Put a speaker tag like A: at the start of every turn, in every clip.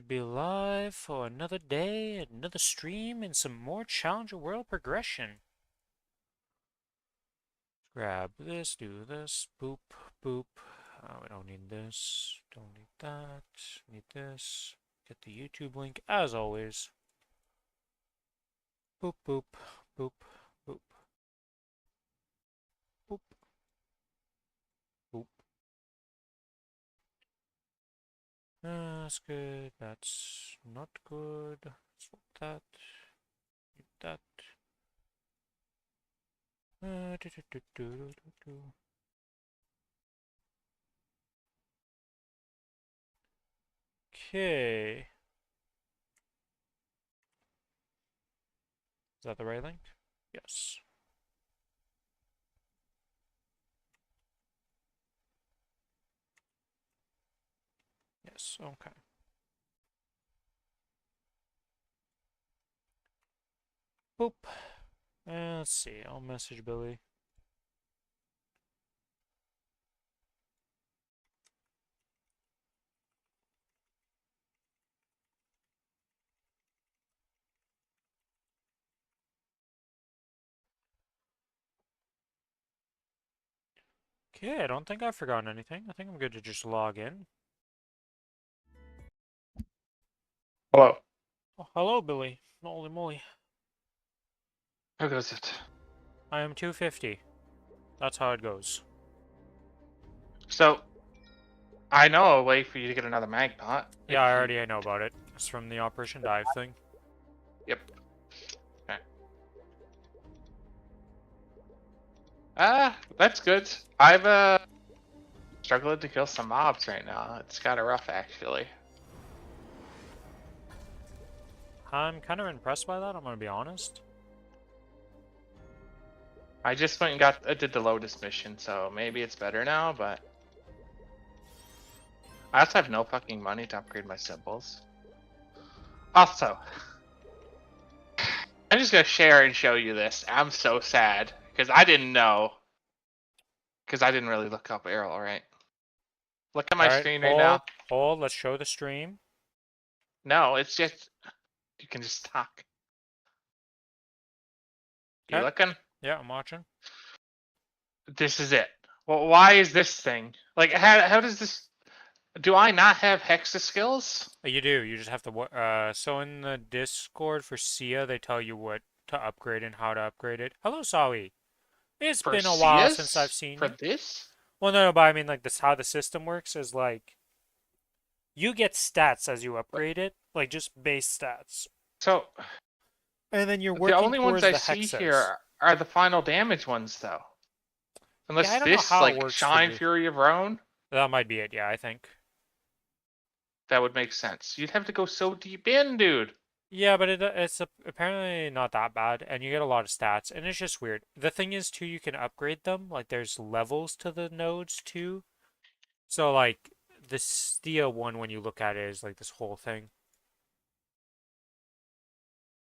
A: should be live for another day, another stream, and some more Challenger World progression. Grab this, do this, boop, boop. We don't need this, don't need that, need this. Get the YouTube link as always. Boop, boop, boop, boop. Boop. Boop. That's good, that's not good. Swap that, need that. Do, do, do, do, do, do. Okay. Is that the right link? Yes. Yes, okay. Boop. Let's see, I'll message Billy. Okay, I don't think I've forgotten anything. I think I'm good to just log in.
B: Hello.
A: Oh, hello, Billy. Holy moly.
B: How goes it?
A: I am 250. That's how it goes.
B: So, I know a way for you to get another mag pot.
A: Yeah, I already know about it. It's from the Operation Dive thing.
B: Yep. Okay. That's good. I've struggling to kill some mobs right now. It's kind of rough, actually.
A: I'm kind of impressed by that, I'm gonna be honest.
B: I just went and did the Lotus mission, so maybe it's better now, but I also have no fucking money to upgrade my symbols. Also, I'm just gonna share and show you this. I'm so sad because I didn't know. Because I didn't really look up Errol, right? Look at my screen right now.
A: Hold, let's show the stream.
B: No, it's just you can just talk. You looking?
A: Yeah, I'm watching.
B: This is it. Well, why is this thing? Like, how does this... Do I not have Hexa skills?
A: You do, you just have to... so in the Discord for Sia, they tell you what to upgrade and how to upgrade it. Hello, Sawi. It's been a while since I've seen you.
B: For this?
A: Well, no, but I mean, like, this how the system works is, like, you get stats as you upgrade it, like, just base stats.
B: So...
A: And then you're working
B: the only ones I see
A: hexes.
B: here are the final damage ones, though. Unless
A: yeah,
B: this, like, Shine Fury of Roan?
A: That might be it, yeah, I think.
B: That would make sense. You'd have to go so deep in, dude.
A: Yeah, but it's apparently not that bad, and you get a lot of stats, and it's just weird. The thing is, too, you can upgrade them. Like, there's levels to the nodes, too. So, like, the Stia one, when you look at it, is, like, this whole thing.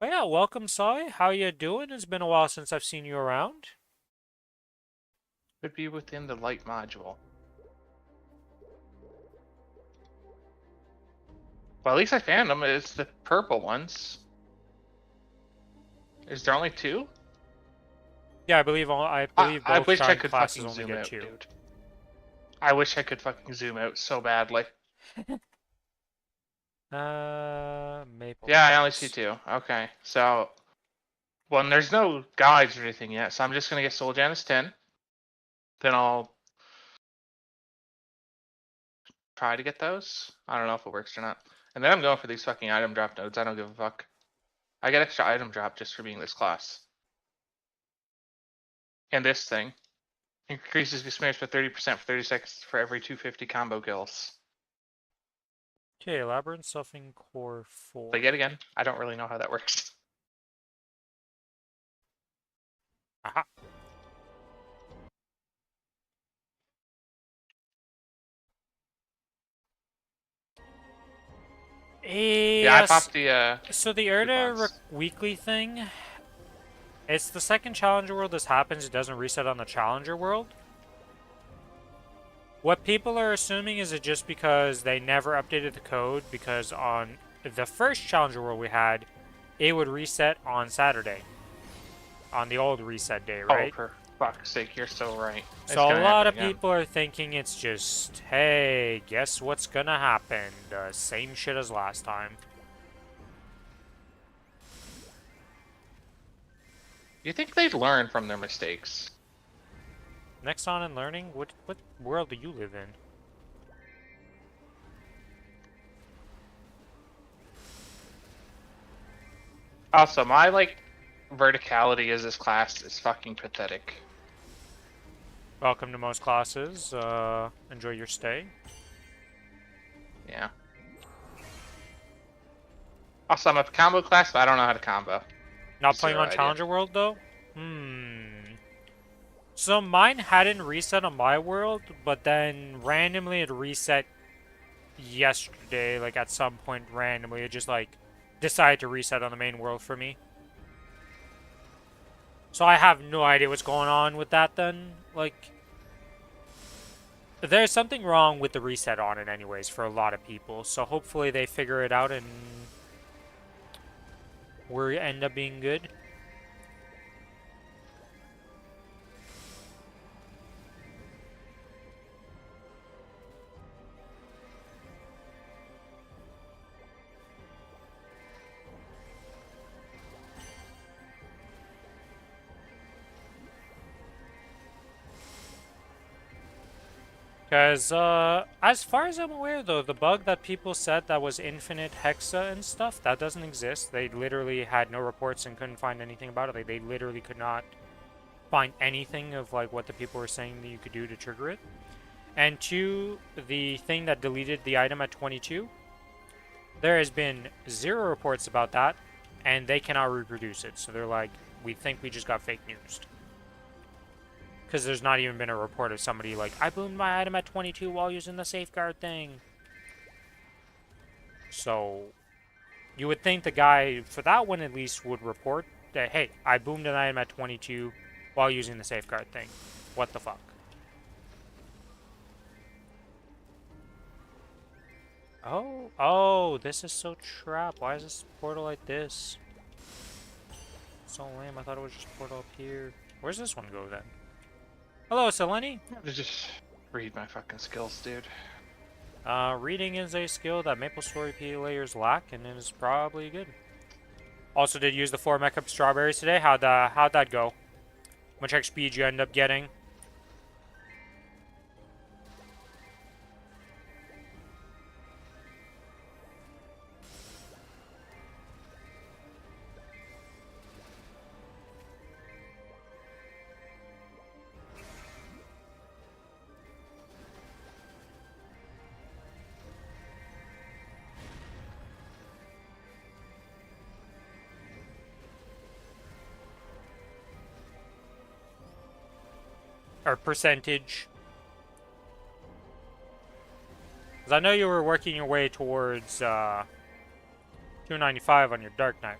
A: But yeah, welcome, Sai. How you doing? It's been a while since I've seen you around.
B: Could be within the light module. Well, at least I found them. It's the purple ones. Is there only two?
A: Yeah, I believe both
B: I wish I
A: Shine
B: could
A: classes
B: fucking
A: only
B: zoom
A: get
B: out,
A: two.
B: dude. I wish I could fucking zoom out so badly.
A: Maple.
B: Yeah, I only see two. Okay, so... Well, there's no guides or anything yet, so I'm just gonna get Soul Janus 10. Then I'll... try to get those. I don't know if it works or not. And then I'm going for these fucking item drop nodes. I don't give a fuck. I get extra item drop just for being this class. And this thing increases your smash by 30% for 30 seconds for every 250 combo kills.
A: Okay, Labyrinth Stuffing Core 4.
B: But yet again, I don't really know how that works.
A: Aha.
B: Yeah, I popped the
A: so the Erda weekly thing, it's the second Challenger World this happens. It doesn't reset on the Challenger World. What people are assuming is it just because they never updated the code, because on the first Challenger World we had, it would reset on Saturday. On the old reset day,
B: Oh,
A: right?
B: for fuck's sake, you're so right. It's
A: So a
B: gonna
A: lot
B: happen
A: of
B: again.
A: people are thinking it's just, hey, guess what's gonna happen? The same shit as last time.
B: You think they'd learn from their mistakes?
A: Next on in learning, what world do you live in?
B: Also, my, like, verticality as this class is fucking pathetic.
A: Welcome to most classes. Enjoy your stay.
B: Yeah. Also, I'm a combo class, but I don't know how to combo.
A: Not playing
B: Zero
A: on
B: idea.
A: Challenger World though? So mine hadn't reset on my world, but then randomly it reset yesterday, like at some point randomly. It just like decided to reset on the main world for me. So I have no idea what's going on with that then. Like, there's something wrong with the reset on it anyways for a lot of people. So hopefully they figure it out and we end up being good. Because, as far as I'm aware, though, the bug that people said that was infinite hexa and stuff, that doesn't exist. They literally had no reports and couldn't find anything about it. Like, they literally could not find anything of, like, what the people were saying that you could do to trigger it. And two, the thing that deleted the item at 22, there has been 0 reports about that, and they cannot reproduce it. So they're like, we think we just got fake news. Because there's not even been a report of somebody like, I boomed my item at 22 while using the safeguard thing. So, you would think the guy, for that one at least, would report that, hey, I boomed an item at 22 while using the safeguard thing. What the fuck? Oh, this is so trap. Why is this portal like this? So lame. I thought it was just a portal up here. Where's this one go then? Hello, Selene.
B: Just read my fucking skills, dude.
A: Reading is a skill that Maplestory players lack, and it is probably good. Also, did use the 4 mech strawberries today. How'd that go? How much XP did you end up getting? Or percentage? Because I know you were working your way towards 295 on your Dark Knight.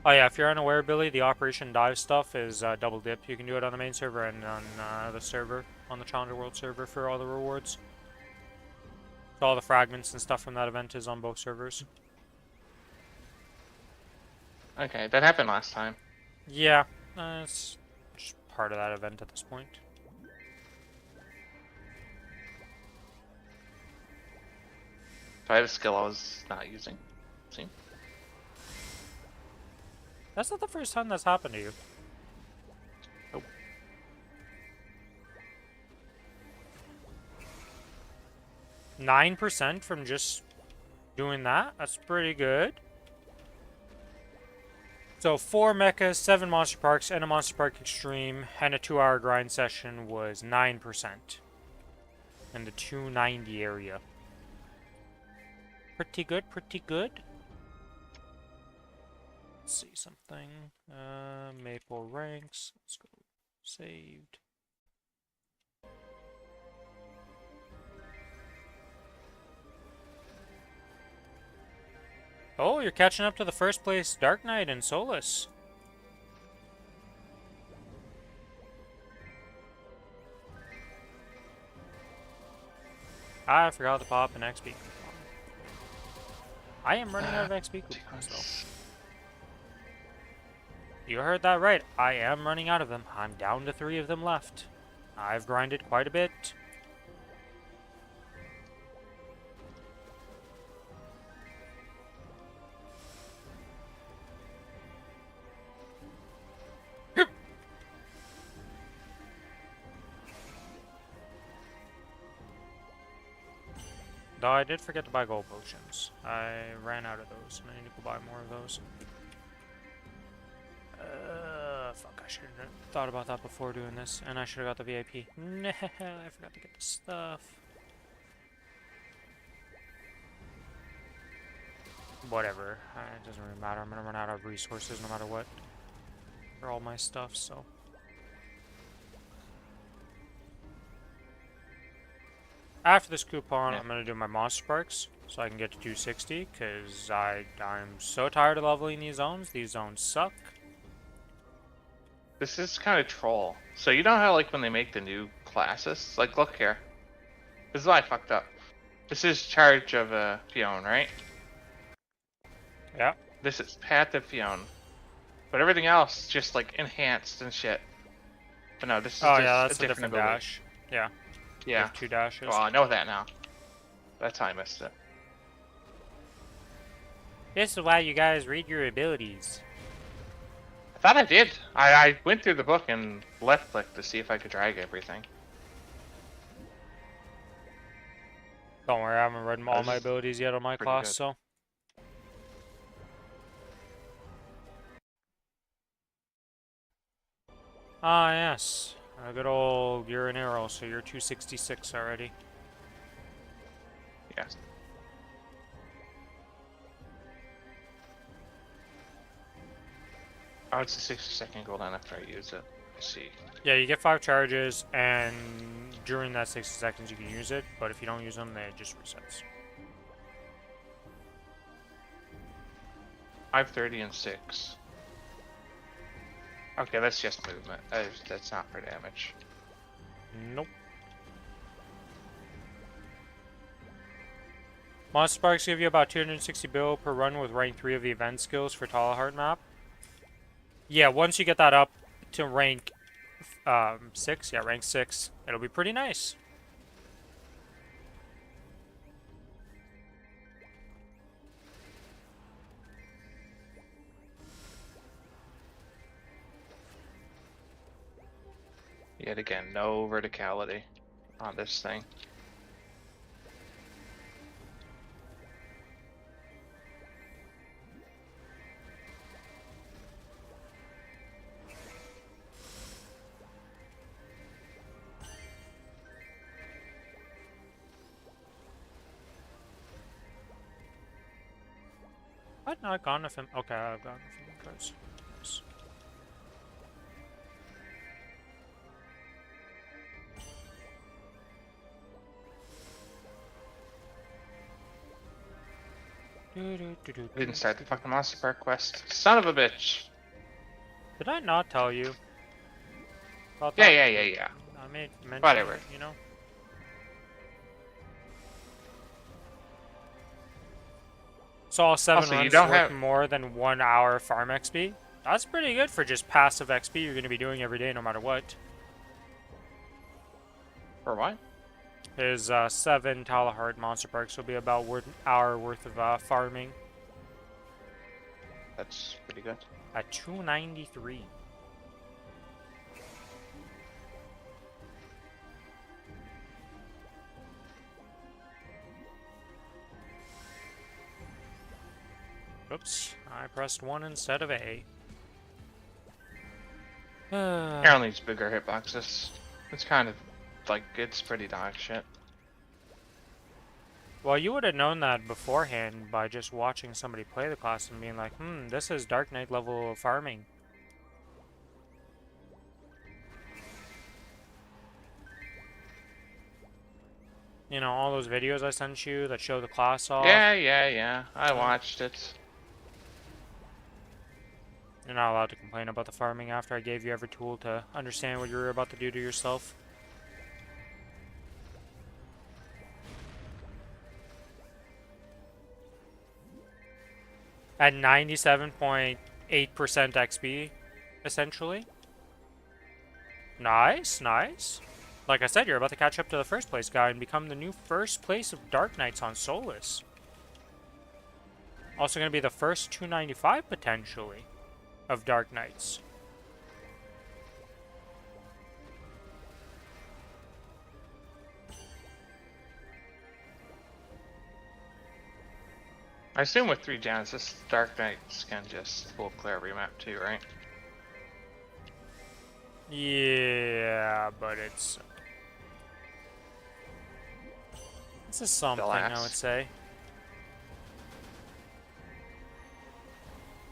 A: Oh yeah, if you're unaware, Billy, the Operation Dive stuff is double dip. You can do it on the main server and on the server, on the Challenger World server for all the rewards. So all the fragments and stuff from that event is on both servers.
B: Okay, that happened last time.
A: Yeah, it's just part of that event at this point.
B: So I have a skill I was not using. See?
A: That's not the first time that's happened to you.
B: Nope.
A: 9% from just doing that? That's pretty good. So 4 mechas, 7 monster parks, and a monster park extreme, and a 2-hour grind session was 9%. In the 290 area. Pretty good, pretty good. let's see something. Maple ranks. Let's go. Saved. Oh, you're catching up to the first place Dark Knight and Solus. I forgot to pop an XP coupon. I am running out of XP coupons, though. You heard that right. I am running out of them. I'm down to 3 of them left. I've grinded quite a bit. Though I did forget to buy gold potions. I ran out of those, and I need to go buy more of those. Fuck, I should have thought about that before doing this, and I should have got the VIP. Nah, I forgot to get the stuff. Whatever, it doesn't really matter. I'm gonna run out of resources no matter what for all my stuff, so. After this coupon, I'm gonna do my monster sparks so I can get to 260 because I'm so tired of leveling these zones. These zones suck.
B: This is kind of troll. So you know how like when they make the new classes, like look here. This is why I fucked up. This is charge of Fionn, right?
A: Yeah.
B: This is path of Fionn, but everything else just like enhanced and shit. But no, this is just
A: that's
B: a different ability.
A: dash. Yeah.
B: Yeah.
A: 2 dashes.
B: Well, I know that now. That's how I missed it.
A: This is why you guys read your abilities.
B: I thought I did. I went through the book and left clicked to see if I could drag everything.
A: Don't worry, I haven't read all my abilities yet on my class,
B: good.
A: so. Ah, yes. A good old Urinero, so you're 266 already.
B: Yes. Oh, it's a 60-second cooldown after I use it. Let's see.
A: Yeah, you get 5 charges, and during that 60 seconds you can use it, but if you don't use them, then it just resets.
B: 530 and 6. Okay, that's just movement. That's not for damage.
A: Nope. Monster Sparks give you about 260 bill per run with rank 3 of the event skills for Talahart map. Yeah, once you get that up to rank 6, yeah, rank 6, it'll be pretty nice.
B: Yet again, no verticality on this thing.
A: What? Not gone with him. Okay, I've gone with him cards. Nice.
B: Didn't start the fucking Monster Park quest. Son of a bitch.
A: Did I not tell you about that?
B: Yeah.
A: I made mention,
B: Whatever.
A: You know? So all 7
B: Also,
A: runs
B: you don't
A: worth
B: have
A: more than 1 hour farm XP? That's pretty good for just passive XP you're going to be doing every day no matter what.
B: For what?
A: His 7 Talahart monster parks will be about an hour worth of farming.
B: That's pretty good.
A: At 293. Oops, I pressed 1 instead of A.
B: Carol needs bigger hitboxes. It's kind of like, it's pretty dog shit.
A: Well, you would have known that beforehand by just watching somebody play the class and being like, this is Dark Knight level of farming. You know, all those videos I sent you that show the class off.
B: Yeah. I watched it.
A: You're not allowed to complain about the farming after I gave you every tool to understand what you were about to do to yourself. At 97.8% XP, essentially. Nice, nice. Like I said, you're about to catch up to the first place guy and become the new first place of Dark Knights on Solus. Also going to be the first 295 potentially of Dark Knights.
B: I assume with 3 gens, this Dark Knights can just full clear every map too, right?
A: Yeah, but it's a something, I would say.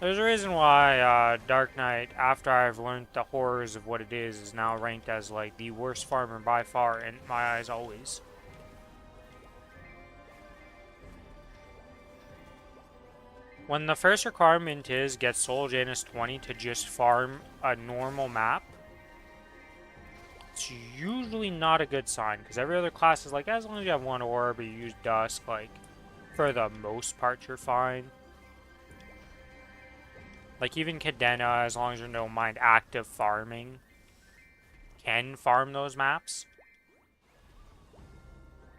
A: There's a reason why Dark Knight, after I've learned the horrors of what it is now ranked as like the worst farmer by far in my eyes always. When the first requirement is get Soul Janus 20 to just farm a normal map, it's usually not a good sign, because every other class is like, as long as you have one orb or you use Dusk, like, for the most part you're fine. Like, even Cadena, as long as you don't mind active farming, can farm those maps.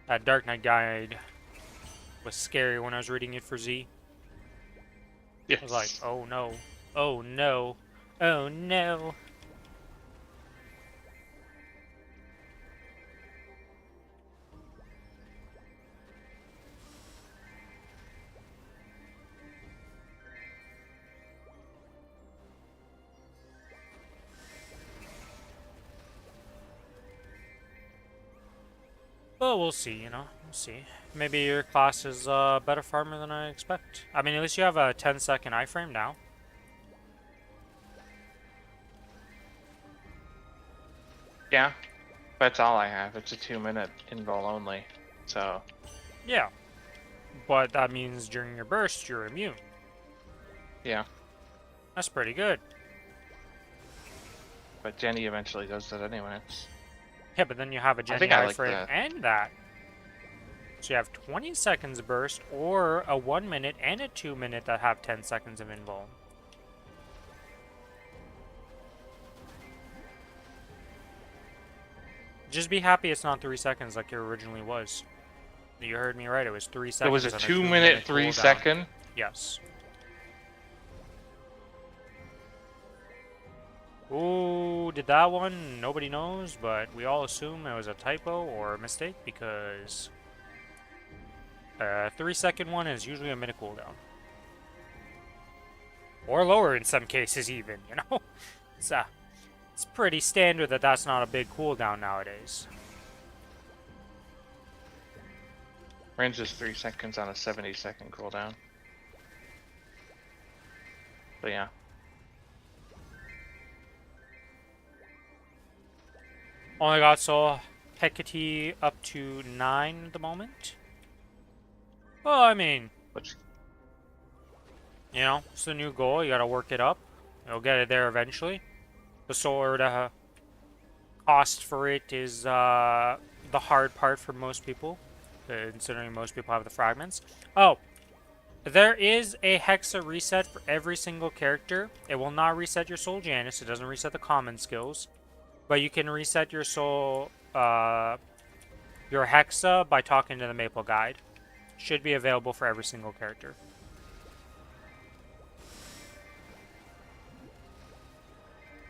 A: That Dark Knight guide was scary when I was reading it for Z.
B: Yes.
A: I was like, oh no, oh no, oh no. But we'll see, you know, we'll see. Maybe your class is a better farmer than I expect. I mean, at least you have a 10-second iframe now.
B: Yeah, that's all I have. It's a 2-minute invul only, so.
A: Yeah, but that means during your burst you're immune.
B: Yeah.
A: That's pretty good.
B: But Jenny eventually does that anyways.
A: Yeah, but then you have a Jenny iframe and that. So you have 20 seconds burst, or a 1 minute and a 2 minute that have 10 seconds of invul. Just be happy it's not 3 seconds like it originally was. You heard me right, it was 3 seconds.
B: It was a 2-minute, 3-second?
A: Yes. Ooh, did that one? Nobody knows, but we all assume it was a typo or a mistake because a 3-second one is usually a minute cooldown. Or lower in some cases even, you know? It's pretty standard that that's not a big cooldown nowadays.
B: Range is 3 seconds on a 70-second cooldown. But yeah.
A: Only got Soul Hecate up to 9 at the moment. Well, I mean, you know, it's the new goal. You gotta work it up. You'll get it there eventually. The sword cost for it is the hard part for most people, considering most people have the fragments. Oh, there is a Hexa reset for every single character. It will not reset your Soul Janus. It doesn't reset the common skills. But you can reset your Soul, your Hexa by talking to the Maple Guide. Should be available for every single character.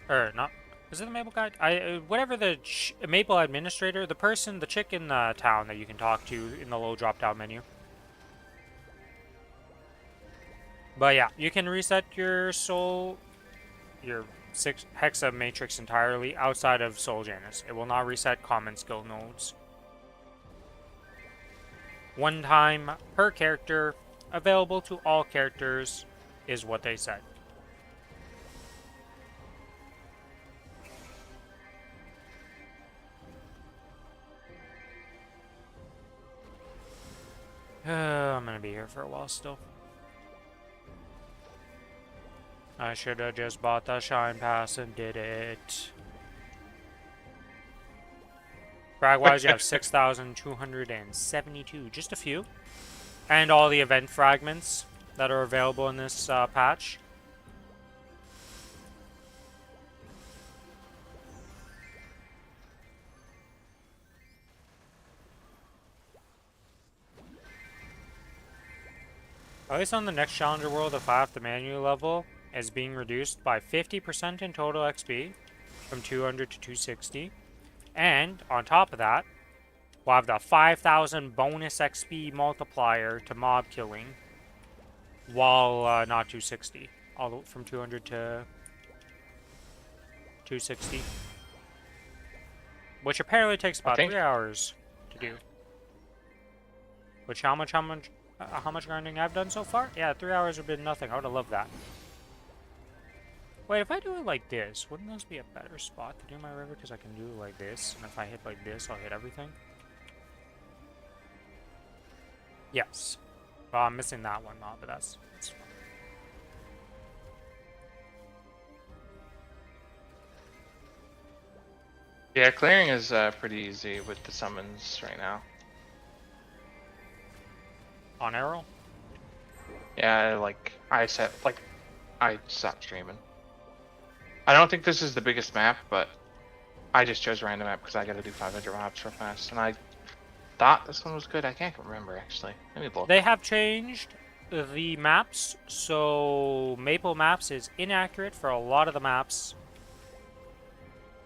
A: Or not. Is it the Maple Guide? Whatever the Maple Administrator, the person, the chick in the town that you can talk to in the low drop-down menu. But yeah, you can reset your Soul, your Hexa matrix entirely outside of Soul Janus. It will not reset common skill nodes. One time per character, available to all characters, is what they said. I'm gonna be here for a while still. I should have just bought the Shine Pass and did it. Frag-wise, you have 6,272. Just a few. And all the event fragments that are available in this patch. At least on the next Challenger World, if I have the manual level, is being reduced by 50% in total XP, from 200 to 260. And, on top of that, we'll have the 5,000 bonus XP multiplier to mob killing, while not 260. All from 200 to 260. Which apparently takes about 3 hours to do. Which, how much grinding I've done so far? Yeah, 3 hours would have been nothing. I would have loved that. Wait, if I do it like this, wouldn't this be a better spot to do my river? Because I can do it like this, and if I hit like this, I'll hit everything. Yes. Well, I'm missing that one now, but that's fine.
B: Yeah, clearing is pretty easy with the summons right now.
A: On arrow?
B: Yeah, I stopped streaming. I don't think this is the biggest map, but I just chose random map because I gotta do 500 maps real fast, and I thought this one was good. I can't remember actually. Let me look.
A: They have changed the maps, so Maple Maps is inaccurate for a lot of the maps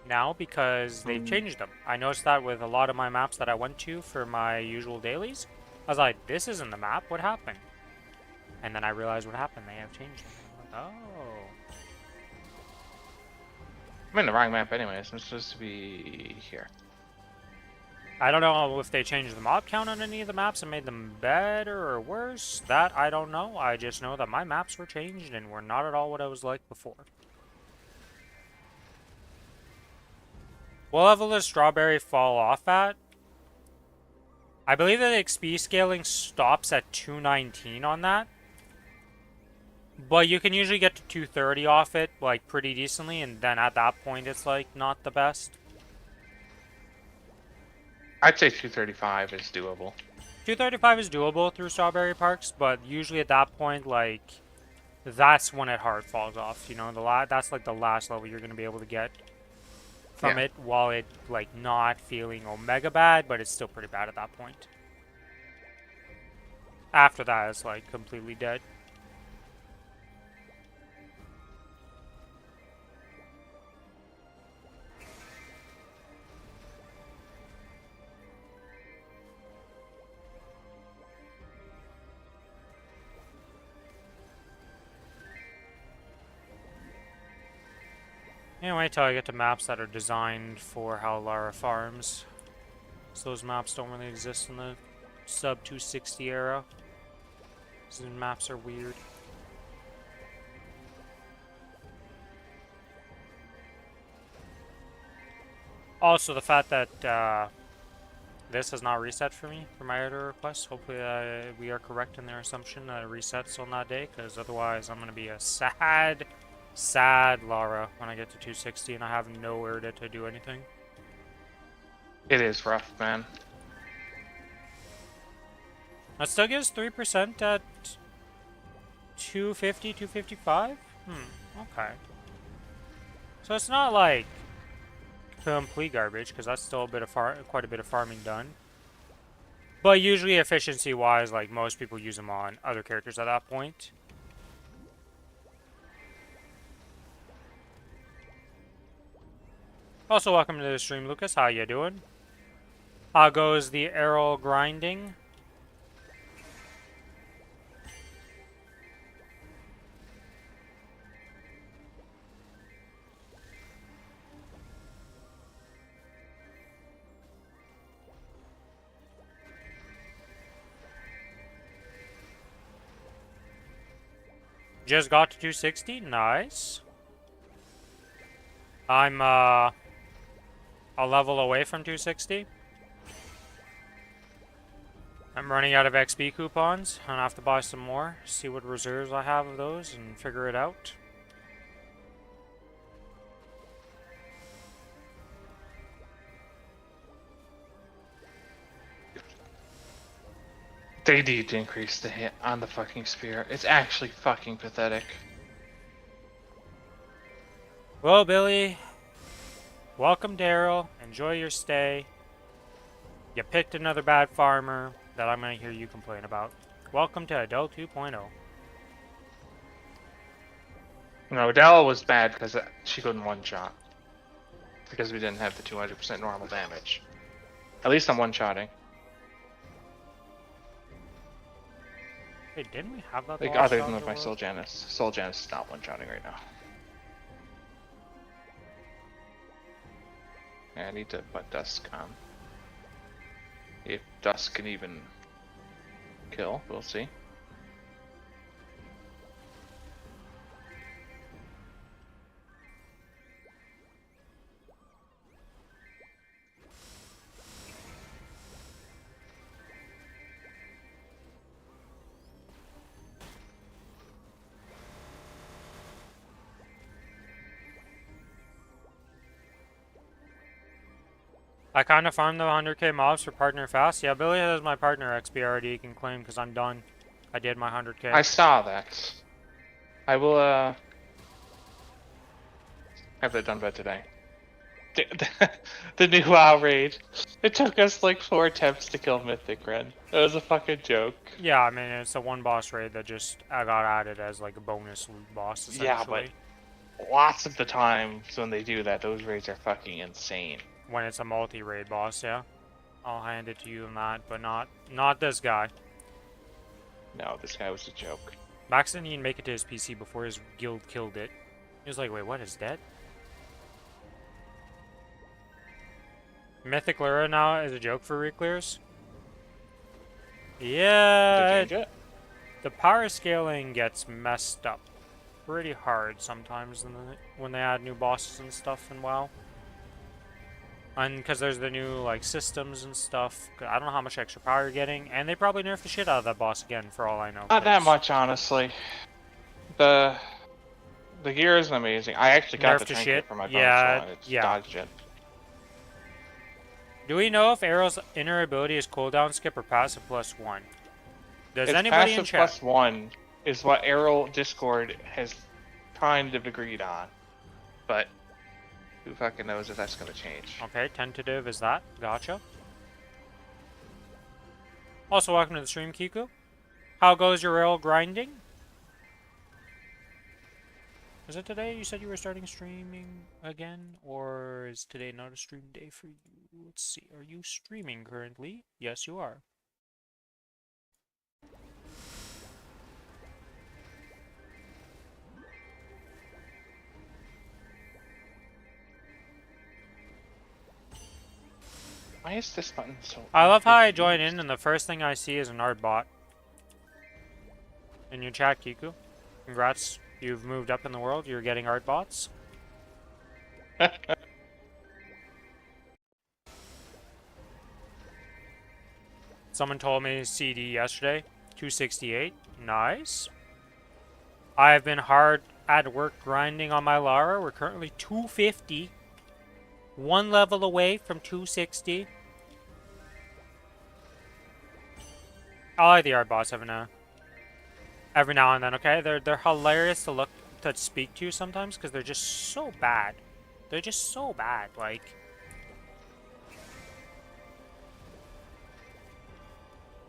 A: now because they've changed them. I noticed that with a lot of my maps that I went to for my usual dailies. I was like, this isn't the map, what happened? And then I realized what happened, they have changed it. Like, oh.
B: I'm in the wrong map anyways. I'm supposed to be here.
A: I don't know if they changed the mob count on any of the maps and made them better or worse. That I don't know. I just know that my maps were changed and were not at all what I was like before. What level does Strawberry fall off at? I believe that XP scaling stops at 219 on that. But you can usually get to 230 off it, like, pretty decently, and then at that point it's, like, not the best.
B: I'd say 235 is doable.
A: 235 is doable through Strawberry Parks, but usually at that point, like, that's when it hard falls off, you know? That's, like, the last level you're going to be able to get from it, while it, like, not feeling omega bad, but it's still pretty bad at that point. After that, it's, like, completely dead. Anyway, till I get to maps that are designed for how Lara farms. So those maps don't really exist in the sub 260 era. These maps are weird. Also, the fact that this has not reset for me for my order request. Hopefully we are correct in their assumption that it resets on that day, because otherwise I'm going to be a sad Lara when I get to 260 and I have nowhere to do anything.
B: It is rough, man.
A: That still gives 3% at 250, 255? Okay. So it's not like complete garbage, because that's still a bit of quite a bit of farming done. But usually efficiency-wise, like, most people use them on other characters at that point. Also, welcome to the stream, Lucas. How you doing? How goes the arrow grinding? Just got to 260. Nice. I'm a level away from 260. I'm running out of XP coupons. I'm gonna have to buy some more, see what reserves I have of those, and figure it out.
B: They need to increase the hit on the fucking spear. It's actually fucking pathetic.
A: Well, Billy, welcome, Daryl. Enjoy your stay. You picked another bad farmer that I'm gonna hear you complain about. Welcome to Adele 2.0.
B: No, Dell was bad because she couldn't one-shot. Because we didn't have the 200% normal damage. At least I'm one-shotting.
A: Hey, didn't we have that
B: Like,
A: last
B: other
A: shot
B: than
A: in
B: with
A: the
B: my
A: world?
B: Soul Janus. Soul Janus is not one-shotting right now. Yeah, I need to put Dusk on. If Dusk can even kill, we'll see.
A: I kind of farmed the 100k mobs for partner fast. Yeah, Billy has my partner XP already he can claim because I'm done. I did my 100k.
B: I saw that. I will, have that done by today. The new WoW raid. It took us like 4 attempts to kill Mythic Ren. That was a fucking joke.
A: Yeah, I mean, it's a one boss raid that just got added as like a bonus loot boss,
B: Yeah, but
A: essentially.
B: lots of the times when they do that, those raids are fucking insane.
A: When it's a multi-raid boss, yeah. I'll hand it to you on that, but not this guy.
B: No, this guy was a joke.
A: Max didn't even make it to his PC before his guild killed it. He was like, wait, what, is dead? Mythic Lara now is a joke for reclears? Yeah,
B: Did they change it?
A: the power scaling gets messed up pretty hard sometimes when they add new bosses and stuff in WoW. And because there's the new like systems and stuff, I don't know how much extra power you're getting, and they probably nerfed the shit out of that boss again for all I know.
B: Not that much, honestly. The gear is amazing. I actually got
A: Nerf
B: the
A: to
B: trinket
A: shit?
B: for my bonus
A: Yeah,
B: and it's
A: yeah.
B: dodged it.
A: Do we know if Arrow's inner ability is cooldown skip or passive +1? Does
B: Its
A: anybody in
B: passive
A: chat?
B: +1 is what Arrow Discord has kind of agreed on. But who fucking knows if that's gonna change.
A: Okay, tentative is that. Gotcha. Also, welcome to the stream, Kiku. How goes your rail grinding? Is it today? You said you were starting streaming again? Or is today not a stream day for you? Let's see. Are you streaming currently? Yes, you are.
B: Why is this button so...
A: I love how I join in and the first thing I see is an art bot. In your chat, Kiku. Congrats. You've moved up in the world. You're getting art bots. Someone told me CD yesterday. 268. Nice. I have been hard at work grinding on my Lara. We're currently 250. One level away from 260. I like the art bots every now and then, okay? They're hilarious to speak to sometimes because they're just so bad. They're just so bad, like...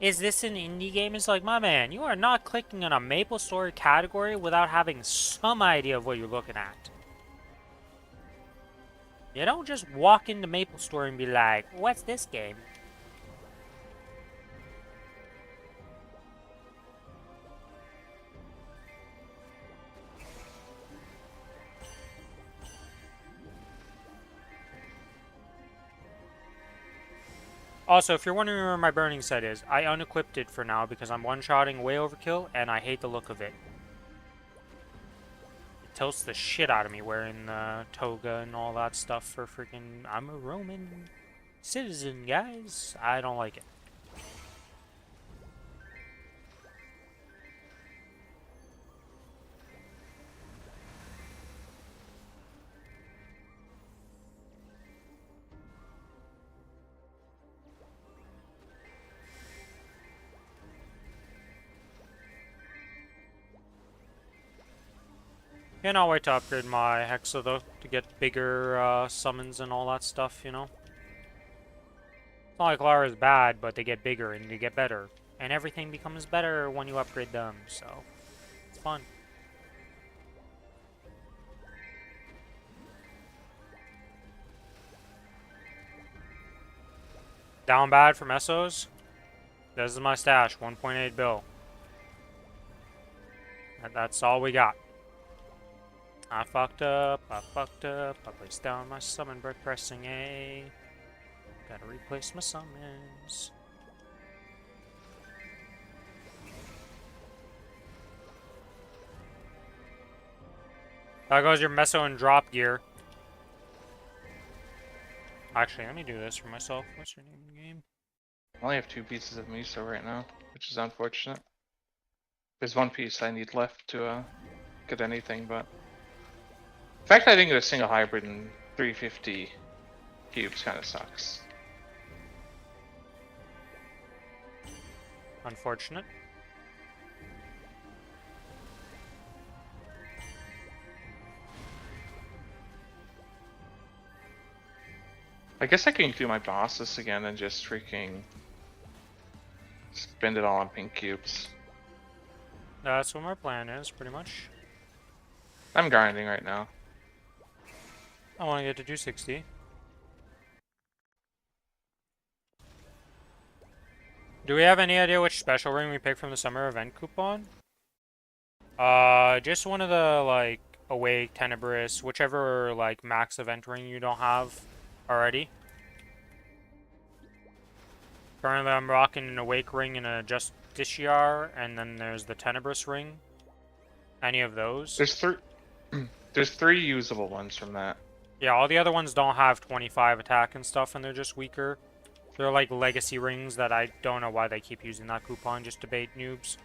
A: Is this an indie game? It's like, my man, you are not clicking on a Maplestory category without having some idea of what you're looking at. You don't just walk into Maplestory and be like, what's this game? Also, if you're wondering where my burning set is, I unequipped it for now because I'm one-shotting way overkill and I hate the look of it. tilts the shit out of me wearing the toga and all that stuff for freaking. I'm a Roman citizen, guys. I don't like it. And I'll wait to upgrade my Hexa though to get bigger summons and all that stuff, you know? It's not like Lara is bad, but they get bigger and they get better. And everything becomes better when you upgrade them, so it's fun. Down bad for Mesos. This is my stash, 1.8 bill. That's all we got. I fucked up, I placed down my summon brick pressing A. Gotta replace my summons. There goes your Meso and drop gear. Actually, let me do this for myself. What's your name in the game?
B: I only have 2 pieces of miso right now, which is unfortunate. There's 1 piece I need left to get anything, but the fact that I didn't get a single hybrid in 350 cubes kind of sucks.
A: Unfortunate.
B: I guess I can do my bosses again and just freaking spend it all on pink cubes.
A: That's what my plan is, pretty much.
B: I'm grinding right now.
A: I want to get to 260. Do we have any idea which special ring we picked from the summer event coupon? Just one of the, like, Awake, Tenebrous, whichever, like, max event ring you don't have already. Currently I'm rocking an Awake ring and a Justiciar, and then there's the Tenebrous ring. Any of those?
B: There's 3 usable ones from that.
A: Yeah, all the other ones don't have 25 attack and stuff, and they're just weaker. They're like legacy rings that I don't know why they keep using that coupon just to bait noobs.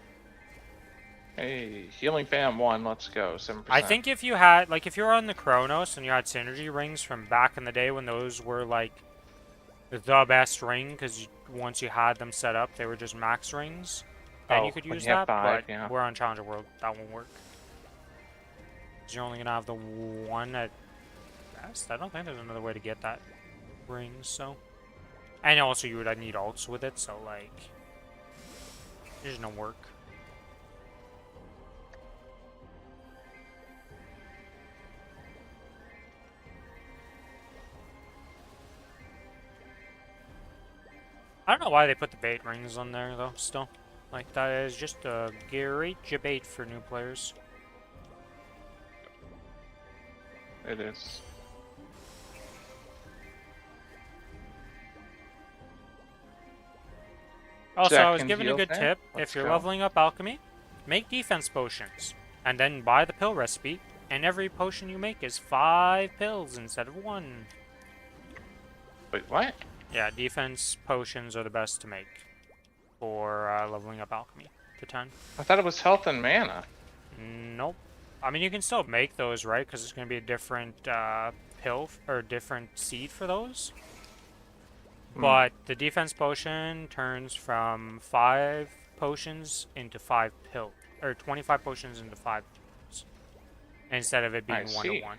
B: Hey, Healing Fam 1, let's go, 7%.
A: I think if you had, like, if you were on the Kronos and you had synergy rings from back in the day when those were, like, the best ring, because once you had them set up, they were just max rings, then you could use that, but
B: yeah.
A: we're on Challenger World, that won't work. Because you're only going to have the one at best. I don't think there's another way to get that ring, so... And also you would need alts with it, so, like... There's no work. I don't know why they put the bait rings on there, though, still. Like, that is just a great debate for new players.
B: It is.
A: Also,
B: Jack
A: I was
B: can
A: given a
B: heal
A: good
B: there.
A: tip.
B: Let's
A: If you're
B: go.
A: leveling up alchemy, make defense potions. And then buy the pill recipe, and every potion you make is 5 pills instead of 1.
B: Wait, what?
A: Yeah, defense potions are the best to make for leveling up alchemy to 10.
B: I thought it was health and mana.
A: Nope. I mean, you can still make those, right? Because it's going to be a different pill or different seed for those. But the defense potion turns from 5 potions into 5 pills, or 25 potions into 5 pills, instead of it being 1 to 1.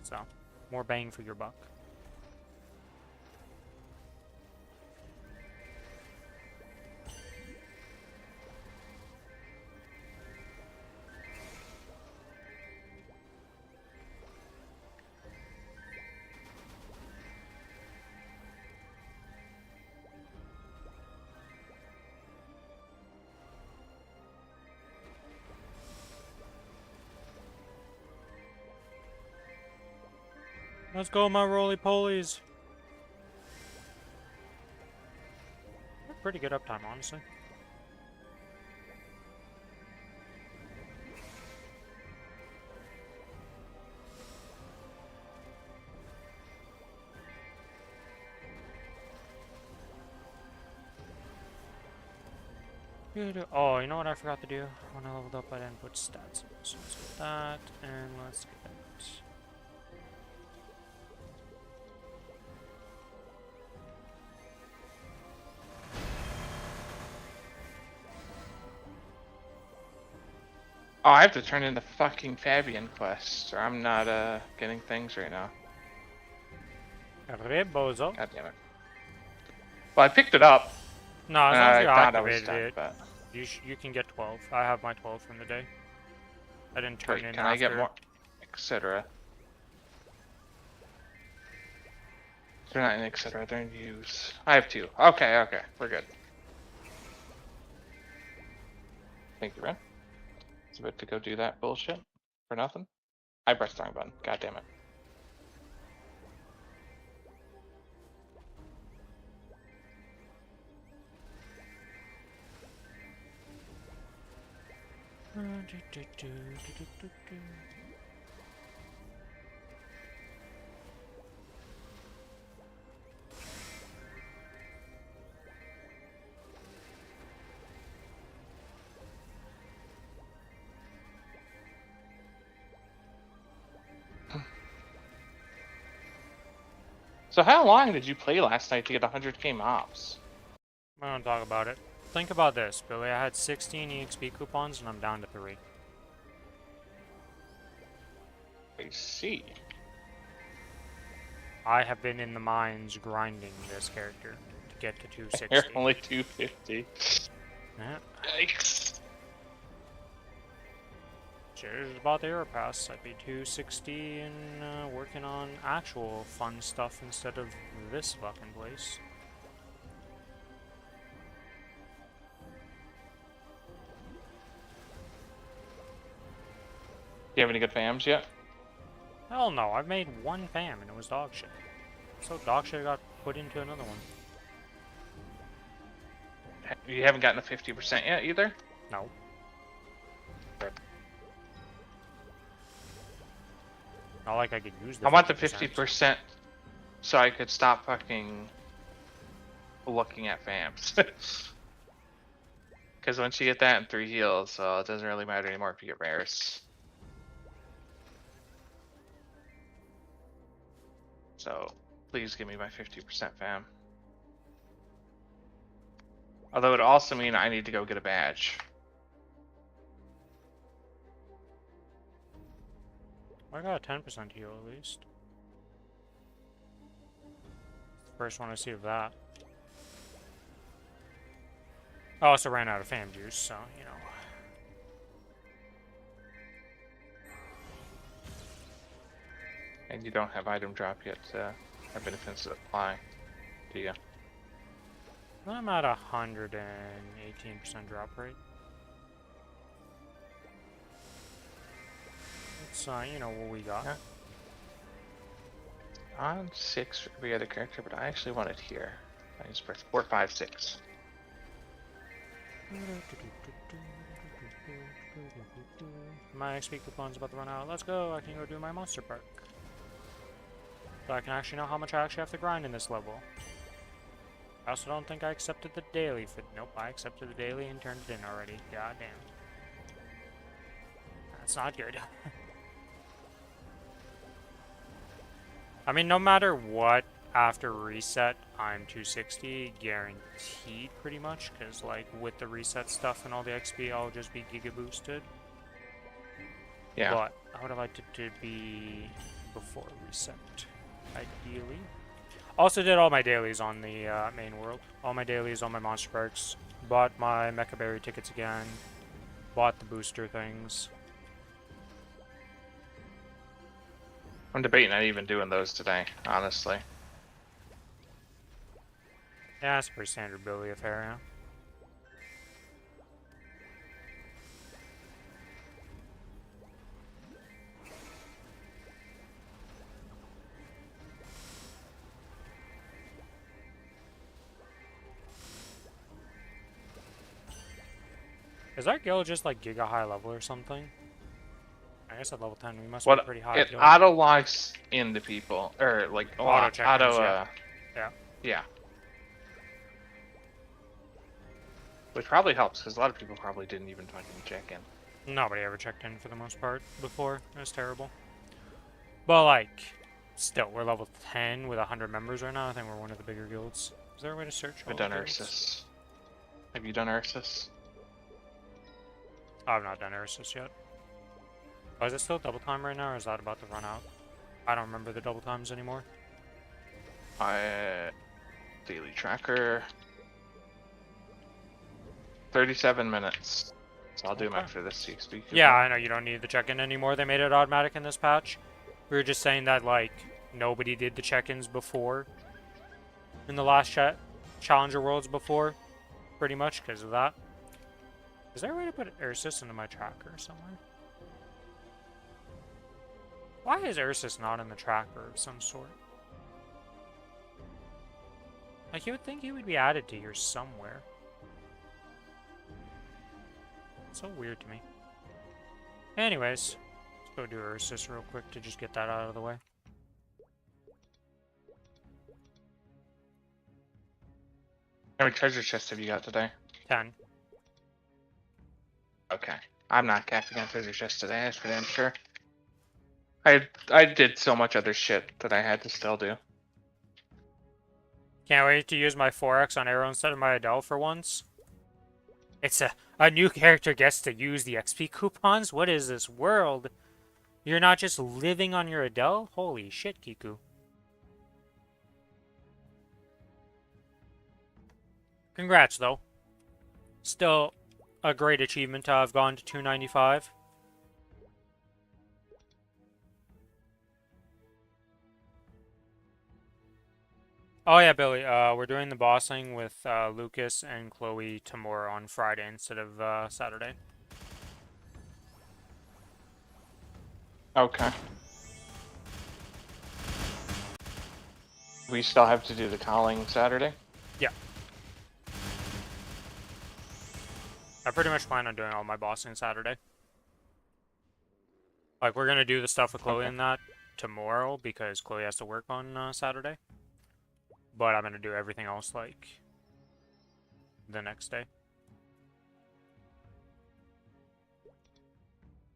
A: So, more bang for your buck. Let's go, my roly-polies. Pretty good uptime, honestly. Oh, you know what I forgot to do? When I leveled up, I didn't put stats in. So let's get that, and let's get that.
B: Oh, I have to turn in the fucking Fabian quest, or I'm not getting things right now.
A: Rebozo.
B: God damn it. Well, I picked it up,
A: No, as
B: and
A: long as
B: I
A: you
B: thought I was
A: activated
B: done,
A: it,
B: but
A: you can get 12. I have my 12 from the day. I didn't turn
B: wait,
A: in
B: can I get
A: after.
B: more, etc. They're not in etc. They're in use. I have 2. Okay, okay, we're good. Thank you, Ren. I was about to go do that bullshit for nothing. I pressed the wrong button. God damn it. So how long did you play last night to get 100k mobs?
A: I don't talk about it. Think about this, Billy. I had 16 EXP coupons and I'm down to 3.
B: I see.
A: I have been in the mines grinding this character to get to
B: You're
A: 260.
B: only 250.
A: Yeah.
B: Yikes.
A: Cheers about the Air Pass. I'd be 260 and working on actual fun stuff instead of this fucking place.
B: Do you have any good fams yet?
A: Hell no, I've made one fam and it was dog shit. So dog shit got put into another one.
B: You haven't gotten a 50% yet either?
A: No. Not like I could use the
B: I want the
A: 50%.
B: 50% so I could stop fucking looking at fams. Because once you get that in 3 heals, so it doesn't really matter anymore if you get rares. So please give me my 50% fam. Although it also mean I need to go get a badge.
A: I got a 10% heal at least. First one I see of that. I also ran out of fam juice, so, you know.
B: And you don't have item drop yet, or benefits that apply, do you?
A: I'm at 118% drop rate. It's, you know, what we got.
B: Yeah. On 6 for every other character, but I actually want it here. I just press 4, 5, 6.
A: My XP coupon's about to run out. Let's go. I can go do my monster park. So I can actually know how much I actually have to grind in this level. I also don't think I accepted the daily for... Nope, I accepted the daily and turned it in already. God damn. That's not good. I mean, no matter what, after reset, I'm 260 guaranteed pretty much, because like with the reset stuff and all the XP, I'll just be giga boosted.
B: Yeah.
A: But I would have liked it to be before reset, ideally. Also did all my dailies on the main world. All my dailies on my monster perks. Bought my Mecha Berry tickets again. Bought the booster things.
B: I'm debating not even doing those today, honestly.
A: Yeah, it's a pretty standard Billy affair, yeah. Is our guild just like giga high level or something? I guess at level 10 we must be pretty high.
B: It
A: guild.
B: auto locks into people, or like
A: Auto check-ins,
B: yeah.
A: Yeah.
B: Yeah. Which probably helps, because a lot of people probably didn't even fucking check in.
A: Nobody ever checked in for the most part before. It was terrible. But, like, still, we're level 10 with 100 members right now. I think we're one of the bigger guilds. Is there a way to search all
B: I've
A: the
B: done
A: guilds?
B: Ursus. Have you done Ursus?
A: I've not done Ursus yet. Oh, is it still double time right now, or is that about to run out? I don't remember the double times anymore.
B: Daily tracker. 37 minutes. So I'll do them
A: Okay.
B: after this CXP.
A: Yeah, I know you don't need the check-in anymore. They made it automatic in this patch. We were just saying that, like, nobody did the check-ins before. In the last Challenger Worlds before. Pretty much because of that. Is there a way to put Ursus into my tracker somewhere? Why is Ursus not in the tracker of some sort? Like, you would think he would be added to here somewhere. It's so weird to me. Anyways, let's go do Ursus real quick to just get that out of the way.
B: How many treasure chests have you got today?
A: 10.
B: Okay. I'm not capping on treasure chests today, that's for damn sure. I did so much other shit that I had to still do.
A: Can't wait to use my 4x on Arrow instead of my Adele for once. It's a new character gets to use the XP coupons? What is this world? You're not just living on your Adele? Holy shit, Kiku. Congrats, though. Still a great achievement to have gone to 295. Oh yeah, Billy, we're doing the bossing with Lucas and Chloe tomorrow on Friday instead of Saturday.
B: Okay. We still have to do the calling Saturday?
A: Yeah. I pretty much plan on doing all my bossing Saturday. Like, we're gonna do the stuff with Chloe and that tomorrow because Chloe has to work on Saturday. But I'm gonna do everything else, like, the next day.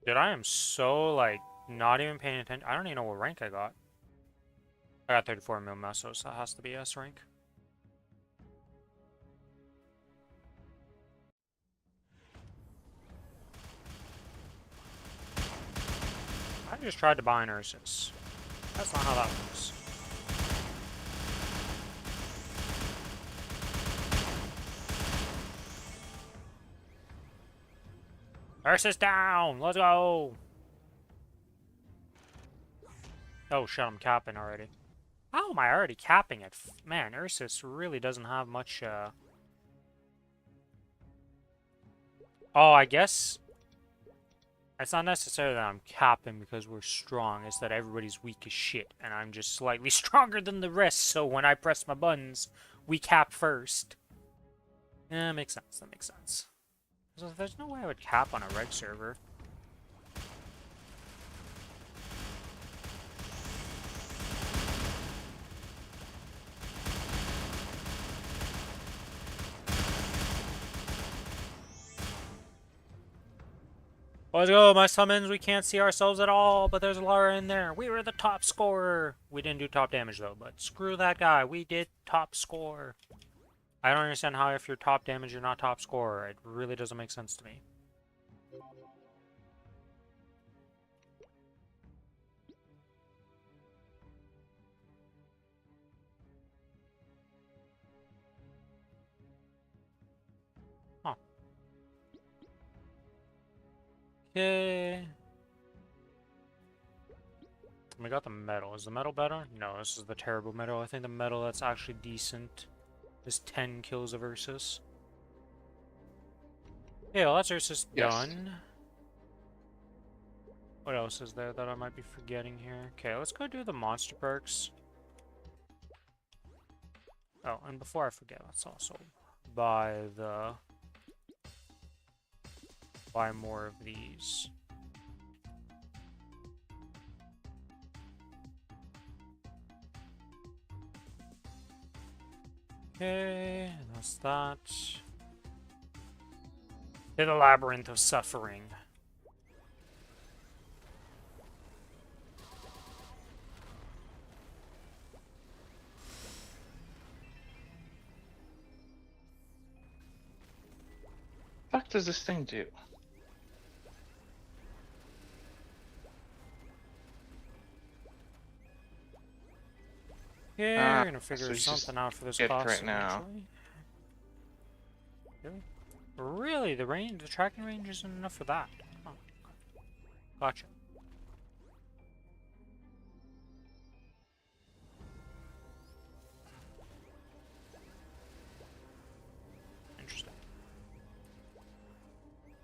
A: Dude, I am so, like, not even paying attention. I don't even know what rank I got. I got 34 mil meso, so that has to be S rank. I just tried to buy an Ursus. That's not how that works. Ursus down! Let's go! Oh shit, I'm capping already. How am I already capping it? Man, Ursus really doesn't have much, Oh, I guess it's not necessarily that I'm capping because we're strong. It's that everybody's weak as shit, and I'm just slightly stronger than the rest, so when I press my buttons, we cap first. Yeah, that makes sense. That makes sense. So there's no way I would cap on a reg server. Let's go, my summons. We can't see ourselves at all, but there's Lara in there. We were the top scorer. We didn't do top damage, though, but screw that guy. We did top score. I don't understand how if you're top damage, you're not top scorer. It really doesn't make sense to me. Huh. Okay. We got the metal. Is the metal better? No, this is the terrible metal. I think the metal that's actually decent is 10 kills of Ursus. Yeah, well, that's Ursus done. What else is there that I might be forgetting here? Okay, let's go do the monster perks. Oh, and before I forget, let's also buy more of these. Okay, that's that. To the labyrinth of suffering.
B: What the fuck does this thing do?
A: Yeah, we're gonna figure
B: So he's just
A: something out for this
B: gift
A: boss
B: right now.
A: eventually. Really? The tracking range isn't enough for that. Oh, gotcha. Interesting.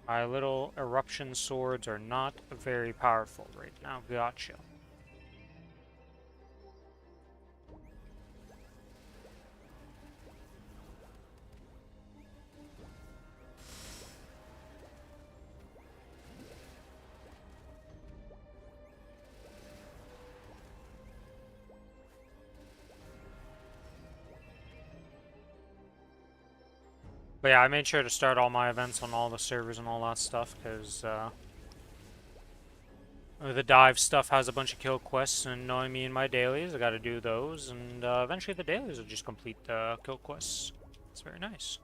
A: My little eruption swords are not very powerful right now. Gotcha. But yeah, I made sure to start all my events on all the servers and all that stuff, because the dive stuff has a bunch of kill quests, and knowing me and my dailies, I gotta do those, and eventually the dailies will just complete the kill quests. It's very nice.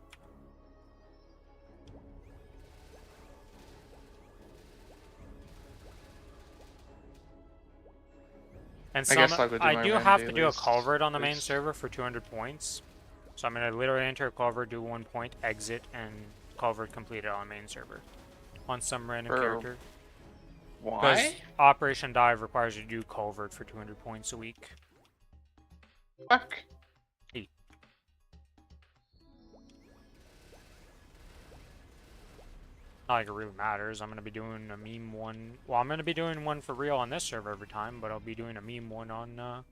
A: And
B: I guess I would do
A: I
B: my
A: do
B: random
A: have to do a
B: dailies
A: culvert on the main
B: first.
A: server for 200 points. So I'm gonna literally enter a culvert, do 1 point, exit, and culvert completed on the main server. On some random character. Because
B: Why?
A: Operation Dive requires you to do culvert for 200 points a week.
B: Fuck.
A: Hey. Not like it really matters. I'm gonna be doing a meme one. Well, I'm gonna be doing one for real on this server every time, but I'll be doing a meme one on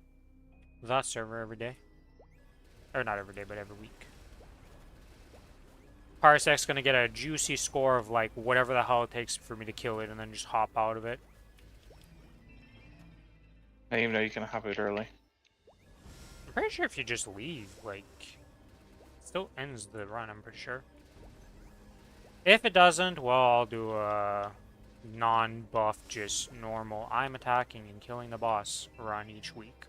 A: that server every day. Or not every day, but every week. Parsec's gonna get a juicy score of like whatever the hell it takes for me to kill it and then just hop out of it.
B: I didn't even know you can hop it early.
A: I'm pretty sure if you just leave, like, it still ends the run, I'm pretty sure. If it doesn't, well, I'll do a non-buff, just normal I'm attacking and killing the boss run each week.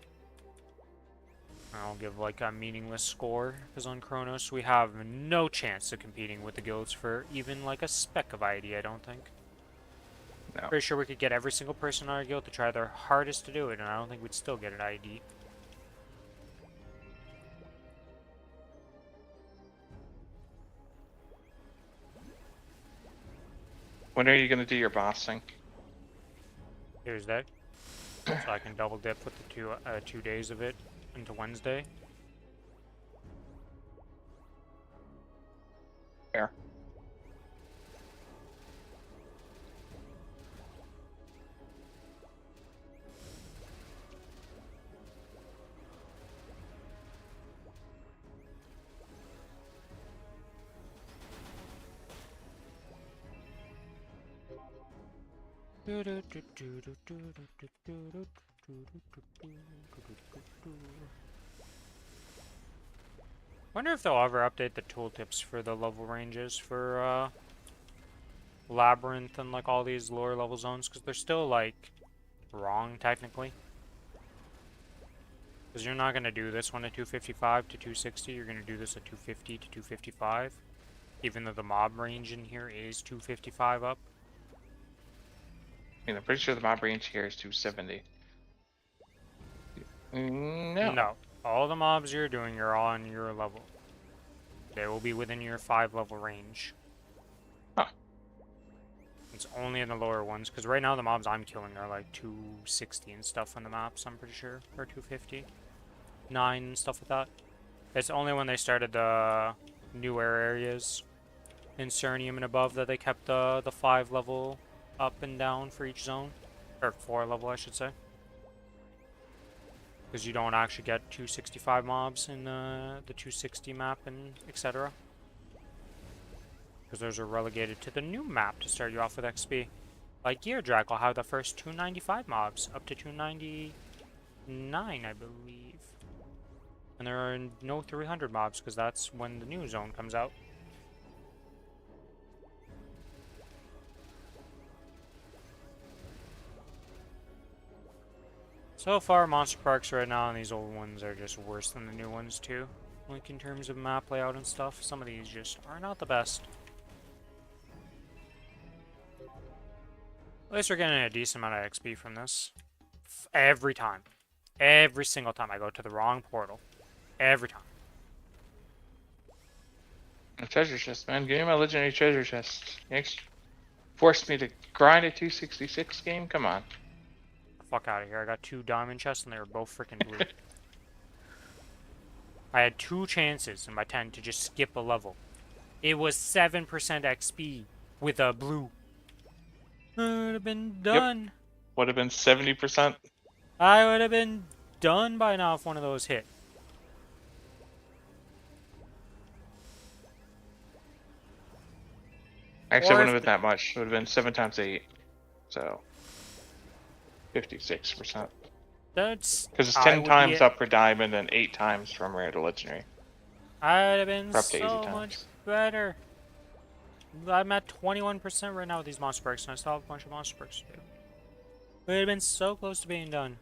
A: I'll give like a meaningless score, because on Kronos we have no chance of competing with the guilds for even like a speck of ID, I don't think.
B: No.
A: Pretty sure we could get every single person in our guild to try their hardest to do it, and I don't think we'd still get an ID.
B: When are you gonna do your boss thing?
A: Tuesday. So I can double dip with the 2 days of it into Wednesday.
B: Fair.
A: Wonder if they'll ever update the tooltips for the level ranges for Labyrinth and like all these lower level zones, because they're still like wrong technically. Because you're not going to do this one at 255 to 260, you're going to do this at 250 to 255. Even though the mob range in here is 255 up.
B: I mean, I'm pretty sure the mob range here is 270. No.
A: No. All the mobs you're doing are on your level. They will be within your 5 level range.
B: Huh.
A: It's only in the lower ones, because right now the mobs I'm killing are like 260 and stuff on the maps, I'm pretty sure. Or 250. 9 and stuff like that. It's only when they started the newer areas in Cernium and above that they kept the 5 level up and down for each zone. Or 4 level, I should say. Because you don't actually get 265 mobs in the 260 map and etc. Because those are relegated to the new map to start you off with XP. Like Geardrac will have the first 295 mobs, up to 299, I believe. And there are no 300 mobs, because that's when the new zone comes out. So far, monster parks right now and these old ones are just worse than the new ones too. Like in terms of map layout and stuff, some of these just are not the best. At least we're getting a decent amount of XP from this. Every time. Every single time I go to the wrong portal. Every time.
B: A treasure chest, man. Give me my legendary treasure chest. You forced me to grind a 266 game? Come on.
A: Fuck out of here. I got 2 diamond chests and they were both freaking blue. I had 2 chances in my 10 to just skip a level. It was 7% XP with a blue. I would have been done.
B: Yep. Would have been 70%.
A: I would have been done by now if one of those hit.
B: Actually, it wouldn't have been that much. It would have been 7 times 8. So, 56%.
A: That's...
B: Because it's 10 times up for diamond and 8 times from rare to legendary.
A: I would have been
B: up to
A: so much better. I'm at 21% right now with these monster perks, and I still have a bunch of monster perks to do. It would have been so close to being done.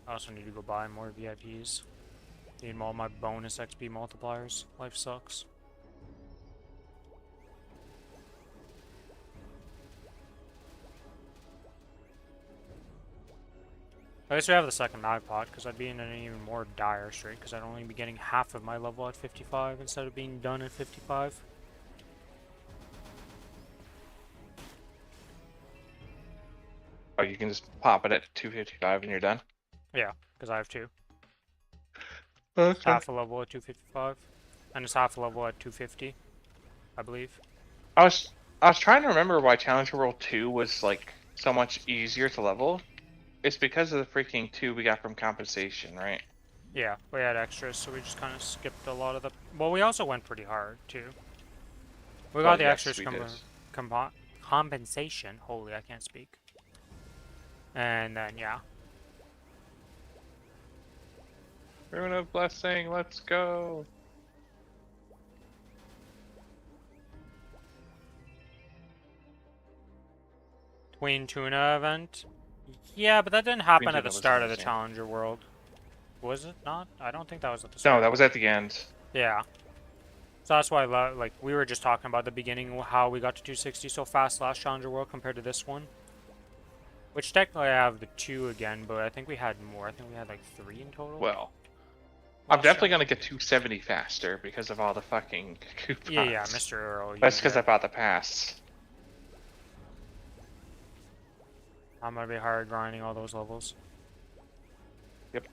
A: I also need to go buy more VIPs. Need all my bonus XP multipliers. Life sucks. At least we have the second mag pot, because I'd be in an even more dire strait, because I'd only be getting half of my level at 55 instead of being done at 55.
B: Oh, you can just pop it at 255 and you're done?
A: Yeah, because I have 2.
B: Okay.
A: Half a level at 255, and it's half a level at 250, I believe.
B: I was trying to remember why Challenger World 2 was like so much easier to level. It's because of the freaking 2 we got from compensation, right?
A: Yeah, we had extras, so we just kind of skipped a lot of the... Well, we also went pretty hard, too. We got the extras compensation. Holy, I can't speak. And then, yeah.
B: Rune of Blessing, let's go!
A: Queen Tuna event. Yeah, but that didn't happen
B: Queen
A: at the
B: Tuna
A: start of
B: was
A: the
B: amazing.
A: Challenger World. Was it not? I don't think that was at the start.
B: No, that was at the end.
A: Yeah. So that's why, like, we were just talking about the beginning, how we got to 260 so fast last Challenger World compared to this one. Which technically I have the 2 again, but I think we had more. I think we had like 3 in total.
B: Well, I'm definitely gonna get 270 faster because of all the fucking coupons.
A: Yeah, Mr. Earl.
B: That's because I bought the pass.
A: I'm gonna be hard grinding all those levels.
B: Yep.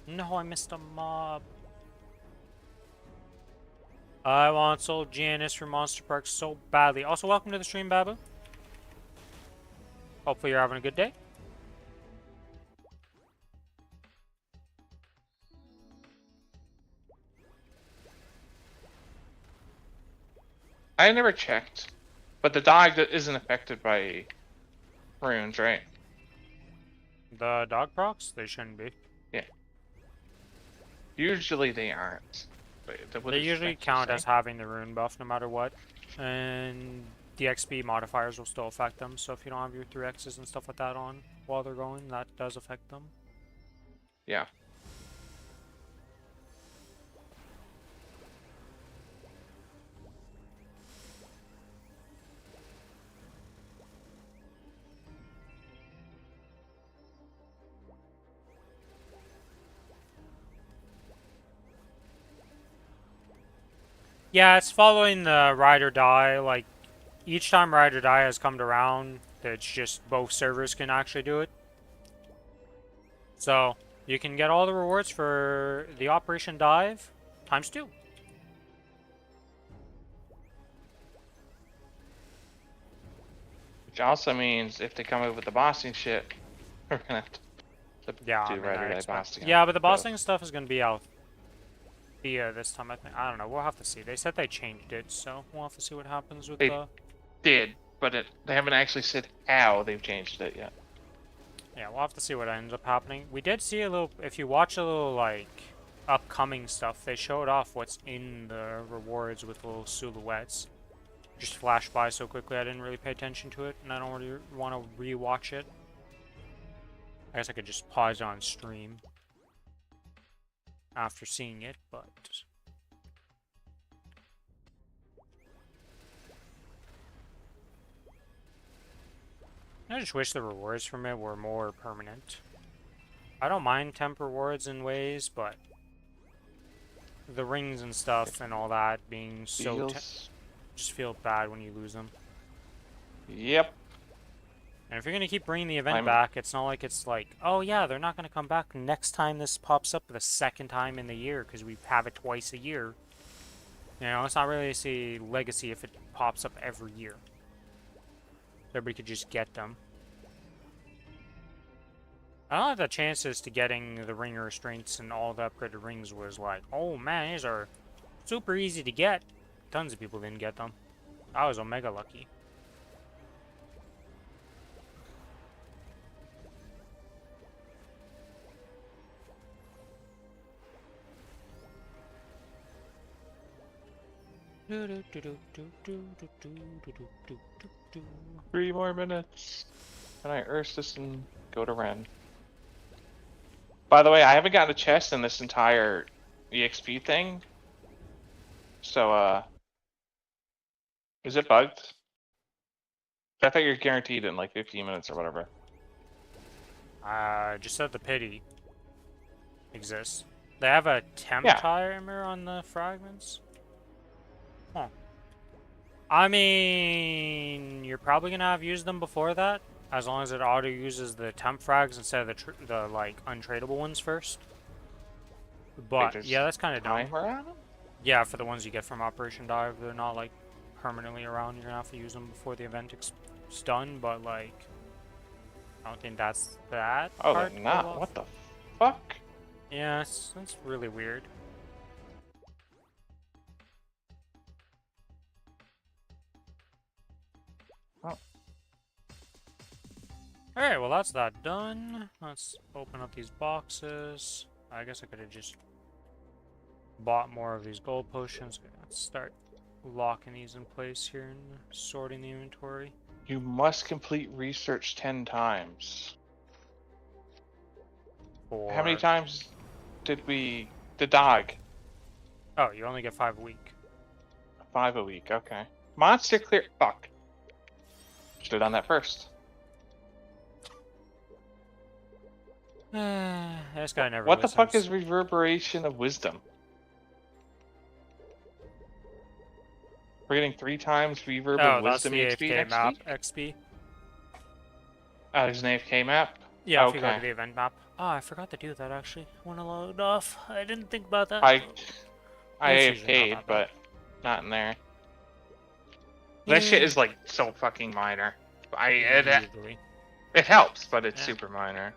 A: No, I missed a mob. I want Soul Janice from Monster Park so badly. Also, welcome to the stream, Babu. Hopefully you're having a good day.
B: I never checked, but the dog isn't affected by runes, right?
A: The dog procs? They shouldn't be.
B: Yeah. Usually they aren't. But
A: they usually count as having the rune buff no matter what. And the XP modifiers will still affect them, so if you don't have your 3Xs and stuff like that on while they're going, that does affect them.
B: Yeah.
A: Yeah, it's following the ride or die. Like, each time ride or die has come around, it's just both servers can actually do it. So, you can get all the rewards for the Operation Dive times 2.
B: Which also means if they come up with the bossing shit, we're gonna have to do ride or die boss again.
A: Yeah, but the bossing stuff is gonna be out this time, I think. I don't know. We'll have to see. They said they changed it, so we'll have to see what happens with
B: They
A: the...
B: did, but they haven't actually said how they've changed it yet.
A: Yeah, we'll have to see what ends up happening. We did see a little... If you watch a little, like, upcoming stuff, they showed off what's in the rewards with little silhouettes. Just flashed by so quickly I didn't really pay attention to it, and I don't really want to re-watch it. I guess I could just pause on stream after seeing it, but... I just wish the rewards from it were more permanent. I don't mind temp rewards in ways, but the rings and stuff and all that being so just feel bad when you lose them.
B: Yep.
A: And if you're gonna keep bringing the event back, it's not like it's like, oh yeah, they're not gonna come back next time this pops up the second time in the year because we have it twice a year. You know, it's not really a legacy if it pops up every year. Everybody could just get them. I don't know if the chances to getting the ring restraints and all the upgraded rings was like, oh man, these are super easy to get. Tons of people didn't get them. I was omega lucky.
B: Three more minutes. Can I Urse this and go to Ren? By the way, I haven't gotten a chest in this entire EXP thing. So, is it bugged? I thought you're guaranteed in like 15 minutes or whatever.
A: Just said the pity exists. They have a temp timer on the fragments? Huh. I mean, you're probably gonna have used them before that, as long as it auto uses the temp frags instead of the like untradeable ones first. But yeah, that's kind of dumb. Yeah, for the ones you get from Operation Dive, they're not like permanently around. You're gonna have to use them before the event is done. But like, I don't think that's that.
B: Oh, they're not. What the fuck?
A: Yeah, that's really weird.
B: Oh.
A: Alright, well that's that done. Let's open up these boxes. I guess I could have just bought more of these gold potions. Let's start locking these in place here and sorting the inventory.
B: You must complete research 10 times. How many times did the dog?
A: Oh, you only get 5 a week.
B: 5 a week, okay. Monster clear. Fuck. Should have done that first.
A: This guy never
B: What
A: listens.
B: the fuck is reverberation of wisdom? We're getting 3 times reverb of wisdom
A: that's the
B: XP
A: AFK
B: next
A: map
B: week?
A: XP.
B: Oh, there's an AFK map?
A: Yeah,
B: okay.
A: if you go to the event map. Oh, I forgot to do that actually. When I logged off, I didn't think about that.
B: I AFK'd, but not in there. That shit is like so fucking minor. It helps, but it's super minor.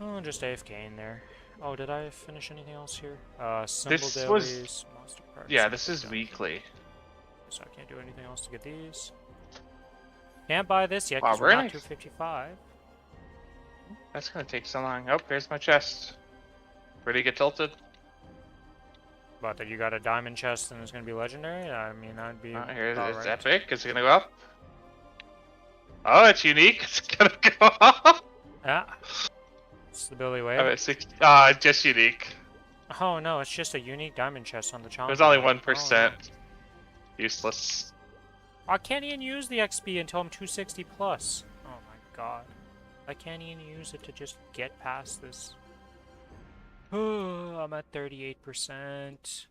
A: Oh, just AFK in there. Oh, did I finish anything else here? Symbol
B: This
A: dailies,
B: was...
A: monster parts.
B: Yeah, this is weekly.
A: So I can't do anything else to get these. Can't buy this yet because
B: Wow,
A: we're not
B: nice.
A: 255.
B: That's gonna take so long. Oh, there's my chest. Ready to get tilted?
A: But that you got a diamond chest and it's gonna be legendary? I mean, that'd be.
B: Here it is.
A: Right.
B: Epic. Is it gonna go up? Oh, it's unique. It's gonna go up.
A: Yeah. It's the Billy Way.
B: I'm at 60. Just unique.
A: Oh no, it's just a unique diamond chest on the challenge.
B: There's only 1%. Oh, no. Useless.
A: I can't even use the XP until I'm 260 plus. Oh my god. I can't even use it to just get past this. I'm at 38%.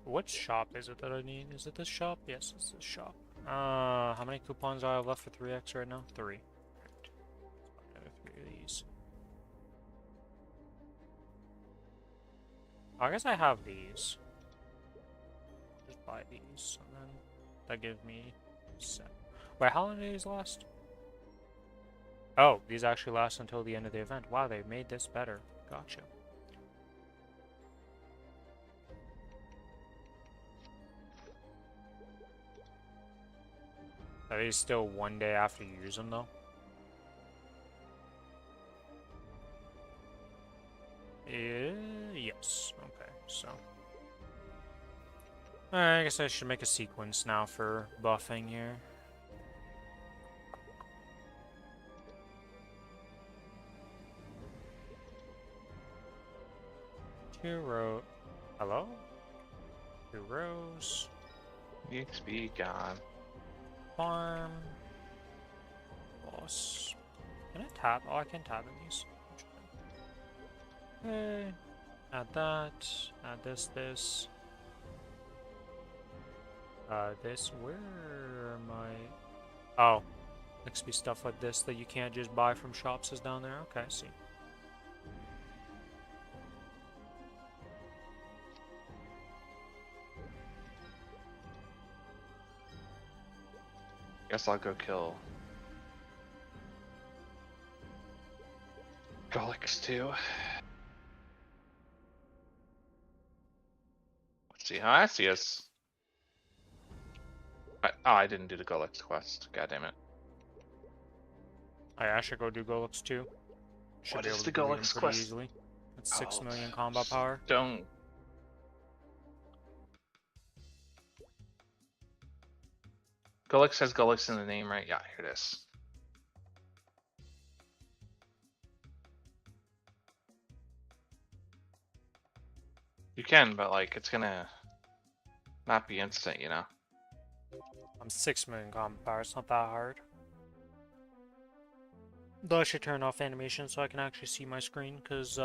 A: What shop is it that I need? Is it this shop? Yes, it's this shop. How many coupons do I have left for 3x right now? 3. Right. Let's buy 3 of these. I guess I have these. Just buy these, and then that gives me set. Wait, how long do these last? Oh, these actually last until the end of the event. Wow, they made this better. Gotcha. Are these still 1 day after you use them, though? Yes. Okay, so. Alright, I guess I should make a sequence now for buffing here. Two row. Hello? 2 rows.
B: EXP gone.
A: Farm. Boss. Can I tab? Oh, I can tab in these. Okay. Add that. Add this. This. Where am I? Oh. XP stuff like this that you can't just buy from shops is down there. Okay, I see.
B: Guess I'll go kill Golix too. Let's see how I see us. Oh, I didn't do the Golix quest. God damn it.
A: I should go do Golux too. Should
B: What
A: be
B: is
A: able
B: the
A: to delete them
B: Golix
A: pretty
B: quest?
A: easily. It's 6
B: Oh,
A: million combat power.
B: Don't. Golix has Golix in the name, right? Yeah, here it is. You can, but like it's gonna not be instant, you know.
A: I'm 6 million combat power. It's not that hard. Though I should turn off animation so I can actually see my screen, because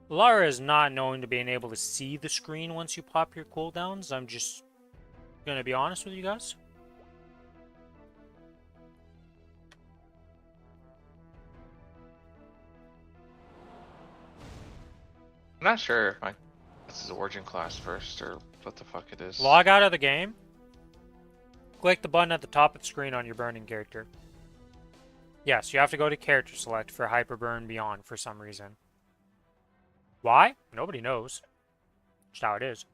A: Lara is not known to being able to see the screen once you pop your cooldowns. I'm just gonna be honest with you guys.
B: I'm not sure if this is origin class first or what the fuck it is.
A: Log out of the game. Click the button at the top of the screen on your burning character. Yes, you have to go to character select for Hyperburn Beyond for some reason. Why? Nobody knows. Just how it is.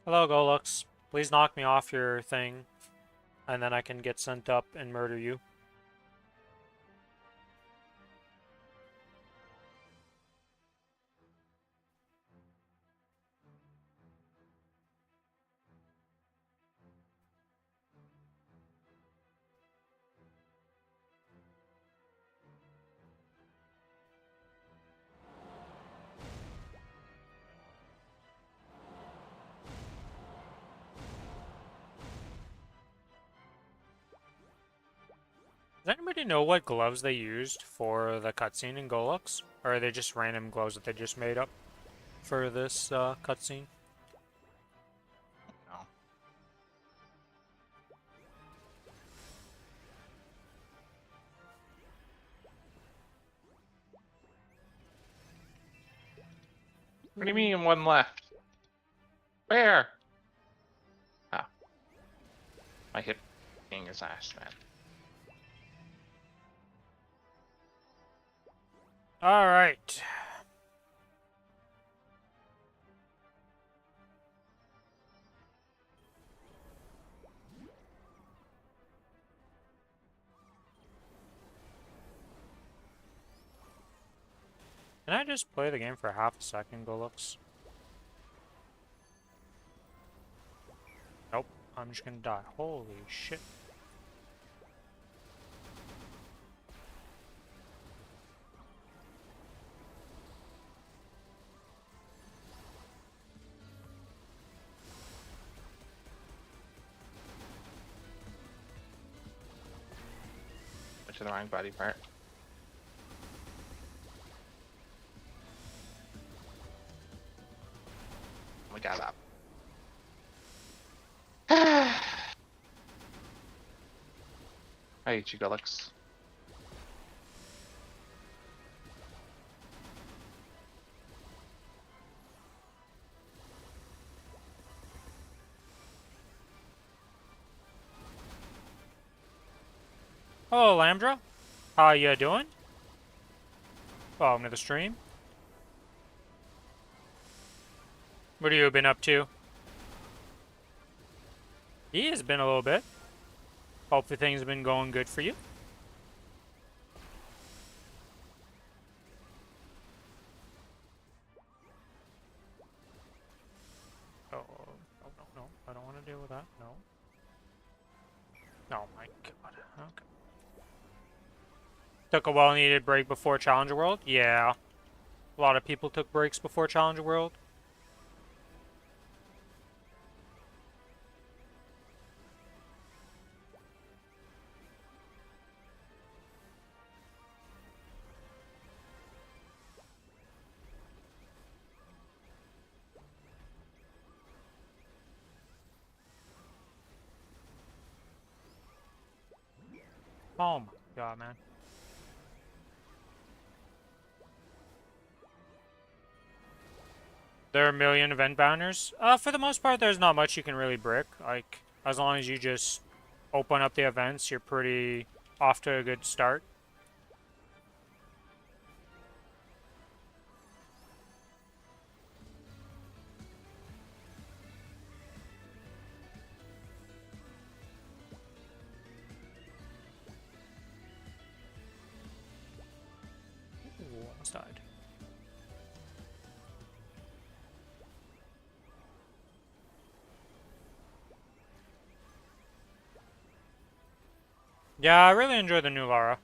A: Hello, Golux. Please knock me off your thing, and then I can get sent up and murder you. Does anybody know what gloves they used for the cutscene in Golux? Or are they just random gloves that they just made up for this cutscene?
B: No. What do you mean one left? Where? Oh. I hit king his ass, man.
A: Alright. Can I just play the game for half a second, Golux? Nope. I'm just gonna die. Holy shit.
B: Went to the wrong body part. got up. I hate you, Gulix.
A: Hello, Lambdra. How you doing? Welcome to the stream. What have you been up to? He has been a little bit. Hopefully things have been going good for you. Oh, no, I don't want to deal with that. No. Oh my god. Okay. Took a well-needed break before Challenger World? Yeah. A lot of people took breaks before Challenger World. Oh my god, man. There are a million event banners. For the most part, there's not much you can really brick. Like, as long as you just open up the events, you're pretty off to a good start. Ooh, almost died. Yeah, I really enjoy the new Lara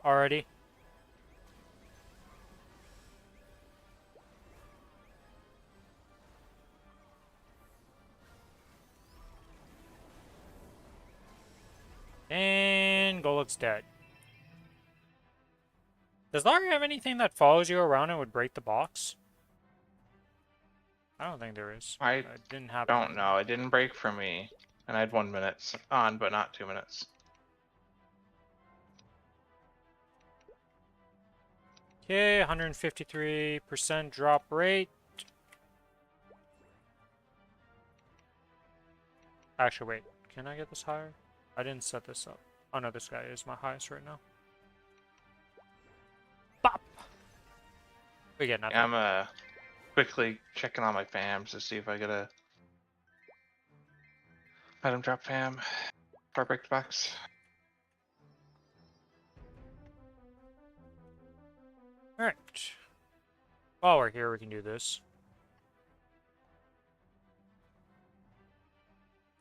A: already. And Goluk's dead. Does Lara have anything that follows you around and would break the box? I don't think there is.
B: I
A: It didn't happen.
B: don't know. It didn't break for me. And I had 1 minute on, but not 2 minutes.
A: Okay, 153% drop rate. Actually, wait. Can I get this higher? I didn't set this up. Oh no, this guy is my highest right now. Bop! We get nothing.
B: Yeah, I'm quickly checking on my fams to see if I get a item drop fam before I break the box.
A: Alright. While we're here, we can do this.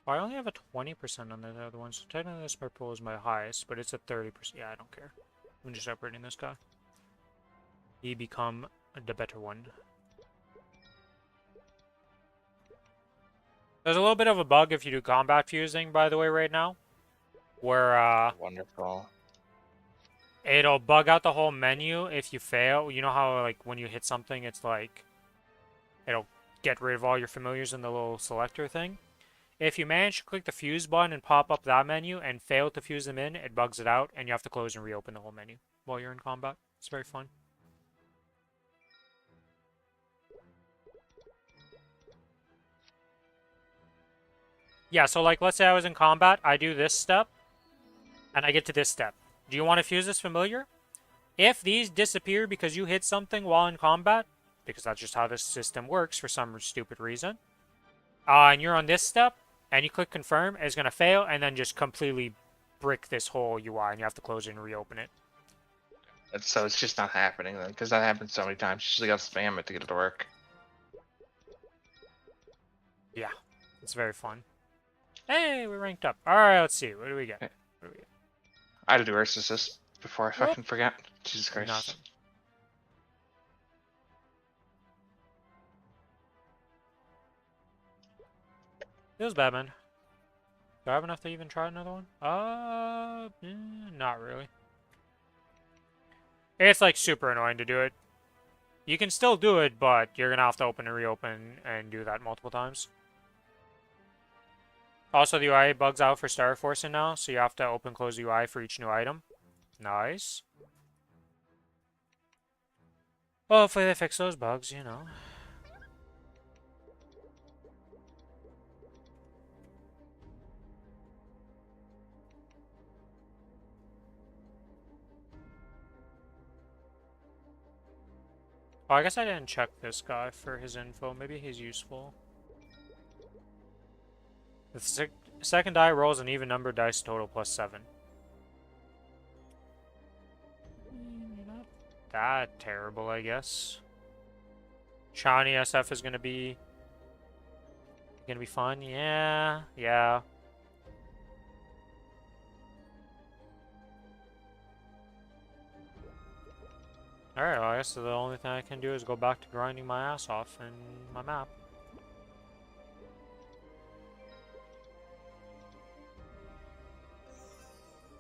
A: Oh, I only have a 20% on the other one, so technically this purple is my highest, but it's a 30%. Yeah, I don't care. I'm just upgrading this guy. He become the better one. There's a little bit of a bug if you do combat fusing, by the way, right now. Where,
B: Wonderful.
A: it'll bug out the whole menu if you fail. You know how, like, when you hit something, it's like... It'll get rid of all your familiars in the little selector thing. If you manage to click the fuse button and pop up that menu and fail to fuse them in, it bugs it out, and you have to close and reopen the whole menu while you're in combat. It's very fun. Yeah, so like, let's say I was in combat, I do this step, and I get to this step. Do you want to fuse this familiar? If these disappear because you hit something while in combat, because that's just how this system works for some stupid reason, and you're on this step, and you click confirm, it's going to fail, and then just completely brick this whole UI, and you have to close it and reopen it.
B: So it's just not happening then, because that happens so many times. You usually gotta spam it to get it to work.
A: Yeah, it's very fun. Hey, we ranked up. Alright, let's see. What do we get? What do we get?
B: I had to do Earth's Assist before I
A: Nope.
B: fucking forget. Jesus Christ.
A: Nothing. It was bad, man. Do I have enough to even try another one? Not really. It's like super annoying to do it. You can still do it, but you're gonna have to open and reopen and do that multiple times. Also, the UI bugs out for Star Forcing now, so you have to open close the UI for each new item. Nice. Well, hopefully they fix those bugs, you know. Oh, I guess I didn't check this guy for his info. Maybe he's useful. The second die rolls an even number dice total plus 7. Not that terrible, I guess. Shiny SF is gonna be fun. Yeah, yeah. Alright, well, I guess the only thing I can do is go back to grinding my ass off in my map.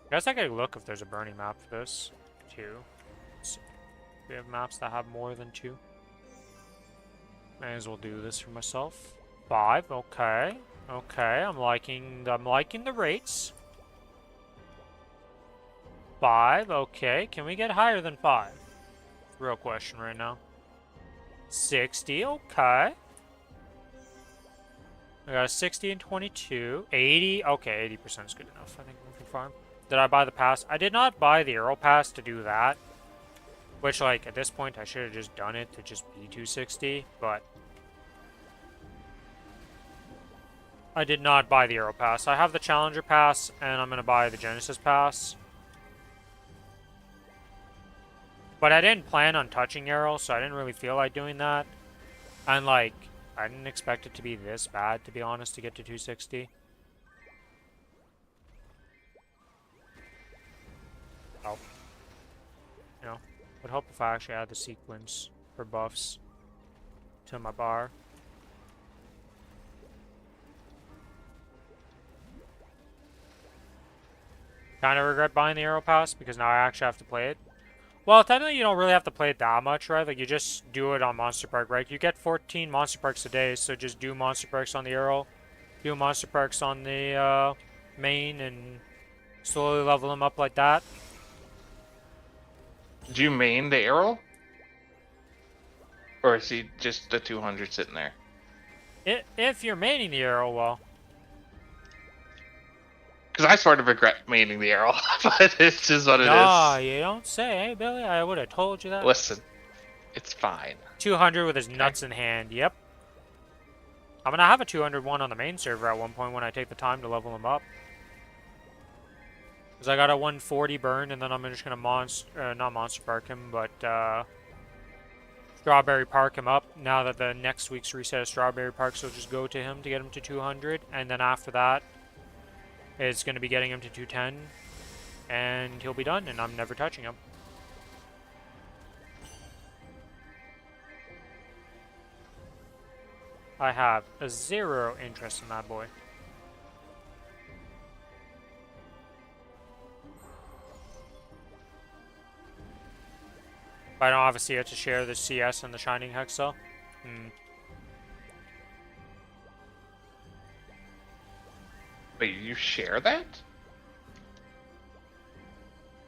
A: I guess I could look if there's a burning map for this, too. So we have maps that have more than 2. May as well do this for myself. 5, okay. Okay, I'm liking the rates. 5, okay. Can we get higher than 5? Real question right now. 60, okay. I got a 60 and 22. 80, okay, 80% is good enough. I think we can farm. Did I buy the pass? I did not buy the Arrow Pass to do that. Which, like, at this point, I should have just done it to just be 260, but I did not buy the Arrow Pass. I have the Challenger Pass, and I'm going to buy the Genesis Pass. But I didn't plan on touching Arrow, so I didn't really feel like doing that. And, like, I didn't expect it to be this bad, to be honest, to get to 260. Oh. You know, would hope if I actually had the sequence for buffs to my bar. Kind of regret buying the Arrow Pass, because now I actually have to play it. Well, technically you don't really have to play it that much, right? Like, you just do it on Monster Park, right? You get 14 Monster Parks a day, so just do Monster Parks on the Arrow, do Monster Parks on the main, and slowly level them up like that.
B: Did you main the arrow? Or is he just the 200 sitting there?
A: If you're maining the Arrow, well...
B: Because I sort of regret maining the arrow, but it's just what it is.
A: Nah, you don't say. Hey, Billy, I would have told you that.
B: Listen, it's fine.
A: 200 with his nuts in hand, yep. I'm gonna have a 201 on the main server at one point when I take the time to level him up. Because I got a 140 burn, and then I'm just gonna not Monster Park him, but Strawberry Park him up. Now that the next week's reset of Strawberry Park, so just go to him to get him to 200, and then after that, it's going to be getting him to 210, and he'll be done, and I'm never touching him. I have a 0 interest in that boy. I don't obviously have to share the CS and the Shining Hexa.
B: Wait, you share that?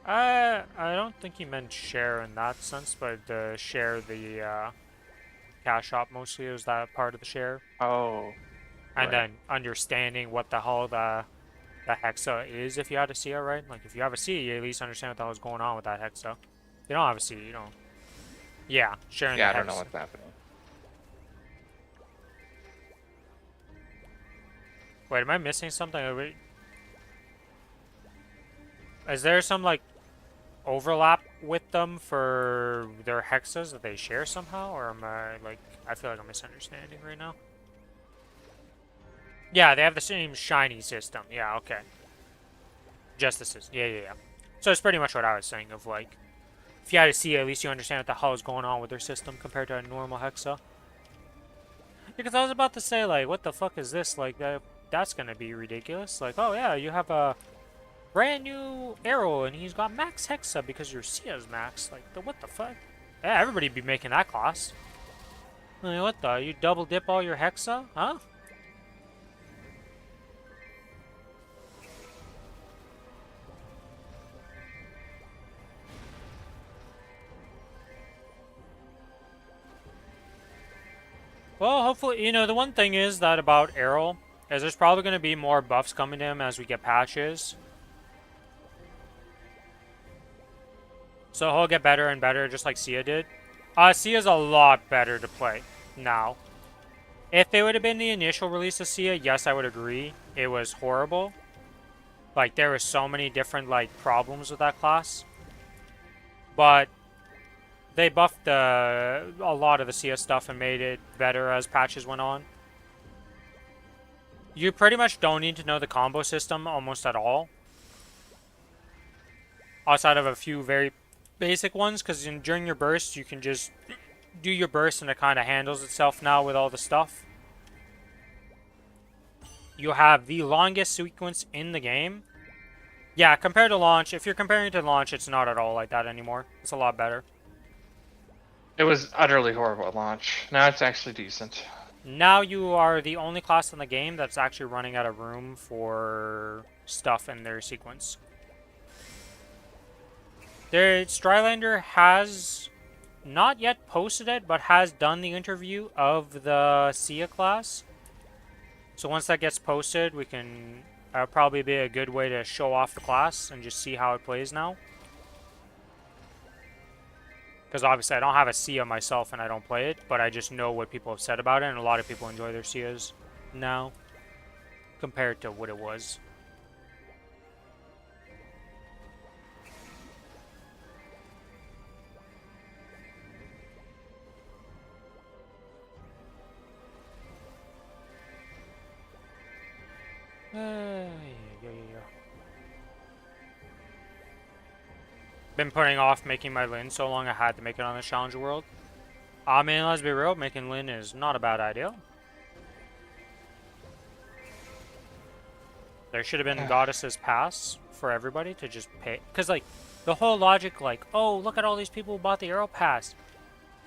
A: I don't think he meant share in that sense, but share the cash shop mostly is that part of the share.
B: Oh.
A: And then understanding what the hell the Hexa is if you had a C, right? Like, if you have a C, you at least understand what the hell is going on with that Hexa. If you don't have a C, you don't. Yeah, sharing the Hexa.
B: Yeah, I don't know what's happening.
A: Wait, am I missing something? Is there some, like, overlap with them for their hexas that they share somehow? Or am I, like, I feel like I'm misunderstanding right now. Yeah, they have the same shiny system. Yeah, okay. Just the system. Yeah. So it's pretty much what I was saying of, like, if you had to see, at least you understand what the hell is going on with their system compared to a normal hexa. Because I was about to say, like, what the fuck is this? Like, that's gonna be ridiculous. Like, oh yeah, you have a brand new arrow and he's got max hexa because your Sia's max. Like, what the fuck? Yeah, everybody be making that class. I mean, what the? You double dip all your Hexa? Huh? Well, hopefully, you know, the one thing is that about Errol is there's probably going to be more buffs coming to him as we get patches. So he'll get better and better, just like Sia did. Sia's a lot better to play now. If it would have been the initial release of Sia, yes, I would agree. It was horrible. Like, there were so many different, like, problems with that class. But they buffed a lot of the Sia stuff and made it better as patches went on. You pretty much don't need to know the combo system almost at all. Outside of a few very basic ones, because during your burst, you can just do your burst and it kind of handles itself now with all the stuff. You have the longest sequence in the game. Yeah, compared to launch, if you're comparing to launch, it's not at all like that anymore. It's a lot better.
B: It was utterly horrible at launch. Now it's actually decent.
A: Now you are the only class in the game that's actually running out of room for stuff in their sequence. Strylander has not yet posted it, but has done the interview of the Sia class. So once that gets posted, we can probably be a good way to show off the class and just see how it plays now. Because obviously I don't have a Sia myself and I don't play it, but I just know what people have said about it, and a lot of people enjoy their Sias now compared to what it was. Yeah. Been putting off making my Lin so long I had to make it on the Challenger World. I mean, let's be real, making Lin is not a bad idea. There should have been Goddess's Pass for everybody to just pay. Because, like, the whole logic, like, oh, look at all these people who bought the Arrow Pass.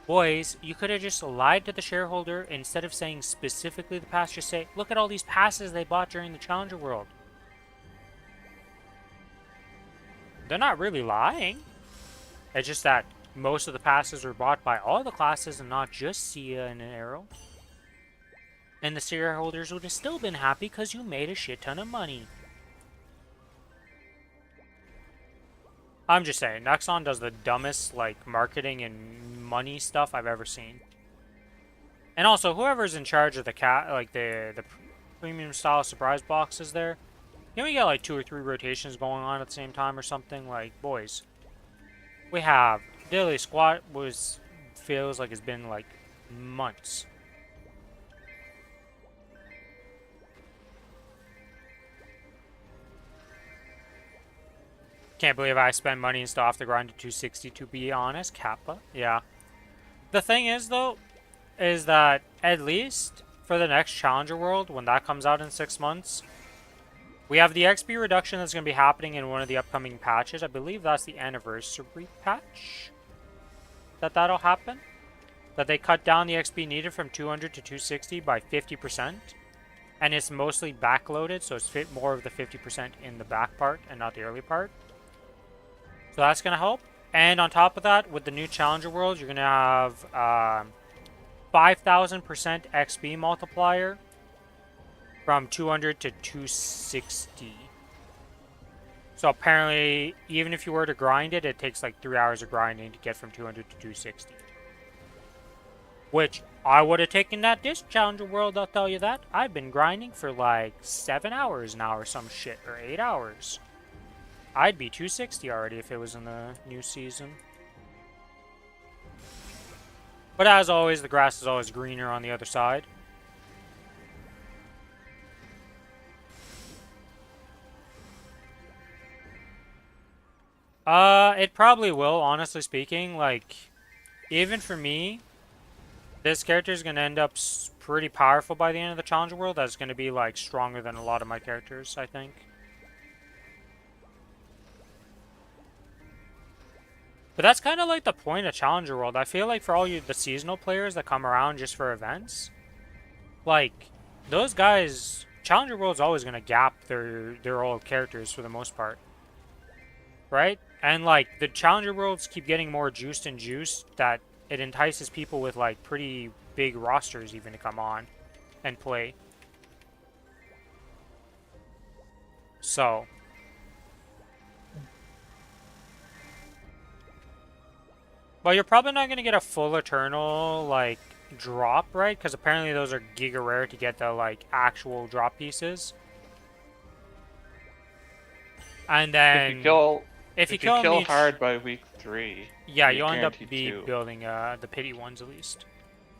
A: Boys, you could have just lied to the shareholder instead of saying specifically the pass. Just say, look at all these passes they bought during the Challenger World. They're not really lying. It's just that most of the passes were bought by all the classes and not just Sia and Arrow. And the shareholders would have still been happy because you made a shit ton of money. I'm just saying, Nexon does the dumbest, like, marketing and money stuff I've ever seen. And also, whoever's in charge of the the premium style surprise boxes there, can we get like 2 or 3 rotations going on at the same time or something? Like, boys, we have Daily Squat feels like it's been like months. Can't believe I spend money and still have to grind to 260 to be honest. Kappa. Yeah. The thing is, though, is that at least for the next Challenger World, when that comes out in 6 months, we have the XP reduction that's going to be happening in one of the upcoming patches. I believe that's the anniversary patch that'll happen. That they cut down the XP needed from 200 to 260 by 50%. And it's mostly backloaded, so it's more of the 50% in the back part and not the early part. So that's going to help. And on top of that, with the new Challenger World, you're going to have 5,000% XP multiplier from 200 to 260. So apparently, even if you were to grind it, it takes like 3 hours of grinding to get from 200 to 260. Which, I would have taken that this Challenger World, I'll tell you that. I've been grinding for like 7 hours now or some shit, or 8 hours. I'd be 260 already if it was in the new season. But as always, the grass is always greener on the other side. It probably will, honestly speaking. Like, even for me, this character is going to end up pretty powerful by the end of the Challenger World. That's going to be, like, stronger than a lot of my characters, I think. But that's kind of like the point of Challenger World. I feel like for all you the seasonal players that come around just for events, like those guys, Challenger World's always gonna gap their old characters for the most part, right? And like the Challenger Worlds keep getting more juiced and juiced that it entices people with like pretty big rosters even to come on and play. So, well, you're probably not gonna get a full Eternal like drop, right? Because apparently those are giga rare to get the like actual drop pieces. And
B: If you
A: then
B: kill,
A: if you
B: if you
A: kill them
B: kill
A: each,
B: hard by week 3,
A: yeah,
B: you get
A: you'll end up
B: guaranteed
A: be
B: 2.
A: building the pity ones at least.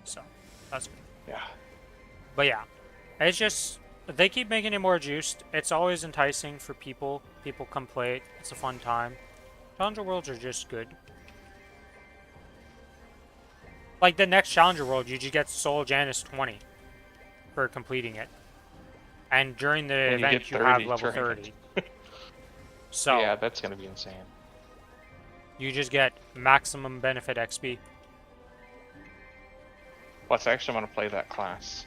A: So that's good.
B: Yeah.
A: But yeah, it's just they keep making it more juiced. It's always enticing for people. People come play it. It's a fun time. Challenger Worlds are just good. Like the next Challenger World, you just get Soul Janus 20 for completing it. And during the
B: And you
A: event,
B: get
A: you have
B: 30
A: level
B: during
A: 30.
B: it.
A: So
B: Yeah, that's gonna be insane.
A: you just get maximum benefit XP.
B: Plus, I actually want to play that class.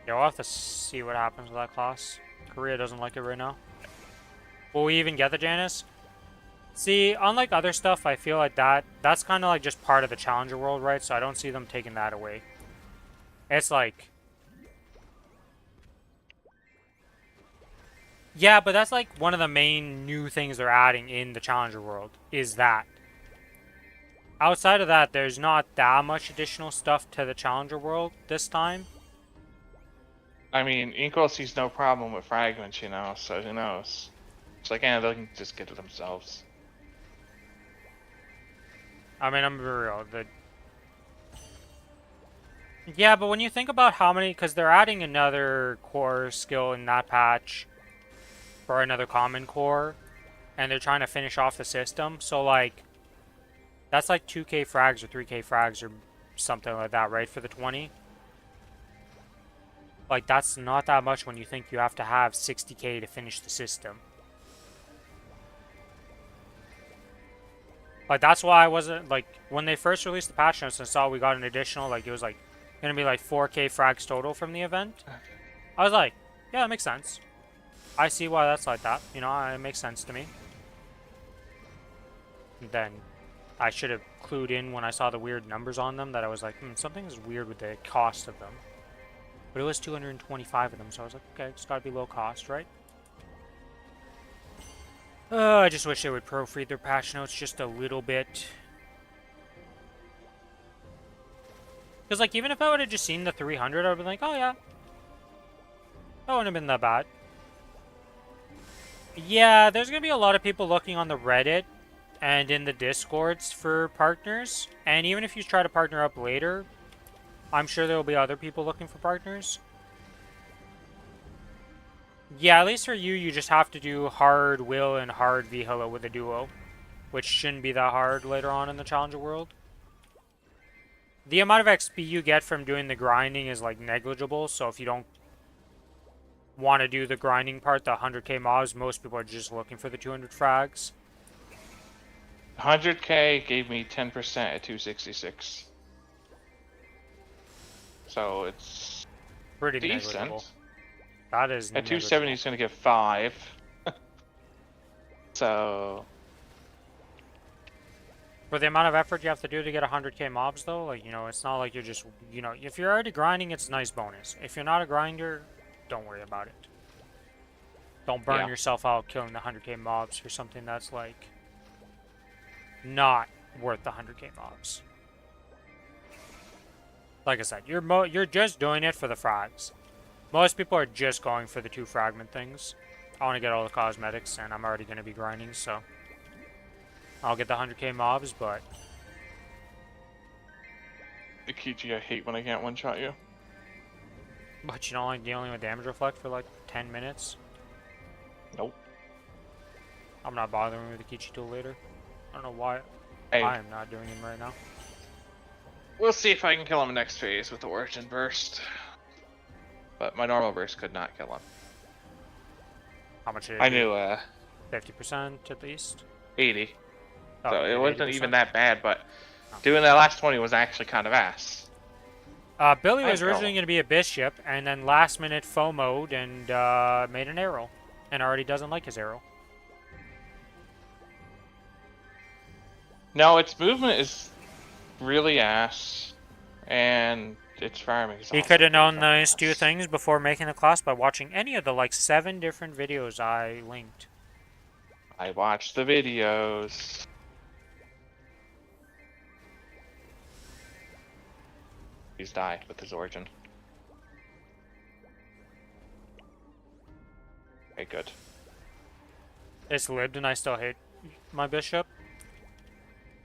A: Yeah, we'll have to see what happens with that class. Korea doesn't like it right now. Will we even get the Janus? See, unlike other stuff, I feel like that's kind of like just part of the Challenger World, right? So I don't see them taking that away. It's like... Yeah, but that's like one of the main new things they're adding in the Challenger World, is that. Outside of that, there's not that much additional stuff to the Challenger World this time.
B: I mean, Inkwell sees no problem with fragments, so who knows? It's like, they can just get it themselves.
A: I mean, I'm real. Yeah, but when you think about how many... Because they're adding another core skill in that patch for another common core, and they're trying to finish off the system. So, like, that's like 2k frags or 3k frags or something like that, right, for the 20? Like, that's not that much when you think you have to have 60k to finish the system. Like, that's why I wasn't, like, when they first released the patch notes and saw we got an additional, like, it was, like, gonna be, like, 4k frags total from the event. I was like, yeah, that makes sense. I see why that's like that. It makes sense to me. And then I should have clued in when I saw the weird numbers on them that I was like, something is weird with the cost of them. But it was 225 of them, so I was like, okay, it's gotta be low cost, right? I just wish they would proofread their patch notes just a little bit. Because, like, even if I would have just seen the 300, I would have been like, oh, yeah. That wouldn't have been that bad. Yeah, there's going to be a lot of people looking on the Reddit and in the Discords for partners. And even if you try to partner up later, I'm sure there will be other people looking for partners. Yeah, at least for you, you just have to do hard Will and hard Vihila with a duo, which shouldn't be that hard later on in the Challenger World. The amount of XP you get from doing the grinding is like negligible, so if you don't want to do the grinding part, the 100k mobs, most people are just looking for the 200 frags.
B: 100k gave me 10% at 266. So it's
A: Pretty
B: decent.
A: negligible. That is
B: At 270, it's going to give 5. So...
A: For the amount of effort you have to do to get 100k mobs, though, like, it's not like you're just, if you're already grinding, it's a nice bonus. If you're not a grinder, don't worry about it. Don't burn yourself out killing the 100k mobs for something that's, like, not worth the 100k mobs. Like I said, you're just doing it for the frags. Most people are just going for the 2 fragment things. I want to get all the cosmetics, and I'm already going to be grinding, so... I'll get the 100k mobs, but...
B: Akichi, I hate when I can't one-shot you.
A: But you don't like dealing with damage reflect for like 10 minutes?
B: Nope.
A: I'm not bothering with the Kichi tool later. I don't know why
B: Hey,
A: I am not doing him right now.
B: we'll see if I can kill him next phase with the Origin Burst. But my normal burst could not kill him.
A: How much did it
B: I
A: do?
B: knew,
A: 50% at least?
B: 80.
A: Oh,
B: So
A: you
B: it
A: did
B: wasn't even
A: 80%?
B: that bad, but
A: Oh.
B: doing that last 20 was actually kind of ass.
A: Billy
B: I
A: was originally
B: know.
A: going to be a bishop, and then last minute FOMO'd and made an arrow. And already doesn't like his arrow.
B: No, its movement is really ass, and its farming is
A: He could
B: also
A: have
B: pretty
A: known
B: fucking
A: those two
B: ass.
A: things before making the class by watching any of the like 7 different videos I linked.
B: I watched the videos. Please die with his origin. Okay, good.
A: It's lived and I still hate my bishop.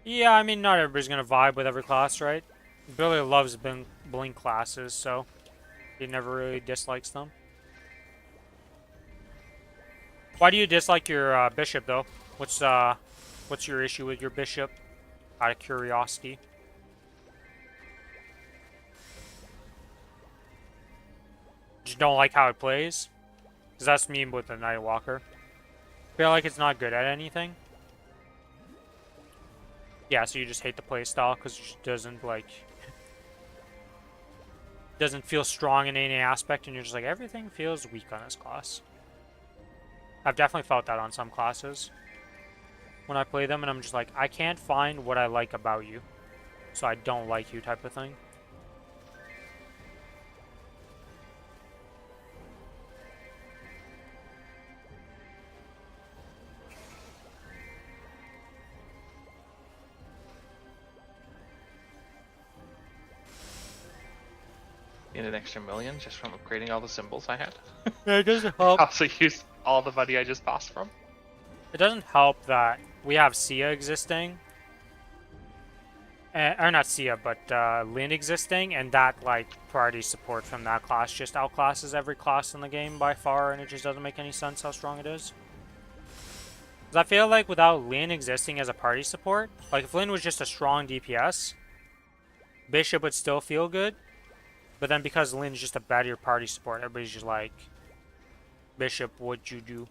A: Yeah, I mean, not everybody's gonna vibe with every class, right? Billy loves blink classes, so he never really dislikes them. Why do you dislike your bishop, though? What's your issue with your bishop? Out of curiosity. Just don't like how it plays? Because that's me with the Nightwalker. Feel like it's not good at anything? Yeah, so you just hate the playstyle because it just doesn't, like... doesn't feel strong in any aspect, and you're just like, everything feels weak on this class. I've definitely felt that on some classes. When I play them, and I'm just like, I can't find what I like about you. So I don't like you type of thing.
B: Need an extra million just from upgrading all the symbols I had.
A: Yeah, it doesn't
B: I
A: help.
B: also used all the money I just tossed from.
A: It doesn't help that we have Sia existing. Or not Sia, but Lynn existing, and that, like, priority support from that class just outclasses every class in the game by far, and it just doesn't make any sense how strong it is. Because I feel like without Lynn existing as a party support, like, if Lynn was just a strong DPS, Bishop would still feel good, but then because Lynn's just a better party support, everybody's just like, Bishop, what'd you do?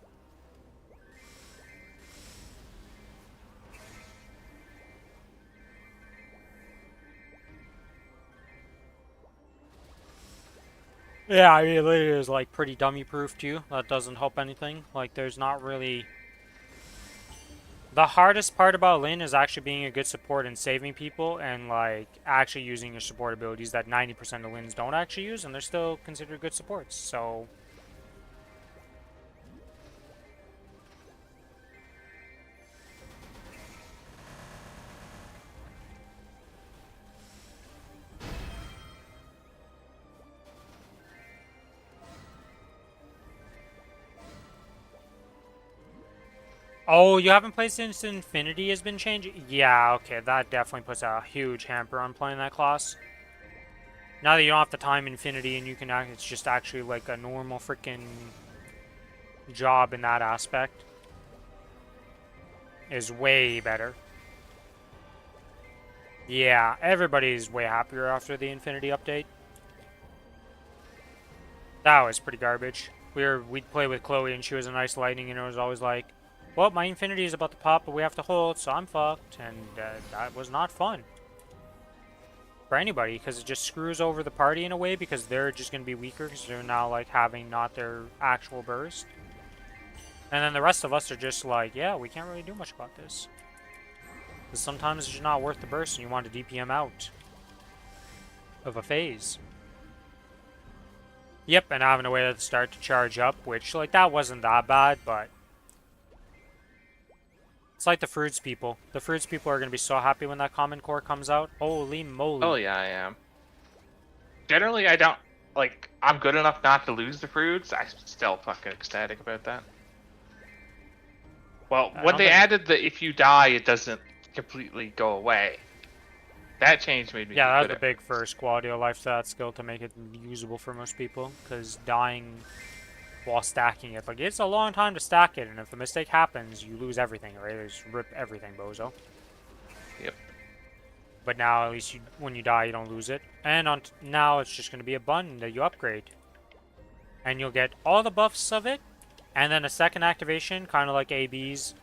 A: Yeah, I mean, it literally is, like, pretty dummy-proof, too. That doesn't help anything. Like, there's not really... The hardest part about Lynn is actually being a good support and saving people and, like, actually using your support abilities that 90% of Lynn's don't actually use, and they're still considered good supports, so... Oh, you haven't played since Infinity has been changed? Yeah, okay, that definitely puts a huge hamper on playing that class. Now that you don't have to time Infinity and you can act, it's just actually like a normal freaking job in that aspect. Is way better. Yeah, everybody's way happier after the Infinity update. That was pretty garbage. We'd play with Chloe and she was a nice lightning and it was always like, well, my Infinity is about to pop, but we have to hold, so I'm fucked. And that was not fun. For anybody, because it just screws over the party in a way because they're just going to be weaker because they're now like having not their actual burst. And then the rest of us are just like, yeah, we can't really do much about this. Because sometimes it's just not worth the burst and you want to DPM out of a phase. Yep, and having to wait at the start to charge up, which, like, that wasn't that bad, but... It's like the Fruits people. The Fruits people are going to be so happy when that Common Core comes out. Holy moly.
B: Oh yeah, I am. Generally, I don't, like, I'm good enough not to lose the fruits. I'm still fucking ecstatic about that. Well,
A: I
B: when
A: don't
B: they
A: think...
B: added the if you die, it doesn't completely go away. That change made me
A: Yeah,
B: feel
A: that
B: good.
A: was a big first quality of life stat skill to make it usable for most people. Because dying while stacking it, like, it's a long time to stack it. And if the mistake happens, you lose everything, right? Just rip everything, bozo.
B: Yep.
A: But now, at least when you die, you don't lose it. And now it's just going to be a button that you upgrade. And you'll get all the buffs of it. And then a second activation, kind of like AB's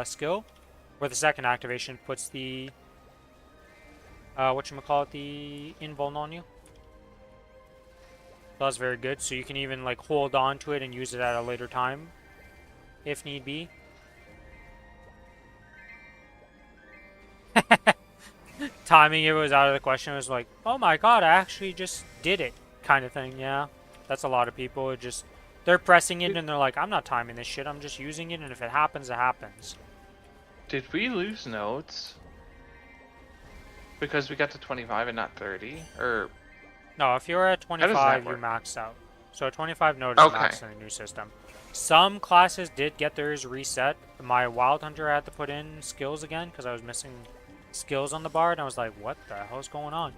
A: skill, Where the second activation puts the whatchamacallit, the invuln on you. So that's very good. So you can even like hold on to it and use it at a later time, if need be. Timing it was out of the question. It was like, oh my god, I actually just did it, kind of thing. Yeah, that's a lot of people. It just they're pressing it and they're like, I'm not timing this shit. I'm just using it, and if it happens, it happens.
B: Did we lose nodes? Because we got to 25 and not 30? Or
A: No, if you're at
B: how does that
A: 25, you
B: work?
A: max out. So 25 node is
B: Okay.
A: max in the new system. Some classes did get theirs reset. My Wild Hunter had to put in skills again because I was missing skills on the bar, and I was like, what the hell is going on?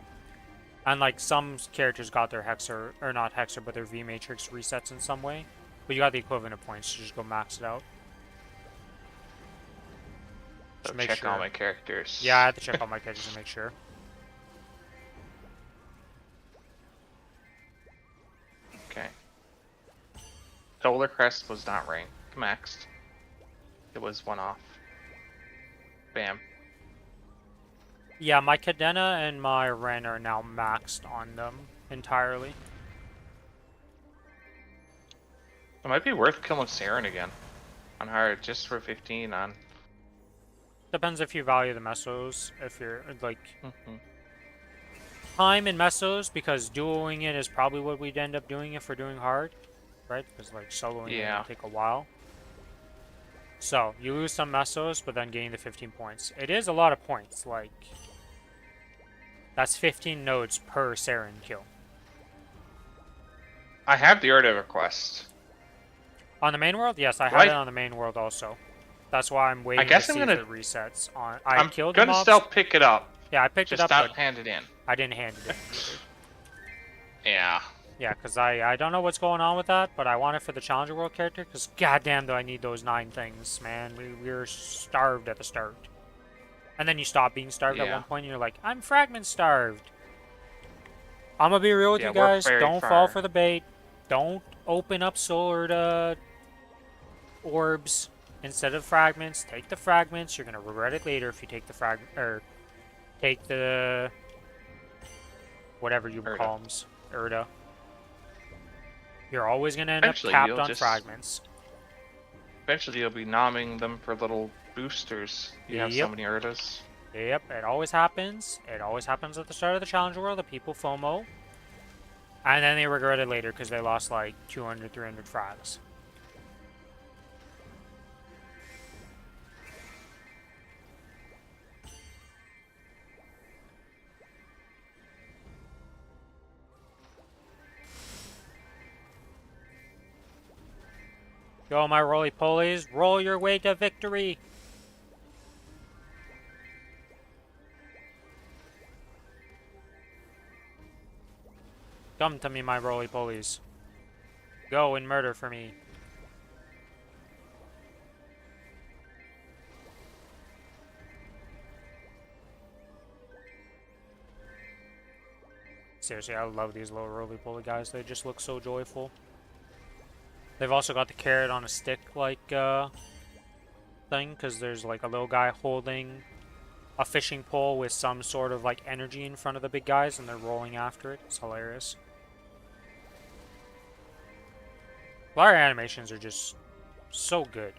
A: And like some characters got their Hexer, or not Hexer, but their V Matrix resets in some way. But you got the equivalent of points to just go max it out.
B: So
A: Just make
B: check
A: sure.
B: all my characters.
A: Yeah, I had to check all my characters to make sure.
B: Okay. Solar Crest was not ranked maxed. It was one off. Bam.
A: Yeah, my Cadena and my Ren are now maxed on them entirely.
B: It might be worth killing Saren again. On hard, just for 15 on.
A: Depends if you value the mesos, if you're like
B: Mhm.
A: time in mesos, because dueling it is probably what we'd end up doing if we're doing hard, right? Because like soloing it
B: Yeah.
A: would take a while. So you lose some mesos, but then gain the 15 points. It is a lot of points. Like that's 15 nodes per Saren kill.
B: I have the Order request.
A: On the main world, yes, I have
B: Right.
A: it on the main world also. That's why I'm waiting
B: guess
A: to
B: I'm
A: see
B: gonna-
A: if it resets. On
B: I'm
A: killed the
B: gonna
A: mobs.
B: still pick it up.
A: Yeah, I picked it
B: Just
A: up,
B: not
A: but
B: hand it in.
A: I didn't hand it in either.
B: Yeah.
A: Yeah, because I don't know what's going on with that, but I want it for the Challenger World character, because goddamn do I need those 9 things, man. We were starved at the start. And then you stop being starved at
B: Yeah.
A: one point, and you're like, I'm fragment starved. I'm gonna be real with
B: Yeah,
A: you
B: we're
A: guys.
B: very
A: Don't
B: far.
A: fall for the bait. Don't open up solar orbs instead of fragments. Take the fragments. You're gonna regret it later if you take the fragment, or take the whatever you
B: Erda.
A: call them, Erda. You're always gonna end up
B: Eventually,
A: capped
B: you'll
A: on
B: just-
A: fragments.
B: Eventually, you'll be nomming them for little boosters. You have so
A: Yep.
B: many Erdas.
A: Yep, it always happens. It always happens at the start of the Challenger World that people FOMO. And then they regret it later because they lost like 200, 300 frags. Go, my roly-polies. Roll your way to victory. Come to me, my roly-polies. Go and murder for me. Seriously, I love these little roly-poly guys. They just look so joyful. They've also got the carrot on a stick, like, thing, because there's, like, a little guy holding a fishing pole with some sort of, like, energy in front of the big guys, and they're rolling after it. It's hilarious. A lot of animations are just so good.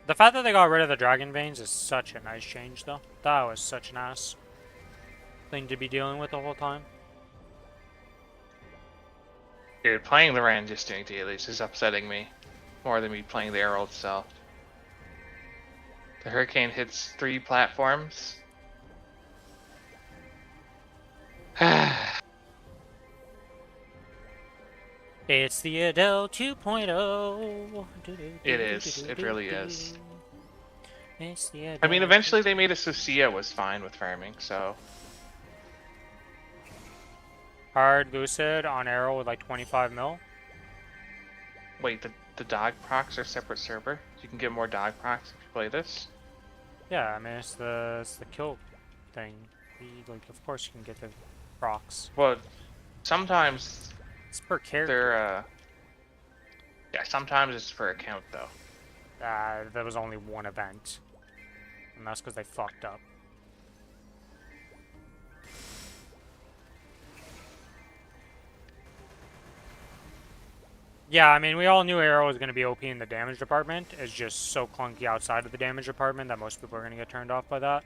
A: The fact that they got rid of the dragon veins is such a nice change, though. That was such an ass thing to be dealing with the whole time.
B: Dude, playing the Ran just doing dailies is upsetting me more than me playing the Arrow itself. The Hurricane hits 3 platforms.
A: It's the Adele 2.0.
B: It is. It really is.
A: It's the Adele.
B: I mean, eventually they made it so Sia was fine with farming, so...
A: Hard Lucid on Arrow with like 25 mil.
B: Wait, the dog procs are separate server? You can get more dog procs if you play this?
A: Yeah, I mean it's the kill thing. Like of course you can get the procs.
B: Well, sometimes
A: It's per character.
B: they're Yeah, sometimes it's for account though.
A: There was only one event. And that's because they fucked up. Yeah, I mean, we all knew Arrow was going to be OP in the damage department. It's just so clunky outside of the damage department that most people are going to get turned off by that.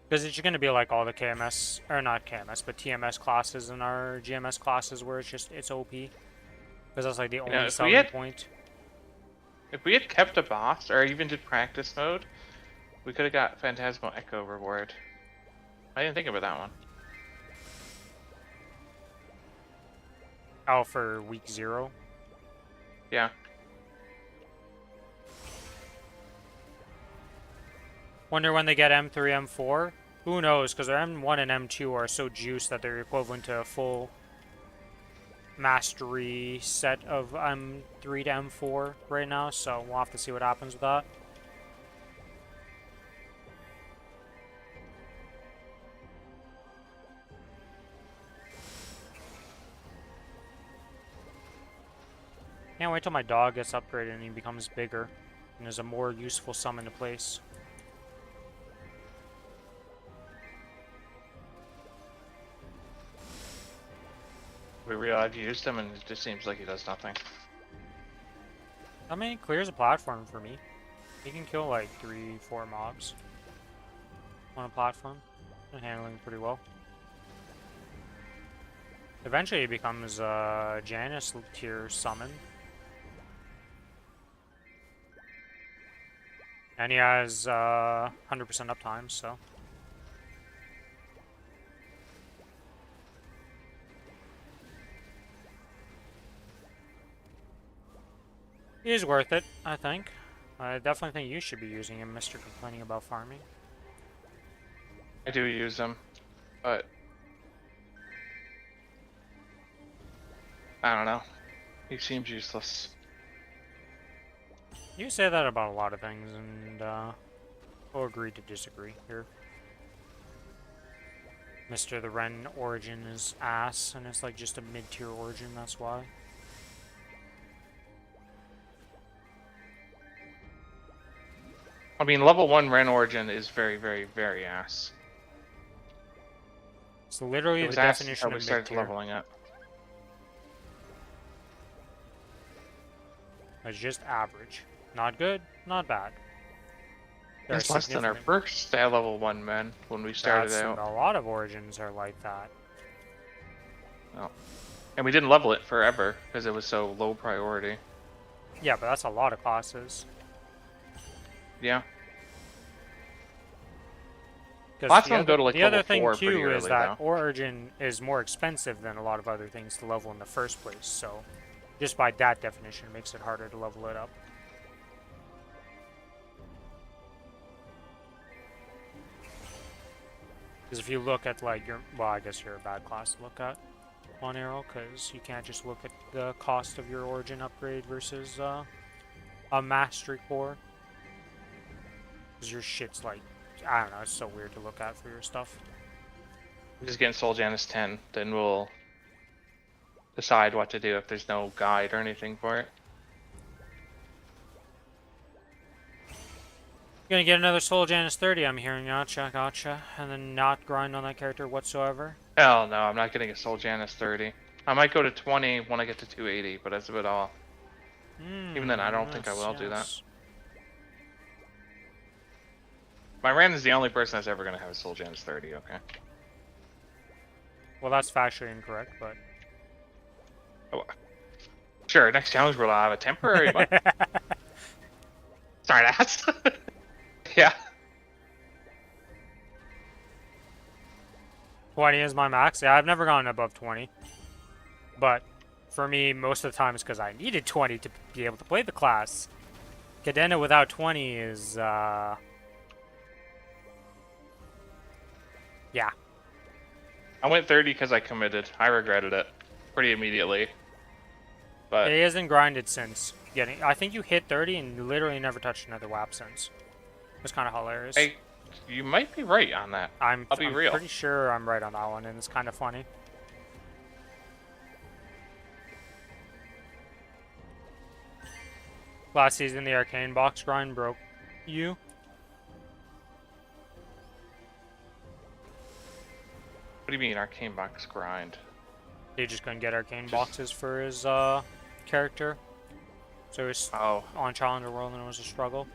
A: Because it's going to be like all the KMS, or not KMS, but TMS classes and our GMS classes where it's OP. Because that's like the only selling point.
B: If we had kept a boss, or even did practice mode, we could have got Phantasmal Echo reward. I didn't think about that one.
A: Oh, for week 0?
B: Yeah.
A: Wonder when they get M3, M4? Who knows, because their M1 and M2 are so juiced that they're equivalent to a full mastery set of M3 to M4 right now, so we'll have to see what happens with that. Can't wait till my dog gets upgraded and he becomes bigger and is a more useful summon to place.
B: I've used him and it just seems like he does nothing.
A: I mean, he clears a platform for me. He can kill like 3-4 mobs on a platform. And handling pretty well. Eventually he becomes a Janus tier summon. And he has 100% uptime, so. He is worth it, I think. I definitely think you should be using him, Mr. Complaining about farming.
B: I do use him, but I don't know. He seems useless.
A: You say that about a lot of things, and we'll agree to disagree here. Mr. The Ren origin is ass, and it's like just a mid-tier origin, that's why.
B: I mean, level 1 Ren Origin is very, very, very ass.
A: It's literally the definition of
B: mid-tier. Started leveling up.
A: It's just average. Not good, not bad.
B: It's less than our first level 1 men when we started out.
A: A lot of origins are like that.
B: Oh. And we didn't level it forever because it was so low priority.
A: Yeah, but that's a lot of classes.
B: Yeah. Lots of them go to like
A: the other thing
B: level 4
A: too is that
B: though.
A: origin is more expensive than a lot of other things to level in the first place, so just by that definition it makes it harder to level it up. Because if you look at like your, well, I guess you're a bad class to look at on Arrow, because you can't just look at the cost of your origin upgrade versus a mastery core. Because your shit's like, I don't know, it's so weird to look at for your stuff.
B: I'm just getting Soul Janus 10, then we'll decide what to do if there's no guide or anything for it.
A: You're gonna get another Soul Janus 30, I'm hearing. Gotcha. And then not grind on that character whatsoever?
B: Hell no, I'm not getting a Soul Janus 30. I might go to 20 when I get to 280, but that's about all. Even then, I don't think I will do that. My Ran is the only person that's ever going to have a Soul Janus 30, okay?
A: Well, that's factually incorrect, but...
B: Oh, sure, next challenge we'll have a temporary one. Sorry, that's... yeah.
A: 20 is my max. Yeah, I've never gone above 20. But for me, most of the time it's because I needed 20 to be able to play the class. Cadena without 20 is, yeah.
B: I went 30 because I committed. I regretted it pretty immediately. But
A: it hasn't grinded since getting... I think you hit 30 and literally never touched another WAP since. It's kind of hilarious.
B: You might be right on that. I'll be real.
A: I'm pretty sure I'm right on that one, and it's kind of funny. Last season, the arcane box grind broke you.
B: What do you mean, arcane box grind?
A: He just couldn't get arcane
B: Just
A: boxes for his character. So it was
B: oh,
A: on Challenger World and it was a struggle.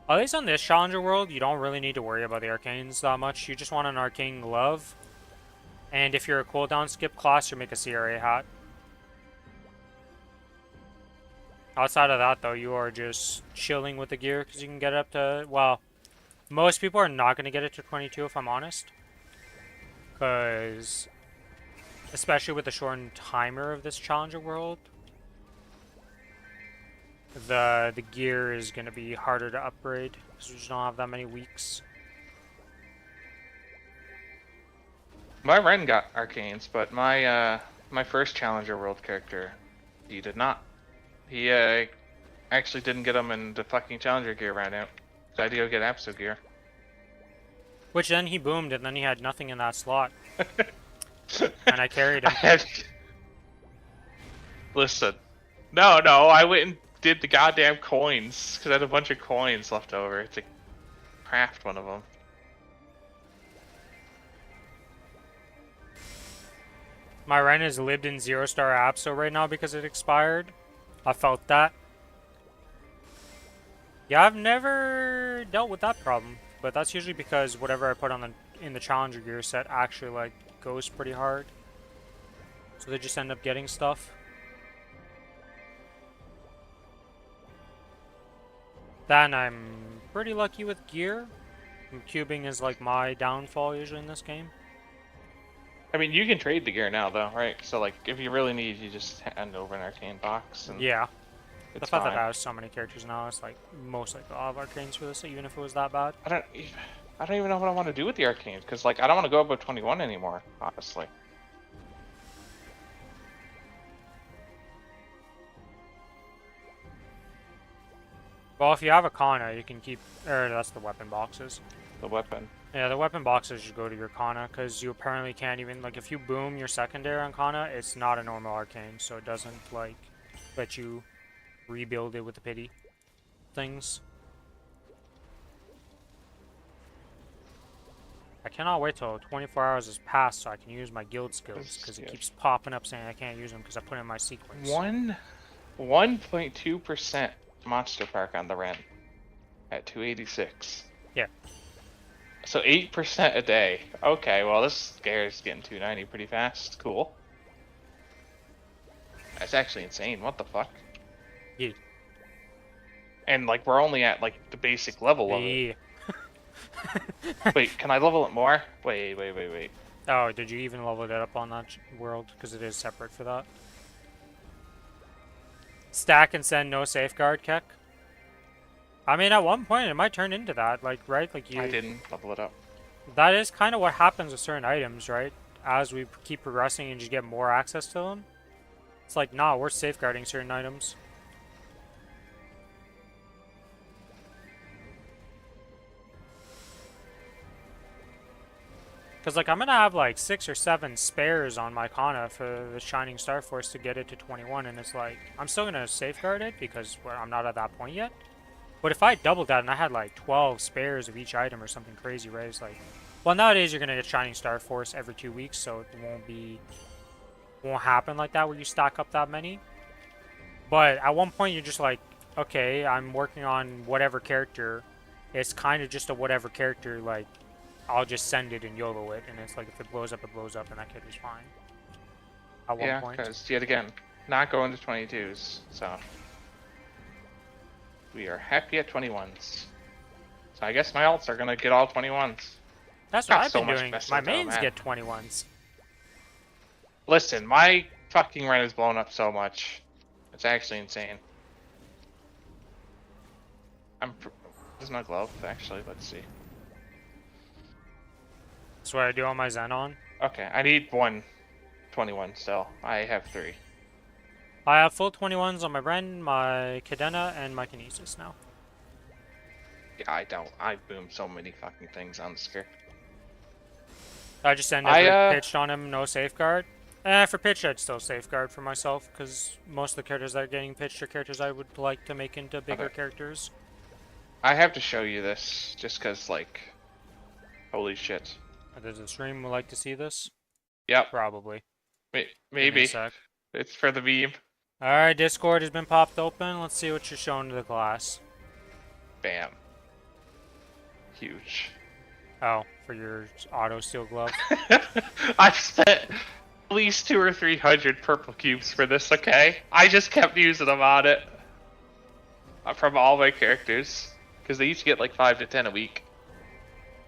A: At least on this Challenger World, you don't really need to worry about the arcanes that much. You just want an arcane glove. And if you're a cooldown skip class, you make a CRA hat. Outside of that, though, you are just chilling with the gear because you can get up to, well, most people are not going to get it to 22 if I'm honest. Because, especially with the shortened timer of this Challenger World, the gear is going to be harder to upgrade because we just don't have that many weeks.
B: my Ren got arcanes, but my my first Challenger World character, he did not. He actually didn't get them in the fucking Challenger gear ran out. So I had to go get Absol gear.
A: Which then he boomed and then he had nothing in that slot. And I carried him.
B: Listen, no, I went and did the goddamn coins because I had a bunch of coins left over to craft one of them.
A: My Ren has lived in 0-star Absol right now because it expired. I felt that. Yeah, I've never dealt with that problem, but that's usually because whatever I put on in the Challenger gear set actually like goes pretty hard. So they just end up getting stuff. Then I'm pretty lucky with gear. Cubing is like my downfall usually in this game.
B: I mean, you can trade the gear now, though, right? So, like, if you really need, you just hand over an arcane box. And
A: yeah.
B: it's
A: The fact
B: fine.
A: that I have so many characters now, it's like most likely I'll have arcanes for this, even if it was that bad.
B: I don't even know what I want to do with the arcanes, because, like, I don't want to go above 21 anymore, honestly.
A: Well, if you have a Kana, you can keep. Or that's the weapon boxes.
B: The weapon.
A: Yeah, the weapon boxes should go to your Kana, because you apparently can't even. Like, if you boom your secondary on Kana, it's not a normal arcane, so it doesn't, like, let you rebuild it with the pity things. I cannot wait till 24 hours has passed so I can use my guild skills, because it keeps popping up saying I can't use them because I put in my sequence.
B: 1.2% monster park on the Ren at 286.
A: Yeah.
B: So 8% a day. Okay, well this scare's getting 290 pretty fast. Cool. That's actually insane. What the fuck?
A: Yeah.
B: And like we're only at like the basic level of it.
A: Yeah.
B: Wait, can I level it more? Wait.
A: Oh, did you even level it up on that world? Because it is separate for that. Stack and send no safeguard, Keck. I mean, at one point it might turn into that, like, right? Like you.
B: I didn't level it up.
A: That is kind of what happens with certain items, right? As we keep progressing and just get more access to them. It's like, nah, we're safeguarding certain items. Because, like, I'm going to have, like, 6 or 7 spares on my Kana for the Shining Star Force to get it to 21, and it's like, I'm still going to safeguard it because I'm not at that point yet. But if I doubled that and I had, like, 12 spares of each item or something crazy, right, it's like, well, nowadays you're going to get Shining Star Force every 2 weeks, so it won't happen like that where you stack up that many. But at one point you're just like, okay, I'm working on whatever character. It's kind of just a whatever character, like, I'll just send it and YOLO it, and it's like if it blows up, and that kid is fine. At one point.
B: Because yet again, not going to 22s, so we are happy at 21s. So I guess my alts are gonna get all 21s.
A: That's what I've been doing. My mains get 21s.
B: Listen, my fucking run is blown up so much. It's actually insane. There's no glove, actually. Let's see.
A: That's what I do on my Xenon.
B: Okay, I need 121 still. I have 3.
A: I have full 21s on my Ren, my Cadena, and my Kinesis now.
B: Yeah, I don't. I boom so many fucking things on the script.
A: I just ended pitched on him, no safeguard. For pitch, I'd still safeguard for myself, because most of the characters that are getting pitched are characters I would like to make into bigger
B: Okay.
A: characters.
B: I have to show you this, just cause like, holy shit.
A: Does the stream would like to see this?
B: Yep.
A: Probably. Give me a
B: Maybe.
A: sec.
B: It's for the meme.
A: Alright, Discord has been popped open. Let's see what you're showing to the class.
B: Bam. Huge.
A: Oh, for your auto steel glove.
B: I've spent at least 200 or 300 purple cubes for this, okay? I just kept using them on it. From all my characters. Because they each get like 5 to 10 a week.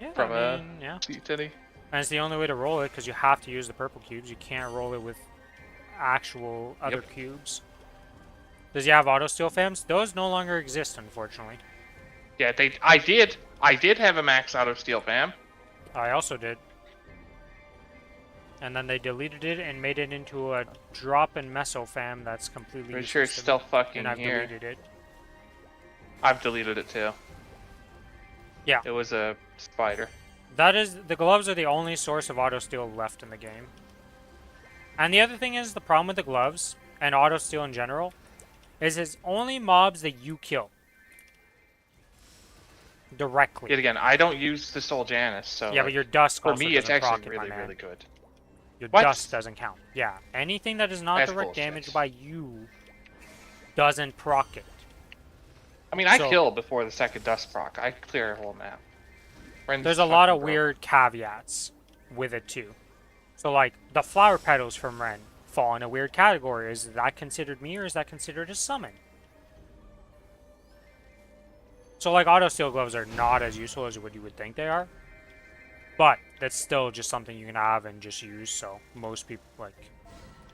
A: Yeah,
B: From
A: I mean, yeah.
B: D10.
A: And it's the only way to roll it, because you have to use the purple cubes. You can't roll it with actual other cubes. Does he have auto steel fams? Those no longer exist, unfortunately.
B: Yeah, I did have a max auto steel fam.
A: I also did. And then they deleted it and made it into a drop and meso fam that's completely
B: I'm sure it's
A: useless to
B: still
A: me.
B: fucking
A: And I've
B: here.
A: deleted it.
B: I've deleted it too.
A: Yeah.
B: It was a spider.
A: That is, the gloves are the only source of auto steel left in the game. And the other thing is, the problem with the gloves, and auto steel in general, is it's only mobs that you kill. Directly.
B: Yet again, I don't use the Soul Janus, so
A: Yeah, but your dust
B: for
A: also
B: me it's
A: doesn't proc
B: actually
A: it, my
B: really,
A: man.
B: really good.
A: Your
B: What?
A: dust doesn't count. Yeah, anything that is not
B: That's
A: direct
B: bullshit.
A: damage by you doesn't proc it.
B: I mean, I
A: So-
B: kill before the second dust proc. I clear a whole map. Ren's
A: There's a lot of
B: fucking broken.
A: weird caveats with it too. So like, the flower petals from Ren fall in a weird category. Is that considered me, or is that considered a summon? So like, auto steel gloves are not as useful as what you would think they are. But that's still just something you can have and just use, so most people, like,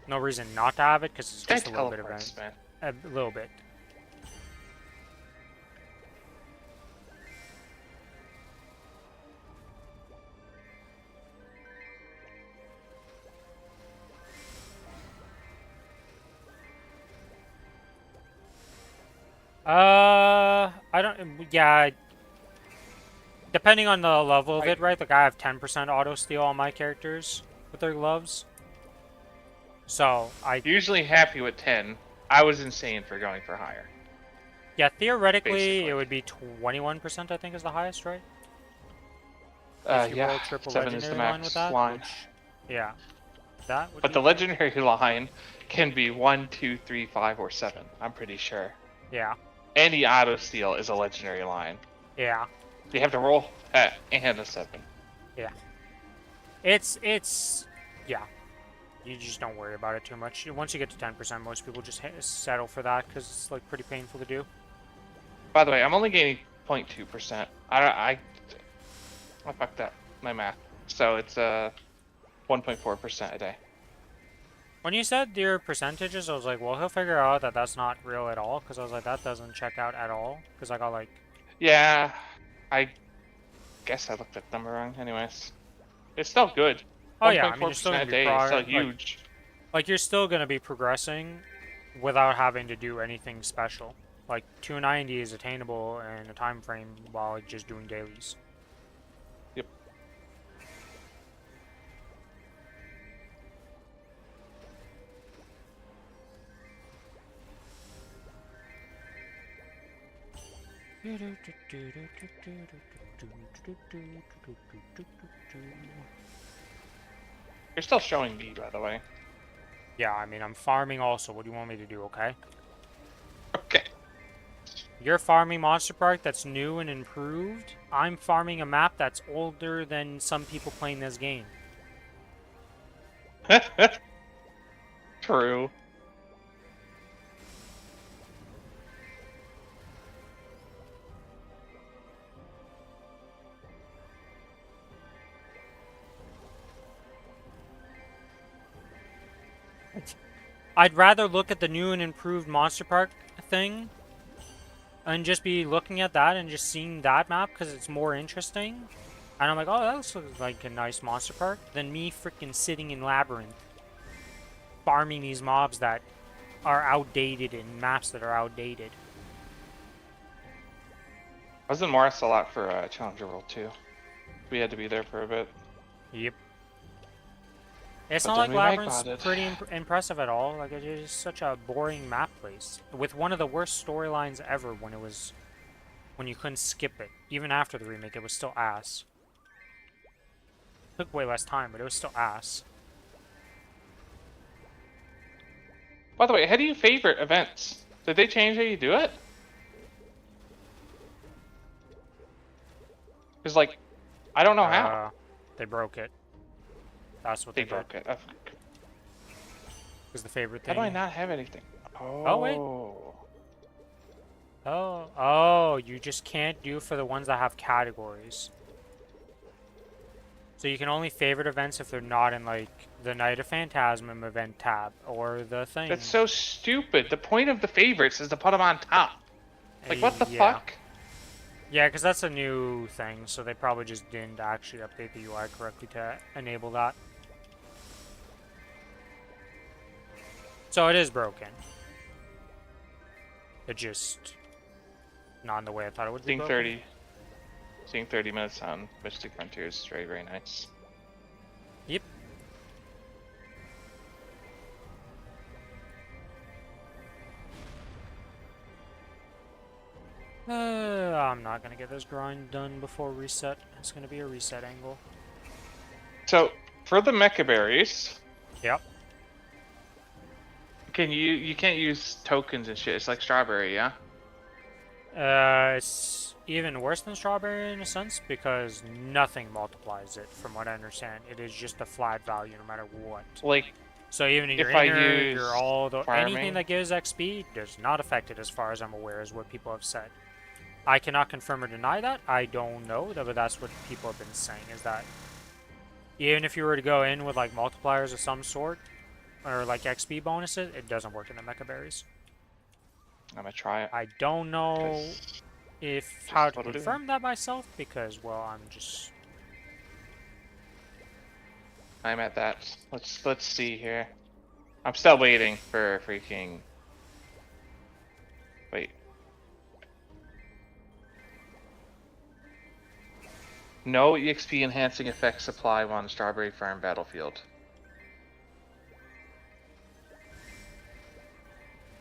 A: no reason not to have it, because it's
B: Guy
A: just a little bit of
B: teleports, man.
A: a little bit. I don't, yeah, depending on the level of it, right? Like, I have 10% auto steal on my characters with their gloves. So,
B: Usually happy with 10. I was insane for going for higher.
A: yeah, theoretically,
B: Basically.
A: it would be 21%, I think, is the highest, right? If you roll
B: Yeah,
A: triple
B: 7 is the
A: legendary line with
B: max
A: that,
B: line.
A: which, yeah, that would
B: But
A: be,
B: the legendary line can be 1, 2, 3, 5, or 7. I'm pretty sure.
A: yeah,
B: Any auto steal is a legendary line.
A: yeah,
B: You have to roll and a 7.
A: yeah. It's, yeah. You just don't worry about it too much. Once you get to 10%, most people just settle for that, because it's, like, pretty painful to do.
B: By the way, I'm only gaining 0.2%. I fucked up my math. So it's 1.4% a day.
A: When you said your percentages, I was like, well, he'll figure out that that's not real at all, because I was like, that doesn't check out at all, because I got, like...
B: Yeah, I guess I looked at the number wrong. Anyways, it's still good.
A: Oh yeah, I mean, you're still
B: 1.4%
A: gonna
B: a
A: be
B: day is still huge.
A: like, you're still gonna be progressing without having to do anything special. Like, 290 is attainable in a time frame while just doing dailies.
B: Yep. You're still showing me, by the way.
A: Yeah, I mean, I'm farming also. What do you want me to do, okay?
B: Okay.
A: You're farming Monster Park that's new and improved. I'm farming a map that's older than some people playing this game.
B: True.
A: I'd rather look at the new and improved Monster Park thing and just be looking at that and just seeing that map because it's more interesting. And I'm like, oh, that looks like a nice Monster Park, than me freaking sitting in Labyrinth farming these mobs that are outdated in maps that are outdated.
B: I was in Morris a lot for Challenger World 2. We had to be there for a bit.
A: Yep. It's
B: but
A: not
B: then
A: like
B: we mag
A: Labyrinth's
B: modded.
A: pretty impressive at all. Like, it is such a boring map place. With one of the worst storylines ever when you couldn't skip it. Even after the remake, it was still ass. It took way less time, but it was still ass.
B: By the way, how do you favorite events? Did they change how you do it? Because, like, I don't know how.
A: They broke it. That's what
B: They
A: they did.
B: broke it.
A: Was the favorite
B: How do I
A: thing.
B: not have anything?
A: Oh, wait.
B: Oh.
A: Oh, you just can't do for the ones that have categories. So you can only favorite events if they're not in, like, the Night of Phantasm event tab, or the thing.
B: That's so stupid. The point of the favorites is to put them on top. Like, what the
A: Yeah.
B: fuck?
A: Yeah, because that's a new thing, so they probably just didn't actually update the UI correctly to enable that. So it is broken. It just... not in the way I thought it would be
B: Seeing
A: broken.
B: 30. Seeing 30 minutes on Mystic Frontiers is very, very nice.
A: Yep. I'm not gonna get this grind done before reset. It's gonna be a reset angle.
B: So, for the mecha berries,
A: Yep.
B: you can't use tokens and shit. It's like strawberry, yeah?
A: It's even worse than strawberry in a sense because nothing multiplies it. From what I understand, it is just a flat value no matter what.
B: Like,
A: So even in your
B: if I
A: inner,
B: use
A: your all the
B: farming,
A: anything that gives XP does not affect it as far as I'm aware, is what people have said. I cannot confirm or deny that. I don't know, but that's what people have been saying, is that even if you were to go in with like multipliers of some sort, or like XP bonuses, it doesn't work in the mecha berries.
B: I'm gonna try it.
A: I don't know if how to confirm that myself because, well,
B: I'm at that. Let's see here. I'm still waiting for freaking. Wait. No EXP enhancing effects apply on Strawberry Farm Battlefield.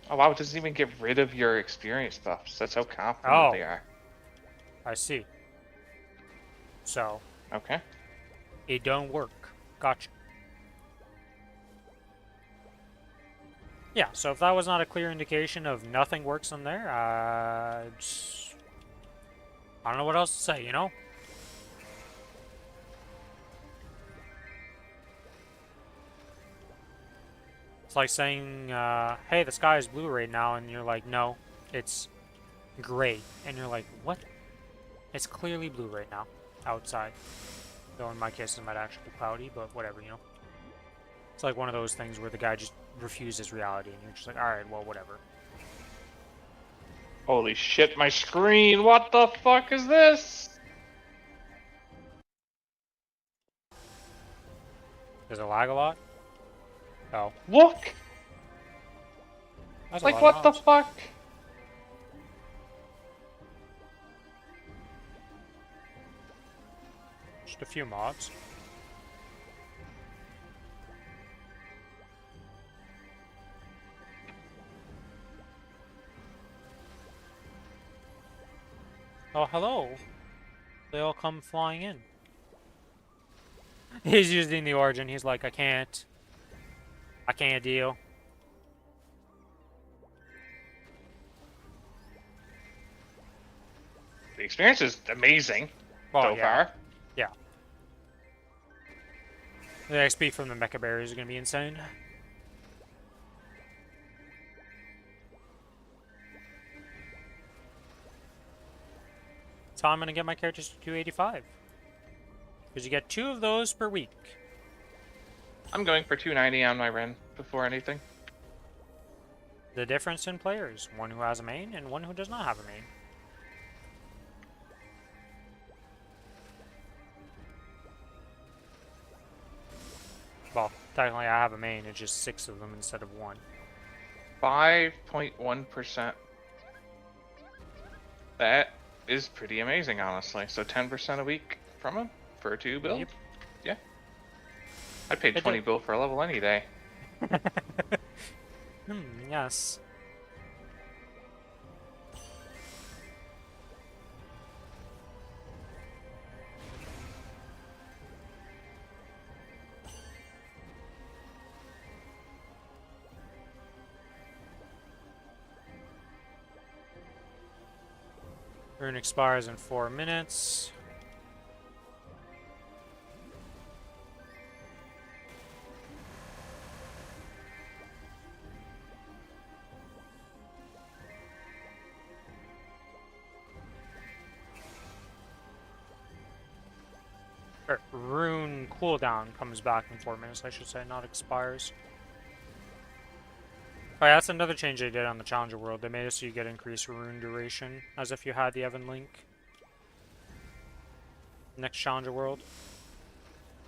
B: Oh wow, it doesn't even get rid of your experience buffs. That's how confident they are.
A: I see. So.
B: Okay.
A: It don't work. Gotcha. Yeah, so if that was not a clear indication of nothing works in there, I don't know what else to say, you know? It's like saying, hey, the sky is blue right now, and you're like, no, it's gray. And you're like, what? It's clearly blue right now, outside. Though in my case it might actually be cloudy, but whatever, you know? It's like one of those things where the guy just refuses reality, and you're just like, alright, well, whatever.
B: Holy shit, my screen! What the fuck is this?
A: Does it lag a lot? Oh.
B: Look!
A: That's
B: like, what the fuck?
A: Just a few mobs. Oh, hello. They all come flying in. He's using the origin. He's like, I can't deal.
B: The experience is amazing so far.
A: Yeah. The XP from the mecha berries is going to be insane. So I'm going to get my characters to 285. Because you get 2 of those per week.
B: I'm going for 290 on my Ren before anything.
A: The difference in players. One who has a main and one who does not have a main. Well, technically I have a main, it's just 6 of them instead of 1.
B: 5.1%. That is pretty amazing, honestly. So 10% a week from him for a 2 build?
A: Yep.
B: Yeah. I'd pay
A: It
B: 20
A: did.
B: bill for a level any day.
A: Yes. Rune expires in 4 minutes. Rune cooldown comes back in 4 minutes, I should say, not expires. Oh yeah, that's another change they did on the Challenger World. They made it so you get increased rune duration, as if you had the Evan Link. Next Challenger World.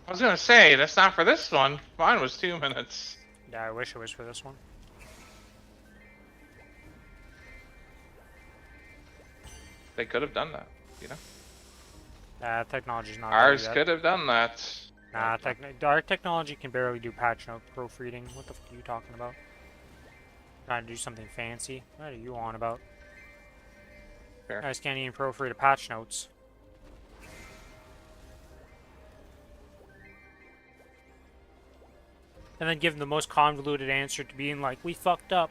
B: I was gonna say, that's not for this one. Mine was 2 minutes.
A: Yeah, I wish it was for this one.
B: They could have done that, you know?
A: Technology's not there
B: Ours
A: yet.
B: could have done that.
A: Nah, our technology can barely do patch note proofreading. What the f are you talking about? Trying to do something fancy? What are you on about?
B: Fair.
A: You guys can't even proofread a patch notes. And then give them the most convoluted answer to being like, we fucked up.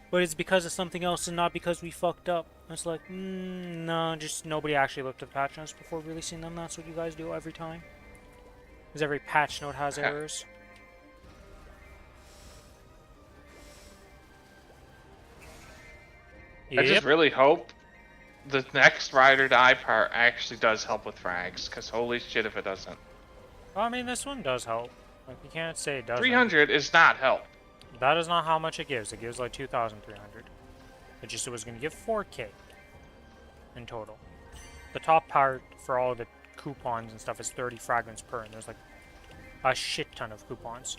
A: But it's because of something else and not because we fucked up. It's like, no, just nobody actually looked at the patch notes before releasing them. That's what you guys do every time. Because every patch note has errors.
B: I just
A: Yep.
B: really hope the next ride or die part actually does help with frags, because holy shit if it doesn't.
A: Well, I mean, this one does help. Like, you can't say it doesn't.
B: 300 is not help.
A: That is not how much it gives. It gives like 2,300. It was going to give 4K in total. The top part for all the coupons and stuff is 30 fragments per, and there's like a shit ton of coupons.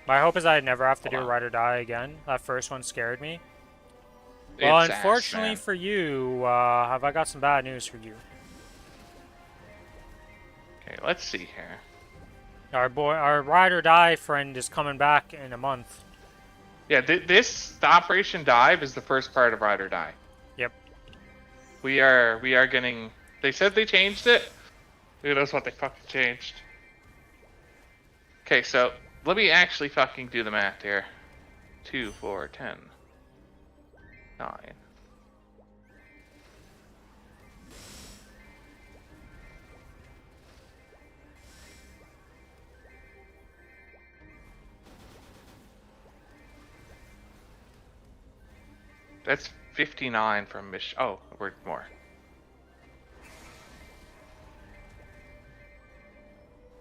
A: My hope is I never have to do a ride or die again. That first one scared me. Well,
B: It's
A: unfortunately
B: ass,
A: for you, have I got some bad news for you.
B: okay, let's see here.
A: Our ride or die friend is coming back in a month.
B: Yeah, the Operation Dive is the first part of Ride or Die.
A: Yep.
B: We are getting. They said they changed it. Who knows what they fucking changed? Okay, so let me actually fucking do the math here. 2, 4, 10, 9. That's 59 from mission. Oh, we're more.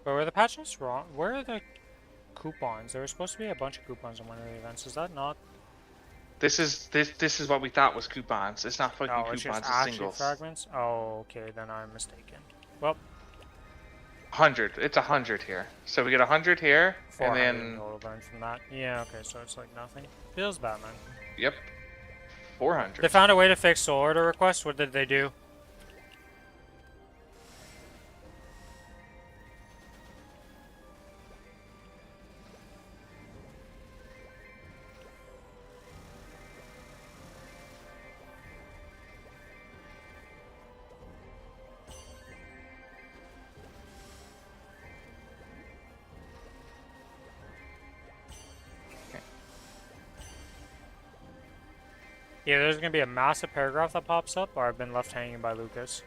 A: But were the patch notes wrong? Where are the coupons? There was supposed to be a bunch of coupons on one of the events. Is that not?
B: This is what we thought was coupons. It's not fucking
A: Oh, it's just
B: coupons. It's
A: actually
B: singles.
A: fragments? Oh, okay, then I'm mistaken. Well,
B: 100. It's 100 here. So we get 100 here, and
A: 400
B: then
A: total learn from that. Yeah, okay, so it's like nothing. Feels bad, man.
B: yep, 400.
A: They found a way to fix soul order requests. What did they do? Yeah, there's gonna be a massive paragraph that pops up, or I've been left hanging by Lucas.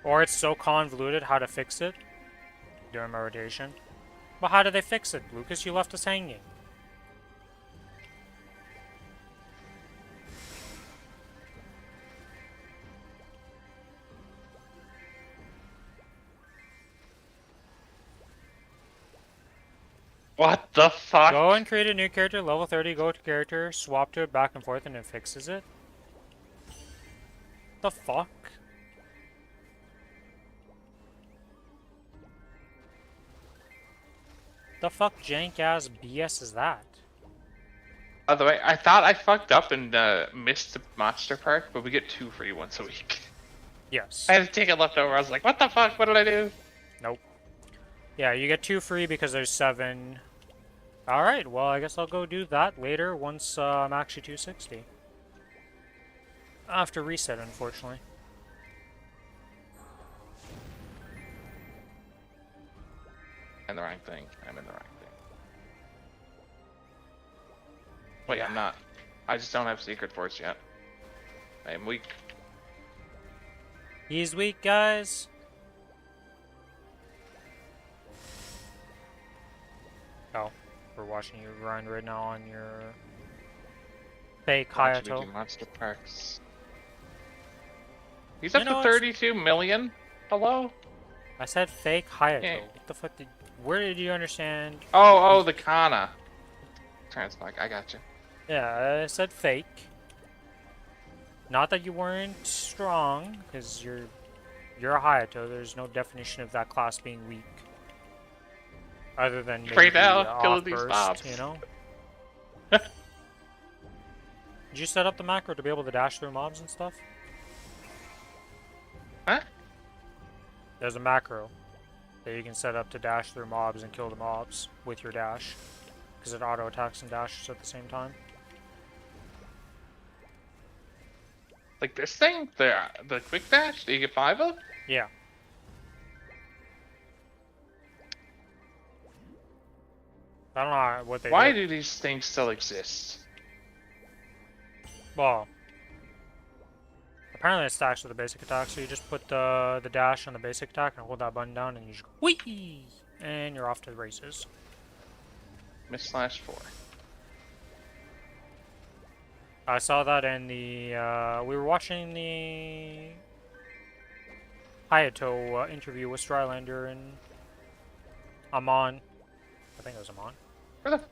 A: Or it's so convoluted how to fix it during my rotation. But how did they fix it, Lucas? You left us hanging.
B: What the fuck?
A: Go and create a new character, level 30, go to character, swap to it back and forth, and it fixes it? The fuck? The fuck jank ass BS is that?
B: By the way, I thought I fucked up and missed the monster park, but we get 2 free once a week.
A: Yes.
B: I had to take it left over. I was like, what the fuck? What did I do?
A: Nope. Yeah, you get 2 free because there's 7. Alright, well, I guess I'll go do that later once I'm actually 260. I have to reset, unfortunately.
B: I'm in the wrong thing. I'm in the wrong thing. Wait, I'm not. I just don't have Secret Force yet. I am weak.
A: He's weak, guys. Oh, we're watching you grind right now on your fake Hayato.
B: Monster Parks. He's up to
A: it's-
B: 32 million. Hello?
A: I said fake Hayato.
B: Yeah.
A: What the fuck did... Where did you understand?
B: Oh, the Kana. Transmog, I got you.
A: Yeah, I said fake. Not that you weren't strong, because you're a Hayato. There's no definition of that class being weak. Other than maybe
B: Right now, killing these
A: off-burst,
B: mobs.
A: you know? Did you set up the macro to be able to dash through mobs and stuff?
B: Huh?
A: There's a macro that you can set up to dash through mobs and kill the mobs with your dash. Because it auto-attacks and dashes at the same time.
B: Like this thing? The quick dash that you get 5 of?
A: Yeah. I don't know what they
B: Why
A: did.
B: do these things still exist?
A: Well, apparently it stacks with the basic attack, so you just put the dash on the basic attack and hold that button down and you just go whee! And you're off to the races.
B: Miss/4.
A: I saw that in the, we were watching the Hayato interview with Strylander and Amon. I think it was Amon.
B: Where the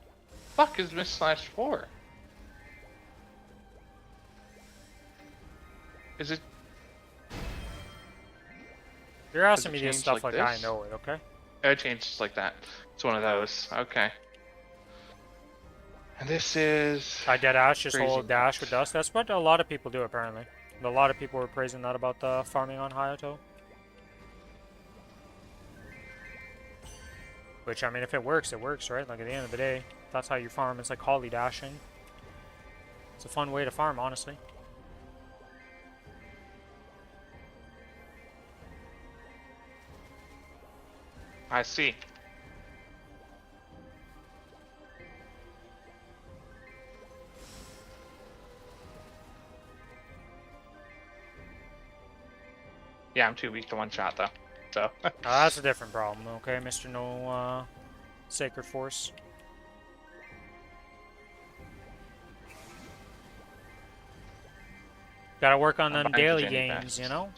B: fuck is Miss/4? Is it?
A: You're asking
B: Does
A: me
B: it
A: this
B: change
A: stuff
B: like
A: like I
B: this?
A: know it, okay?
B: It changes like that. It's one of those. Okay. And this is.
A: I dead ash, just
B: Crazy
A: hold dash
B: nuts.
A: with dust. That's what a lot of people do apparently. A lot of people were praising that about the farming on Hayato. Which, I mean, if it works, right? Like, at the end of the day, that's how you farm. It's like holly dashing. It's a fun way to farm, honestly.
B: I see. Yeah, I'm too weak to one shot though. So.
A: That's a different problem, okay, Mr. No, Sacred Force. Gotta work on them daily games, you know?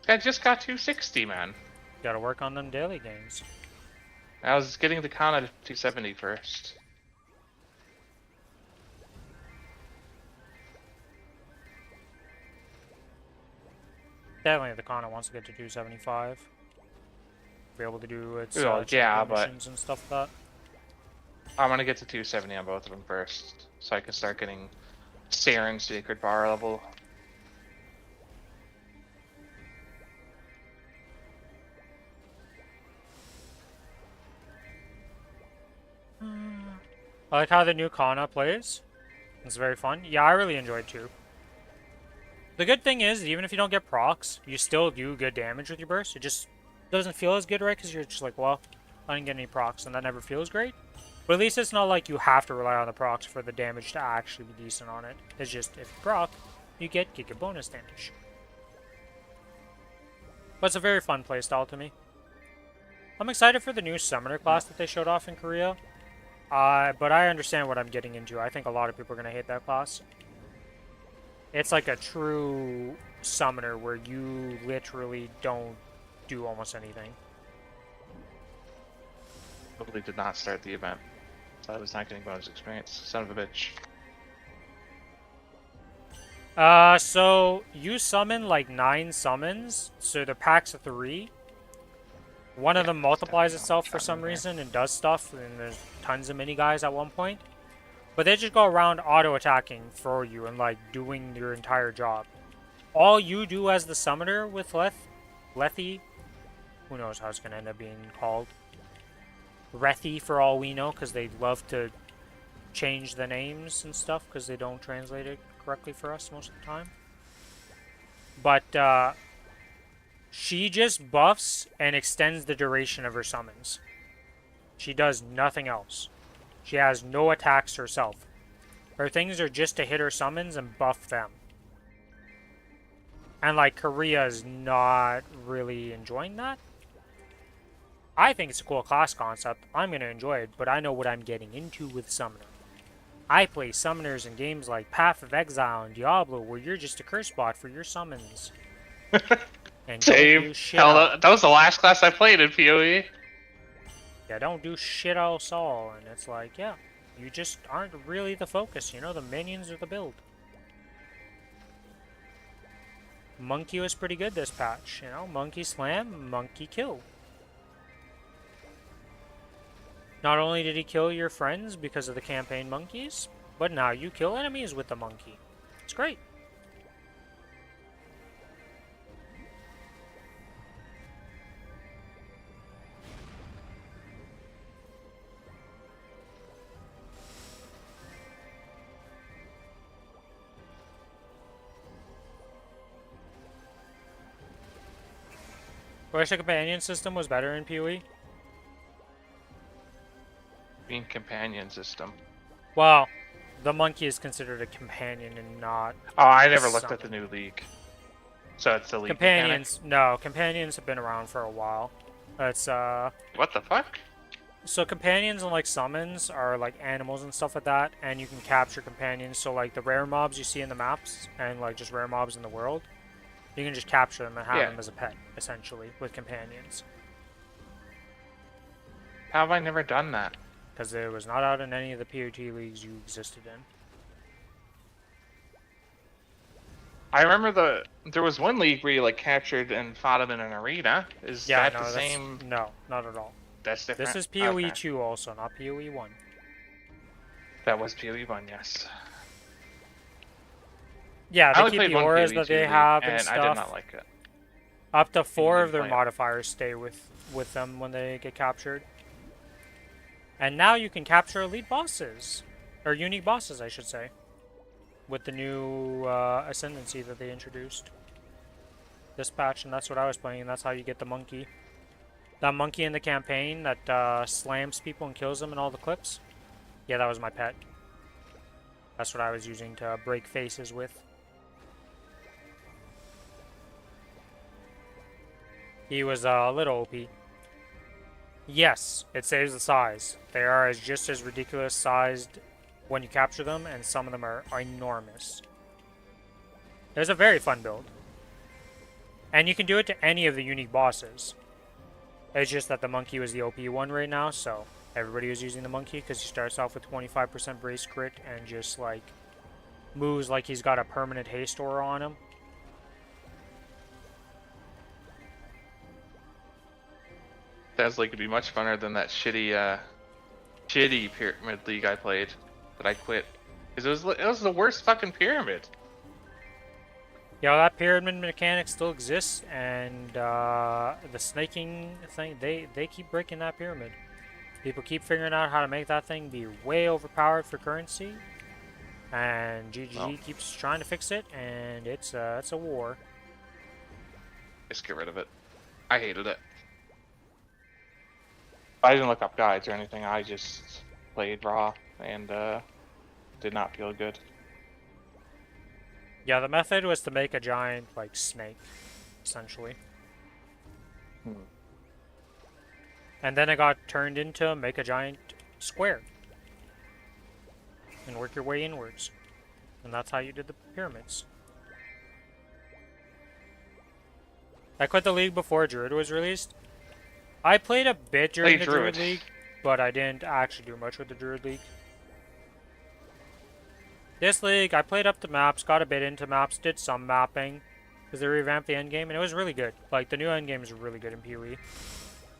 B: I just got 260, man.
A: Gotta work on them daily games.
B: I was getting the Kana to 270 first.
A: Definitely the Kana wants to get to 275. Be able to do its
B: Well, yeah, but
A: missions and stuff like that.
B: I'm gonna get to 270 on both of them first, so I can start getting Saren Sacred Bar level.
A: I like how the new Kana plays. It's very fun. Yeah, I really enjoyed too. The good thing is, even if you don't get procs, you still do good damage with your burst. It just doesn't feel as good, right? Because you're just like, well, I didn't get any procs, and that never feels great. But at least it's not like you have to rely on the procs for the damage to actually be decent on it. It's just, if you proc, you get Giga bonus damage. But it's a very fun playstyle to me. I'm excited for the new Summoner class that they showed off in Korea. But I understand what I'm getting into. I think a lot of people are going to hate that class. It's like a true Summoner where you literally don't do almost anything.
B: Totally did not start the event, so I was not getting bonus experience. Son of a bitch.
A: So you summon like 9 summons, so the packs of 3. One of them multiplies itself for some reason and does stuff, and there's tons of mini guys at one point. But they just go around auto-attacking for you and, like, doing your entire job. All you do as the summoner with Lethe, who knows how it's going to end up being called. Rethy for all we know, because they love to change the names and stuff, because they don't translate it correctly for us most of the time. But, she just buffs and extends the duration of her summons. She does nothing else. She has no attacks herself. Her things are just to hit her summons and buff them. And, like, Korea is not really enjoying that. I think it's a cool class concept. I'm going to enjoy it, but I know what I'm getting into with Summoner. I play Summoners in games like Path of Exile and Diablo, where you're just a curse bot for your summons. And
B: Same.
A: don't do shit
B: Hell,
A: else.
B: that was the last class I played in PoE.
A: Yeah, don't do shit else all. And it's like, yeah, you just aren't really the focus, you know? The minions are the build. Monkey was pretty good this patch, you know? Monkey slam, monkey kill. Not only did he kill your friends because of the campaign monkeys, but now you kill enemies with the monkey. It's great. I wish the companion system was better in PoE.
B: Being companion system.
A: Well, the monkey is considered a companion and not.
B: Oh, I never looked at the new league. So it's the league
A: Companions,
B: mechanic?
A: no, companions have been around for a while. It's
B: What the fuck?
A: So companions and like summons are like animals and stuff like that, and you can capture companions. So like the rare mobs you see in the maps and like just rare mobs in the world, you can just capture them and have them as a pet, essentially, with companions.
B: How have I never done that?
A: Because it was not out in any of the POT leagues you existed in.
B: I remember there was one league where you like captured and fought them in an arena. Is that the same?
A: No, not at all.
B: That's different.
A: This is PoE 2 also, not PoE 1.
B: That was PoE 1, yes.
A: Yeah, they keep the auras that they have and stuff.
B: I did not like it.
A: Up to 4 of their modifiers stay with them when they get captured. And now you can capture elite bosses. Or unique bosses, I should say. With the new ascendancy that they introduced. This patch, and that's what I was playing, and that's how you get the monkey. That monkey in the campaign that slams people and kills them in all the clips. Yeah, that was my pet. That's what I was using to break faces with. He was a little OP. Yes, it saves the size. They are just as ridiculous sized when you capture them, and some of them are enormous. It's a very fun build. And you can do it to any of the unique bosses. It's just that the monkey was the OP one right now, so everybody was using the monkey because he starts off with 25% brace crit and just like moves like he's got a permanent haste aura on him.
B: Sounds like it'd be much funner than that shitty pyramid league I played that I quit. Because it was the worst fucking pyramid.
A: Yeah, that pyramid mechanic still exists, and the snaking thing, they keep breaking that pyramid. People keep figuring out how to make that thing be way overpowered for currency, and GG keeps trying to fix it, and it's a war.
B: Just get rid of it. I hated it. I didn't look up guides or anything. I just played raw and did not feel good.
A: Yeah, the method was to make a giant, like, snake, essentially. And then it got turned into make a giant square. And work your way inwards. And that's how you did the pyramids. I quit the league before Druid was released. I played a bit during the Druid League, but I didn't actually do much with the Druid League. This league, I played up the maps, got a bit into maps, did some mapping, because they revamped the endgame, and it was really good. Like, the new endgame is really good in PoE.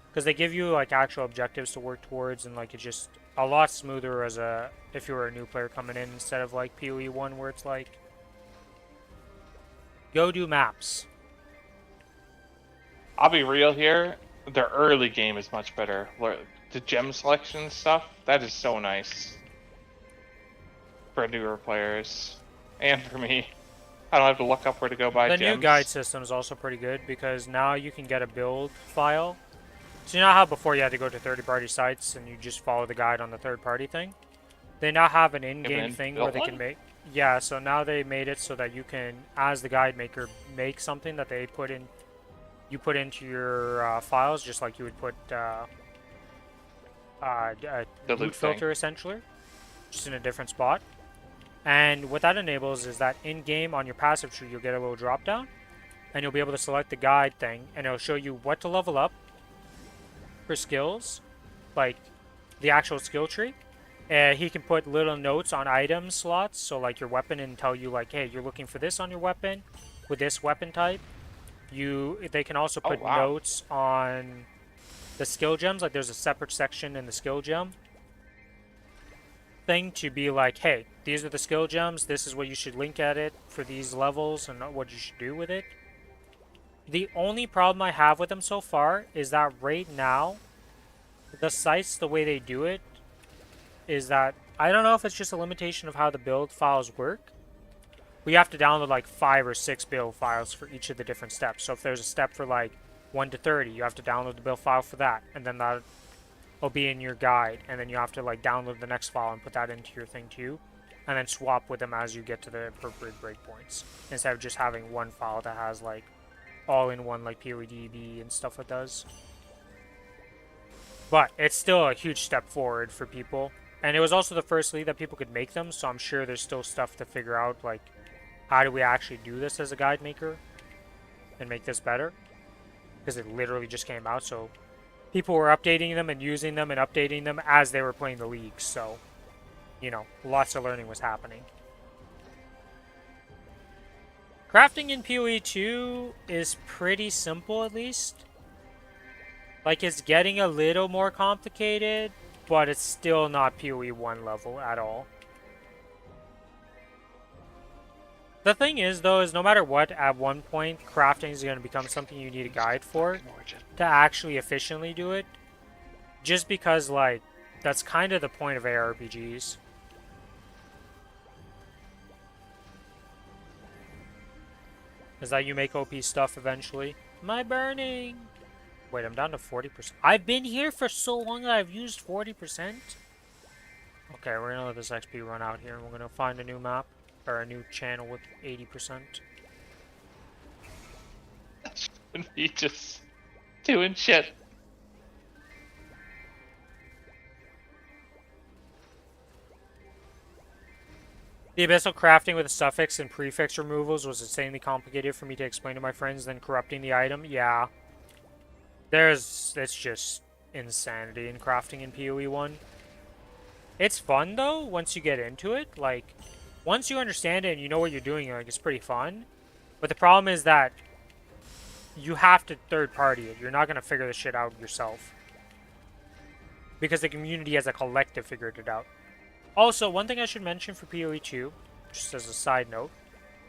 A: Because they give you, like, actual objectives to work towards, and, like, it just a lot smoother as a if you were a new player coming in instead of like PoE 1 where it's like go do maps.
B: I'll be real here. The early game is much better. The gem selection stuff, that is so nice for newer players and for me. I don't have to look up where to go buy
A: The new guide
B: gems.
A: system is also pretty good because now you can get a build file. So you know how before you had to go to third-party sites and you just follow the guide on the third-party thing? They now have an in-game
B: Even
A: thing where
B: built
A: they can
B: one?
A: make... Yeah, so now they made it so that you can, as the guide maker, make something that they put in... You put into your files just like you would put a
B: The
A: loot
B: loot thing.
A: filter, essentially. Just in a different spot. And what that enables is that in-game on your passive tree, you'll get a little drop-down. And you'll be able to select the guide thing, and it'll show you what to level up for skills, like the actual skill tree. He can put little notes on item slots, so like your weapon, and tell you like, hey, you're looking for this on your weapon with this weapon type. They can also
B: Oh
A: put
B: wow.
A: notes on the skill gems. Like there's a separate section in the skill gem thing to be like, hey, these are the skill gems. This is what you should link at it for these levels and what you should do with it. The only problem I have with them so far is that right now, the sites, the way they do it, is that I don't know if it's just a limitation of how the build files work. We have to download like 5 or 6 build files for each of the different steps. So if there's a step for like 1 to 30, you have to download the build file for that, and then that'll be in your guide, and then you have to like download the next file and put that into your thing too, and then swap with them as you get to the appropriate breakpoints, instead of just having one file that has like all-in-one like POEDB and stuff it does. But it's still a huge step forward for people. And it was also the first league that people could make them, so I'm sure there's still stuff to figure out, like how do we actually do this as a guide maker and make this better? Because it literally just came out, so people were updating them and using them and updating them as they were playing the league, so you know, lots of learning was happening. Crafting in PoE 2 is pretty simple, at least. Like, it's getting a little more complicated, but it's still not PoE 1 level at all. The thing is, though, is no matter what, at one point, crafting is going to become something you need a guide for to actually efficiently do it. Just because, like, that's kind of the point of ARPGs. Is that you make OP stuff eventually. Am I burning? Wait, I'm down to 40%. I've been here for so long that I've used 40%? Okay, we're gonna let this XP run out here, and we're gonna find a new map, or a new channel with 80%.
B: And he just doing shit.
A: The abyssal crafting with the suffix and prefix removals was insanely complicated for me to explain to my friends, then corrupting the item. Yeah. It's just insanity in crafting in PoE 1. It's fun, though, once you get into it. Like, once you understand it and you know what you're doing, like, it's pretty fun. But the problem is that you have to third-party it. You're not going to figure this shit out yourself. Because the community as a collective figured it out. Also, one thing I should mention for PoE 2, just as a side note,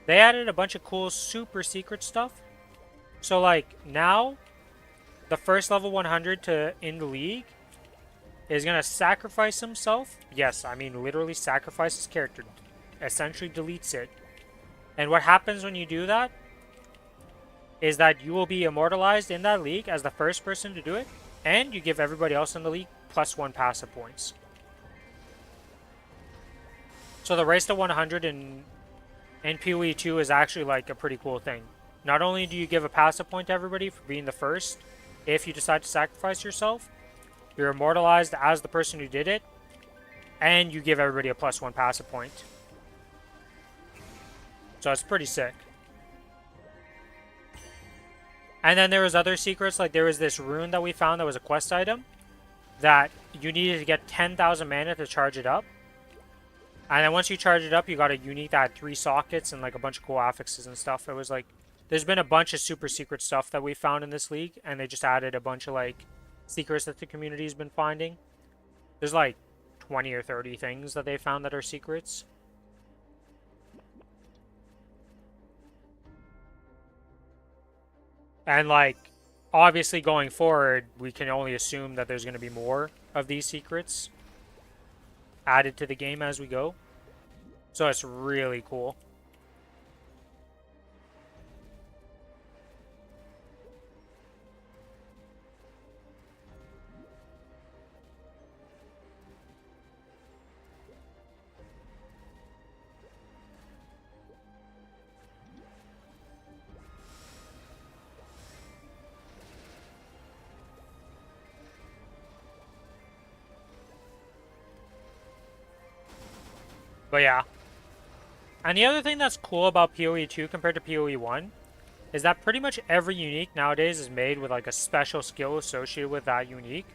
A: they added a bunch of cool super secret stuff. So, like, now, the first level 100 to in the league is going to sacrifice himself. Yes, I mean literally sacrifice his character. Essentially deletes it. And what happens when you do that is that you will be immortalized in that league as the first person to do it, and you give everybody else in the league +1 passive points. So the race to 100 in PoE 2 is actually like a pretty cool thing. Not only do you give a passive point to everybody for being the first, if you decide to sacrifice yourself, you're immortalized as the person who did it, and you give everybody a +1 passive point. So it's pretty sick. And then there was other secrets, like there was this rune that we found that was a quest item that you needed to get 10,000 mana to charge it up. And then once you charge it up, you got a unique that had 3 sockets and like a bunch of cool affixes and stuff. It was like, there's been a bunch of super secret stuff that we found in this league, and they just added a bunch of like secrets that the community's been finding. There's like 20 or 30 things that they found that are secrets. And like, obviously going forward, we can only assume that there's going to be more of these secrets added to the game as we go. So it's really cool. But yeah. And the other thing that's cool about PoE 2 compared to PoE 1 is that pretty much every unique nowadays is made with like a special skill associated with that unique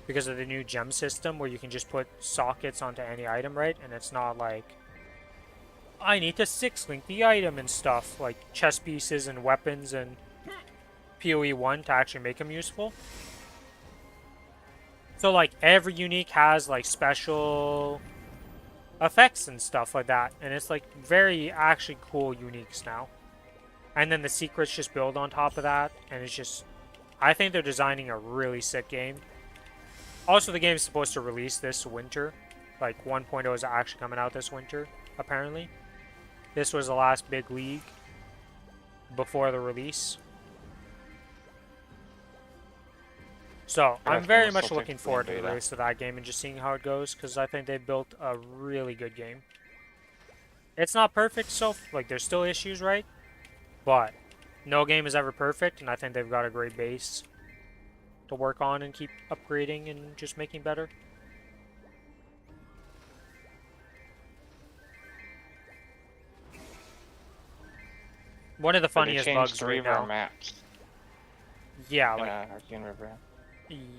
A: because of the new gem system where you can just put sockets onto any item, right? And it's not like I need to 6-link the item and stuff like chest pieces and weapons and PoE 1 to actually make them useful. So like every unique has like special effects and stuff like that, and it's like very actually cool uniques now. And then the secrets just build on top of that, and it's just, I think they're designing a really sick game. Also, the game is supposed to release this winter. Like 1.0 is actually coming out this winter, apparently. This was the last big league before the release. So, I'm very much looking forward to the release of that game and just seeing how it goes, because I think they've built a really good game. It's not perfect, so, like, there's still issues, right? But no game is ever perfect, and I think they've got a great base to work on and keep upgrading and just making better. One of the funniest bugs right now.
B: Maps.
A: Yeah, like
B: Arcane River.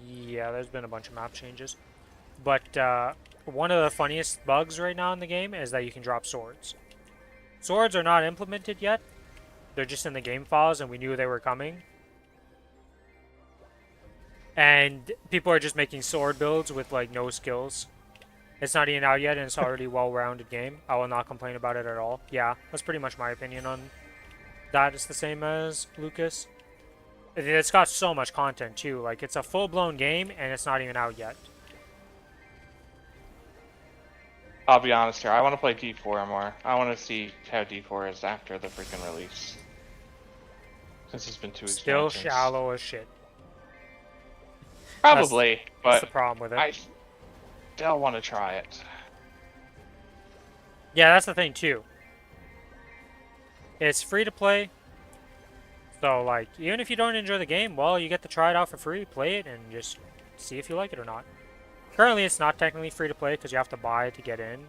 A: Yeah, there's been a bunch of map changes. But one of the funniest bugs right now in the game is that you can drop swords. Swords are not implemented yet. They're just in the game files, and we knew they were coming. And people are just making sword builds with, like, no skills. It's not even out yet, and it's already a well-rounded game. I will not complain about it at all. Yeah, that's pretty much my opinion on that. It's the same as Lucas. It's got so much content, too. Like, it's a full-blown game, and it's not even out yet.
B: I'll be honest here. I want to play D4 more. I want to see how D4 is after the freaking release. Since it's been 2 expansions.
A: Still shallow as shit.
B: Probably, but
A: that's the problem with it.
B: I still want to try it.
A: Yeah, that's the thing, too. It's free to play. So, like, even if you don't enjoy the game, well, you get to try it out for free, play it, and just see if you like it or not. Currently, it's not technically free to play because you have to buy it to get in.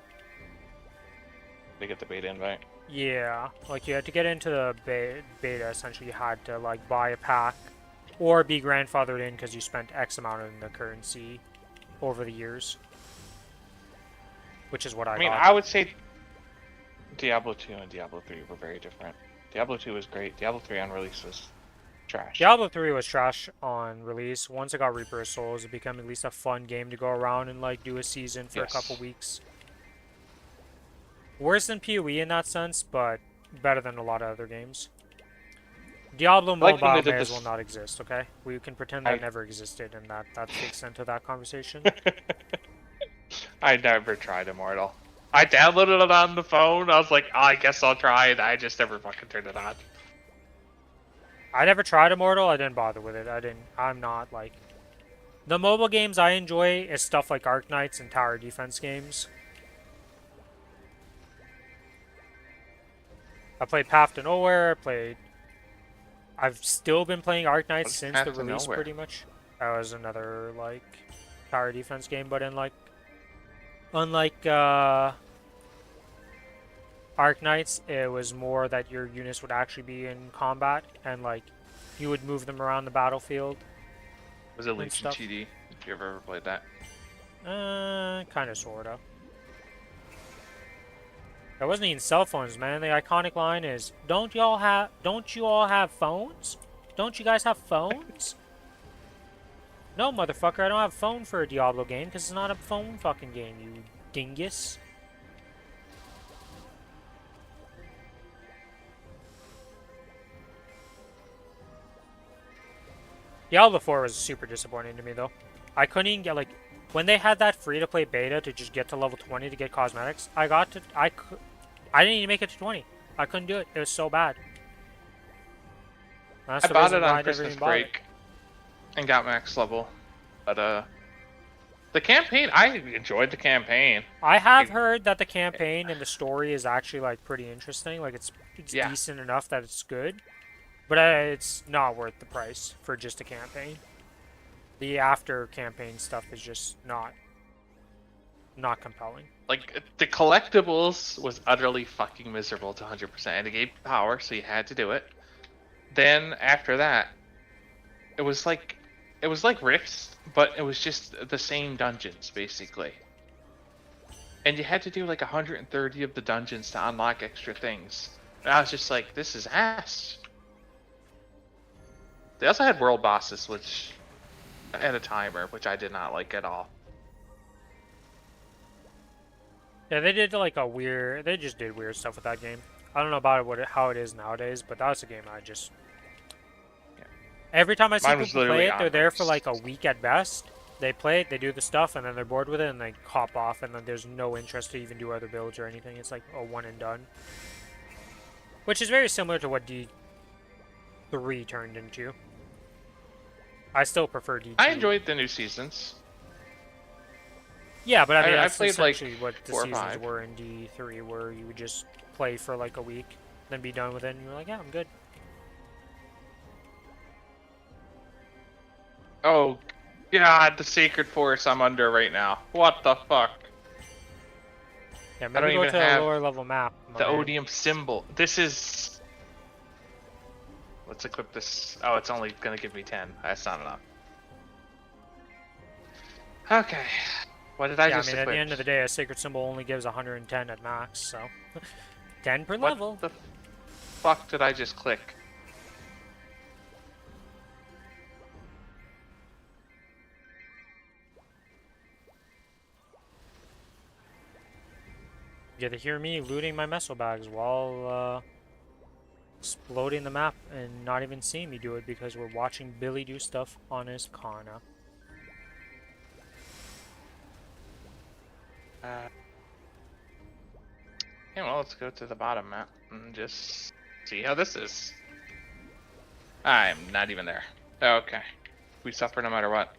B: They get the beta invite?
A: Yeah, like, you had to get into the beta, essentially, you had to, like, buy a pack or be grandfathered in because you spent X amount in the currency over the years. Which is what I
B: mean,
A: got.
B: I would say Diablo 2 and Diablo 3 were very different. Diablo 2 was great. Diablo 3 on release was trash.
A: Diablo 3 was trash on release. Once it got Reaper of Souls, it became at least a fun game to go around and, like, do a season for a couple weeks. Worse than PoE in that sense, but better than a lot of other games. Diablo Mobile may as well not exist, okay? We can pretend that never existed, and that's the extent of that conversation.
B: I never tried Immortal. I downloaded it on the phone. I was like, oh, I guess I'll try it. I just never fucking turned it on.
A: I never tried Immortal. I didn't bother with it. I'm not, like... The mobile games I enjoy is stuff like Arknights and tower defense games. I played Path to Nowhere. I've still been playing Arknights since the release, pretty much. That was another, like, tower defense game, but in, like... Unlike, Arknights, it was more that your units would actually be in combat, and, like, you would move them around the battlefield.
B: Was it Legion TD? If you ever played that?
A: Kinda, sorta. It wasn't even cell phones, man. The iconic line is, don't you all have phones? Don't you guys have phones? No, motherfucker, I don't have a phone for a Diablo game because it's not a phone fucking game, you dingus. Diablo 4 was super disappointing to me, though. I couldn't even get, like, when they had that free-to-play beta to just get to level 20 to get cosmetics, I didn't even make it to 20. I couldn't do it. It was so bad. That's
B: I
A: the
B: bought
A: reason
B: it
A: why
B: on
A: I never
B: Christmas
A: even bought it.
B: break and got max level, but the campaign, I enjoyed the campaign.
A: I have heard that the campaign and the story is actually, like, pretty interesting. Like, it's
B: Yeah,
A: decent enough that it's good. But it's not worth the price for just a campaign. The after campaign stuff is just not compelling.
B: like the collectibles was utterly fucking miserable to 100%, and it gave power, so you had to do it. Then after that, it was like it was like Rift, but it was just the same dungeons basically. And you had to do like 130 of the dungeons to unlock extra things. And I was just like, this is ass. They also had world bosses, which and a timer, which I did not like at all.
A: Yeah, they did like a weird. They just did weird stuff with that game. I don't know about how it is nowadays, but that was a game I just.
B: Yeah.
A: Every time I see
B: Mine was
A: people play
B: literally
A: it, they're
B: on
A: there for like a
B: Rust.
A: week at best. They play it, they do the stuff, and then they're bored with it, and they hop off, and then there's no interest to even do other builds or anything. It's like a one and done, which is very similar to what D3 turned into. I still prefer
B: I
A: D2.
B: enjoyed the new seasons.
A: Yeah, but I mean
B: I
A: that's
B: played like
A: essentially what the
B: 4 or 5.
A: seasons were in D3, where you would just play for like a week, then be done with it, and you're like, yeah, I'm good.
B: Oh god, the Sacred Forest I'm under right now. What the fuck?
A: Yeah,
B: I don't
A: maybe go
B: even
A: to a
B: have
A: lower level map, my
B: the
A: man.
B: odium symbol. This is. Let's equip this. Oh, it's only gonna give me 10. That's not enough. Okay. What did I
A: Yeah, I
B: just
A: mean, at the
B: equip?
A: end of the day, a sacred symbol only gives 110 at max, so 10 per
B: What
A: level.
B: the fuck did I just click?
A: You get to hear me looting my meso bags while exploding the map and not even seeing me do it because we're watching Billy do stuff on his Kana.
B: Uh, yeah, well, let's go to the bottom map and just see how this is. I'm not even there. Okay. We suffer no matter what.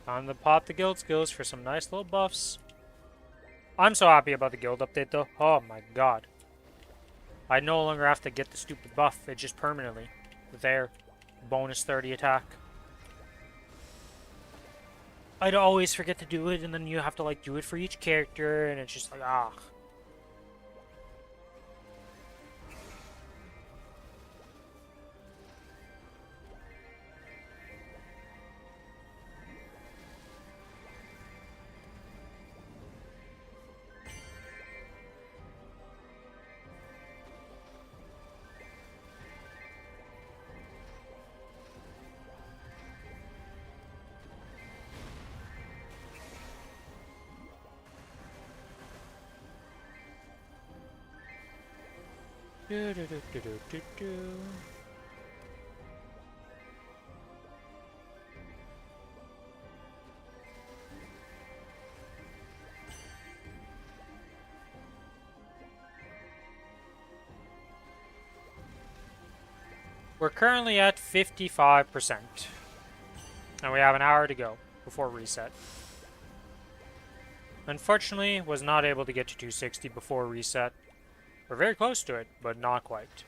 A: Time to pop the guild skills for some nice little buffs. I'm so happy about the guild update though. Oh my god. I no longer have to get the stupid buff. It's just permanently there. Bonus 30 attack. I'd always forget to do it, and then you have to like do it for each character, and it's just like, ah. Do, do, do, do, do, do, do. We're currently at 55%. And we have an hour to go before reset. Unfortunately, was not able to get to 260 before reset. We're very close to it, but not quite.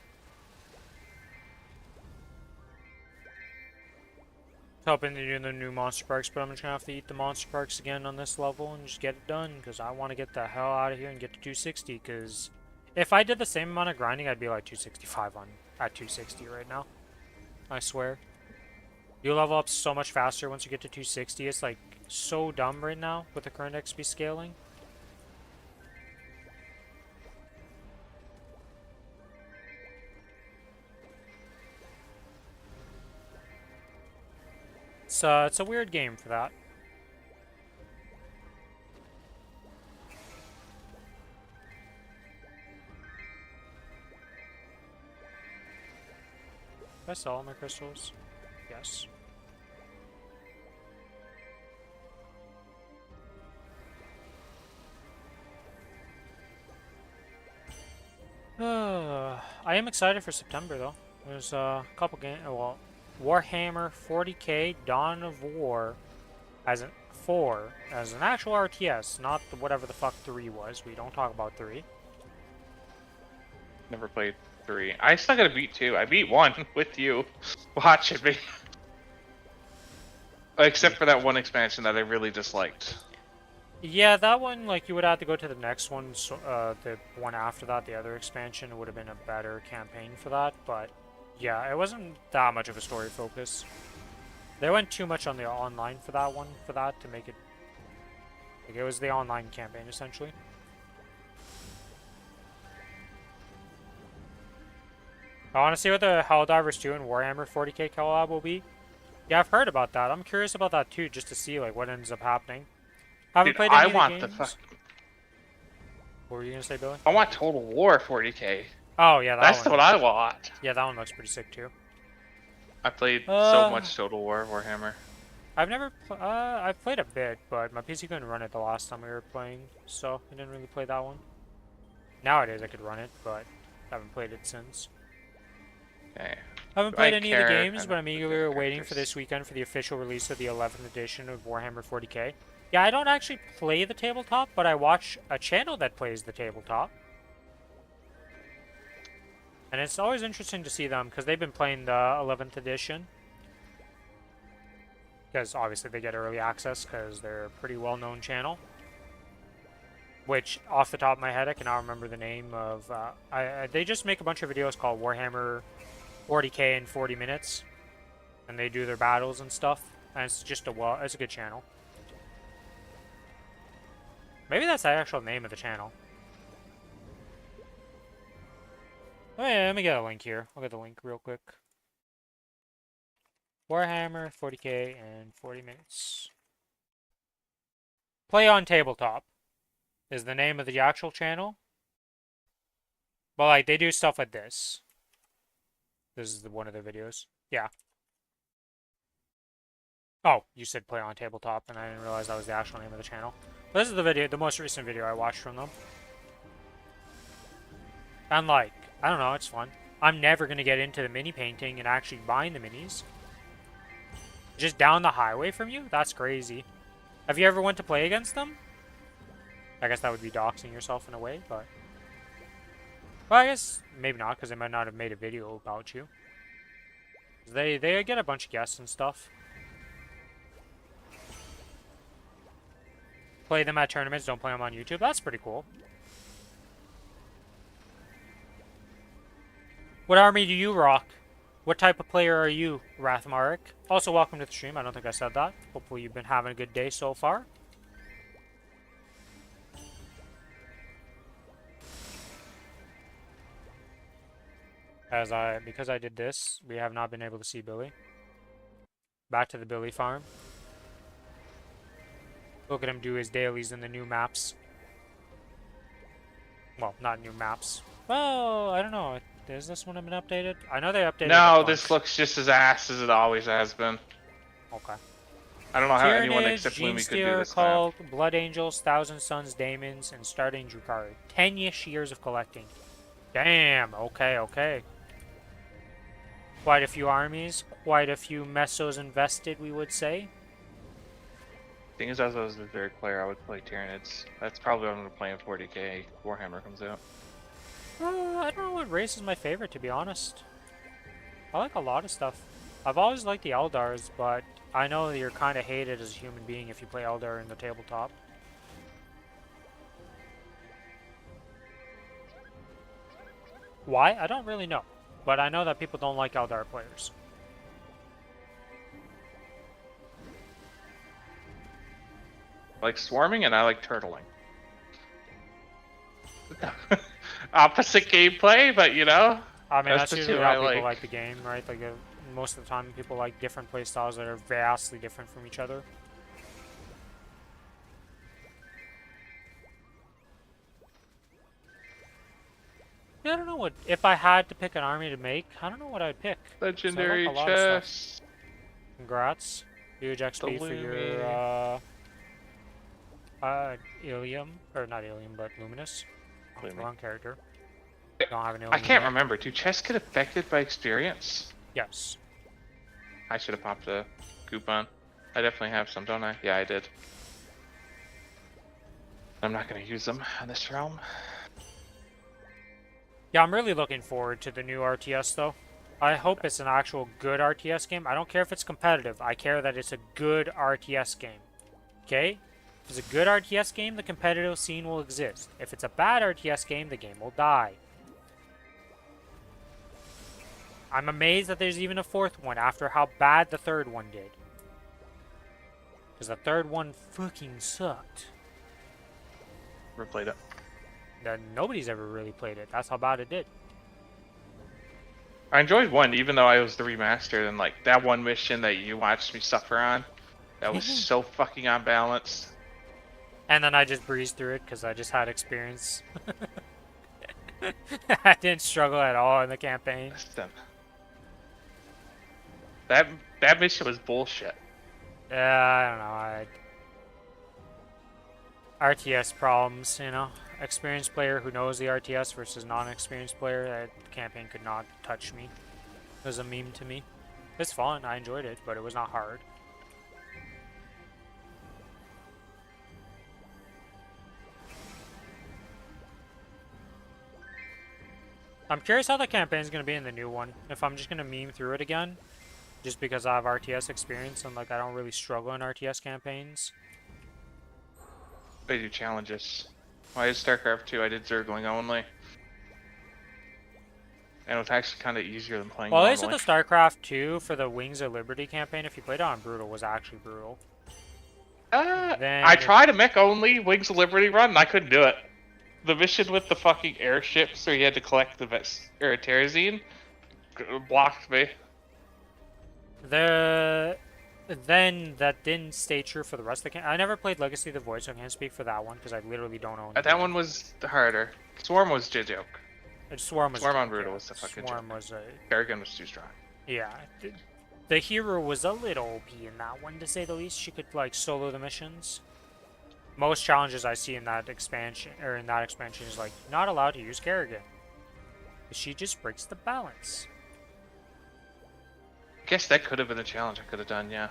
A: Hoping to do the new monster parks, but I'm just gonna have to eat the monster parks again on this level and just get it done, because I want to get the hell out of here and get to 260, because if I did the same amount of grinding, I'd be like 265 at 260 right now. I swear. You level up so much faster once you get to 260. It's like so dumb right now with the current XP scaling. it's a weird game for that. Did I sell all my crystals? Yes. I am excited for September though. There's a couple games. Well, Warhammer 40k Dawn of War as an 4 as an actual RTS, not the whatever the fuck 3 was. We don't talk about 3.
B: Never played 3. I still gotta beat 2. I beat 1 with you watching me. Except for that one expansion that I really disliked.
A: Yeah, that one, like, you would have to go to the next one, so, the one after that, the other expansion, would have been a better campaign for that, but yeah, it wasn't that much of a story focus. They went too much on the online for that one, to make it, like, it was the online campaign, essentially. I want to see what the Helldivers 2 and Warhammer 40k collab will be. Yeah, I've heard about that. I'm curious about that too, just to see, like, what ends up happening. Haven't
B: Dude,
A: played
B: I
A: any of the
B: want
A: games.
B: the fuck.
A: What were you gonna say, Billy?
B: I want Total War 40k.
A: Oh yeah,
B: That's
A: one.
B: what I want.
A: Yeah, that one looks pretty sick too.
B: I played so much Total War Warhammer.
A: I've never. I've played a bit, but my PC couldn't run it the last time we were playing, so I didn't really play that one. Nowadays I could run it, but I haven't played it since.
B: Okay.
A: I haven't played any of the games,
B: I
A: but I'm
B: don't
A: eagerly
B: characters.
A: waiting for this weekend for the official release of the 11th edition of Warhammer 40k. Yeah, I don't actually play the tabletop, but I watch a channel that plays the tabletop. And it's always interesting to see them, because they've been playing the 11th edition. Because obviously they get early access, because they're a pretty well-known channel. Which, off the top of my head, I cannot remember the name of... they just make a bunch of videos called Warhammer 40k in 40 minutes. And they do their battles and stuff. And it's just it's a good channel. Maybe that's the actual name of the channel. Oh yeah, let me get a link here. I'll get the link real quick. Warhammer 40k in 40 minutes. Play on Tabletop is the name of the actual channel. But like, they do stuff like this. This is one of their videos. Yeah. Oh, you said play on Tabletop, and I didn't realize that was the actual name of the channel. But this is the video, the most recent video I watched from them. And like, I don't know, it's fun. I'm never going to get into the mini painting and actually buying the minis. Just down the highway from you? That's crazy. Have you ever went to play against them? I guess that would be doxing yourself in a way, but... Well, I guess maybe not, because they might not have made a video about you. They get a bunch of guests and stuff. Play them at tournaments, don't play them on YouTube. That's pretty cool. What army do you rock? What type of player are you, Rathmaric? Also, welcome to the stream. I don't think I said that. Hopefully you've been having a good day so far. Because I did this, we have not been able to see Billy. Back to the Billy farm. Look at him do his dailies in the new maps. Well, not new maps. Well, I don't know. Has this one been updated? I know they updated.
B: No, this looks just as ass as it always has been.
A: Okay.
B: I don't know how anyone
A: Tyrannid,
B: except Lumi could do
A: Genestealer,
B: this.
A: Cult, Blood Angels, Thousand Sons, Daemons, and starting Drukhari. 10-ish years of collecting. Damn. Okay, okay. Quite a few armies. Quite a few mesos invested, we would say.
B: Thing is, as I was a third player, I would play Tyranids. That's probably what I'm going to play in 40k. Warhammer comes out.
A: I don't know what race is my favorite, to be honest. I like a lot of stuff. I've always liked the Eldars, but I know that you're kind of hated as a human being if you play Eldar in the tabletop. Why? I don't really know. But I know that people don't like Eldar players.
B: I like swarming and I like turtling. Opposite gameplay, but you know.
A: I mean, that's
B: Especially
A: usually
B: when
A: how
B: I
A: people
B: like.
A: like the game, right? Like, most of the time, people like different play styles that are vastly different from each other. Yeah, I don't know what, if I had to pick an army to make, I don't know what I'd pick. Because I like a
B: Legendary
A: lot of stuff.
B: chest.
A: Congrats. Huge
B: The
A: XP for your,
B: Lumi.
A: Ilium. Or not Ilium, but Luminous. Oh,
B: Lumi.
A: wrong character. Don't have an
B: I
A: Ilium
B: can't
A: yet.
B: remember. Do chests get affected by experience?
A: Yes.
B: I should have popped a coupon. I definitely have some, don't I? Yeah, I did. I'm not going to use them in this realm.
A: Yeah, I'm really looking forward to the new RTS, though. I hope it's an actual good RTS game. I don't care if it's competitive. I care that it's a good RTS game. Okay? If it's a good RTS game, the competitive scene will exist. If it's a bad RTS game, the game will die. I'm amazed that there's even a fourth one after how bad the third one did. Because the third one fucking sucked.
B: Never played it.
A: Nobody's ever really played it. That's how bad it did.
B: I enjoyed one, even though I was the remastered, and like that one mission that you watched me suffer on, that was so fucking unbalanced.
A: And then I just breezed through it because I just had experience. I didn't struggle at all in the campaign.
B: That mission was bullshit.
A: I don't know. RTS problems, you know. Experienced player who knows the RTS versus non-experienced player. That campaign could not touch me. It was a meme to me. It's fun. I enjoyed it, but it was not hard. I'm curious how the campaign's going to be in the new one. If I'm just going to meme through it again. Just because I have RTS experience and like I don't really struggle in RTS campaigns.
B: I do challenges. When I did StarCraft 2, I did Zergling only. And it was actually kind of easier than playing
A: Well, at
B: normally.
A: least with the StarCraft 2 for the Wings of Liberty campaign, if you played it on Brutal, was actually brutal.
B: I tried a mech only Wings of Liberty run and I couldn't do it. The mission with the fucking airships where you had to collect the Terrazine blocked me.
A: Then that didn't stay true for the rest of the campaign. I never played Legacy of the Void, so I can't speak for that one because I literally don't own it.
B: That one was harder. Swarm was a joke.
A: Swarm
B: on Brutal was the fucking
A: Swarm
B: joke.
A: was a...
B: Kerrigan was too strong.
A: Yeah. The hero was a little OP in that one, to say the least. She could, like, solo the missions. Most challenges I see in that expansion, is, like, not allowed to use Kerrigan. She just breaks the balance.
B: I guess that could have been a challenge I could have done, yeah.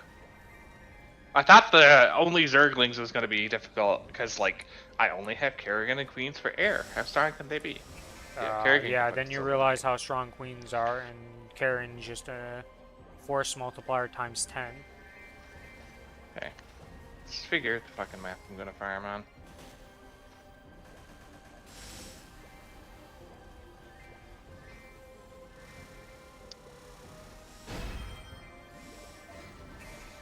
B: I thought the only Zerglings was going to be difficult because, like, I only have Kerrigan and Queens for air. How strong can they be?
A: Yeah, then you realize how strong Queens are, and Kerrigan's just a force multiplier times 10.
B: Okay. Let's figure the fucking map I'm going to farm on.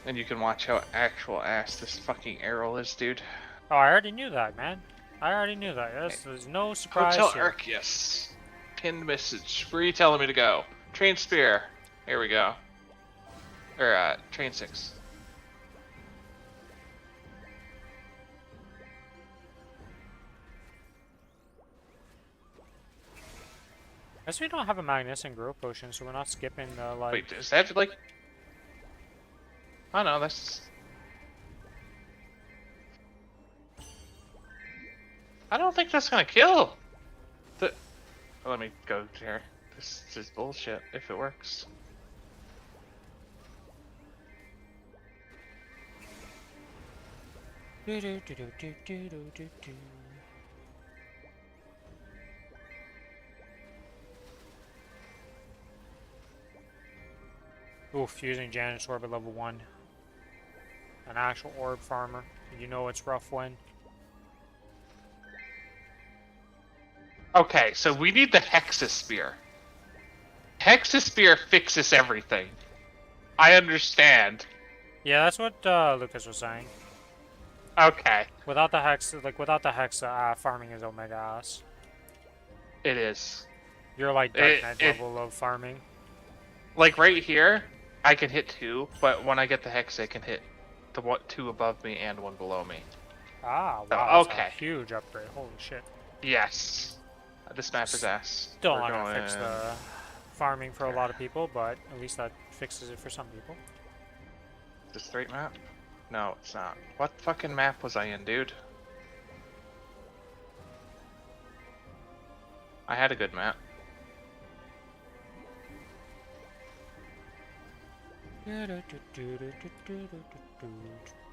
B: And you can watch how actual ass this fucking arrow is, dude.
A: Oh, I already knew that, man. I already knew that. There's no surprise
B: Hotel
A: here.
B: Arceus. Pinned message. Where are you telling me to go? Train Spear. Here we go. Or, Train 6.
A: Guess we don't have a Magnificent Growth Potion, so we're not skipping the, like...
B: Wait, does that, like... Oh no, that's... I don't think that's gonna kill! Let me go here. This is bullshit, if it works.
A: Oof, using Janet's Orb at level 1. An actual orb farmer. You know it's rough when.
B: Okay, so we need the Hexaspear. Hexaspear fixes everything. I understand.
A: Yeah, that's what Lucas was saying.
B: Okay.
A: Without the hex, farming is omega ass.
B: It is.
A: You're like Dark
B: It,
A: Knight
B: it
A: level of farming.
B: like right here, I can hit 2, but when I get the hex, I can hit the 2 above me and 1 below me.
A: Ah,
B: So
A: wow, that's a
B: okay,
A: huge upgrade. Holy shit.
B: yes, this map is ass.
A: Still
B: We're
A: not gonna fix
B: going.
A: the farming for a
B: Okay,
A: lot of people, but at least that fixes it for some people.
B: is this straight map? No, it's not. What fucking map was I in, dude? I had a good map.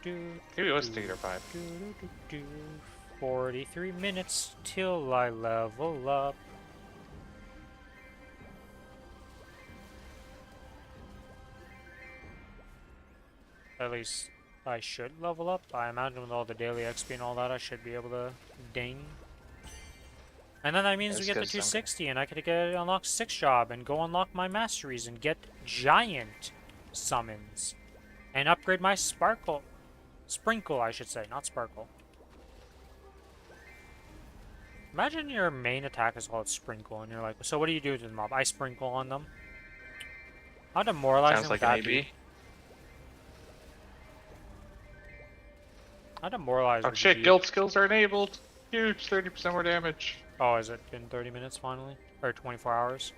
B: Maybe it was 3 or 5.
A: 43 minutes till I level up. At least I should level up. I imagine with all the daily XP and all that, I should be able to ding. And then that means we
B: It's
A: get the
B: because
A: 260, and I could get unlock 6 job and go unlock my masteries and get giant summons and upgrade my sparkle. Sprinkle, I should say, not sparkle. Imagine your main attack is called Sprinkle, and you're like, so what do you do to the mob? I sprinkle on them. How demoralizing
B: sounds
A: would
B: like an
A: that be?
B: AB.
A: How demoralized
B: Oh
A: would you
B: shit,
A: be?
B: guild skills are enabled. Huge, 30% more damage.
A: Oh, has it been 30 minutes finally? Or 24 hours?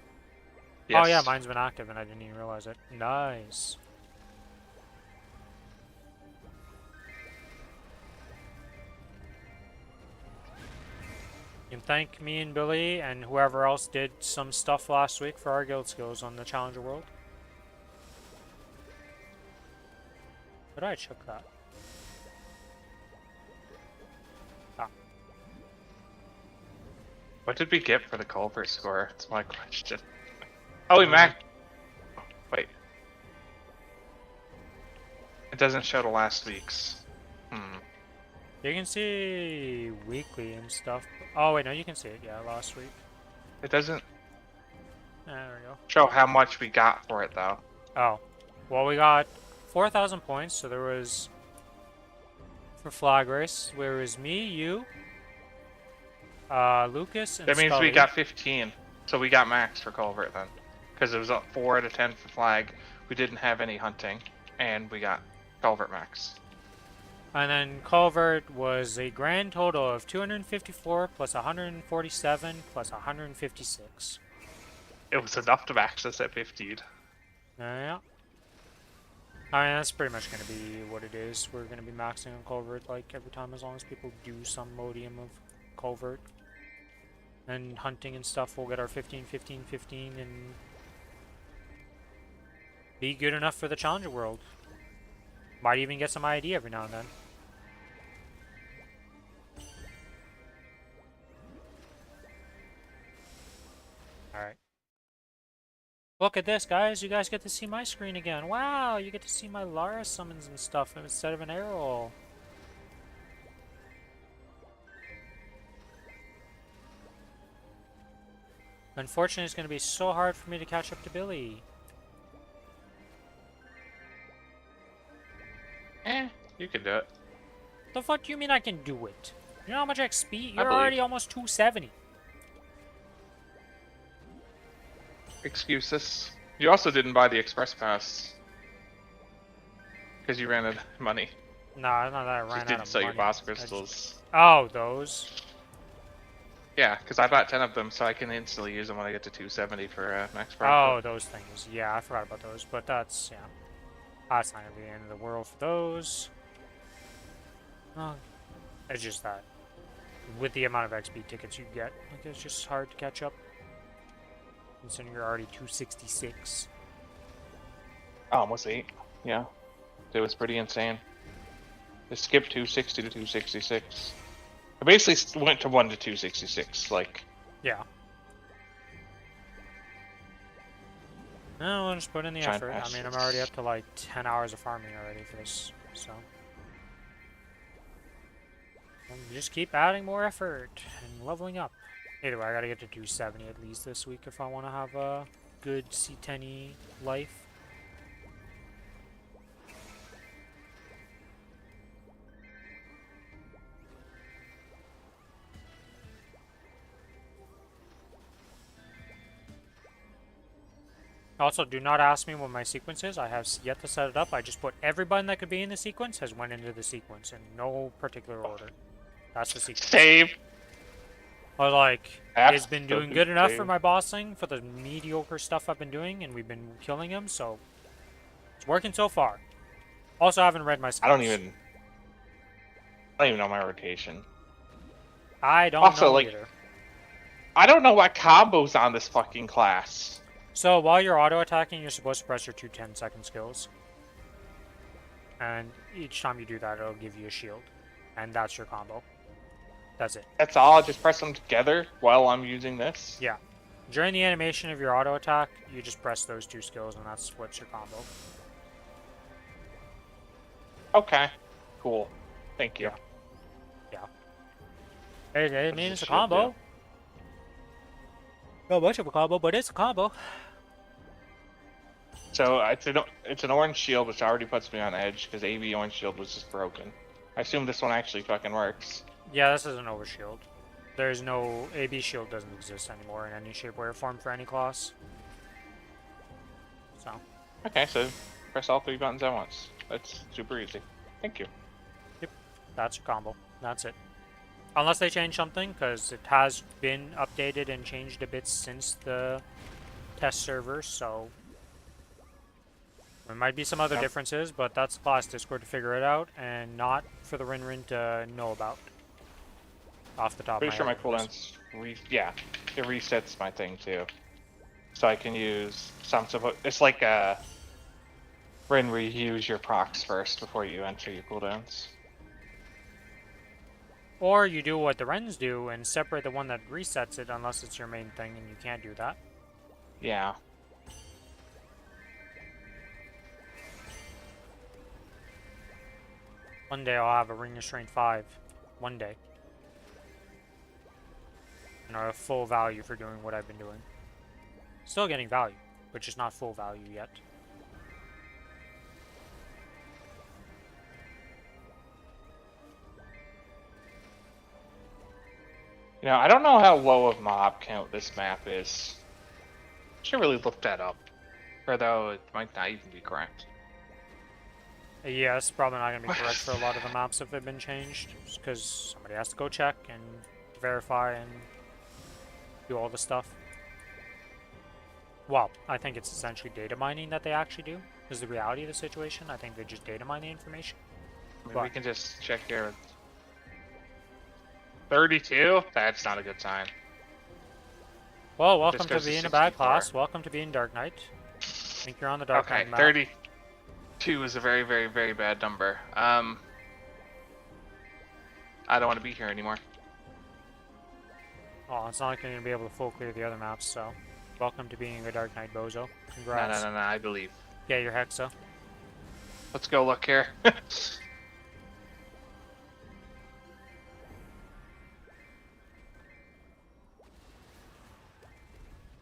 A: Oh yeah,
B: Yes.
A: mine's been active and I didn't even realize it. Nice. You can thank me and Billy and whoever else did some stuff last week for our guild skills on the Challenger World. But I took that. Ah.
B: What did we get for the culvert score? That's my question. Oh, we maxed. Wait. It doesn't show the last week's.
A: You can see weekly and stuff. Oh wait, no, you can see it. Yeah, last week.
B: It doesn't
A: There we go.
B: show how much we got for it, though.
A: Oh, well, we got 4,000 points. So there was for flag race. Where was me, you, Lucas, and
B: That means we
A: Scully.
B: got 15. So we got max for culvert then. Because it was up 4 out of 10 for flag. We didn't have any hunting. And we got culvert max.
A: And then Culvert was a grand total of 254 plus 147 plus 156.
B: It was enough to max us at 15.
A: Yeah. I mean, that's pretty much going to be what it is. We're going to be maxing on Culvert like every time as long as people do some modium of Culvert. And hunting and stuff, we'll get our 15, 15, 15 and be good enough for the Challenger World. Might even get some ID every now and then. Alright. Look at this, guys. You guys get to see my screen again. Wow, you get to see my Lara summons and stuff instead of an arrow. Unfortunately, it's going to be so hard for me to catch up to Billy.
B: You can do it.
A: The fuck do you mean I can do it? You know how much XP? You're
B: believe.
A: already almost 270.
B: Excuses. You also didn't buy the express pass. Because you ran out of money.
A: Nah, not that I
B: Just
A: ran out
B: didn't
A: of
B: sell your
A: money.
B: boss crystals.
A: Oh, those.
B: Yeah, because I bought 10 of them, so I can instantly use them when I get to 270 for max
A: Oh,
B: profit.
A: those things. Yeah, I forgot about those. But that's, yeah. That's not going to be the end of the world for those. Oh, it's just that. With the amount of XP tickets you get, like, it's just hard to catch up. Considering you're already 266.
B: Almost 8. Yeah. It was pretty insane. They skipped 260 to 266. I basically went to 1 to 266, like...
A: Yeah. No, we'll just put in the
B: Try and
A: effort. I
B: pass
A: mean, I'm
B: this.
A: already up to like 10 hours of farming already for this, so. Just keep adding more effort and leveling up. Either way, I gotta get to 270 at least this week if I want to have a good C10E life. Also, do not ask me what my sequence is. I have yet to set it up. I just put every button that could be in the sequence has went into the sequence in no particular order. That's the sequence.
B: Save.
A: But like, it's been doing
B: Absolute
A: good enough for
B: save.
A: my bossing for the mediocre stuff I've been doing, and we've been killing him, so it's working so far. Also, I haven't read my skills.
B: I don't even know my rotation.
A: I don't
B: Also,
A: know
B: like,
A: either.
B: I don't know what combos on this fucking class.
A: So while you're auto attacking, you're supposed to press your two 10-second skills. And each time you do that, it'll give you a shield. And that's your combo. That's it.
B: That's all. I just press them together while I'm using this.
A: Yeah. During the animation of your auto attack, you just press those two skills, and that's what's your combo.
B: Okay. Cool. Thank you.
A: Yeah. It means it's a
B: shield
A: combo.
B: do?
A: Not much of a combo, but it's a combo.
B: So it's an orange shield, which already puts me on edge because AB orange shield was just broken. I assume this one actually fucking works.
A: Yeah, this is an overshield. There's no AB shield doesn't exist anymore in any shape or form for any class. So.
B: Okay, so press all 3 buttons at once. That's super easy. Thank you.
A: Yep, that's your combo. That's it. Unless they change something, because it has been updated and changed a bit since the test server, so there might be some other differences, but that's class Discord to figure it out, and not for the Rin to know about. Off the top
B: Pretty
A: of
B: sure
A: my
B: my
A: head.
B: cooldown's it resets my thing too. So I can use some it's like a Rin where you use your procs first before you enter your cooldowns.
A: Or you do what the Rens do and separate the one that resets it unless it's your main thing, and you can't do that.
B: Yeah.
A: One day I'll have a Ring of Strength 5. One day. And a full value for doing what I've been doing. Still getting value, but just not full value yet.
B: You know, I don't know how low of mob count this map is. Should really look that up. Or though it might not even be correct.
A: Yeah, it's probably not going to be correct for a lot of the maps if they've been changed. Because somebody has to go check and verify and do all the stuff. Well, I think it's essentially data mining that they actually do. Is the reality of the situation. I think they just data mine the information.
B: I mean, we can just check here. 32? That's not a good sign.
A: Well, welcome to
B: goes to
A: being a bad
B: 64.
A: class. Welcome to being Dark Knight. I think you're on the Dark
B: Okay,
A: Knight map.
B: 32 is a very, very, very bad number. I don't want to be here anymore.
A: Oh, it's not like you're going to be able to full clear the other maps, so welcome to being a Dark Knight bozo. Congrats.
B: No, I believe.
A: Yeah, your Hexa.
B: Let's go look here.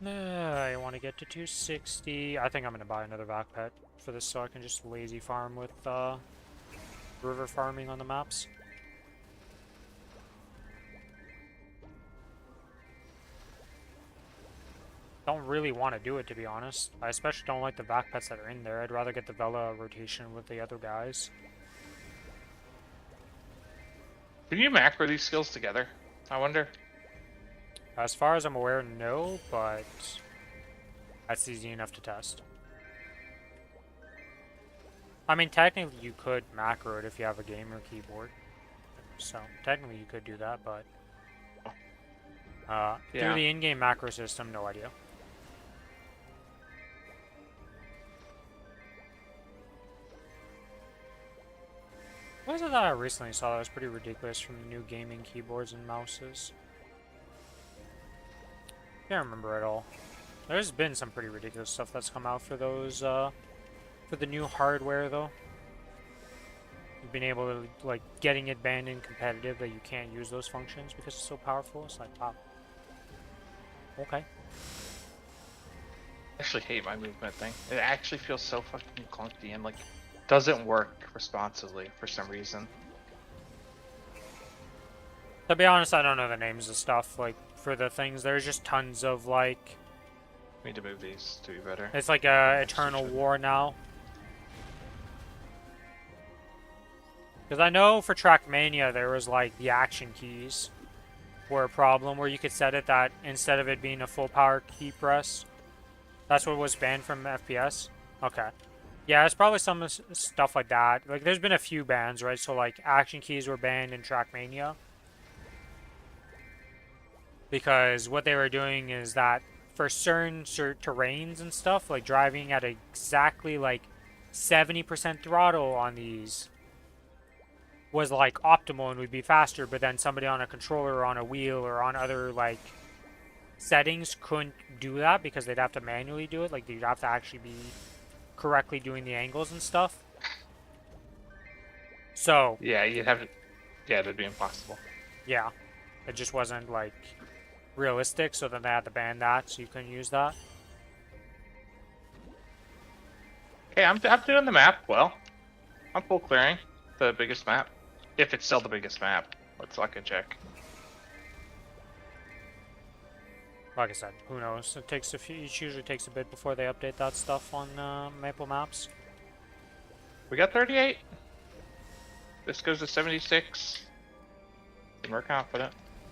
A: I want to get to 260. I think I'm going to buy another vac pet for this so I can just lazy farm with river farming on the maps. Don't really want to do it, to be honest. I especially don't like the vac pets that are in there. I'd rather get the Vela rotation with the other guys.
B: Can you macro these skills together? I wonder.
A: As far as I'm aware, no, but that's easy enough to test. I mean, technically you could macro it if you have a gamer keyboard. So, technically you could do that, but through the in-game macro system, no idea. What is it that I recently saw that was pretty ridiculous from the new gaming keyboards and mouses? Can't remember at all. There's been some pretty ridiculous stuff that's come out for those, for the new hardware, though. You've been able to, like, getting it banned in competitive that you can't use those functions because it's so powerful. It's like, wow. Okay.
B: I actually hate my movement thing. It actually feels so fucking clunky and, like, doesn't work responsively for some reason.
A: To be honest, I don't know the names of stuff, like, for the things. There's just tons of, like,
B: Need to move these to be better.
A: It's like a eternal war now. Because I know for Trackmania there was like the action keys were a problem where you could set it that instead of it being a full power key press, that's what was banned from FPS. Okay. Yeah, it's probably some stuff like that. Like there's been a few bans, right? So like action keys were banned in Trackmania. Because what they were doing is that for certain terrains and stuff, like driving at exactly like 70% throttle on these was like optimal and would be faster, but then somebody on a controller or on a wheel or on other like settings couldn't do that because they'd have to manually do it. Like they'd have to actually be correctly doing the angles and stuff. So
B: Yeah, you'd have to. Yeah, that'd be impossible.
A: yeah, it just wasn't like realistic. So then they had to ban that, so you couldn't use that.
B: Okay, I'm doing the map well. I'm full clearing the biggest map. If it's still the biggest map. Let's fucking check.
A: Like I said, who knows? It takes a few. It usually takes a bit before they update that stuff on Maple maps.
B: We got 38. This goes to 76. And we're confident.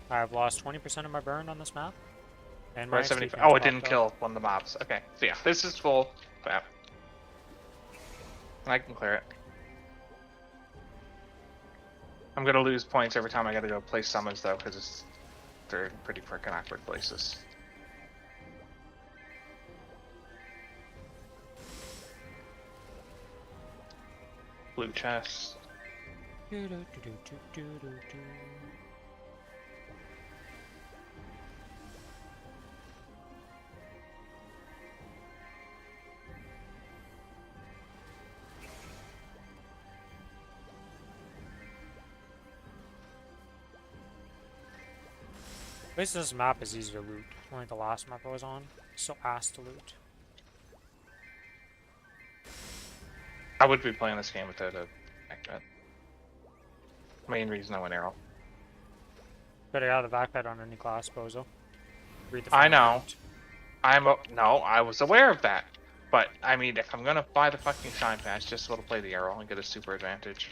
A: I've lost 20% of my burn on this map. And
B: We're
A: my
B: at 75.
A: XP
B: Oh, it didn't kill one of the mobs. Okay, so yeah, this is full map. And I can clear it. I'm gonna lose points every time I gotta go place summons though, because they're in pretty freaking awkward places. Blue chest.
A: At least this map is easy to loot. Like the last map I was on, so ass to loot.
B: I would be playing this game without a backpack. Main reason I went arrow.
A: Better have the backpack on any class, Bozo. Read the
B: I know.
A: comment.
B: No, I was aware of that. But I mean, if I'm gonna buy the fucking shine patch just to be able to play the arrow and get a super advantage.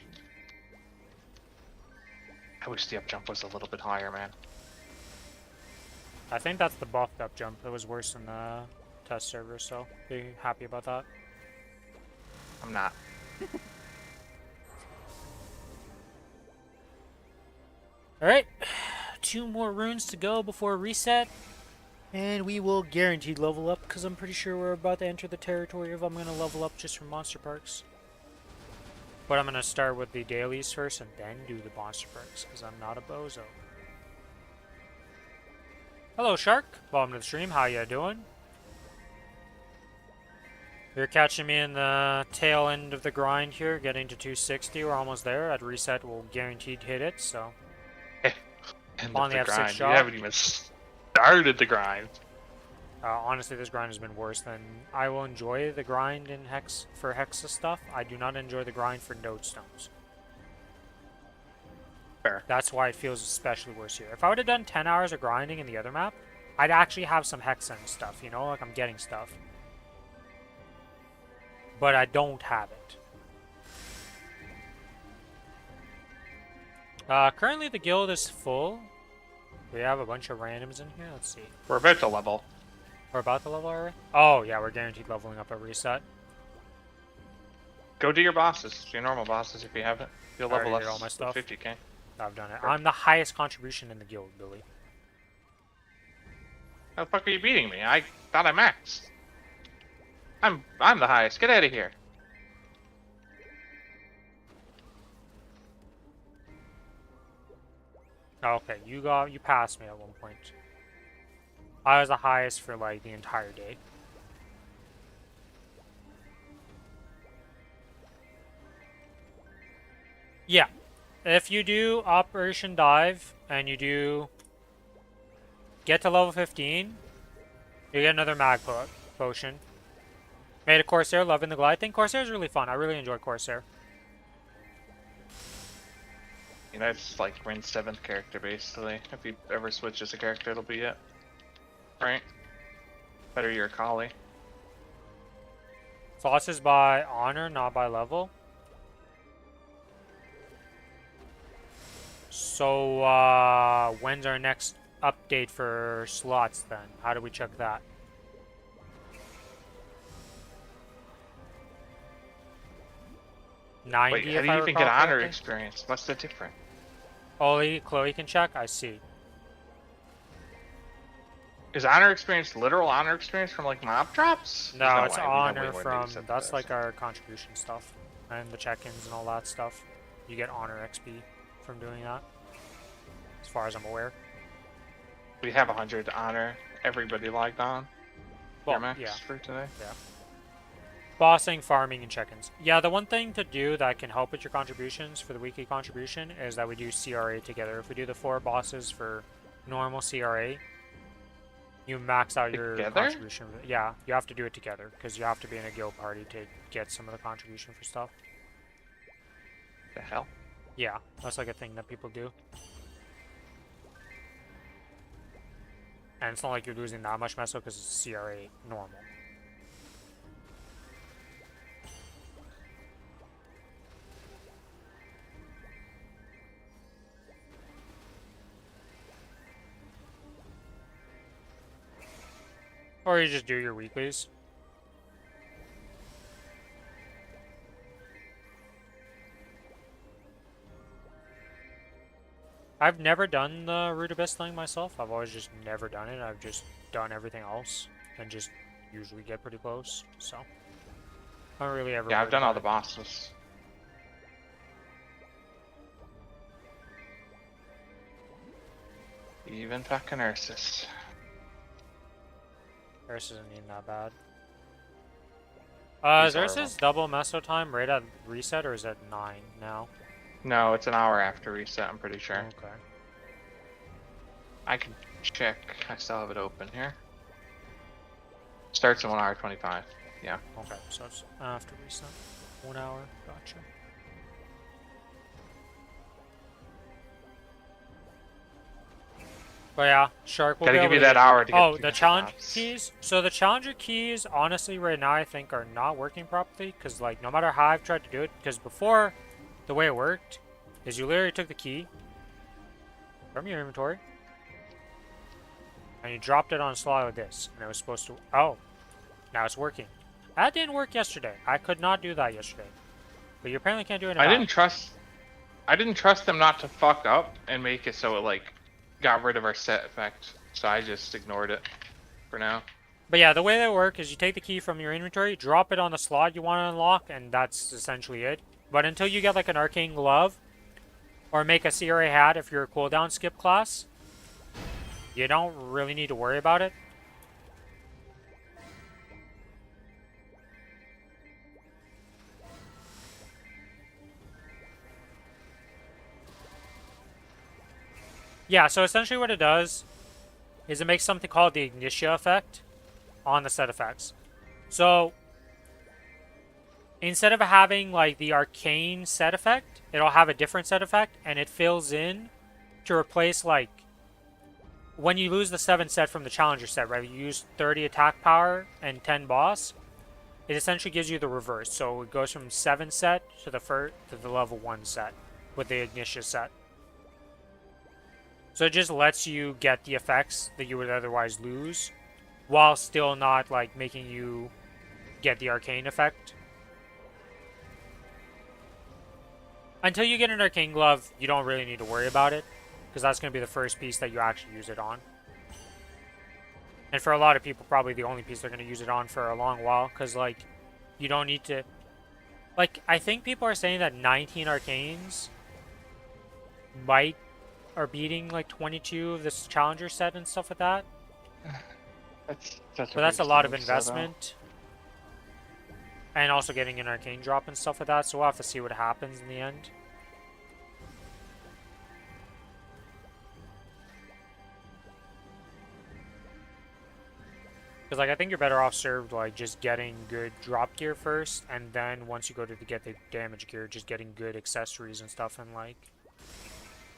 B: I wish the up jump was a little bit higher, man.
A: I think that's the buffed up jump. It was worse than the test server, so be happy about that.
B: I'm not.
A: Alright, 2 more runes to go before reset. And we will guaranteed level up, because I'm pretty sure we're about to enter the territory of I'm going to level up just from monster parks. But I'm going to start with the dailies first and then do the monster parks, because I'm not a bozo. Hello, Shark. Welcome to the stream. How you doing? You're catching me in the tail end of the grind here, getting to 260. We're almost there. At reset, we'll guaranteed hit it, so...
B: End
A: On
B: of
A: the
B: the
A: F6
B: grind. You
A: shot.
B: haven't even started the grind.
A: Honestly, this grind has been worse than... I will enjoy the grind in for Hexa stuff. I do not enjoy the grind for node stones.
B: Fair.
A: That's why it feels especially worse here. If I would have done 10 hours of grinding in the other map, I'd actually have some Hexa and stuff, you know? Like, I'm getting stuff. But I don't have it. Currently the guild is full. We have a bunch of randoms in here. Let's see.
B: We're about to level.
A: We're about to level already? Oh, yeah, we're guaranteed leveling up at reset.
B: Go do your bosses. Your normal bosses if you haven't. You'll
A: I already
B: level
A: did
B: us
A: all my stuff.
B: 50k.
A: I've done it. I'm the highest contribution in the guild, Billy.
B: How the fuck are you beating me? I thought I maxed. I'm the highest. Get out of here.
A: Okay, you passed me at one point. I was the highest for like the entire day. Yeah. If you do Operation Dive and you do get to level 15, you get another mag potion. Made a Corsair, loving the glide thing. Corsair is really fun. I really enjoy Corsair.
B: You know, it's like Rin's 7th character basically. If he ever switches a character, it'll be it. Right? Better your collie.
A: Slots is by honor, not by level. So, when's our next update for slots then? How do we check that?
B: Wait,
A: 90
B: how
A: if
B: do
A: I
B: you even get
A: recall
B: honor
A: correctly?
B: experience? What's the difference?
A: Chloe can check? I see.
B: Is honor experience literal honor experience from like mob drops? There's
A: No,
B: no
A: it's
B: way. We know way
A: honor
B: more
A: from,
B: news than
A: that's
B: this.
A: like our contribution stuff. And the check-ins and all that stuff. You get honor XP from doing that. As far as I'm aware.
B: We have 100 honor. Everybody logged on.
A: Well,
B: Your max
A: yeah.
B: for today.
A: Yeah. Bossing, farming, and check-ins. Yeah, the one thing to do that can help with your contributions for the weekly contribution is that we do CRA together. If we do the 4 bosses for normal CRA, you max out your
B: Together?
A: contribution. Yeah, you have to do it together because you have to be in a guild party to get some of the contribution for stuff.
B: The hell?
A: Yeah, that's like a thing that people do. And it's not like you're losing that much meso because it's CRA normal. Or you just do your weeklies. I've never done the Root Abyss thing myself. I've always just never done it. I've just done everything else and just usually get pretty close. So I don't really ever.
B: Yeah, I've done all the
A: it.
B: bosses. Even fucking Ursus.
A: Ursus isn't even that bad.
B: He's
A: is Ursus double meso time right at reset or is it 9 now?
B: No, it's an hour after reset, I'm pretty sure.
A: Okay.
B: I can check. I still have it open here. Starts in 1 hour 25. Yeah.
A: Okay, so it's after reset. 1 hour. Gotcha. But yeah, Shark will
B: Gotta
A: be
B: give
A: able
B: you
A: to
B: that hour to get
A: Oh,
B: through
A: the
B: the
A: challenge
B: maps.
A: keys. So the challenger keys, honestly, right now I think are not working properly because, like, no matter how I've tried to do it, because before, the way it worked is you literally took the key from your inventory and you dropped it on a slot like this, and it was supposed to. Oh, now it's working. That didn't work yesterday. I could not do that yesterday, but you apparently can't do it now.
B: I didn't trust them not to fuck up and make it so it like got rid of our set effect. So I just ignored it for now.
A: But yeah, the way that works is you take the key from your inventory, drop it on the slot you want to unlock, and that's essentially it. But until you get like an arcane glove or make a CRA hat if you're a cooldown skip class, you don't really need to worry about it. Yeah, so essentially what it does is it makes something called the Ignitia effect on the set effects. So instead of having like the arcane set effect, it'll have a different set effect, and it fills in to replace like when you lose the 7 set from the challenger set, right? You use 30 attack power and 10 boss. It essentially gives you the reverse. So it goes from 7 set to the level 1 set with the Ignitia set. So it just lets you get the effects that you would otherwise lose, while still not like making you get the arcane effect. Until you get an arcane glove, you don't really need to worry about it, because that's going to be the first piece that you actually use it on. And for a lot of people, probably the only piece they're going to use it on for a long while, because like you don't need to. Like, I think people are saying that 19 arcanes might are beating like 22 of this challenger set and stuff like that. But that's a lot of investment. And also getting an arcane drop and stuff like that, so we'll have to see what happens in the end. Because like I think you're better off served like just getting good drop gear first, and then once you go to get the damage gear, just getting good accessories and stuff, and like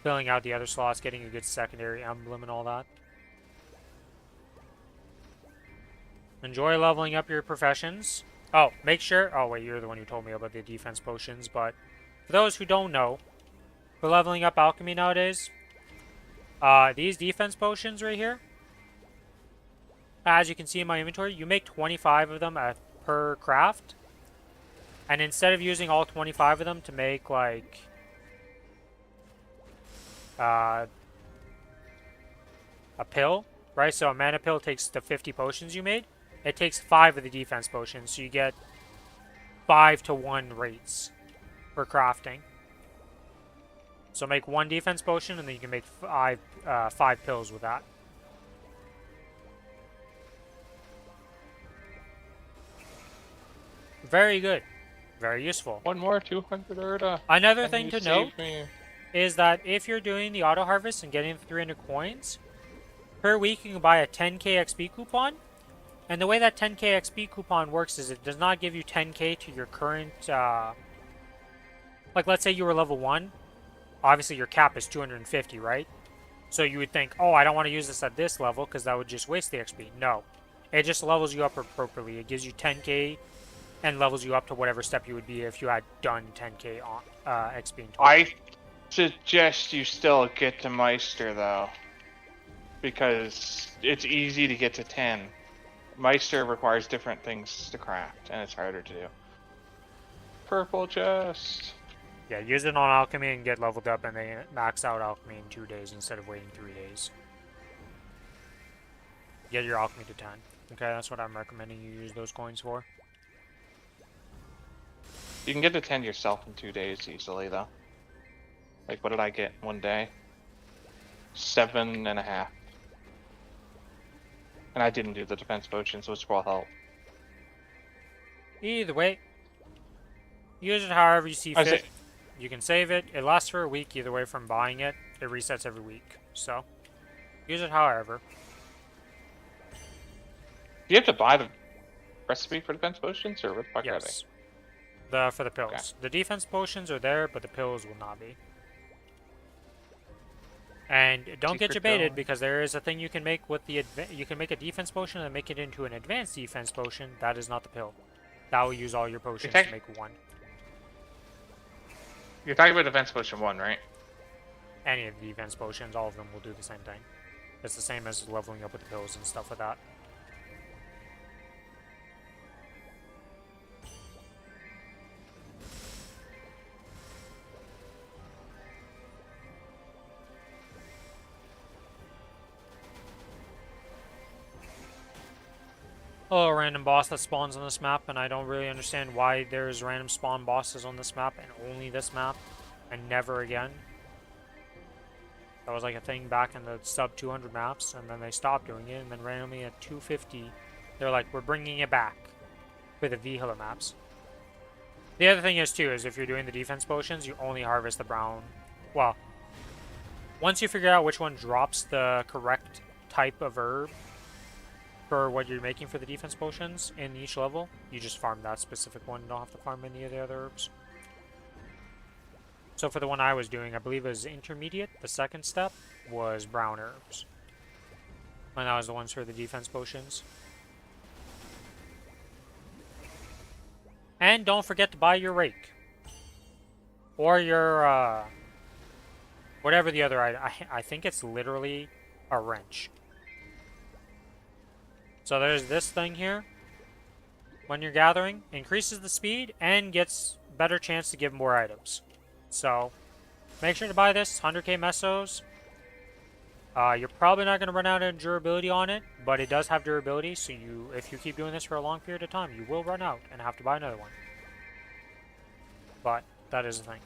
A: filling out the other slots, getting a good secondary emblem and all that. Enjoy leveling up your professions. Oh, make sure. Oh, wait, you're the one who told me about the defense potions. But for those who don't know, for leveling up alchemy nowadays, these defense potions right here, as you can see in my inventory, you make 25 of them per craft. And instead of using all 25 of them to make, like, a pill, right? So a mana pill takes the 50 potions you made. It takes 5 of the defense potions, so you get 5-to-1 rates for crafting. So make 1 defense potion, and then you can make 5 pills with that. Very good. Very useful.
B: One more 200.
A: Another
B: Can
A: thing
B: you
A: to
B: save
A: note
B: me?
A: is that if you're doing the auto harvest and getting the 300 coins, per week you can buy a 10k XP coupon. And the way that 10k XP coupon works is it does not give you 10k to your current, like let's say you were level 1, obviously your cap is 250, right? So you would think, oh, I don't want to use this at this level because that would just waste the XP. No, it just levels you up appropriately. It gives you 10k and levels you up to whatever step you would be if you had done 10k on, XP in total.
B: I suggest you still get to Meister though, because it's easy to get to 10. Meister requires different things to craft, and it's harder to do. Purple chest.
A: Yeah, use it on alchemy and get leveled up, and they max out alchemy in 2 days instead of waiting 3 days. Get your alchemy to 10. Okay, that's what I'm recommending you use those coins for.
B: You can get to 10 yourself in 2 days easily, though. Like, what did I get one day? 7.5. And I didn't do the defense potions, which will help.
A: Either way, use it however you see fit. You can save it. It lasts for a week either way from buying it. It resets every week. So, use it however.
B: Do you have to buy the recipe for defense potions, or what the fuck are they?
A: Yes. For the pills.
B: Okay.
A: The defense potions are there, but the pills will not be. And don't get debated because there is a thing you can make with the you can make a defense potion and make it into an advanced defense potion. That is not the pill. That will use all your potions to make one.
B: You're talking about defense potion 1, right?
A: Any of the defense potions, all of them will do the same thing. It's the same as leveling up with the pills and stuff like that. Oh, a random boss that spawns on this map, and I don't really understand why there's random spawn bosses on this map, and only this map, and never again. That was like a thing back in the sub 200 maps, and then they stopped doing it, and then randomly at 250, they're like, we're bringing it back for the vehicular maps. The other thing is, too, is if you're doing the defense potions, you only harvest the brown. Well, once you figure out which one drops the correct type of herb, for what you're making for the defense potions in each level, you just farm that specific one. You don't have to farm any of the other herbs. So for the one I was doing, I believe it was intermediate. The second step was brown herbs. And that was the ones for the defense potions. And don't forget to buy your rake. Or your, whatever the other item. I think it's literally a wrench. So there's this thing here. When you're gathering, increases the speed and gets better chance to give more items. So make sure to buy this. 100k mesos. You're probably not going to run out of durability on it, but it does have durability. So if you keep doing this for a long period of time, you will run out and have to buy another one. But that is the thing.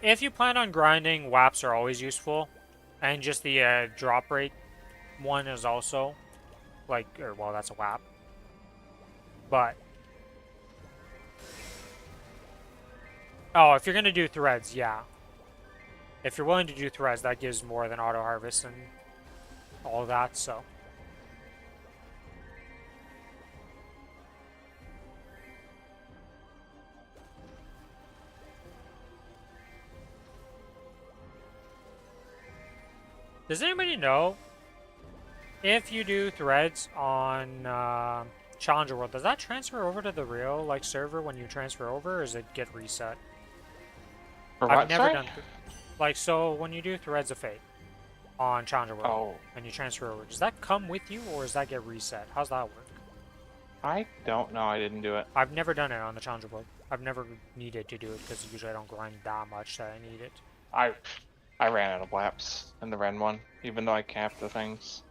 A: If you plan on grinding, WAPs are always useful. And just the drop rate one is also, like, well, that's a WAP. But, oh, if you're going to do threads, yeah. If you're willing to do threads, that gives more than auto harvest and all that, so. Does anybody know if you do threads on Challenger World, does that transfer over to the real like server when you transfer over, or does it get reset?
B: For
A: I've
B: what,
A: never
B: sorry?
A: done like so when you do Threads of Fate on Challenger World
B: Oh,
A: and you transfer over, does that come with you or does that get reset? How's that work?
B: I don't know. I didn't do it.
A: I've never done it on the Challenger World. I've never needed to do it because usually I don't grind that much that I need it.
B: I I ran out of laps in the Ren one, even though I capped the things.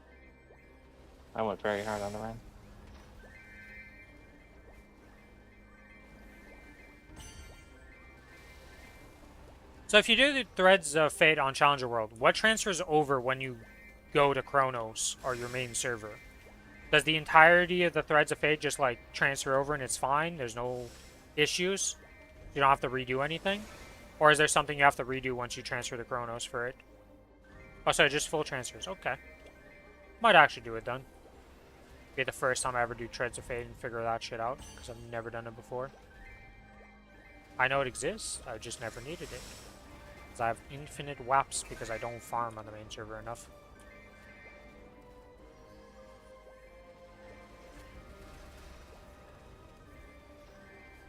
B: I went very hard on the Ren.
A: So if you do the Threads of Fate on Challenger World, what transfers over when you go to Kronos or your main server? Does the entirety of the Threads of Fate just like transfer over and it's fine? There's no issues? You don't have to redo anything? Or is there something you have to redo once you transfer to Kronos for it? Oh, sorry, just full transfers. Okay. Might actually do it then. Be the first time I ever do Threads of Fate and figure that shit out, because I've never done it before. I know it exists, I just never needed it. Because I have infinite WAPs because I don't farm on the main server enough.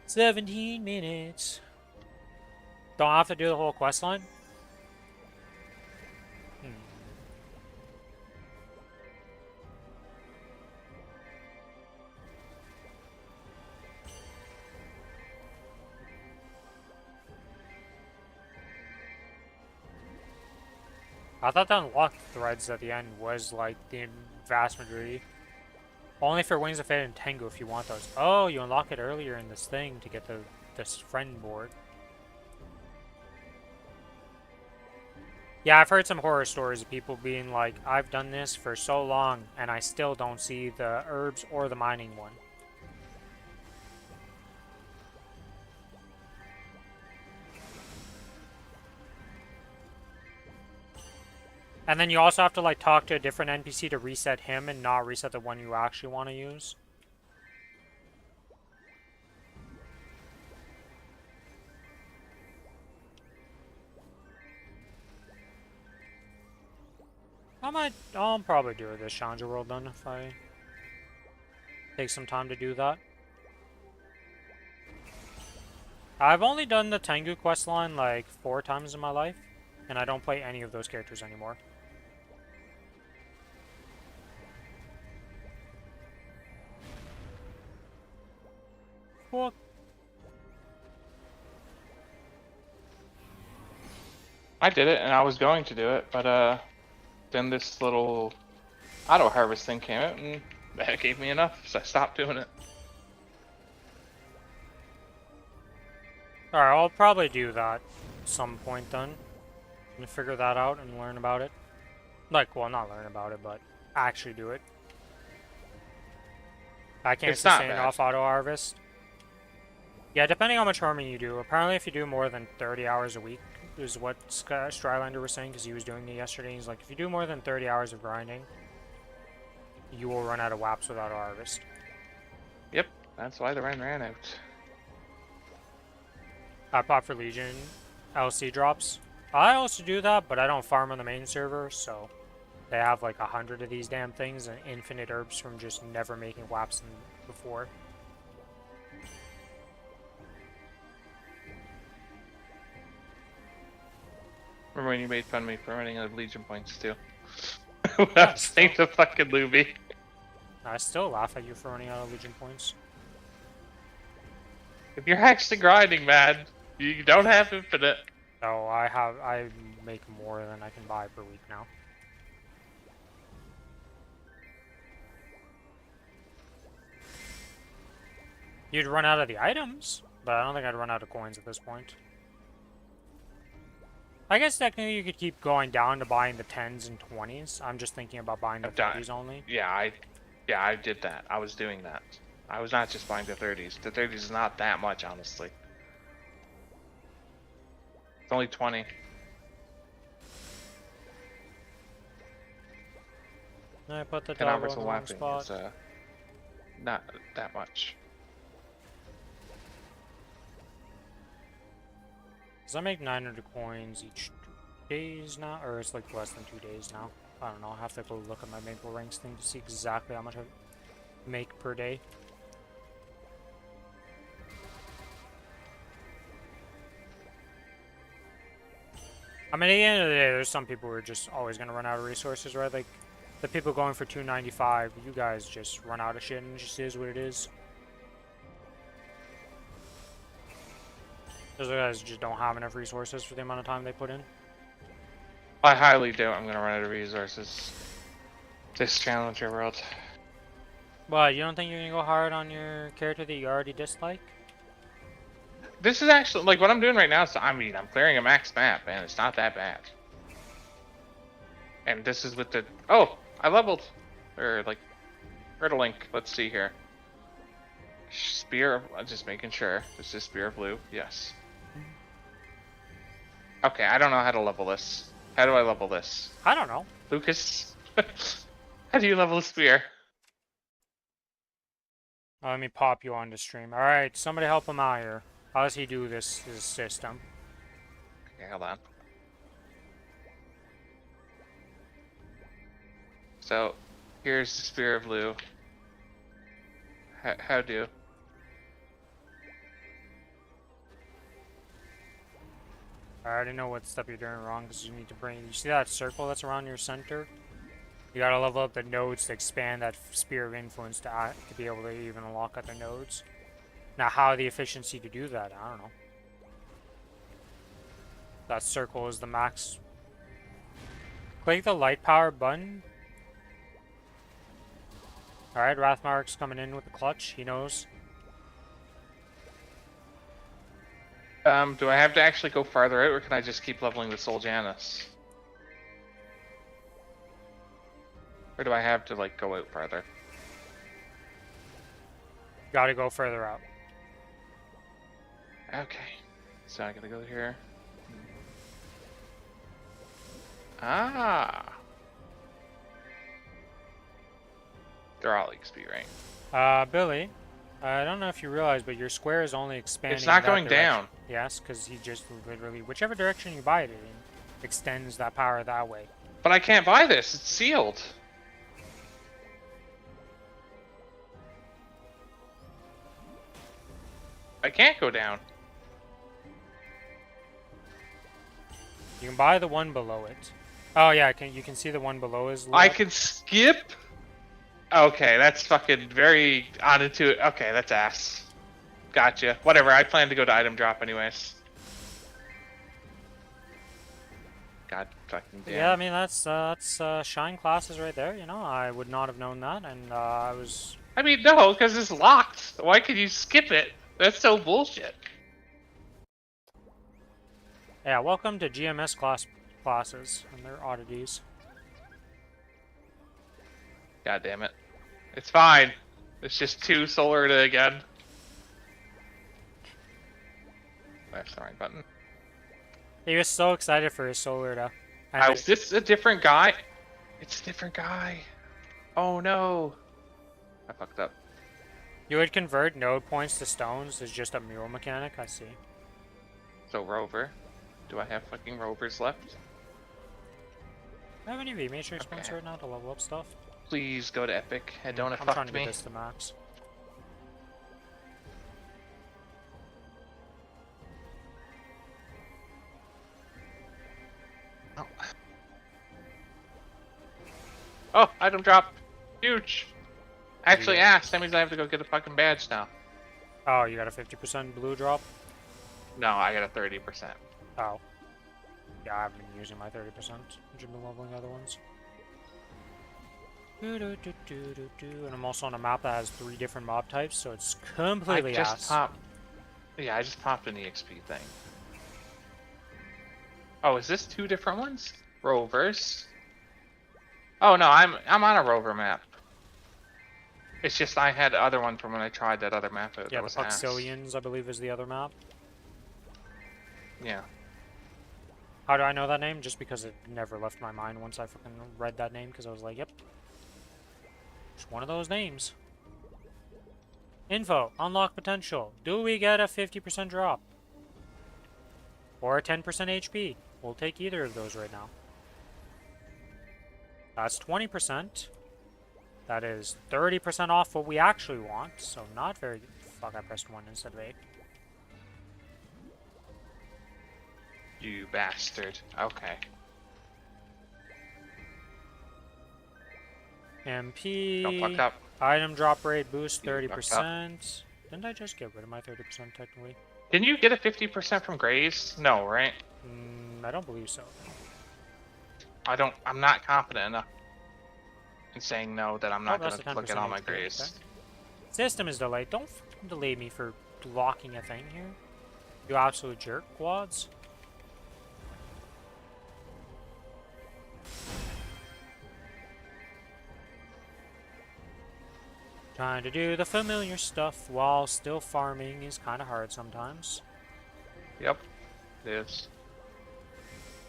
A: $17 minutes. Don't have to do the whole quest line? I thought the unlocked threads at the end was like the vast majority. Only for Wings of Fate and Tengu if you want those. Oh, you unlock it earlier in this thing to get this friend board. Yeah, I've heard some horror stories of people being like, I've done this for so long and I still don't see the herbs or the mining one. And then you also have to like talk to a different NPC to reset him and not reset the one you actually want to use. I'll probably do this Challenger World then if I take some time to do that. I've only done the Tengu questline like 4 times in my life, and I don't play any of those characters anymore. Fuck.
B: I did it, and I was going to do it, but then this little auto harvest thing came out, and that gave me enough, so I stopped doing it.
A: Alright, I'll probably do that at some point then. And figure that out and learn about it. Like, well, not learn about it, but actually do it. I can't
B: It's not
A: sustain
B: bad.
A: off auto harvest. Yeah, depending on how much farming you do. Apparently, if you do more than 30 hours a week, is what Strylander was saying, because he was doing it yesterday. He's like, if you do more than 30 hours of grinding, you will run out of WAPs without harvest.
B: Yep, that's why the Ren ran out.
A: I pop for Legion LC drops. I also do that, but I don't farm on the main server, so they have like 100 of these damn things and infinite herbs from just never making WAPs before.
B: Remember when you made fun of me for running out of Legion points too? I'm saying to fucking Luby.
A: I still laugh at you for running out of Legion points.
B: If you're actually grinding, man, you don't have infinite.
A: So I make more than I can buy per week now. You'd run out of the items, but I don't think I'd run out of coins at this point. I guess technically you could keep going down to buying the 10s and 20s. I'm just thinking about buying the 30s only.
B: Yeah, I did that. I was doing that. I was not just buying the 30s. The 30s is not that much, honestly. It's only 20.
A: I put the
B: 10
A: doggo
B: hours
A: in
B: of
A: the wrong
B: laughing
A: spot.
B: is not that much.
A: Does that make 900 coins each days now, or it's like less than 2 days now. I don't know. I have to go look at my Maple Ranks thing to see exactly how much I make per day. I mean, at the end of the day, there's some people who are just always gonna run out of resources, right? Like the people going for 295, you guys just run out of shit and it just is what it is. Those guys just don't have enough resources for the amount of time they put in.
B: I highly doubt I'm gonna run out of resources. This Challenger world.
A: But you don't think you're gonna go hard on your character that you already dislike?
B: This is actually, like, what I'm doing right now is, I mean, I'm clearing a max map, and it's not that bad. And this is with the, oh, I leveled. Or, like, Riddlink, let's see here. Spear of, I'm just making sure. This is Spear of Blue, yes. Okay, I don't know how to level this. How do I level this?
A: I don't know.
B: Lucas? How do you level a spear?
A: Let me pop you onto stream. Alright, somebody help him out here. How does he do this system?
B: Okay, hold on. So, here's the Spear of Blue. How do?
A: I already know what step you're doing wrong because you need to bring. You see that circle that's around your center? You gotta level up the nodes to expand that sphere of influence to be able to even unlock other nodes. Now, how the efficiency to do that? I don't know. That circle is the max. Click the light power button. Alright, Rathmark's coming in with the clutch. He knows.
B: Do I have to actually go farther out, or can I just keep leveling the Soul Janus? Or do I have to, like, go out farther?
A: Gotta go further out.
B: Okay. So I gotta go here. Ah! They're all XP rank.
A: Billy, I don't know if you realize, but your square is only expanding.
B: It's not
A: that
B: going
A: direction.
B: down.
A: Yes, because he just literally, whichever direction you buy it in, extends that power that way.
B: But I can't buy this. It's sealed. I can't go down.
A: You can buy the one below it. Oh yeah, you can see the one below is lit
B: I
A: up.
B: can skip? Okay, that's fucking very unintuitive. Okay, that's ass. Gotcha. Whatever, I plan to go to item drop anyways. God fucking damn.
A: Yeah, I mean that's shine classes right there. You know, I would not have known that, and I was.
B: I mean, no, because it's locked. Why could you skip it? That's so bullshit.
A: Yeah, welcome to GMS classes and their oddities.
B: God damn it. It's fine. It's just 2 solar to again. That's the right button.
A: He was so excited for his solar to.
B: Oh, is this a different guy? It's a different guy. Oh no. I fucked up.
A: You would convert node points to stones as just a mule mechanic, I see.
B: So Rover. Do I have fucking Rovers left?
A: Do I have any V-Matrix points
B: Okay.
A: right now to level up stuff?
B: Please go to Epic. I don't have
A: I'm
B: fucked
A: trying to
B: me.
A: get this to max.
B: Oh. Oh, item drop. Huge. Actually, that means I have to go get a fucking badge now.
A: Oh, you got a 50% blue drop?
B: No, I got a 30%.
A: Oh. Yeah, I haven't been using my 30%. I've been leveling other ones. And I'm also on a map that has 3 different mob types, so it's completely
B: I just
A: ass.
B: popped. Yeah, I just popped an EXP thing. Oh, is this 2 different ones? Rovers. Oh no, I'm on a rover map. It's just I had the other one from when I tried that other map out.
A: Yeah,
B: That
A: the
B: was ass.
A: Puxilians, I believe, is the other map.
B: Yeah.
A: How do I know that name? Just because it never left my mind once I fucking read that name, because I was like, yep. It's one of those names. Info. Unlock potential. Do we get a 50% drop? Or a 10% HP? We'll take either of those right now. That's 20%. That is 30% off what we actually want, so not very good. Fuck, I pressed 1 instead of 8.
B: You bastard. Okay. Don't fuck
A: MP.
B: up.
A: Item drop rate boost
B: You fucked up.
A: 30%. Didn't I just get rid of my 30% technically?
B: Didn't you get a 50% from Grays? No, right?
A: I don't believe so.
B: I'm not confident enough in saying no that I'm not
A: that's
B: gonna
A: a 10%
B: look at all my
A: HP,
B: Grays.
A: okay. System is delayed. Don't fucking delay me for blocking a thing here. You absolute jerk, quads. Trying to do the familiar stuff while still farming is kind of hard sometimes.
B: Yep, it is.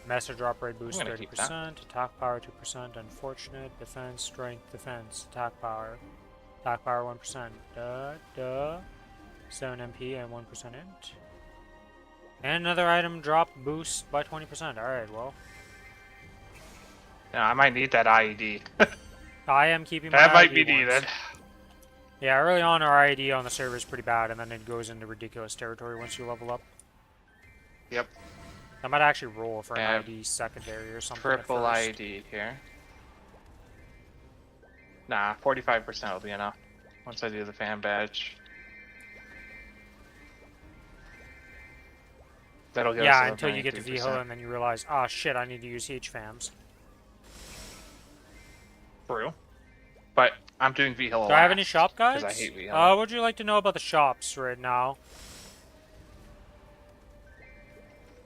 A: Master drop rate boost
B: I'm gonna keep
A: 30%, attack power 2%, unfortunate, defense, strength, defense, attack power 1%, 7 MP and 1% int. And another item drop boost by 20%, alright, well.
B: Yeah, I might need that IED.
A: I am keeping my
B: That might
A: ID
B: be
A: ones.
B: needed.
A: Yeah, early on our ID on the server is pretty bad, and then it goes into ridiculous territory once you level up.
B: Yep.
A: I might actually roll for an ID secondary or something.
B: Triple
A: at first.
B: ID here. Nah, 45% will be enough once I do the fan badge. That'll get us
A: Yeah,
B: to
A: until you get to
B: 93%.
A: VHO and then you realize, ah, shit, I need to use HFAMs.
B: True. But I'm doing VHIL.
A: Do I have any shop guides?
B: Because I hate VHIL.
A: What would you like to know about the shops right now?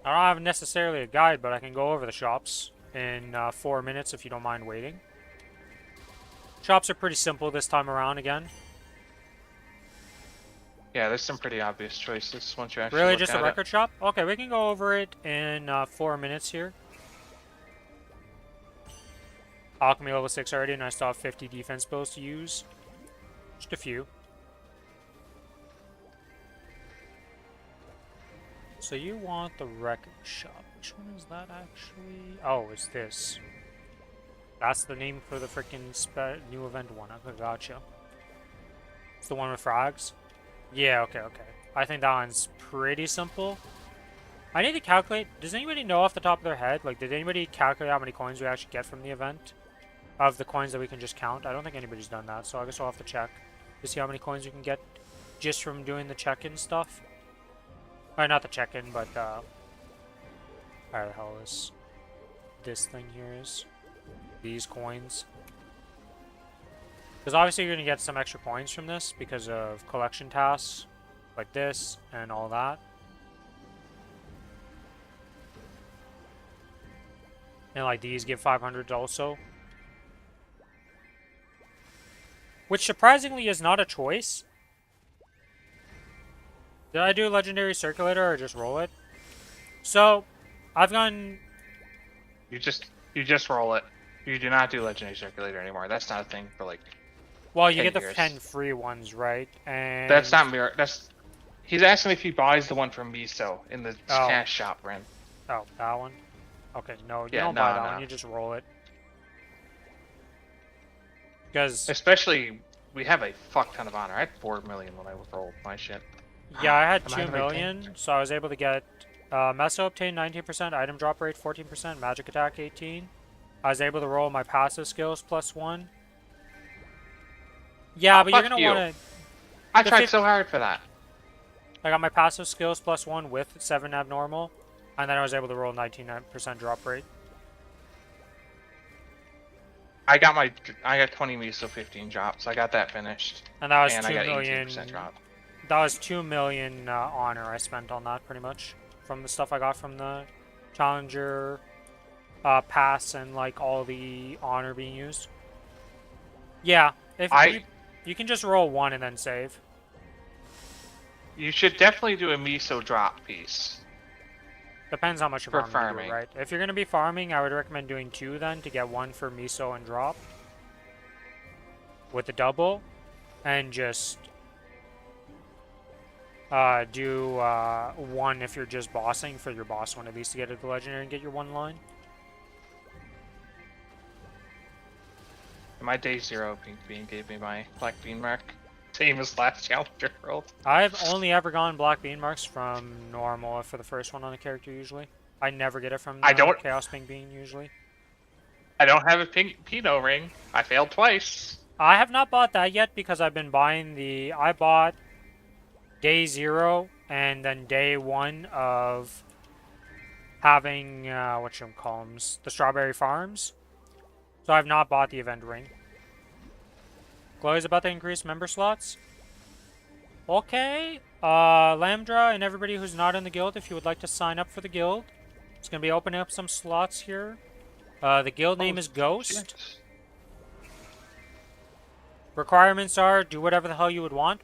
A: I don't have necessarily a guide, but I can go over the shops in 4 minutes if you don't mind waiting. Shops are pretty simple this time around again.
B: Yeah, there's some pretty obvious choices once you actually
A: Really,
B: look
A: just
B: at
A: a
B: it.
A: record shop? Okay, we can go over it in 4 minutes here. Alchemy level 6 already, and I still have 50 defense spells to use. Just a few. So you want the record shop. Which one is that actually? Oh, it's this. That's the name for the freaking new event one. Okay, gotcha. It's the one with frogs? Yeah, okay. I think that one's pretty simple. I need to calculate. Does anybody know off the top of their head? Like, did anybody calculate how many coins we actually get from the event? Of the coins that we can just count? I don't think anybody's done that, so I guess I'll have to check to see how many coins we can get just from doing the check-in stuff. Or not the check-in, but where the hell is this thing here is? These coins. Because obviously you're going to get some extra coins from this because of collection tasks like this and all that. And like these give 500 also. Which surprisingly is not a choice. Did I do Legendary Circulator or just roll it? So, I've gone...
B: You just roll it. You do not do Legendary Circulator anymore. That's not a thing for like.
A: Well, you
B: 10
A: get the
B: years.
A: 10 free ones, right? And
B: That's not mirror. That's. He's asking if he buys the one from Miso in the cash shop, Ren.
A: Oh, that one? Okay, no, you
B: Yeah,
A: don't buy that one, you just roll it. Because...
B: Especially, we have a fuck ton of honor. I had 4 million when I rolled my shit.
A: Yeah, I had
B: Am
A: 2
B: on the right
A: million,
B: thing?
A: so I was able to get Meso obtain 19%, item drop rate 14%, magic attack 18. I was able to roll my passive skills +1. Yeah, but you're
B: fuck
A: gonna
B: you.
A: want to...
B: I tried so hard for that.
A: I got my passive skills +1 with 7 abnormal, and then I was able to roll 19% drop rate.
B: I got 20 Miso 15 drops. I got that finished.
A: And that was
B: and
A: 2
B: I got
A: million...
B: 18% drop.
A: That was 2 million honor I spent on that, pretty much. From the stuff I got from the Challenger pass and, like, all the honor being used. Yeah, if you can just roll 1 and then save.
B: You should definitely do a Miso drop piece.
A: Depends how much you're
B: For
A: farming,
B: farming.
A: right? If you're going to be farming, I would recommend doing 2 then to get 1 for Miso and drop. With the double. And just... Do one if you're just bossing for your boss one, at least to get to the legendary and get your one line.
B: My day 0 pink bean gave me my black bean mark. Same as last Challenger World.
A: I've only ever gotten black bean marks from normal for the first one on a character usually. I never get it from the Chaos Pink Bean usually.
B: I don't have a pink Pinot ring. I failed twice.
A: I have not bought that yet because I've been buying the... I bought day 0 and then day 1 of having, whatchamacallums, the Strawberry Farms. So I've not bought the event ring. Chloe's about to increase member slots. Okay. Lambda and everybody who's not in the guild, if you would like to sign up for the guild, it's going to be opening up some slots here. The guild name is Ghost.
B: Shit.
A: Requirements are do whatever the hell you would want.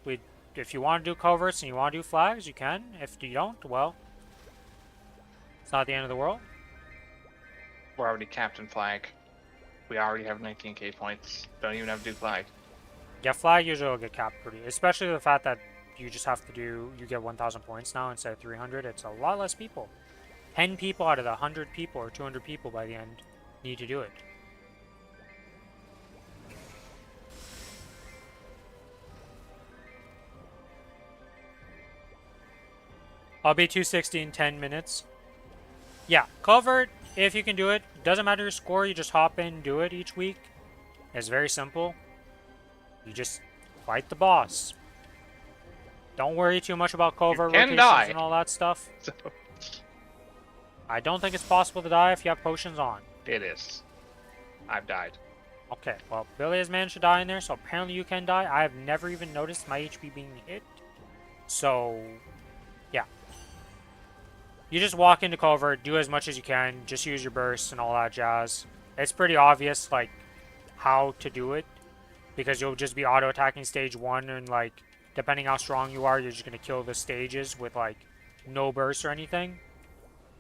A: If you want to do coverts and you want to do flags, you can. If you don't, well, it's not the end of the world.
B: We're already captain flag. We already have 19k points. Don't even have to do flag.
A: Yeah, flag usually will get capped pretty, especially the fact that you just have to do, you get 1,000 points now instead of 300. It's a lot less people. 10 people out of the 100 people or 200 people by the end need to do it. I'll be 260 in 10 minutes. Yeah, covert, if you can do it. Doesn't matter your score, you just hop in, do it each week. It's very simple. You just fight the boss. Don't worry too much about covert rotations and all that stuff. I don't think it's possible to die if you have potions on.
B: It is. I've died.
A: Okay, well, Billy has managed to die in there, so apparently you can die. I have never even noticed my HP being hit. So, yeah. You just walk into covert, do as much as you can, just use your bursts and all that jazz. It's pretty obvious, like, how to do it, because you'll just be auto-attacking stage 1, and, like, depending how strong you are, you're just going to kill the stages with, like, no bursts or anything.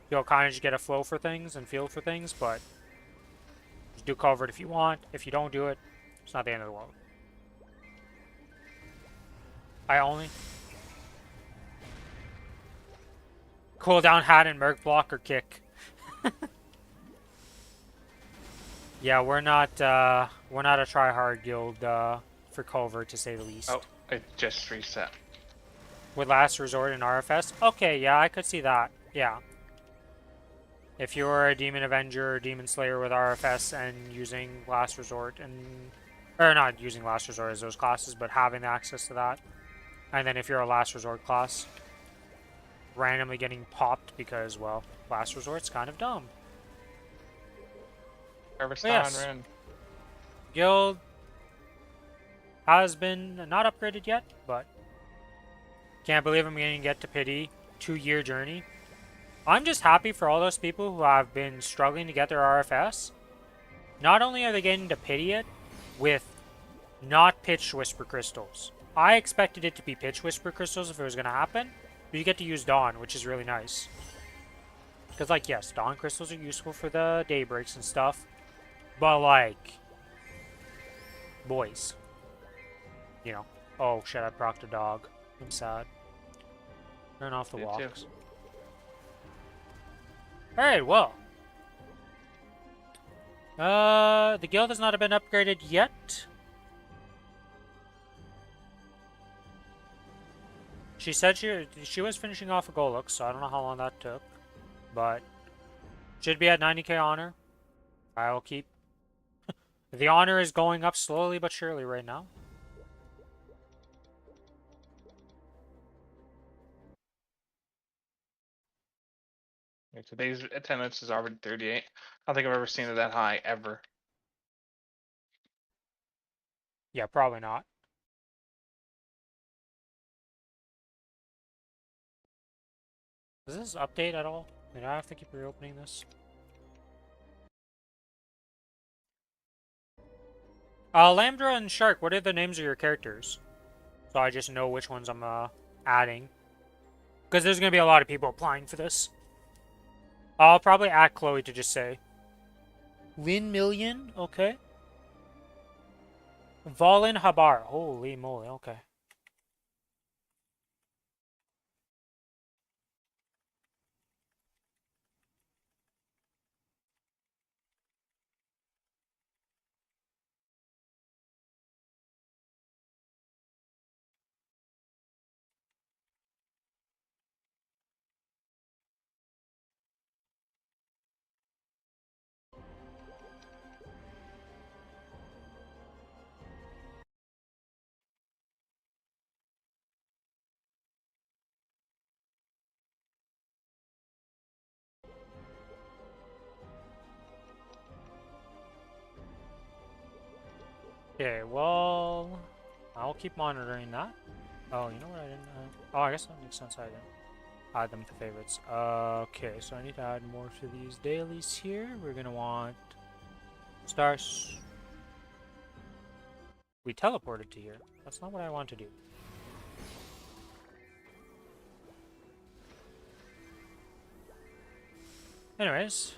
A: You'll kind of just get a flow for things and feel for things, but just do covert if you want. If you don't do it, it's not the end of the world. I only... Cooldown hat and Merc block or kick. Yeah, we're not a try-hard guild for covert, to say the least.
B: Oh, it just reset.
A: With Last Resort and RFS? Okay, yeah, I could see that. Yeah. If you're a Demon Avenger or Demon Slayer with RFS and using Last Resort and... Or not using Last Resort as those classes, but having access to that. And then if you're a Last Resort class, randomly getting popped because, well, Last Resort's kind of dumb. Yes. Guild has been not upgraded yet, but can't believe I'm going to get to pity 2-year journey. I'm just happy for all those people who have been struggling to get their RFS. Not only are they getting to pity it with not pitch whisper crystals. I expected it to be pitch whisper crystals if it was going to happen, but you get to use dawn, which is really nice. Because, like, yes, dawn crystals are useful for the daybreaks and stuff, but, like, boys, you know. Oh shit, I procced a dog. I'm sad. Turn off the walks. Alright, well. The guild has not been upgraded yet. She said she was finishing off a Golux, so I don't know how long that took. But should be at 90k honor. I'll keep... The honor is going up slowly but surely right now.
B: Yeah, today's attendance is already 38. I don't think I've ever seen it that high, ever.
A: Yeah, probably not. Does this update at all? Did I have to keep reopening this? Lambda and Shark, what are the names of your characters? So I just know which ones I'm adding. Because there's going to be a lot of people applying for this. I'll probably add Chloe to just say. Lin Million? Okay. Valin Habar. Holy moly, okay. Okay, well, I'll keep monitoring that. Oh, you know what I didn't Oh, I guess that makes sense. I didn't add them to favorites. Okay, so I need to add more to these dailies here. We're gonna want stars. We teleported to here. That's not what I want to do. Anyways,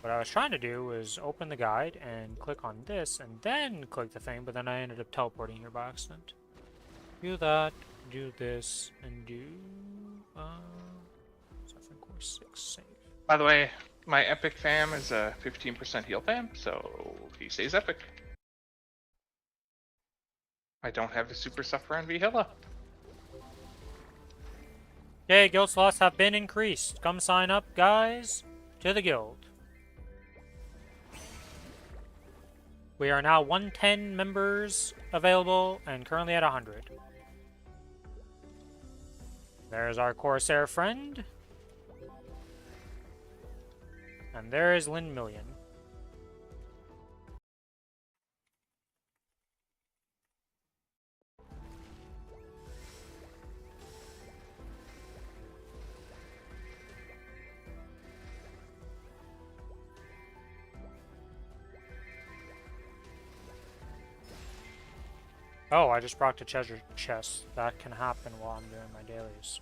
A: what I was trying to do was open the guide and click on this and then click the thing, but then I ended up teleporting here by accident. Do that, do this, and do Suffering Course 6 save.
B: By the way, my epic fam is a 15% heal fam, so he stays epic. I don't have the super suffer on Vihilla.
A: Okay, guild slots have been increased. Come sign up, guys, to the guild. We are now 110 members available and currently at 100. There's our Corsair friend. And there is Lynn Million. Oh, I just brought a treasure chest. That can happen while I'm doing my dailies.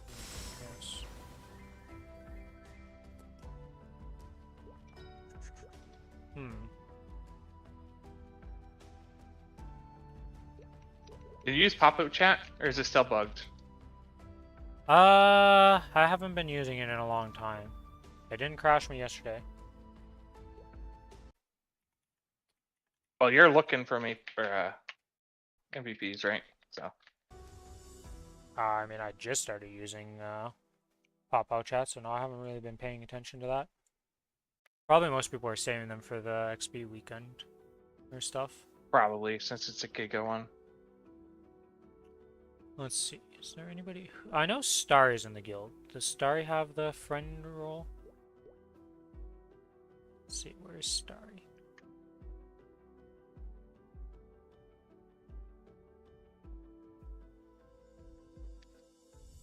A: Yes.
B: Did you use pop-up chat, or is it still bugged?
A: I haven't been using it in a long time. It didn't crash me yesterday.
B: Well, you're looking for me for MVPs, right? So.
A: I mean, I just started using pop-out chat, so no, I haven't really been paying attention to that. Probably most people are saving them for the XP weekend or stuff.
B: Probably, since it's a Giga one.
A: Let's see. Is there anybody? I know Starry's in the guild. Does Starry have the friend role? Let's see. Where's Starry?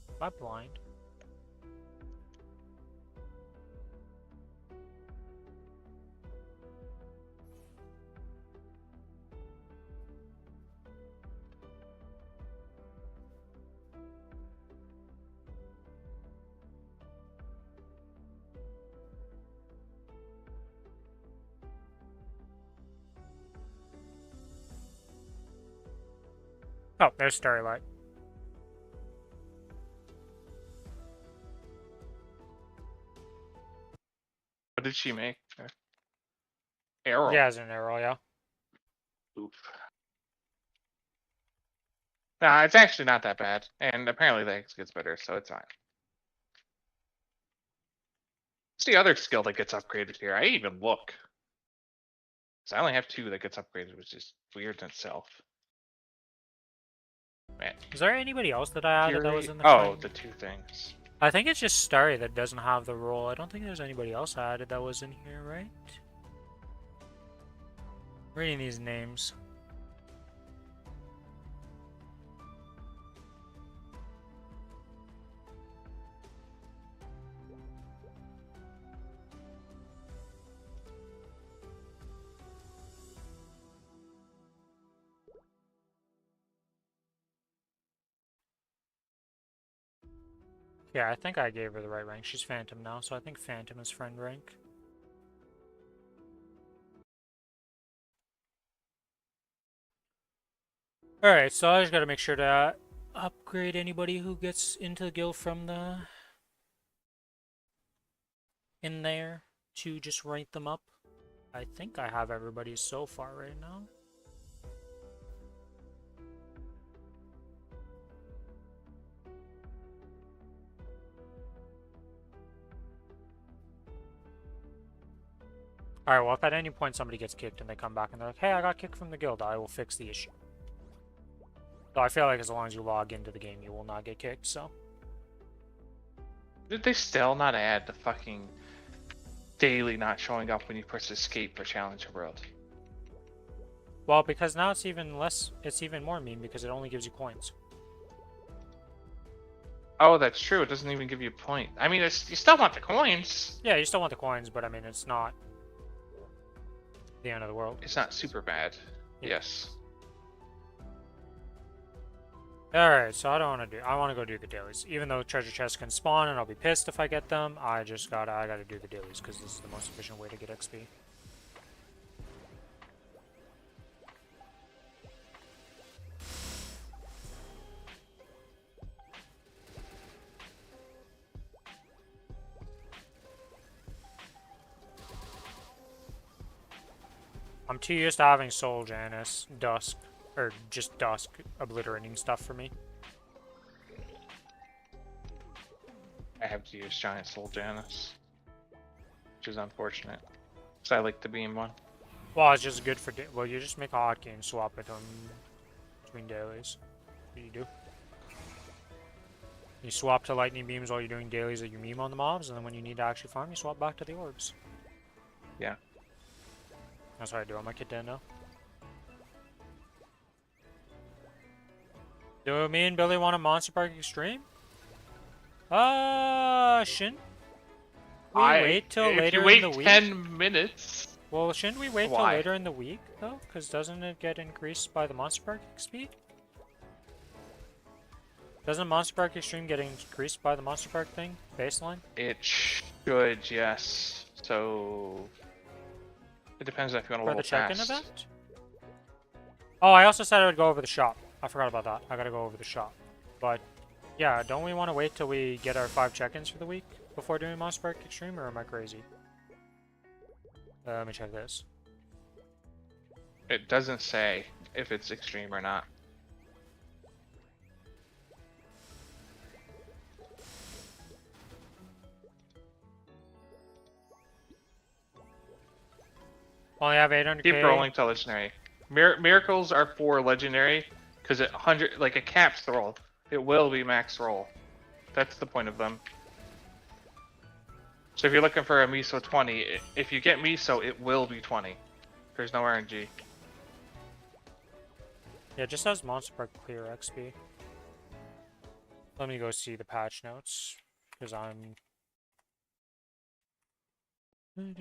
A: Am I blind? Oh, there's Starlight.
B: What did she make? Arrow.
A: Yeah, as an arrow, yeah.
B: Oof. Nah, it's actually not that bad, and apparently the X gets better, so it's fine. It's the other skill that gets upgraded here. I even look. So I only have 2 that gets upgraded, which is weird in itself. Man.
A: Is there anybody else that I added
B: Fury?
A: that was in the
B: Oh,
A: friend?
B: the 2 things.
A: I think it's just Starry that doesn't have the role. I don't think there's anybody else I added that was in here, right? Reading these names. Yeah, I think I gave her the right rank. She's Phantom now, so I think Phantom is friend rank. Alright, so I just gotta make sure to upgrade anybody who gets into the guild from the... in there to just rank them up. I think I have everybody so far right now. Alright, well if at any point somebody gets kicked and they come back and they're like, hey, I got kicked from the guild, I will fix the issue. So I feel like as long as you log into the game, you will not get kicked, so.
B: Did they still not add the fucking daily not showing up when you press escape for Challenger World?
A: Well, because now it's even less. It's even more mean because it only gives you coins.
B: Oh, that's true. It doesn't even give you a point. I mean, it's, you still want the coins.
A: Yeah, you still want the coins, but I mean, it's not the end of the world.
B: It's not super bad.
A: Yeah.
B: Yes.
A: Alright, so I don't want to do. I want to go do the dailies. Even though treasure chests can spawn and I'll be pissed if I get them, I gotta do the dailies because this is the most efficient way to get XP. I'm too used to having Soul Janus, Dusk, or just Dusk obliterating stuff for me.
B: I have to use Giant Soul Janus, which is unfortunate. Because I like the beam one.
A: Well, it's just good for. Well, you just make a hotkey and swap it between dailies. What do you do? You swap to lightning beams while you're doing dailies that you meme on the mobs, and then when you need to actually farm, you swap back to the orbs.
B: Yeah.
A: That's what I do on my kit den now. Do me and Billy want a Monster Park Extreme? Shouldn't we wait till later in the week?
B: If you wait 10 minutes...
A: Well, shouldn't we wait till
B: Why?
A: later in the week, though? Because doesn't it get increased by the Monster Park XP? Doesn't Monster Park Extreme get increased by the Monster Park thing? Baseline?
B: It should, yes. So... It depends if you want to
A: For
B: level
A: the check-in
B: fast.
A: event? Oh, I also said I would go over the shop. I forgot about that. I gotta go over the shop. But, yeah, don't we want to wait till we get our 5 check-ins for the week before doing Monster Park Extreme, or am I crazy? Let me check this.
B: It doesn't say if it's extreme or not.
A: Only have 800k.
B: Keep rolling to legendary. Miracles are for legendary because it 100 like a caps roll. It will be max roll. That's the point of them. So if you're looking for a miso 20, if you get miso, it will be 20. There's no RNG.
A: Yeah, it just says Monster Park Clear XP. Let me go see the patch notes, because I'm... Am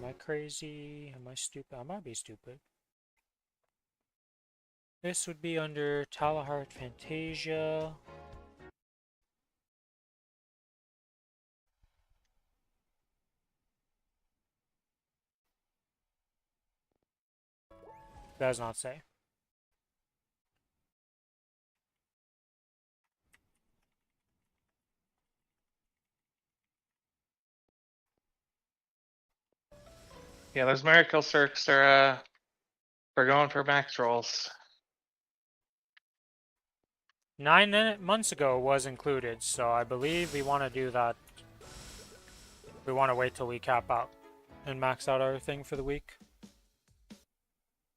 A: I crazy? Am I stupid? I might be stupid. This would be under Talahart Fantasia. Does not say.
B: Yeah, those miracle circs are we're going for max rolls.
A: 9 months ago was included, so I believe we want to do that. We want to wait till we cap out and max out our thing for the week.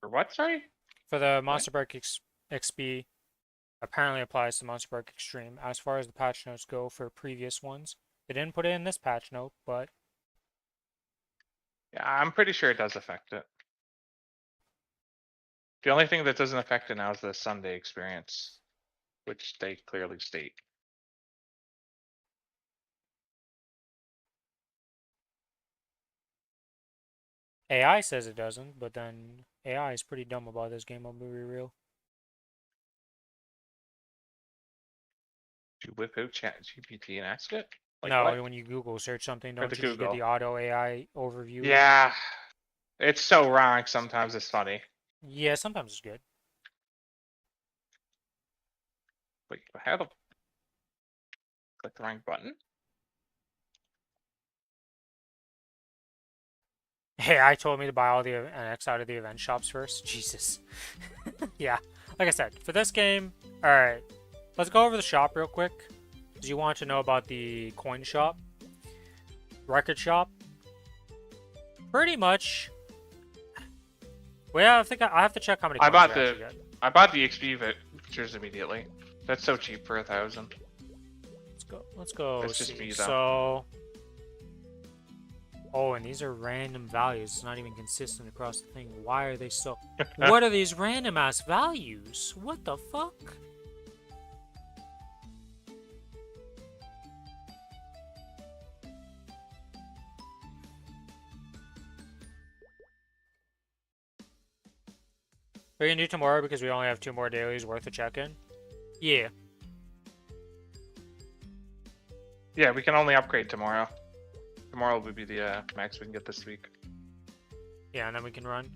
B: For what, sorry?
A: For the Monster Park XP, apparently applies to Monster Park Extreme. As far as the patch notes go for previous ones, they didn't put it in this patch note, but...
B: Yeah, I'm pretty sure it does affect it. The only thing that doesn't affect it now is the Sunday experience, which they clearly state.
A: AI says it doesn't, but then AI is pretty dumb about this game, I'll be real.
B: Do you whip out Chat GPT and ask it? Like
A: No,
B: what?
A: when you Google search something,
B: Or
A: don't
B: the
A: you just get
B: Google?
A: the auto AI overview?
B: Yeah. It's so wrong sometimes it's funny.
A: Yeah, sometimes it's good.
B: Wait, how the click the wrong button?
A: AI told me to buy all the NX out of the event shops first. Jesus. Yeah, like I said, for this game, alright, let's go over the shop real quick. Because you want to know about the coin shop, record shop. Pretty much. Well, I think I have to check how many coins
B: I bought the XP vouchers immediately. That's so cheap for 1,000.
A: Let's go.
B: That's just
A: See.
B: me, though.
A: So Oh, and these are random values. It's not even consistent across the thing. Why are they so... What are these random ass values? What the fuck? Are we gonna do tomorrow because we only have 2 more dailies worth of check-in? Yeah.
B: Yeah, we can only upgrade tomorrow. Tomorrow will be the max we can get this week.
A: Yeah, and then we can run.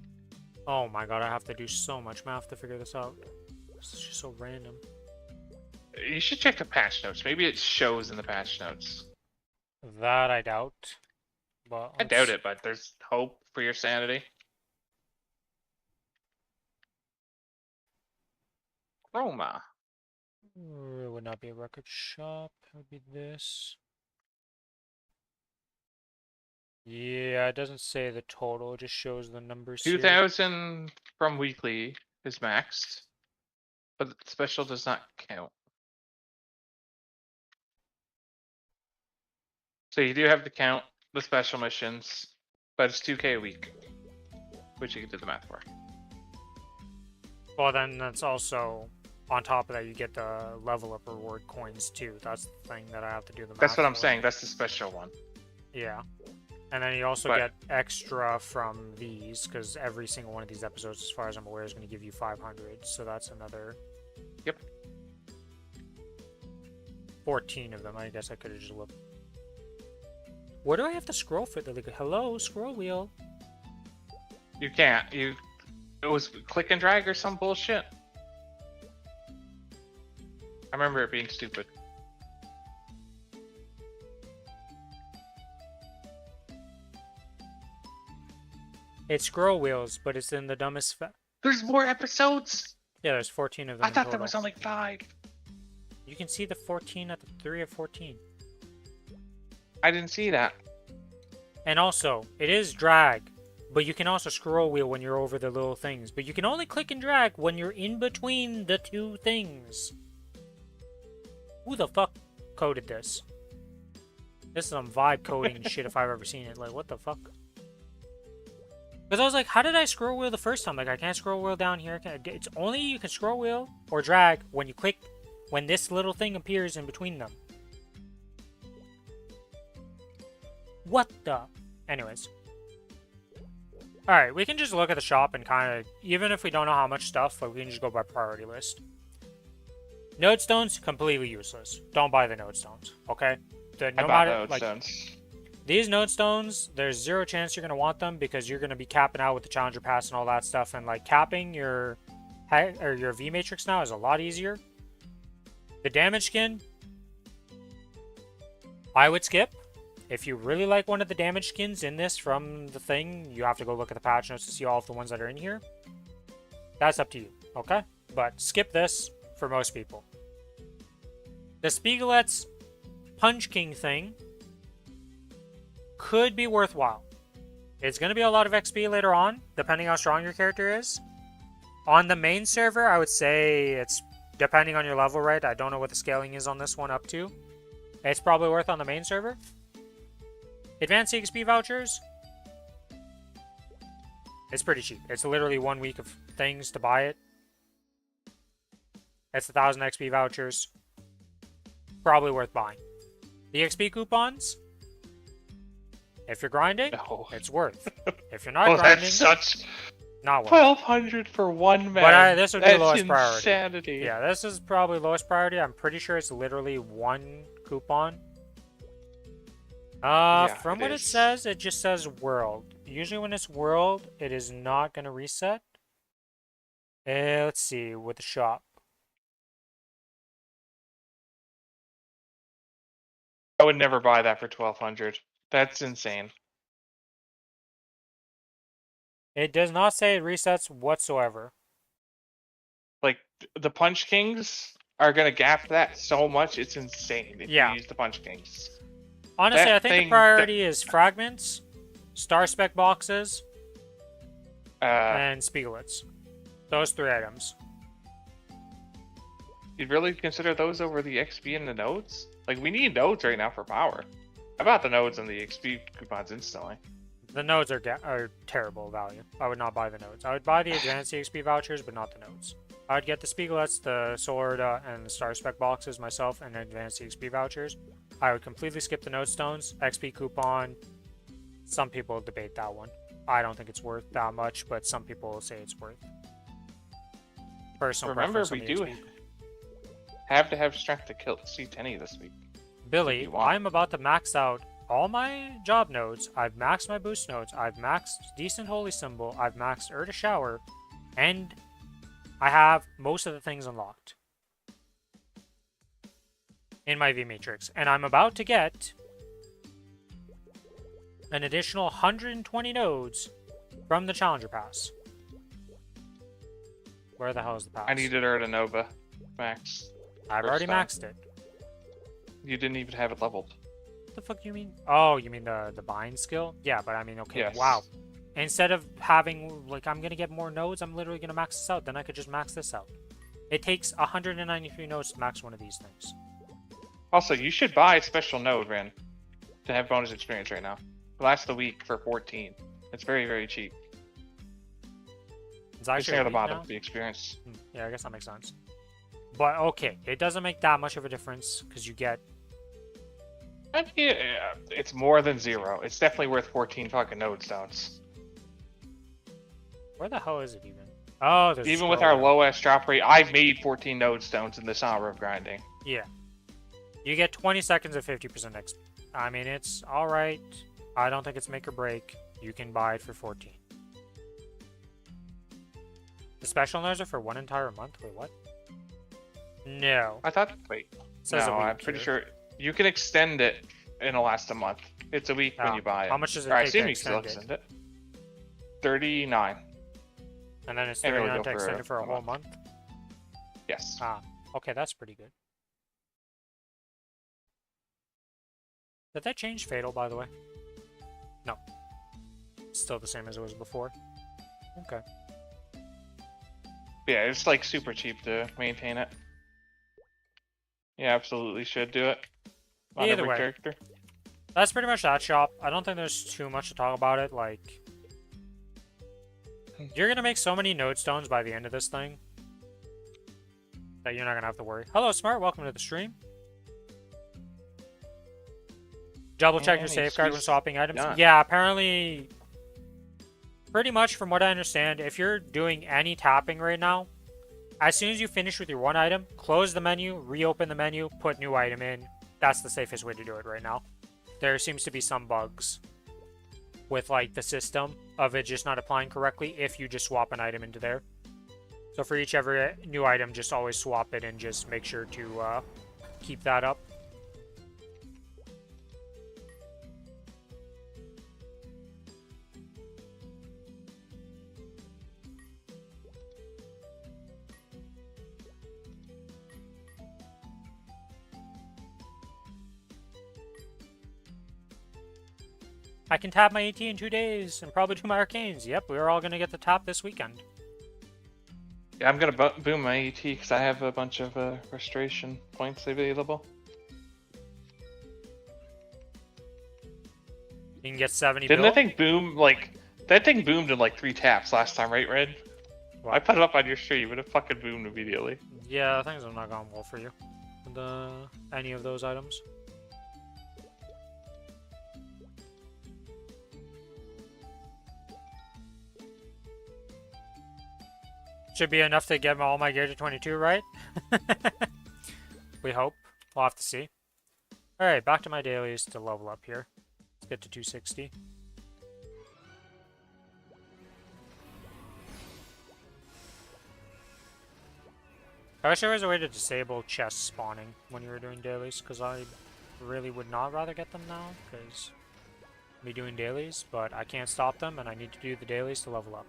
A: Oh my god, I have to do so much math to figure this out. This is just so random.
B: You should check the patch notes. Maybe it shows in the patch notes.
A: That I doubt. But
B: I doubt it, but there's hope for your sanity. Roma.
A: It would not be a record shop. It would be this. Yeah, it doesn't say the total. It just shows the numbers here.
B: 2,000 from weekly is maxed, but the special does not count. So you do have to count the special missions, but it's 2K a week, which you can do the math for.
A: Well, then that's also on top of that. You get the level up reward coins too. That's the thing that I have to do the math.
B: That's what I'm
A: for.
B: saying. That's the special one.
A: Yeah, and then you also get extra from these because every single one of these episodes, as far as I'm aware, is going to give you 500. So that's another.
B: Yep.
A: 14 of them. I guess I could have just looked. Where do I have to scroll for the like? Hello, scroll wheel.
B: You can't. It was click and drag or some bullshit. I remember it being stupid.
A: It's scroll wheels, but it's in the dumbest.
B: There's more episodes.
A: Yeah, there's 14 of them.
B: I thought there was only 5.
A: You can see the 14 at the 3 of 14.
B: I didn't see that.
A: And also, it is drag, but you can also scroll wheel when you're over the little things. But you can only click and drag when you're in between the 2 things. Who the fuck coded this? This is some vibe coding shit if I've ever seen it. Like, what the fuck? Because I was like, how did I scroll wheel the first time? Like, I can't scroll wheel down here. It's only you can scroll wheel or drag when you click, when this little thing appears in between them. What the? Anyways. Alright, we can just look at the shop and kind of, even if we don't know how much stuff, like, we can just go by priority list. Node stones, completely useless. Don't buy the node stones, okay? No matter, like, these node stones, there's 0 chance you're going to want them because you're going to be capping out with the challenger pass and all that stuff. And, like, capping your V matrix now is a lot easier. The damage skin, I would skip. If you really like one of the damage skins in this from the thing, you have to go look at the patch notes to see all of the ones that are in here. That's up to you, okay? But skip this for most people. The Spiegelet's Punch King thing could be worthwhile. It's going to be a lot of XP later on, depending how strong your character is. On the main server, I would say it's depending on your level, right? I don't know what the scaling is on this one up to. It's probably worth on the main server. Advanced XP vouchers. It's pretty cheap. It's literally 1 week of things to buy it. It's 1,000 XP vouchers. Probably worth buying. The XP coupons. If you're grinding,
B: No.
A: it's worth. If you're not grinding,
B: that's such
A: not worth.
B: 1,200 for one man.
A: But this would be
B: that's
A: lowest priority.
B: Insanity.
A: Yeah, this is probably lowest priority. I'm pretty sure it's literally 1 coupon. From what it says, it just says world. Usually when it's world, it is not going to reset. Let's see, with the shop.
B: I would never buy that for 1,200. That's insane.
A: It does not say it resets whatsoever.
B: Like, the Punch Kings are going to gap that so much, it's insane if you use the Punch Kings.
A: Honestly, I think the priority is fragments, star spec boxes, and Spiegelets. Those 3 items.
B: You'd really consider those over the XP and the nodes? Like, we need nodes right now for power. I bought the nodes and the XP coupons instantly.
A: The nodes are terrible value. I would not buy the nodes. I would buy the advanced EXP vouchers, but not the nodes. I would get the Spiegelets, the Sword, and the Star Spec boxes myself, and advanced EXP vouchers. I would completely skip the node stones, XP coupon. Some people debate that one. I don't think it's worth that much, but some people say it's worth. Personal
B: Remember,
A: preference
B: we
A: on the
B: do
A: XP.
B: have to have strength to kill C10 this week.
A: Billy, I'm about to max out all my job nodes. I've maxed my boost nodes. I've maxed Decent Holy Symbol. I've maxed Urta Shower. And I have most of the things unlocked in my V Matrix. And I'm about to get an additional 120 nodes from the Challenger Pass. Where the hell is the pass?
B: I needed Urta Nova max.
A: I've already maxed it.
B: You didn't even have it leveled.
A: What the fuck do you mean? Oh, you mean the bind skill? Yeah, but I mean, okay,
B: Yes.
A: wow. Instead of having, like, I'm gonna get more nodes, I'm literally gonna max this out. Then I could just max this out. It takes 193 nodes to max one of these things.
B: Also, you should buy a special node, Ren, to have bonus experience right now. It lasts the week for 14. It's very, very cheap.
A: It's
B: It's
A: actually
B: near the
A: elite
B: bottom
A: now?
B: of the experience.
A: Yeah, I guess that makes sense. But okay, it doesn't make that much of a difference because you get.
B: Yeah, it's more than 0. It's definitely worth 14 fucking node stones.
A: Where the hell is it even? Oh, there's.
B: Even with our low-ass drop rate, I've made 14 node stones in this hour of grinding.
A: Yeah. You get 20 seconds of 50% XP. I mean, it's alright. I don't think it's make or break. You can buy it for 14. The special nodes are for one entire month? Wait, what? No.
B: I thought, wait,
A: It says
B: no,
A: a week
B: I'm pretty
A: here.
B: sure you can extend it and it'll last a month. It's a week when
A: Ah,
B: you buy it.
A: how much does it
B: Or I
A: take
B: assume
A: to
B: you can still
A: extend
B: extend it. 39.
A: And then it's
B: Can't really
A: 39
B: go
A: to
B: for
A: extend it for a
B: a
A: whole month?
B: Yes.
A: Ah, okay, that's pretty good. Did that change Fatal, by the way? No. Still the same as it was before. Okay.
B: Yeah, it's like super cheap to maintain it. You absolutely should do it. On
A: Either
B: every
A: way.
B: character.
A: That's pretty much that shop. I don't think there's too much to talk about it. Like, you're gonna make so many node stones by the end of this thing that you're not gonna have to worry. Hello, Smart. Welcome to the stream. Double check your
B: Any
A: safeguard when
B: excuse
A: swapping items.
B: done.
A: Yeah, apparently, pretty much from what I understand, if you're doing any tapping right now, as soon as you finish with your one item, close the menu, reopen the menu, put new item in. That's the safest way to do it right now. There seems to be some bugs with like the system of it just not applying correctly if you just swap an item into there. So for each every new item, just always swap it and just make sure to keep that up. I can tap my AT in 2 days and probably do my arcanes. Yep, we're all gonna get the tap this weekend.
B: Yeah, I'm gonna boom my ET because I have a bunch of restoration points available.
A: You can get 70
B: Didn't
A: bill.
B: that thing boom like that thing boomed in like 3 taps last time, right, Red? I put it up on your stream and it fucking boomed immediately.
A: Yeah, things have not gone well for you. Any of those items. Should be enough to get all my gear to 22, right? We hope. We'll have to see. Alright, back to my dailies to level up here. Let's get to 260. I wish there was a way to disable chest spawning when you were doing dailies, because I really would not rather get them now, because me doing dailies, but I can't stop them, and I need to do the dailies to level up.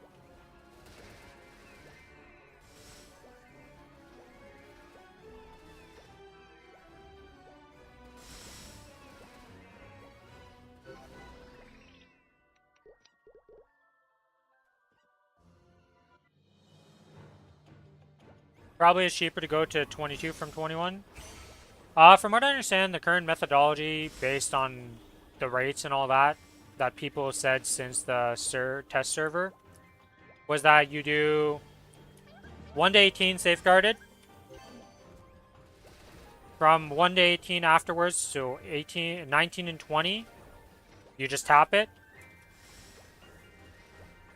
A: Probably it's cheaper to go to 22 from 21. From what I understand, the current methodology based on the rates and all that people said since the test server was that you do 1 to 18 safeguarded. From 1 to 18 afterwards, so 18, 19, and 20, you just tap it.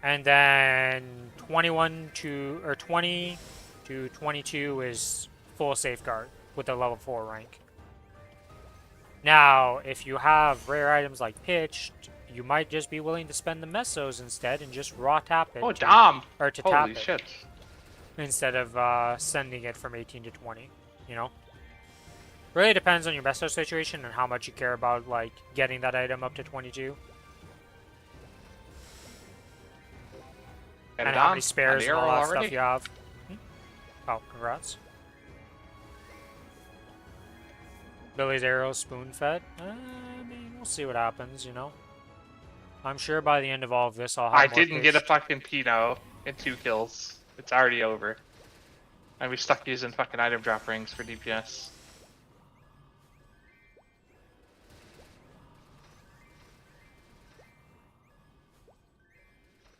A: And then 21 to, or 20 to 22 is full safeguard with a level 4 rank. Now, if you have rare items like pitched, you might just be willing to spend the mesos instead and just raw tap it.
B: Oh, damn!
A: Or to
B: Holy
A: tap it.
B: shit.
A: Instead of sending it from 18 to 20, you know? Really depends on your meso situation and how much you care about, like, getting that item up to 22. And how many spares and all that stuff you have. Oh, congrats. Billy's arrow spoon-fed. I mean, we'll see what happens, you know? I'm sure by the end of all of this, I'll have
B: I
A: more
B: didn't get a
A: pitched.
B: fucking Pino and 2 kills. It's already over. I'd be stuck using fucking item drop rings for DPS.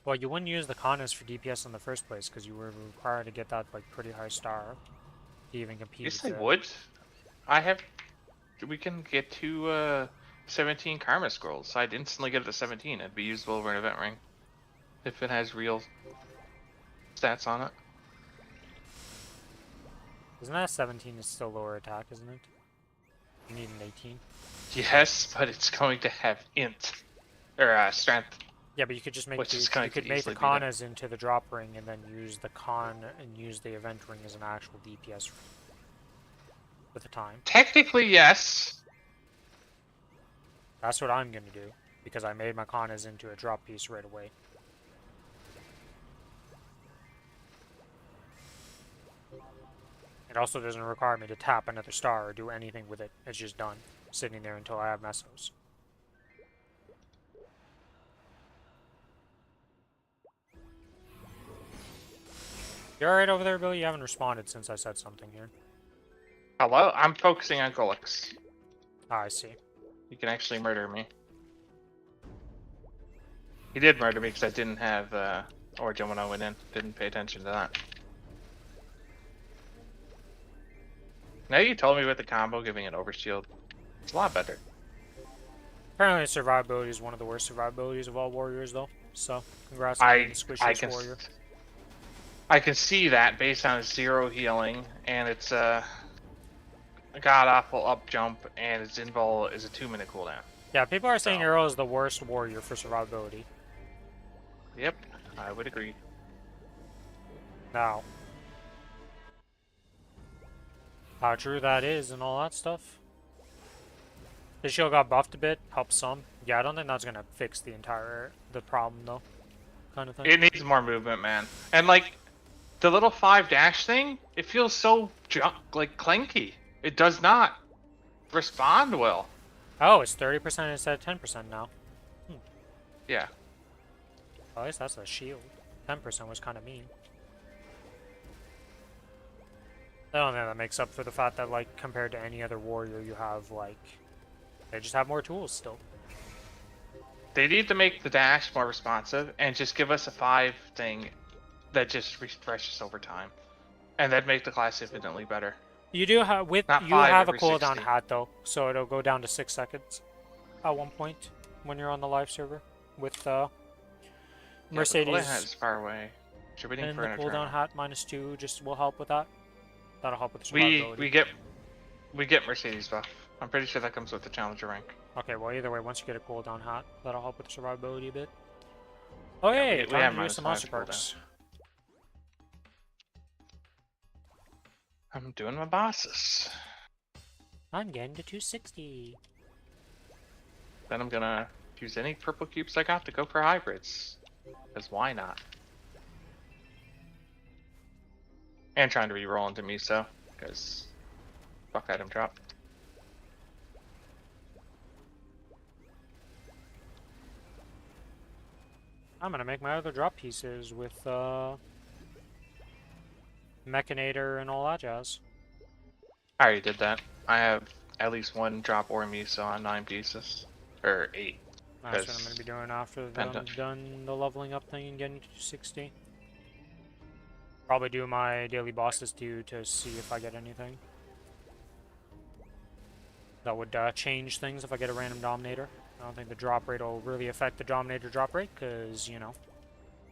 A: Well, you wouldn't use the Kronos for DPS in the first place because you were required to get that, like, pretty high star to even compete
B: Yes,
A: with
B: I
A: it.
B: would. I have... We can get 2, 17 Karma Scrolls, so I'd instantly get it to 17. It'd be usable over an event ring. If it has real stats on it.
A: Isn't that 17 is still lower attack, isn't it? You need an 18.
B: Yes, but it's going to have int. Or, strength.
A: Yeah, but you could just make
B: Which is
A: you
B: going
A: could
B: to
A: make the
B: easily beat it.
A: Kanas into the drop ring and then use the Khan and use the event ring as an actual DPS with the time.
B: Technically, yes.
A: That's what I'm gonna do because I made my Kanas into a drop piece right away. It also doesn't require me to tap another star or do anything with it. It's just done, sitting there until I have mesos. You alright over there, Billy? You haven't responded since I said something here.
B: Hello? I'm focusing on Golix.
A: Ah, I see.
B: You can actually murder me. He did murder me because I didn't have Origin when I went in. Didn't pay attention to that. Now you told me with the combo giving an overshield. It's a lot better.
A: Apparently survivability is one of the worst survivabilities of all warriors, though. So, congrats on being the squishiest warrior.
B: I can see that based on its 0 healing, and its a god-awful up jump, and its invul is a 2-minute cooldown.
A: Yeah, people are saying Arrow is the worst warrior for survivability.
B: Yep, I would agree.
A: Now, how true that is and all that stuff. The shield got buffed a bit, helps some. Yeah, I don't think that's gonna fix the problem though. Kind of thing.
B: It needs more movement, man. And like the little 5 dash thing, it feels so clanky. It does not respond well.
A: Oh, it's 30% instead of 10% now.
B: Yeah.
A: Well, at least that's a shield. 10% was kind of mean. I don't think that makes up for the fact that, like, compared to any other warrior, you have, like, they just have more tools still.
B: They need to make the dash more responsive and just give us a 5 thing that just refreshes over time. And that'd make the class infinitely better.
A: You do have, you have a cooldown hat, though, so it'll go down to 6 seconds at one point when you're on the live server with, Mercedes.
B: Yeah, the cooldown hat is far away.
A: And the cooldown hat -2 just will help with that. That'll help with the survivability.
B: We get Mercedes buff. I'm pretty sure that comes with the challenger rank.
A: Okay, well either way, once you get a cooldown hat, that'll help with the survivability a bit. Oh yeah, time to do some monster perks.
B: I'm doing my bosses.
A: I'm getting to 260.
B: Then I'm gonna use any purple cubes I got to go for hybrids. Because why not? And trying to re-roll into Miso, because fuck item drop.
A: I'm gonna make my other drop pieces with Mechanator and all that jazz.
B: I already did that. I have at least 1 drop or Miso on 9 pieces. or 8.
A: That's what I'm going to be doing after I'm done the leveling up thing and getting to 60. Probably do my daily bosses too to see if I get anything. That would change things if I get a random Dominator. I don't think the drop rate will really affect the Dominator drop rate, because, you know,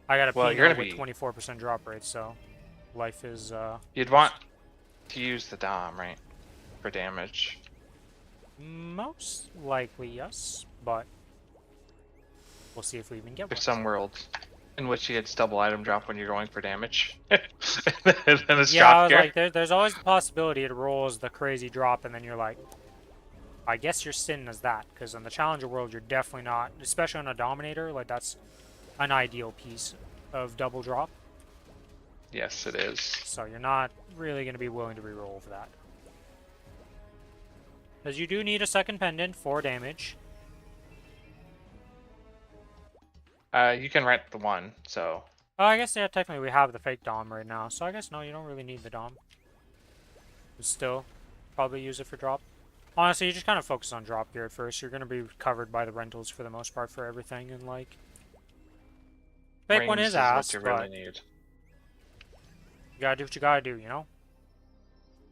A: I got a Pino with 24% drop rate, so life is...
B: You'd want to use the Dom, right? For damage.
A: Most likely, yes, but we'll see if we even get
B: There's
A: one.
B: some worlds in which you get double item drop when you're going for damage. And it's
A: yeah, I was like, there's always the possibility it rolls the crazy drop, and then you're like, I guess your sin is that, because in the Challenger world, you're definitely not, especially on a Dominator, like, that's an ideal piece of double drop.
B: Yes, it is.
A: So you're not really going to be willing to reroll for that. Because you do need a second pendant for damage.
B: You can rent the one, so...
A: Oh, I guess, yeah, technically we have the fake Dom right now, so I guess, no, you don't really need the Dom. But still, probably use it for drop. Honestly, you just kind of focus on drop gear at first. You're going to be covered by the rentals for the most part for everything, and, like... Fake one is ass,
B: what you
A: but...
B: really need.
A: You gotta do what you gotta do, you know?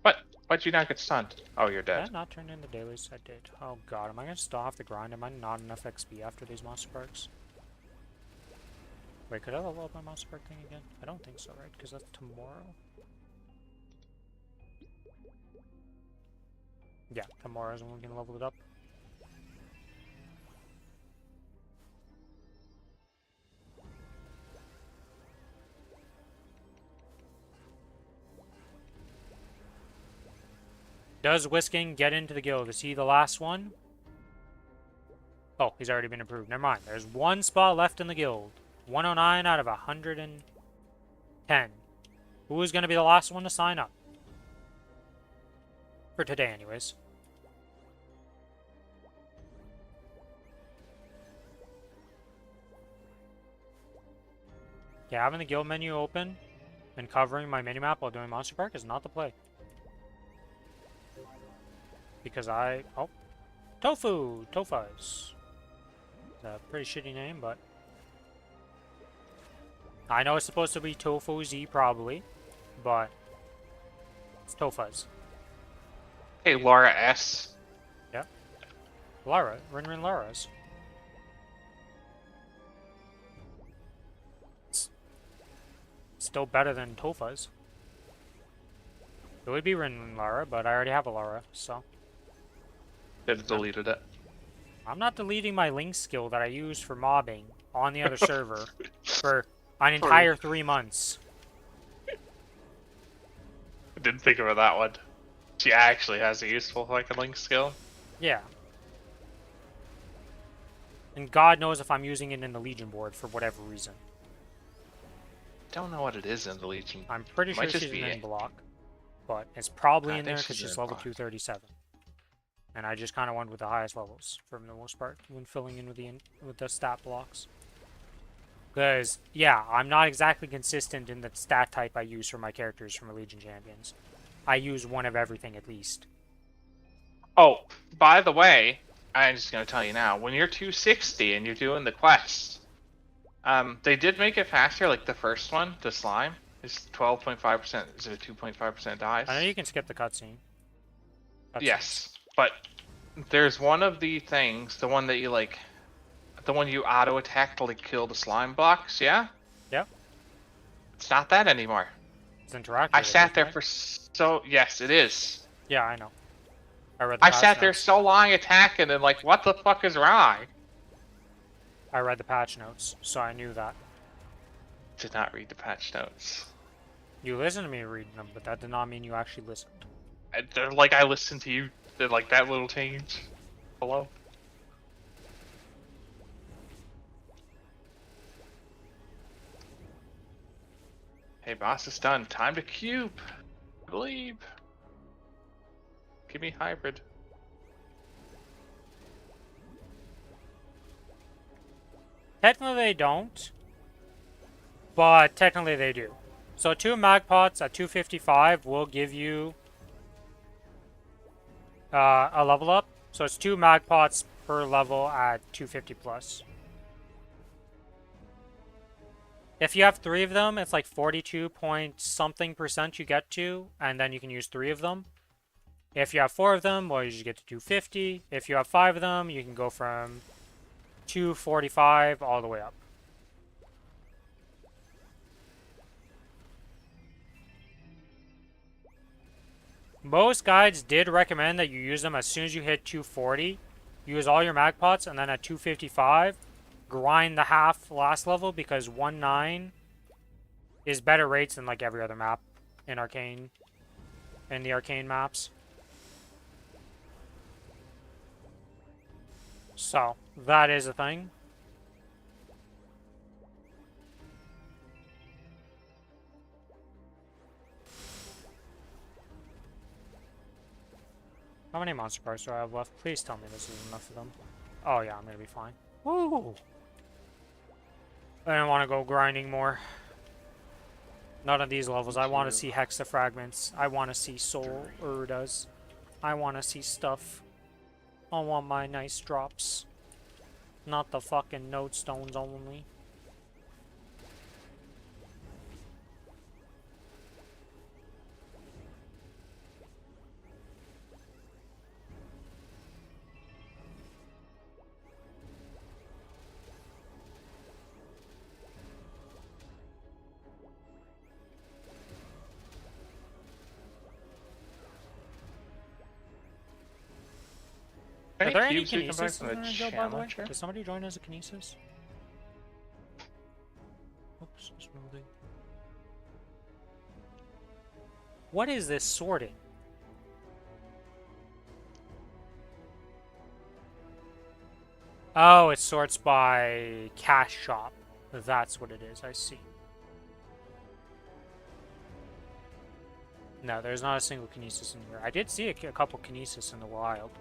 B: What? Why'd you not get stunned? Oh, you're dead.
A: Did I not turn in the dailies? I did. Oh god, am I gonna still have to grind? Am I not enough XP after these monster perks? Wait, could I level up my monster perk thing again? I don't think so, right? Because that's tomorrow? Yeah, tomorrow's when we can level it up. Does Whisking get into the guild? Is he the last one? Oh, he's already been approved. Never mind. There's one spot left in the guild. 109 out of 110. Who is going to be the last one to sign up? For today, anyways. Yeah, having the guild menu open and covering my minimap while doing Monster Park is not the play. Because oh, Tofu! Tofuz. It's a pretty shitty name, but... I know it's supposed to be Tofu Z, probably, but... It's Tofuz.
B: Hey, Laura S.
A: Yeah. Lara. Rin Lara's. It's still better than Tofuz. It would be Rin Lara, but I already have a Lara, so...
B: They've deleted it.
A: I'm not deleting my Link skill that I used for mobbing on the other server for an entire 3 months.
B: I didn't think about that one. She actually has a useful fucking Link skill.
A: Yeah. And God knows if I'm using it in the Legion board for whatever reason.
B: Don't know what it is in the Legion.
A: I'm pretty sure she's in block, but it's probably in there because she's level 237. And I just kind of went with the highest levels for the most part when filling in with the stat blocks. Because, yeah, I'm not exactly consistent in the stat type I use for my characters from Legion Champions. I use one of everything at least.
B: Oh, by the way, I'm just going to tell you now, when you're 260 and you're doing the quest, they did make it faster, like the first one, the slime, is 12.5%, is it 2.5% dies?
A: I know you can skip the cutscene.
B: Yes, but there's one of the things, the one that you like, the one you auto attack to like kill the slime blocks, yeah?
A: Yep.
B: It's not that anymore.
A: It's interactive.
B: I sat there for yes, it is.
A: Yeah, I know.
B: I sat there so long attacking and like, what the fuck is wrong?
A: I read the patch notes, so I knew that.
B: Did not read the patch notes.
A: You listened to me reading them, but that did not mean you actually listened.
B: They're like, I listened to you. Did like that little change. Hello? Hey, boss is done. Time to cube. I believe. Give me hybrid.
A: Technically they don't, but technically they do. So 2 mag pots at 255 will give you a level up. So it's 2 mag pots per level at 250 plus. If you have 3 of them, it's like 42 point something percent you get to, and then you can use 3 of them. If you have 4 of them, well, you just get to 250. If you have 5 of them, you can go from 245 all the way up. Most guides did recommend that you use them as soon as you hit 240. Use all your mag pots, and then at 255, grind the half last level, because 1-9 is better rates than like every other map in Arcane, in the Arcane maps. So, that is a thing. How many monster parts do I have left? Please tell me this is enough of them. Oh yeah, I'm gonna be fine. Woo! I don't want to go grinding more. Not on these levels. I want to see Hexa fragments. I want to see soul urdas. I want to see stuff. I want my nice drops. Not the fucking node stones only. Are there any Kinesis in the guild, by the way? Did somebody join as a Kinesis? Oops, smoothing. What is this sorting? Oh, it sorts by cash shop. That's what it is, I see. No, there's not a single Kinesis in here. I did see a couple Kinesis in the wild.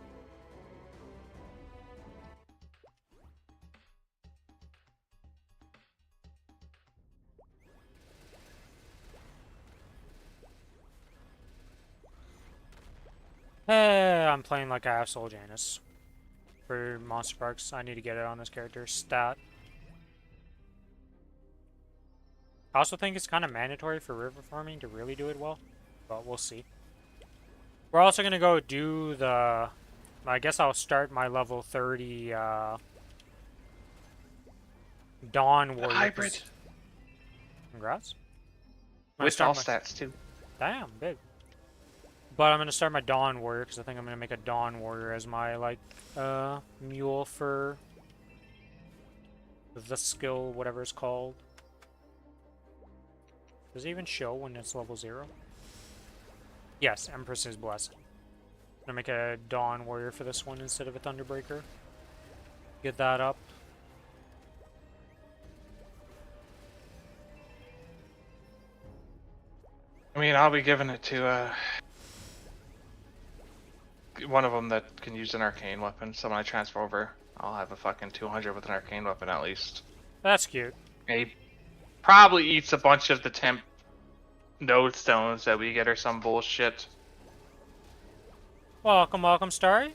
A: I'm playing like I have Soul Janus for Monster Parks. I need to get it on this character. Stat. I also think it's kind of mandatory for river farming to really do it well, but we'll see. We're also going to go do the... I guess I'll start my level 30 Dawn Warrior.
B: Hybrid.
A: Congrats.
B: With all stats too.
A: Damn, big. But I'm going to start my Dawn Warrior, because I think I'm going to make a Dawn Warrior as my, like, mule for the skill, whatever it's called. Does it even show when it's level 0? Yes, Empress's Blessing. I'm going to make a Dawn Warrior for this one instead of a Thunderbreaker. Get that up.
B: I mean, I'll be giving it to, one of them that can use an arcane weapon. So when I transfer over, I'll have a fucking 200 with an arcane weapon at least.
A: That's cute.
B: He probably eats a bunch of the temp node stones that we get or some bullshit.
A: Welcome, welcome, Starry.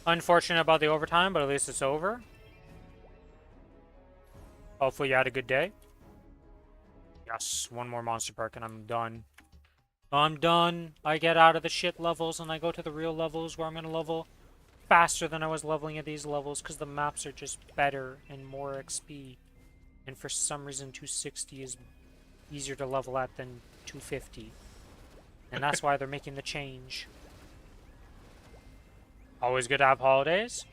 A: Unfortunate about the overtime, but at least it's over. Hopefully you had a good day. Yes, one more monster park and I'm done. I'm done. I get out of the shit levels and I go to the real levels where I'm going to level faster than I was leveling at these levels because the maps are just better and more XP. And for some reason 260 is easier to level at than 250. And that's why they're making the change. Always good to have holidays.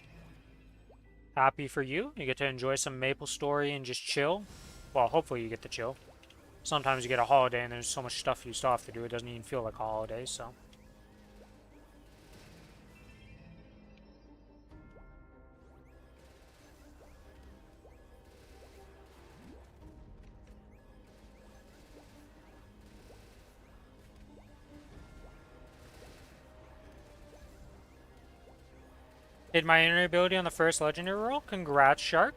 A: Happy for you. You get to enjoy some Maplestory and just chill. Well, hopefully you get to chill. Sometimes you get a holiday and there's so much stuff you still have to do, it doesn't even feel like a holiday, so. Did my inner ability on the first legendary roll? Congrats, Shark.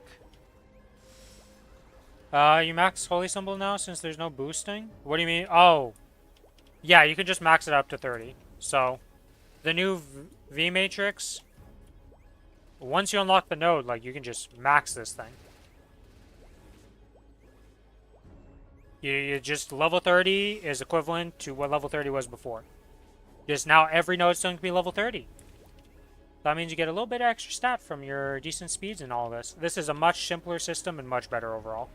A: You max Holy Symbol now since there's no boosting? What do you mean? Oh, Yeah, you can just max it up to 30. So, the new V matrix, once you unlock the node, like, you can just max this thing. You just level 30 is equivalent to what level 30 was before. Just now every node's going to be level 30. That means you get a little bit of extra stat from your decent speeds and all this. This is a much simpler system and much better overall.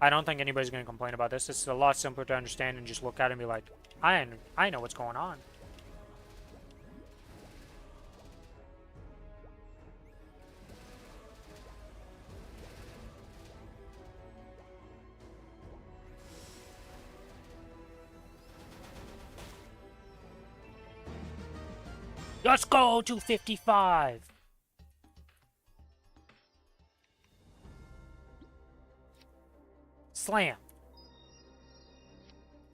A: I don't think anybody's going to complain about this. It's a lot simpler to understand and just look at it and be like, I know what's going on. Let's go to 55. Slam.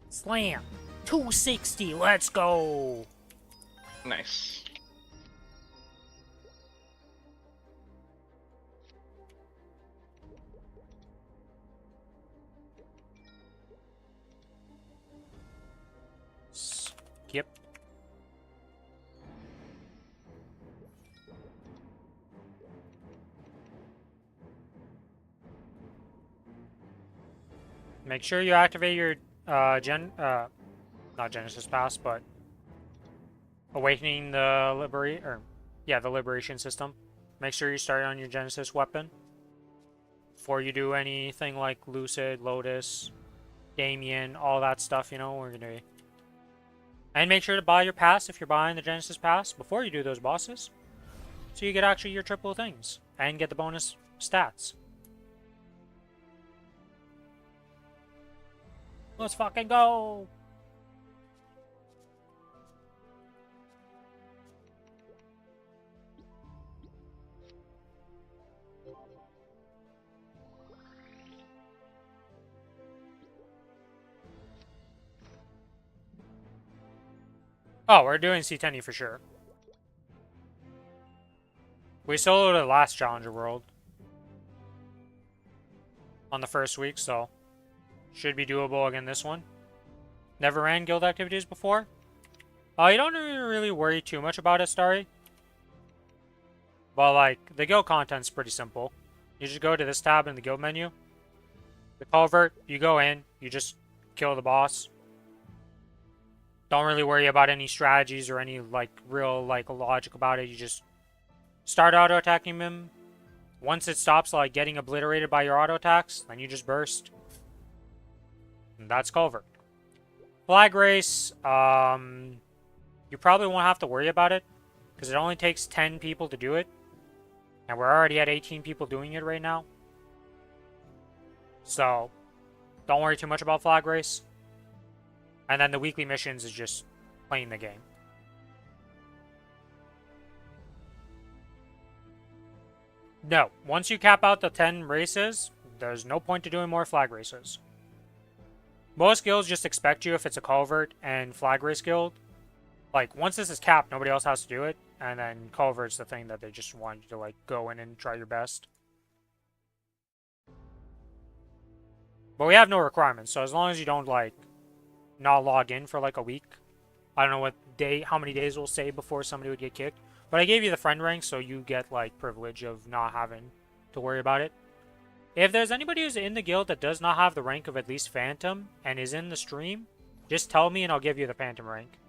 A: Slam. 260. Let's go.
B: Nice.
A: Skip. Make sure you activate your not Genesis Pass, but Awakening the the Liberation system. Make sure you start on your Genesis weapon before you do anything like Lucid, Lotus, Damien, all that stuff, you know, we're gonna. And make sure to buy your pass if you're buying the Genesis Pass before you do those bosses. So you get actually your triple things and get the bonus stats. Let's fucking go! Oh, we're doing C10 for sure. We soloed the last Challenger World on the first week, so should be doable again this one. Never ran guild activities before? You don't really worry too much about it, Starry. But, like, the guild content's pretty simple. You just go to this tab in the guild menu. The culvert, you go in, you just kill the boss. Don't really worry about any strategies or any, like, real, like, logic about it. You just start auto-attacking him. Once it stops, like, getting obliterated by your auto-attacks, then you just burst. And that's culvert. Flag race, you probably won't have to worry about it, because it only takes 10 people to do it. And we're already at 18 people doing it right now. So, don't worry too much about flag race. And then the weekly missions is just playing the game. No, once you cap out the 10 races, there's no point to doing more flag races. Most guilds just expect you if it's a culvert and flag race guild. Like, once this is capped, nobody else has to do it. And then culvert's the thing that they just want you to, like, go in and try your best. But we have no requirements, so as long as you don't, like, not log in for, like, a week. I don't know how many days we'll say before somebody would get kicked. But I gave you the friend rank, so you get, like, privilege of not having to worry about it. If there's anybody who's in the guild that does not have the rank of at least Phantom and is in the stream, just tell me and I'll give you the Phantom rank.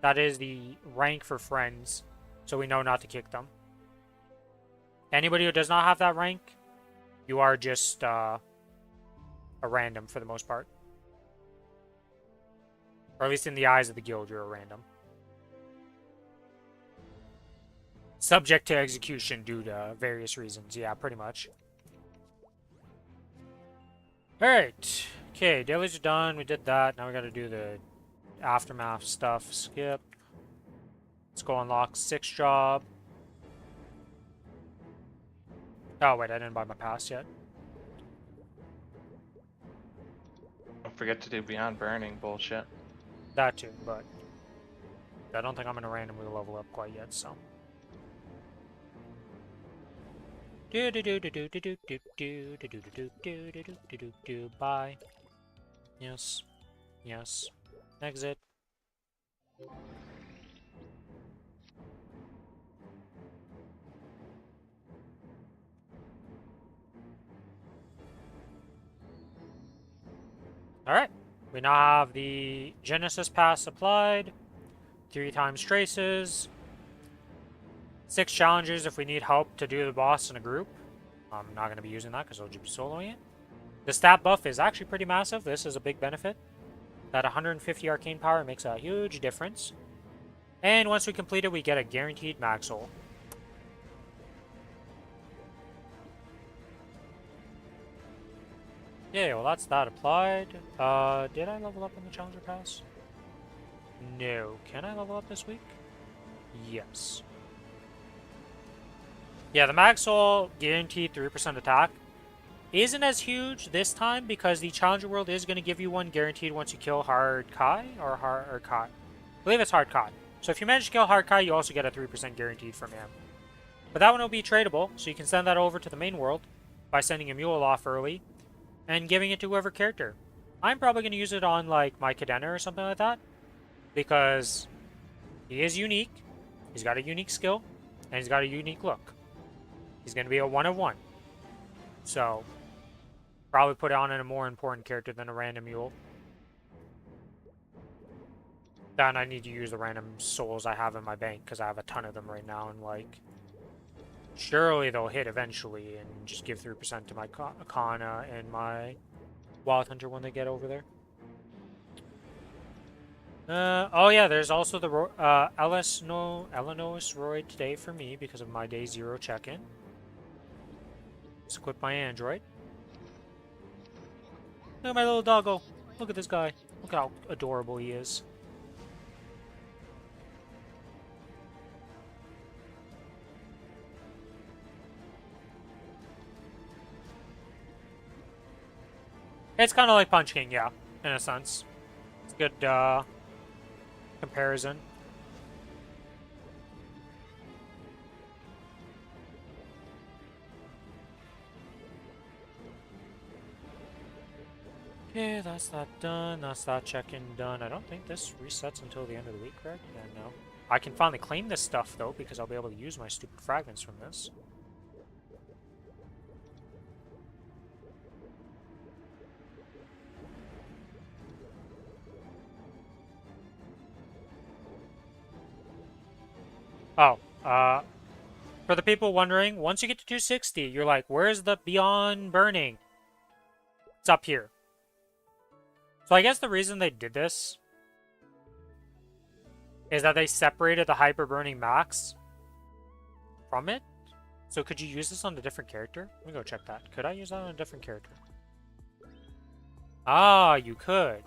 A: That is the rank for friends, so we know not to kick them. Anybody who does not have that rank, you are just a random for the most part. Or at least in the eyes of the guild, you're a random. Subject to execution due to various reasons. Yeah, pretty much. Alright. Okay, dailies are done. We did that. Now we gotta do the aftermath stuff. Skip. Let's go unlock 6 job. Oh, wait, I didn't buy my pass yet.
B: Don't forget to do Beyond Burning bullshit.
A: That too, but I don't think I'm gonna randomly level up quite yet, so. Bye. Yes. Yes. Exit. Alright. We now have the Genesis Pass applied. 3 times traces. 6 challenges if we need help to do the boss in a group. I'm not going to be using that because I'll just be soloing it. The stat buff is actually pretty massive. This is a big benefit. That 150 arcane power makes a huge difference. And once we complete it, we get a guaranteed max soul. Yeah, well that's that applied. Did I level up in the Challenger Pass? No. Can I level up this week? Yes. Yeah, the max soul guaranteed 3% attack isn't as huge this time because the Challenger World is going to give you one guaranteed once you kill Hard Kai or Kai. I believe it's Hard Kai. So if you manage to kill Hard Kai, you also get a 3% guaranteed from him. But that one will be tradable, so you can send that over to the main world by sending a mule off early and giving it to whoever character. I'm probably going to use it on like my Cadena or something like that because he is unique. He's got a unique skill and he's got a unique look. He's going to be a 1 of 1. So probably put it on a more important character than a random mule. Then I need to use the random souls I have in my bank because I have a ton of them right now and like surely they'll hit eventually and just give 3% to my Kana and my Wild Hunter when they get over there. Oh yeah, there's also the Elenos Roid today for me because of my day 0 check-in. Let's equip my android. Look at my little doggo. Look at this guy. Look how adorable he is. It's kind of like Punch King, yeah, in a sense. It's a good comparison. Okay, that's that done. That's that check-in done. I don't think this resets until the end of the week, correct? Yeah, no. I can finally claim this stuff, though, because I'll be able to use my stupid fragments from this. Oh, for the people wondering, once you get to 260, you're like, where's the Beyond Burning? It's up here. So I guess the reason they did this is that they separated the Hyper Burning Max from it. So could you use this on a different character? Let me go check that. Could I use that on a different character? Ah, you could.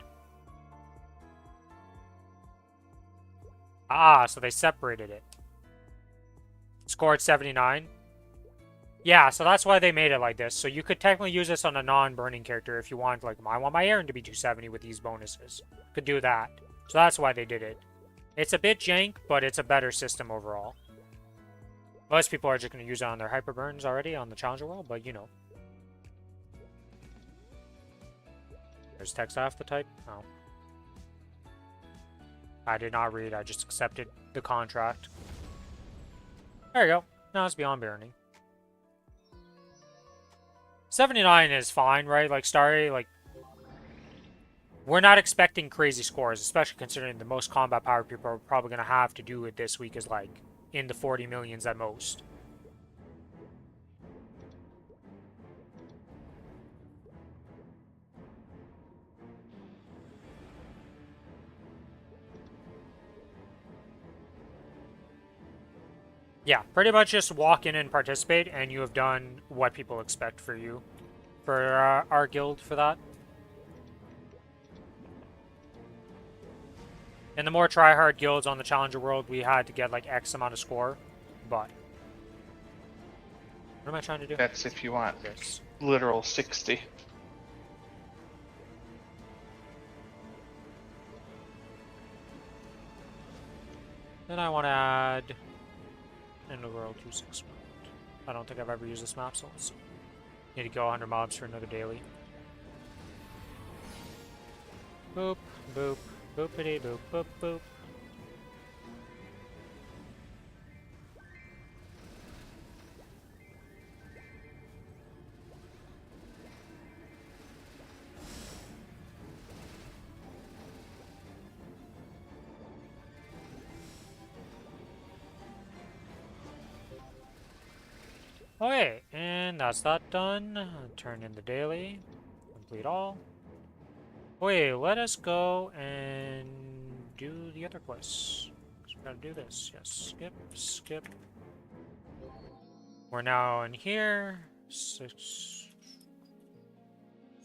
A: Ah, so they separated it. Scored 79. Yeah, so that's why they made it like this. So you could technically use this on a non-burning character if you want, like, I want my Aaron to be 270 with these bonuses. Could do that. So that's why they did it. It's a bit jank, but it's a better system overall. Most people are just going to use it on their hyper burns already on the Challenger World, but you know. There's text I have to type? Oh. I did not read, I just accepted the contract. There you go. Now it's Beyond Burning. 79 is fine, right? Like, Starry, like... We're not expecting crazy scores, especially considering the most combat power people are probably going to have to do it this week is, like, in the 40 millions at most. Yeah, pretty much just walk in and participate, and you have done what people expect for you. For our guild for that. In the more try-hard guilds on the Challenger World, we had to get like X amount of score, but... What am I trying to do?
B: That's if you want
A: this.
B: Literal 60.
A: Then I want to add... End of World 261. I don't think I've ever used this map, so let's need to go 100 mobs for another daily. Boop, boop, boopity boop, boop, boop. Okay, and that's that done. Turn in the daily. Complete all. Okay, let us go and do the other quests. So we gotta do this. Yes, skip, skip. We're now in here. Let's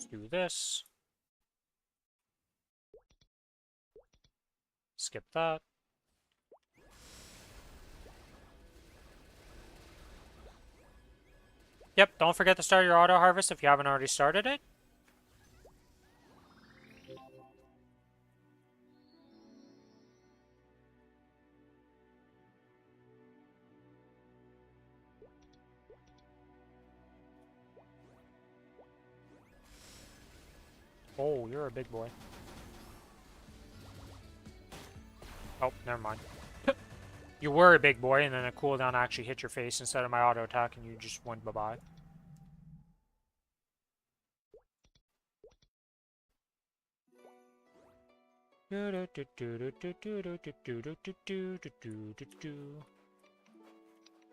A: do this. Skip that. Yep, don't forget to start your auto harvest if you haven't already started it. Oh, you're a big boy. Oh, never mind. You were a big boy, and then a cooldown actually hit your face instead of my auto attack, and you just went bye-bye.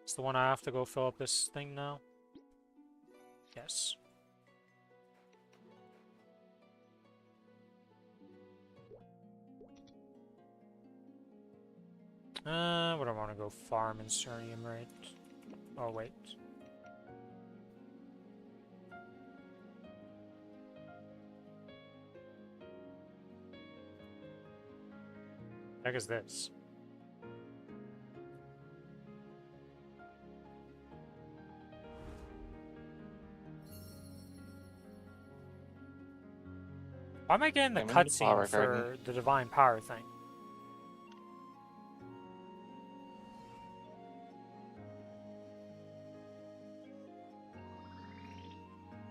A: It's the one I have to go fill up this thing now? Yes. What do I want to go farm in Cernium, right? Oh, wait. The heck is this? Why am I getting the
B: I'm in the
A: cutscene
B: flower garden.
A: for the Divine Power thing?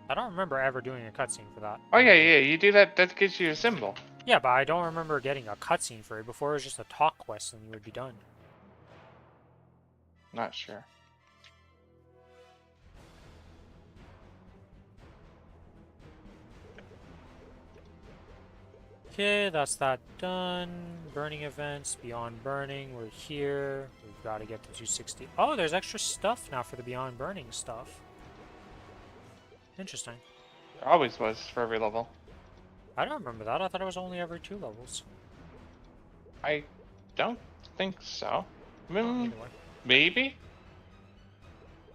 A: I don't remember ever doing a cutscene for that.
B: Oh yeah, yeah, you do that. That gives you a symbol.
A: Yeah, but I don't remember getting a cutscene for it. Before it was just a talk quest and you would be done.
B: Not sure.
A: Okay, that's that done. Burning events, beyond burning, we're here. We've got to get to 260. Oh, there's extra stuff now for the beyond burning stuff. Interesting.
B: There always was for every level.
A: I don't remember that. I thought it was only every 2 levels.
B: I don't think so.
A: Oh, either way.
B: Maybe?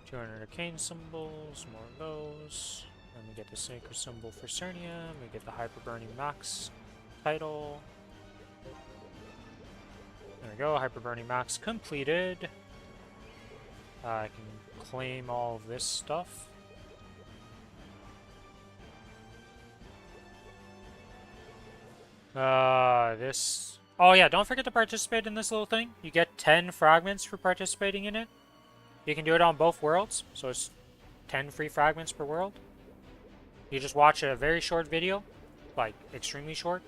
A: 200 arcane symbols, more of those. Then we get the sacred symbol for Cernium. We get the hyper burning max title. There we go, hyper burning max completed. I can claim all of this stuff. This... Oh yeah, don't forget to participate in this little thing. You get 10 fragments for participating in it. You can do it on both worlds, so it's 10 free fragments per world. You just watch a very short video, like extremely short.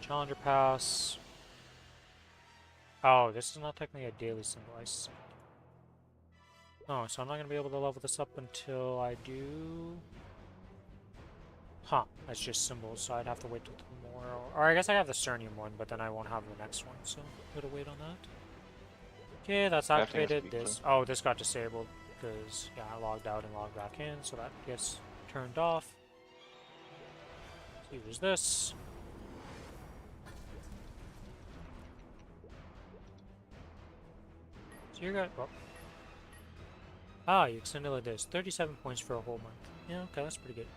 A: Challenger Pass. Oh, this is not technically a daily symbol, I see. Oh, so I'm not going to be able to level this up until I do... Huh, that's just symbols, so I'd have to wait till tomorrow. Or I guess I have the Cernium one, but then I won't have the next one, so I'm going to wait on that. Okay, that's
B: That thing is
A: activated.
B: weekly.
A: This... Oh, this got disabled, because, yeah, I logged out and logged back in, so that gets turned off. So use this. So you're good. Well, ah, you extended like this. 37 points for a whole month. Yeah, okay, that's pretty good.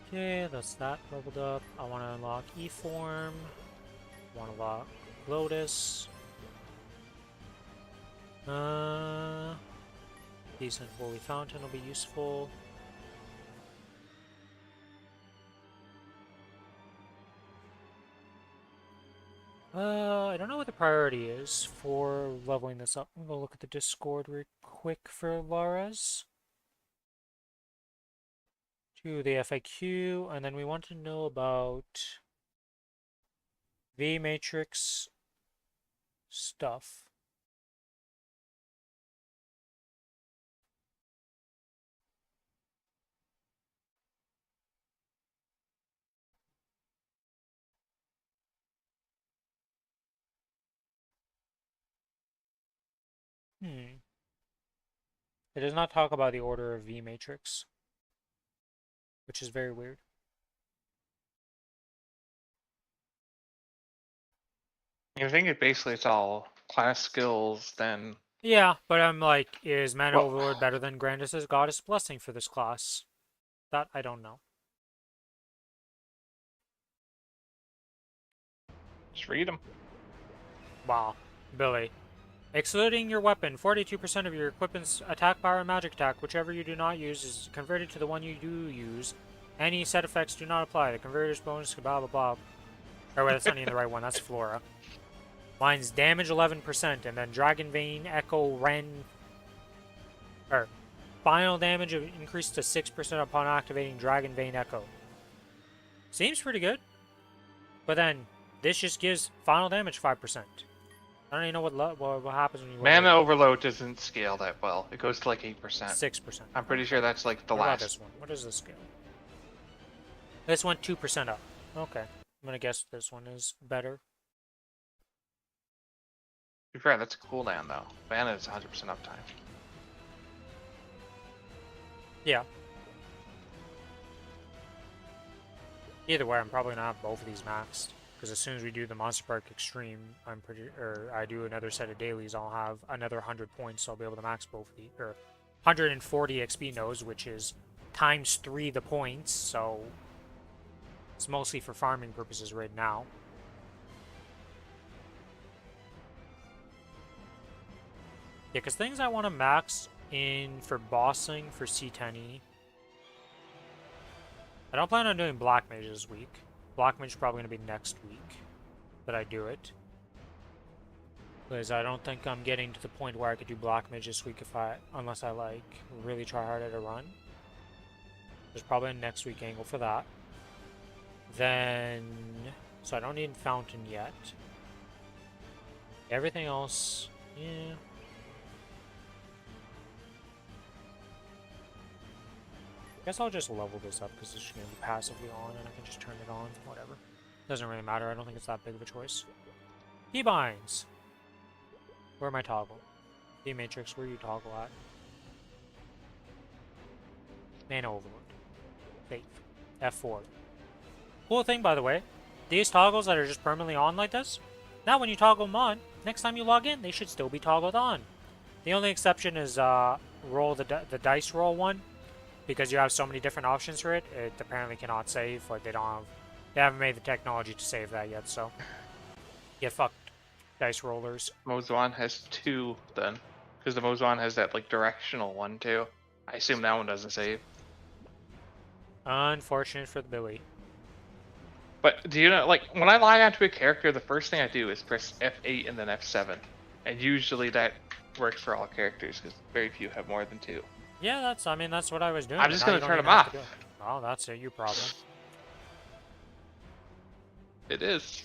A: Okay, that's that leveled up. I want to unlock E-Form. I want to unlock Lotus. Decent Holy Fountain will be useful. I don't know what the priority is for leveling this up. I'm gonna look at the Discord real quick for Lara's. To the FAQ, and then we want to know about V Matrix stuff. Hmm. It does not talk about the order of V matrix, which is very weird.
B: I think it's all class skills, then.
A: Yeah, but I'm like, is Mana
B: Well,
A: Overlord better than Grandis's Goddess Blessing for this class? That I don't know.
B: just read them.
A: Wow. Billy. Excluding your weapon, 42% of your equipment's attack power and magic attack, whichever you do not use, is converted to the one you do use. Any set effects do not apply. The converter's bonus, blah blah blah. Or wait, that's not even the right one. That's Flora. Mine's damage 11%, and then Dragon Vein, Echo, Ren. Or final damage increased to 6% upon activating Dragon Vein Echo. Seems pretty good. But then this just gives final damage 5%. I don't even know what happens when you
B: Mana Overload doesn't scale that well. It goes to like 8%.
A: 6%.
B: I'm pretty sure that's like the
A: What about
B: last.
A: this one? What is this scale? This went 2% up. Okay. I'm gonna guess this one is better.
B: To be fair, that's a cooldown though. Mana is 100% uptime.
A: Yeah. Either way, I'm probably gonna have both of these maxed. Because as soon as we do the Monster Park Extreme, I do another set of dailies, I'll have another 100 points, so I'll be able to max both of the, or 140 XP nodes, which is times 3 the points, so it's mostly for farming purposes right now. Yeah, because things I want to max in for bossing for C10E. I don't plan on doing Black Mage this week. Black Mage is probably going to be next week that I do it. Because I don't think I'm getting to the point where I could do Black Mage this week unless I like really try hard at a run. There's probably a next week angle for that. Then, so I don't need Fountain yet. Everything else, yeah. I guess I'll just level this up because it's going to be passively on and I can just turn it on, whatever. Doesn't really matter, I don't think it's that big of a choice. Keybinds! Where am I toggle? V-Matrix, where you toggle at? Mana Overlord. Faith. F4. Cool thing, by the way, these toggles that are just permanently on like this, now when you toggle them on, next time you log in, they should still be toggled on. The only exception is roll the dice roll one, because you have so many different options for it. It apparently cannot save. Like they haven't made the technology to save that yet. So get fucked, dice rollers.
B: Mozwan has 2 then, because the Mozwan has that like directional one too. I assume that one doesn't save.
A: Unfortunate for the Billy.
B: But do you know, like, when I log onto a character, the first thing I do is press F8 and then F7. And usually that works for all characters, because very few have more than 2.
A: Yeah, that's what I was doing.
B: I'm just going to turn them off.
A: Oh, that's your problem.
B: It is.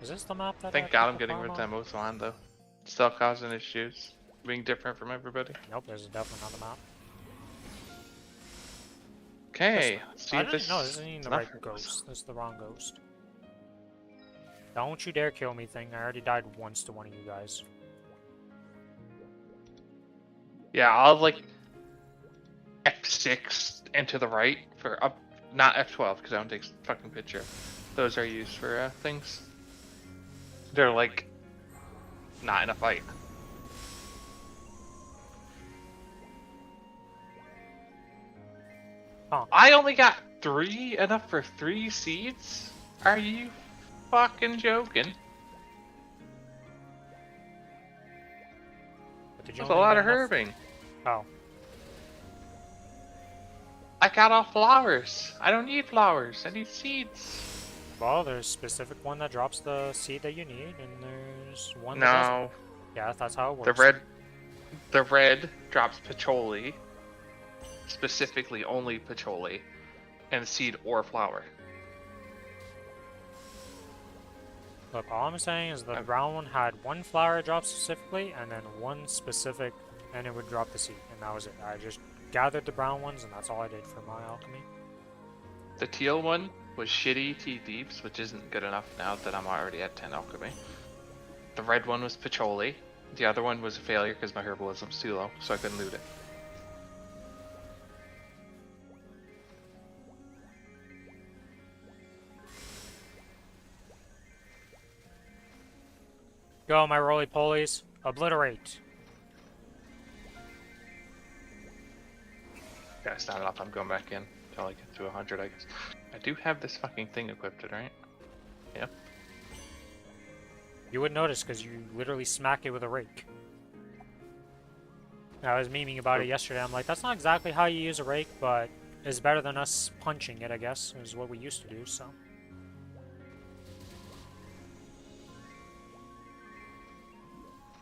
A: Is this the map that
B: Thank God I'm getting rid of that Mozwan, though. It's still causing issues. Being different from everybody.
A: Nope, this is definitely not the map.
B: Okay, let's see if this...
A: No, this isn't even the right ghost. This is the wrong ghost. Don't you dare kill me, thing. I already died once to one of you guys.
B: Yeah, I'll like F6 and to the right for up, not F12 because I don't take fucking picture. Those are used for things. They're like not in a fight.
A: Huh.
B: I only got 3, enough for 3 seeds? Are you fucking joking? That's a lot of herbing.
A: Oh.
B: I got all flowers. I don't need flowers. I need seeds.
A: Well, there's a specific one that drops the seed that you need, and there's one
B: that
A: doesn't. Yeah, that's how it works.
B: The red drops patchouli. Specifically only patchouli. And seed or flower.
A: Look, all I'm saying is the
B: I'm,
A: brown one had one flower drop specifically, and then one specific, and it would drop the seed, and that was it. I just gathered the brown ones, and that's all I did for my alchemy.
B: the teal one was shitty tea deeps, which isn't good enough now that I'm already at 10 alchemy. The red one was patchouli. The other one was a failure because my herbalism's too low, so I couldn't loot it.
A: Go, my roly-polies. Obliterate.
B: Yeah, it's not enough. I'm going back in until I get to 100, I guess. I do have this fucking thing equipped, right? Yeah.
A: You would notice because you literally smack it with a rake. I was memeing about it yesterday. I'm like, that's not exactly how you use a rake, but it's better than us punching it, I guess, is what we used to do, so.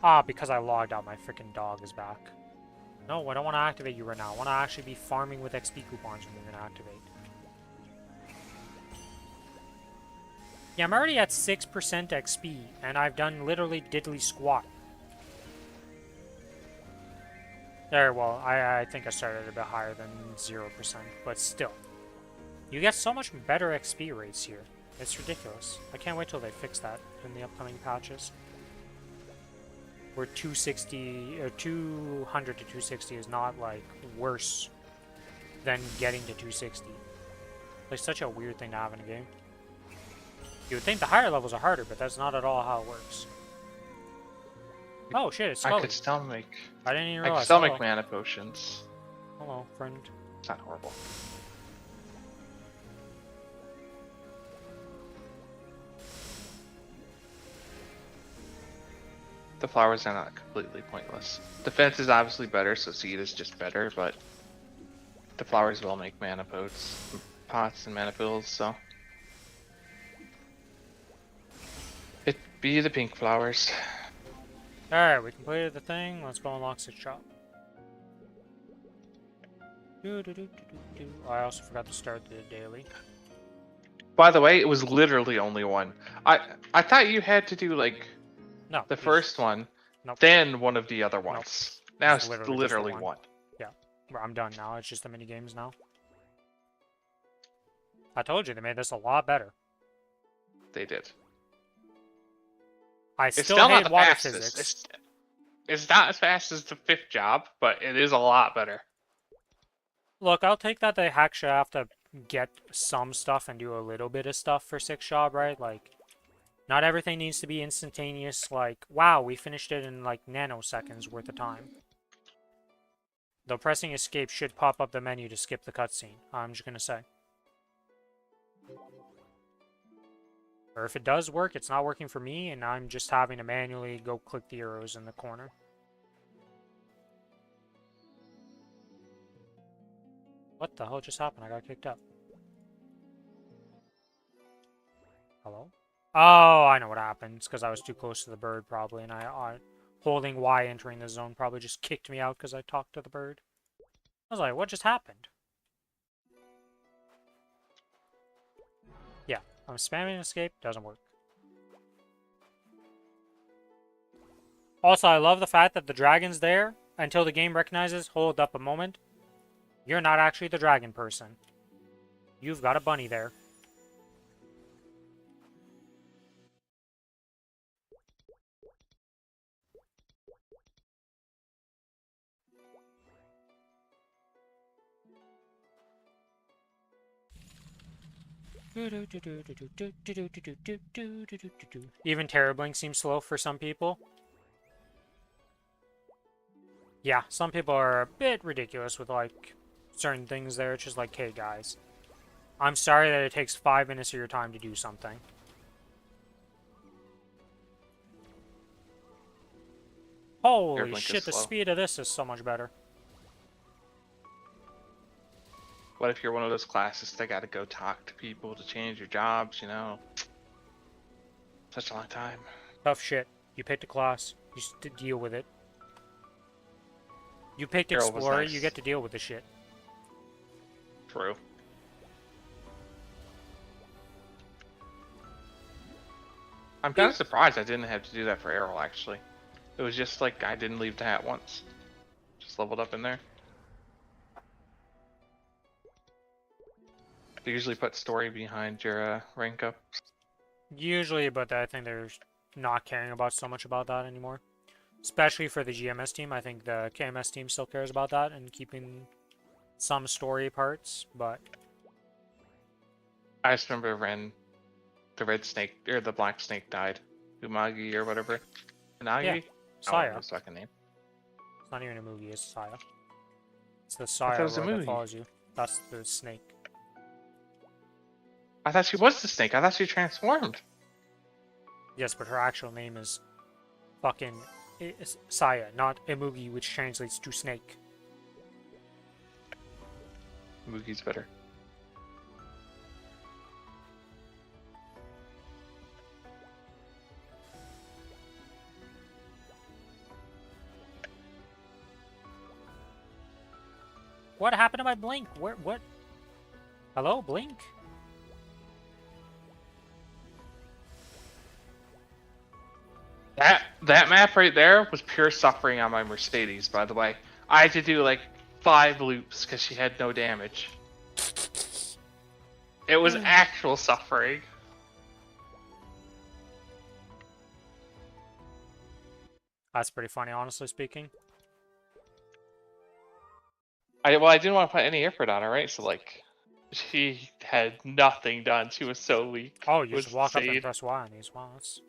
A: Ah, because I logged out, my freaking dog is back. No, I don't want to activate you right now. I want to actually be farming with XP coupons when you're going to activate. Yeah, I'm already at 6% XP, and I've done literally diddly squat. There, well, I think I started a bit higher than 0%, but still. You get so much better XP rates here. It's ridiculous. I can't wait till they fix that in the upcoming patches. Where 260, or 200 to 260 is not, like, worse than getting to 260. Like, such a weird thing to have in a game. You would think the higher levels are harder, but that's not at all how it works. Oh shit, it's Scully.
B: I could still make.
A: I didn't even
B: I
A: realize.
B: could still
A: Hello.
B: make mana potions.
A: Hello, friend.
B: It's not horrible. The flowers are not completely pointless. Defense is obviously better, so seed is just better, but the flowers will make mana pots and mana pills, so. It be the pink flowers.
A: Alright, we completed the thing. Let's go unlock 6 shop. I also forgot to start the daily.
B: By the way, it was literally only one. I thought you had to do like
A: No.
B: the first one,
A: Nope.
B: then one of the other ones.
A: Nope.
B: Now
A: It's
B: it's
A: literally
B: literally,
A: just the one.
B: one.
A: Yeah. Well, I'm done now. It's just the mini games now. I told you they made this a lot better.
B: They did.
A: I
B: It's
A: still
B: still not
A: hate
B: the
A: water
B: fastest.
A: physics.
B: It's not as fast as the 5th job, but it is a lot better.
A: Look, I'll take that they actually have to get some stuff and do a little bit of stuff for 6 job, right? Like, not everything needs to be instantaneous, like, wow, we finished it in, like, nanoseconds worth of time. Though pressing escape should pop up the menu to skip the cutscene, I'm just gonna say. Or if it does work, it's not working for me, and I'm just having to manually go click the arrows in the corner. What the hell just happened? I got kicked up. Hello? Oh, I know what happened. It's because I was too close to the bird, probably, and I holding Y entering the zone probably just kicked me out because I talked to the bird. I was like, what just happened? Yeah, I'm spamming escape, doesn't work. Also, I love the fact that the dragon's there until the game recognizes, hold up a moment, you're not actually the dragon person. You've got a bunny there. Even Terrorblink seems slow for some people. Yeah, some people are a bit ridiculous with, like, certain things there. It's just like, hey, guys. I'm sorry that it takes 5 minutes of your time to do something. Holy shit, the speed of this is so much better.
B: What if you're one of those classes that gotta go talk to people to change your jobs, you know? Such a long time.
A: Tough shit. You picked a class. You just deal with it. You picked Explorer,
B: nice.
A: You get to deal with the shit.
B: I'm kind of surprised I didn't have to do that for Errol, actually. It was just like I didn't leave the hat once. Just leveled up in there. They usually put story behind your rank up.
A: Usually, but I think they're not caring about so much about that anymore. Especially for the GMS team. I think the KMS team still cares about that and keeping some story parts, but...
B: I just remember when the red snake, or the black snake died. Umagi or whatever. Inagi?
A: Yeah,
B: I don't
A: Saya.
B: know his second name.
A: It's not even a Mugi, it's Saya. It's the
B: I thought
A: Saya
B: it was a
A: lord that
B: Mugi.
A: follows you. That's the snake.
B: I thought she was the snake. I thought she transformed.
A: Yes, but her actual name is fucking Saya, not Emugi, which translates to snake.
B: Mugi's better.
A: What happened to my blink? Where? What? Hello, blink?
B: That map right there was pure suffering on my Mercedes, by the way. I had to do like 5 loops because she had no damage. It was actual suffering.
A: That's pretty funny, honestly speaking.
B: I didn't want to put any effort on her, right? So like, she had nothing done. She was so weak.
A: Oh,
B: It
A: you
B: was
A: just walk up and
B: insane.
A: press Y on these. Wow, that's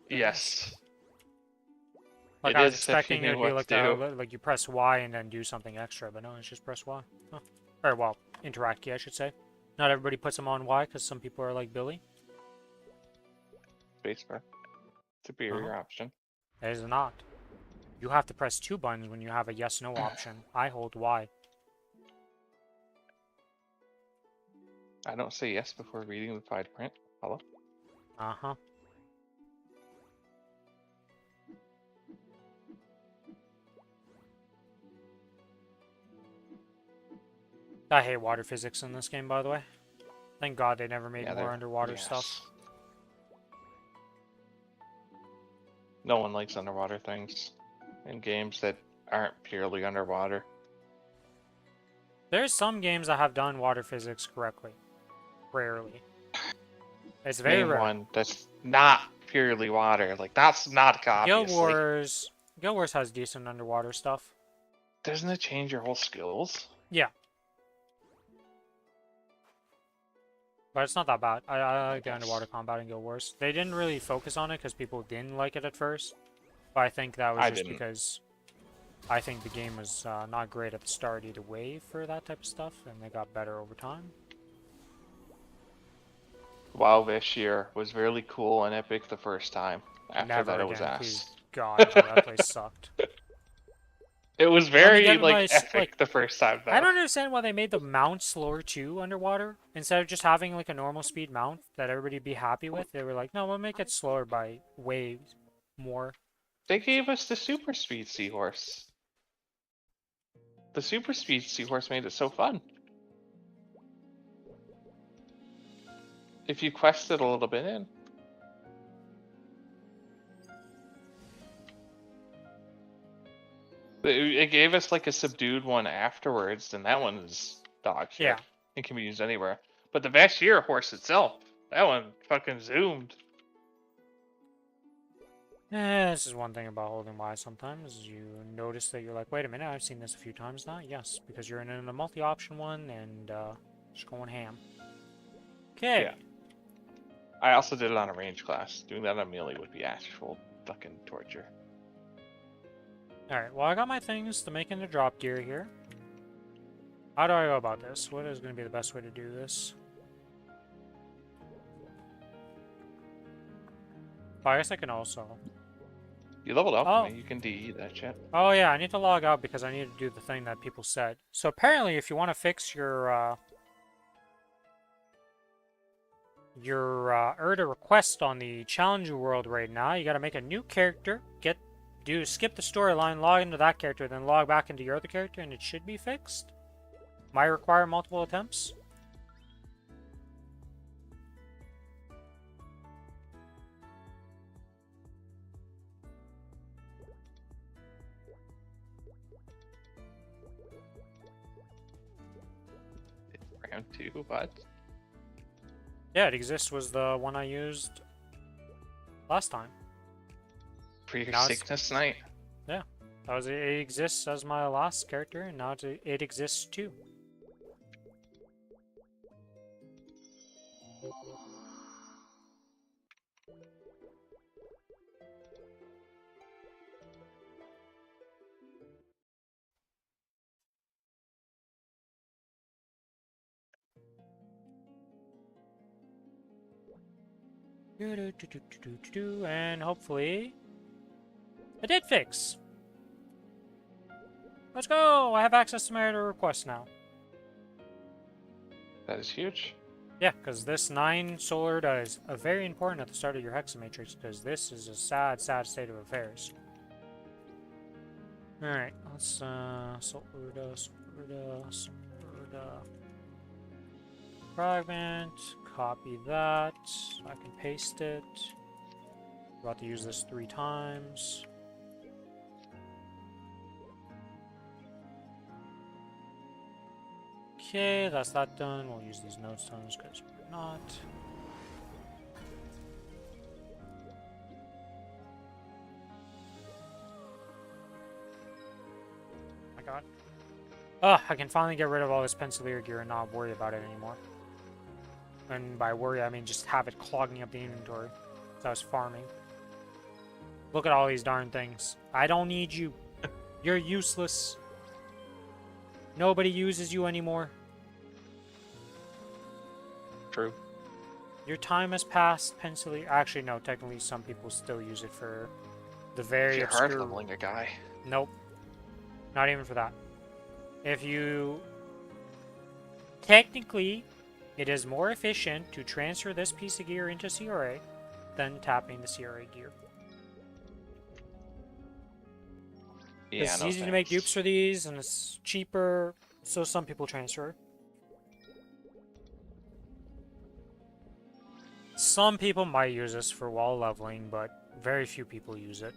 B: Yes.
A: like
B: It
A: I was
B: is if you
A: expecting it
B: knew
A: would be
B: what
A: like
B: to do.
A: like you press Y and then do something extra, but no, it's just press Y. Huh. Or well, interact key, I should say. Not everybody puts them on Y because some people are like Billy.
B: Spacebar. Superior option.
A: It is not. You have to press 2 buttons when you have a yes/no option. I hold Y.
B: I don't say yes before reading the fine print. Hello?
A: Uh-huh. I hate water physics in this game, by the way. Thank God they never made more underwater stuff.
B: No one likes underwater things in games that aren't purely underwater.
A: There's some games that have done water physics correctly. Rarely. It's very
B: Name
A: rare.
B: one that's not purely water. Like, that's not
A: Guild
B: obviously.
A: Wars has decent underwater stuff.
B: Doesn't it change your whole skills?
A: Yeah. But it's not that bad. I like the underwater combat in Guild Wars. They didn't really focus on it because people didn't like it at first. But I think that was just because I think the game was not great at the start either way for that type of stuff, and they got better over time.
B: WoW this year was really cool and epic the first time. After
A: Never
B: that,
A: again,
B: it was ass.
A: please. God, no, that place sucked.
B: It was very like epic the first time. Though.
A: I don't understand why they made the mount slower too underwater instead of just having like a normal speed mount that everybody'd be happy with. They were like, no, we'll make it slower by way more.
B: They gave us the super speed seahorse. The super speed seahorse made it so fun. If you quested a little bit in. It gave us like a subdued one afterwards, and that one is dog shit.
A: Yeah.
B: It can be used anywhere. But the Vashir horse itself, that one fucking zoomed.
A: This is one thing about holding Y sometimes. You notice that you're like, wait a minute, I've seen this a few times now. Yes, because you're in a multi-option one and just going ham. Okay.
B: Yeah. I also did it on a range class. Doing that on melee would be actual fucking torture.
A: Alright, well I got my things to make into drop gear here. How do I go about this? What is going to be the best way to do this? Oh, I guess I can also...
B: You leveled up,
A: oh.
B: man. You can DE that shit.
A: Oh yeah, I need to log out because I need to do the thing that people said. So apparently if you want to fix your Erda request on the Challenger world right now, you gotta make a new character, skip the storyline, log into that character, then log back into your other character, and it should be fixed. Might require multiple attempts.
B: hologram too, but
A: Yeah, it exists was the one I used last time.
B: for your
A: Now it's
B: sickness night.
A: yeah. That was it exists as my last character, and now it exists too. And hopefully it did fix. Let's go! I have access to my other requests now.
B: That is huge.
A: Yeah, because this 9 solar is very important at the start of your hexamatrix, because this is a sad, sad state of affairs. Alright, let's, solar, fragment, copy that, I can paste it. About to use this 3 times. Okay, that's that done. We'll use these node stones because we're not. Oh my god. Ugh, I can finally get rid of all this pencilier gear and not worry about it anymore. And by worry, I mean just have it clogging up the inventory. So I was farming. Look at all these darn things. I don't need you. You're useless. Nobody uses you anymore.
B: True.
A: Your time has passed, pencilier. Actually, no, technically some people still use it for the very
B: If you're
A: obscure...
B: hard leveling a guy.
A: Nope. Not even for that. If you... Technically, it is more efficient to transfer this piece of gear into CRA than tapping the CRA gear.
B: Yeah,
A: It's
B: no
A: easy to make
B: thanks.
A: dupes for these, and it's cheaper, so some people transfer. Some people might use this for wall leveling, but very few people use it.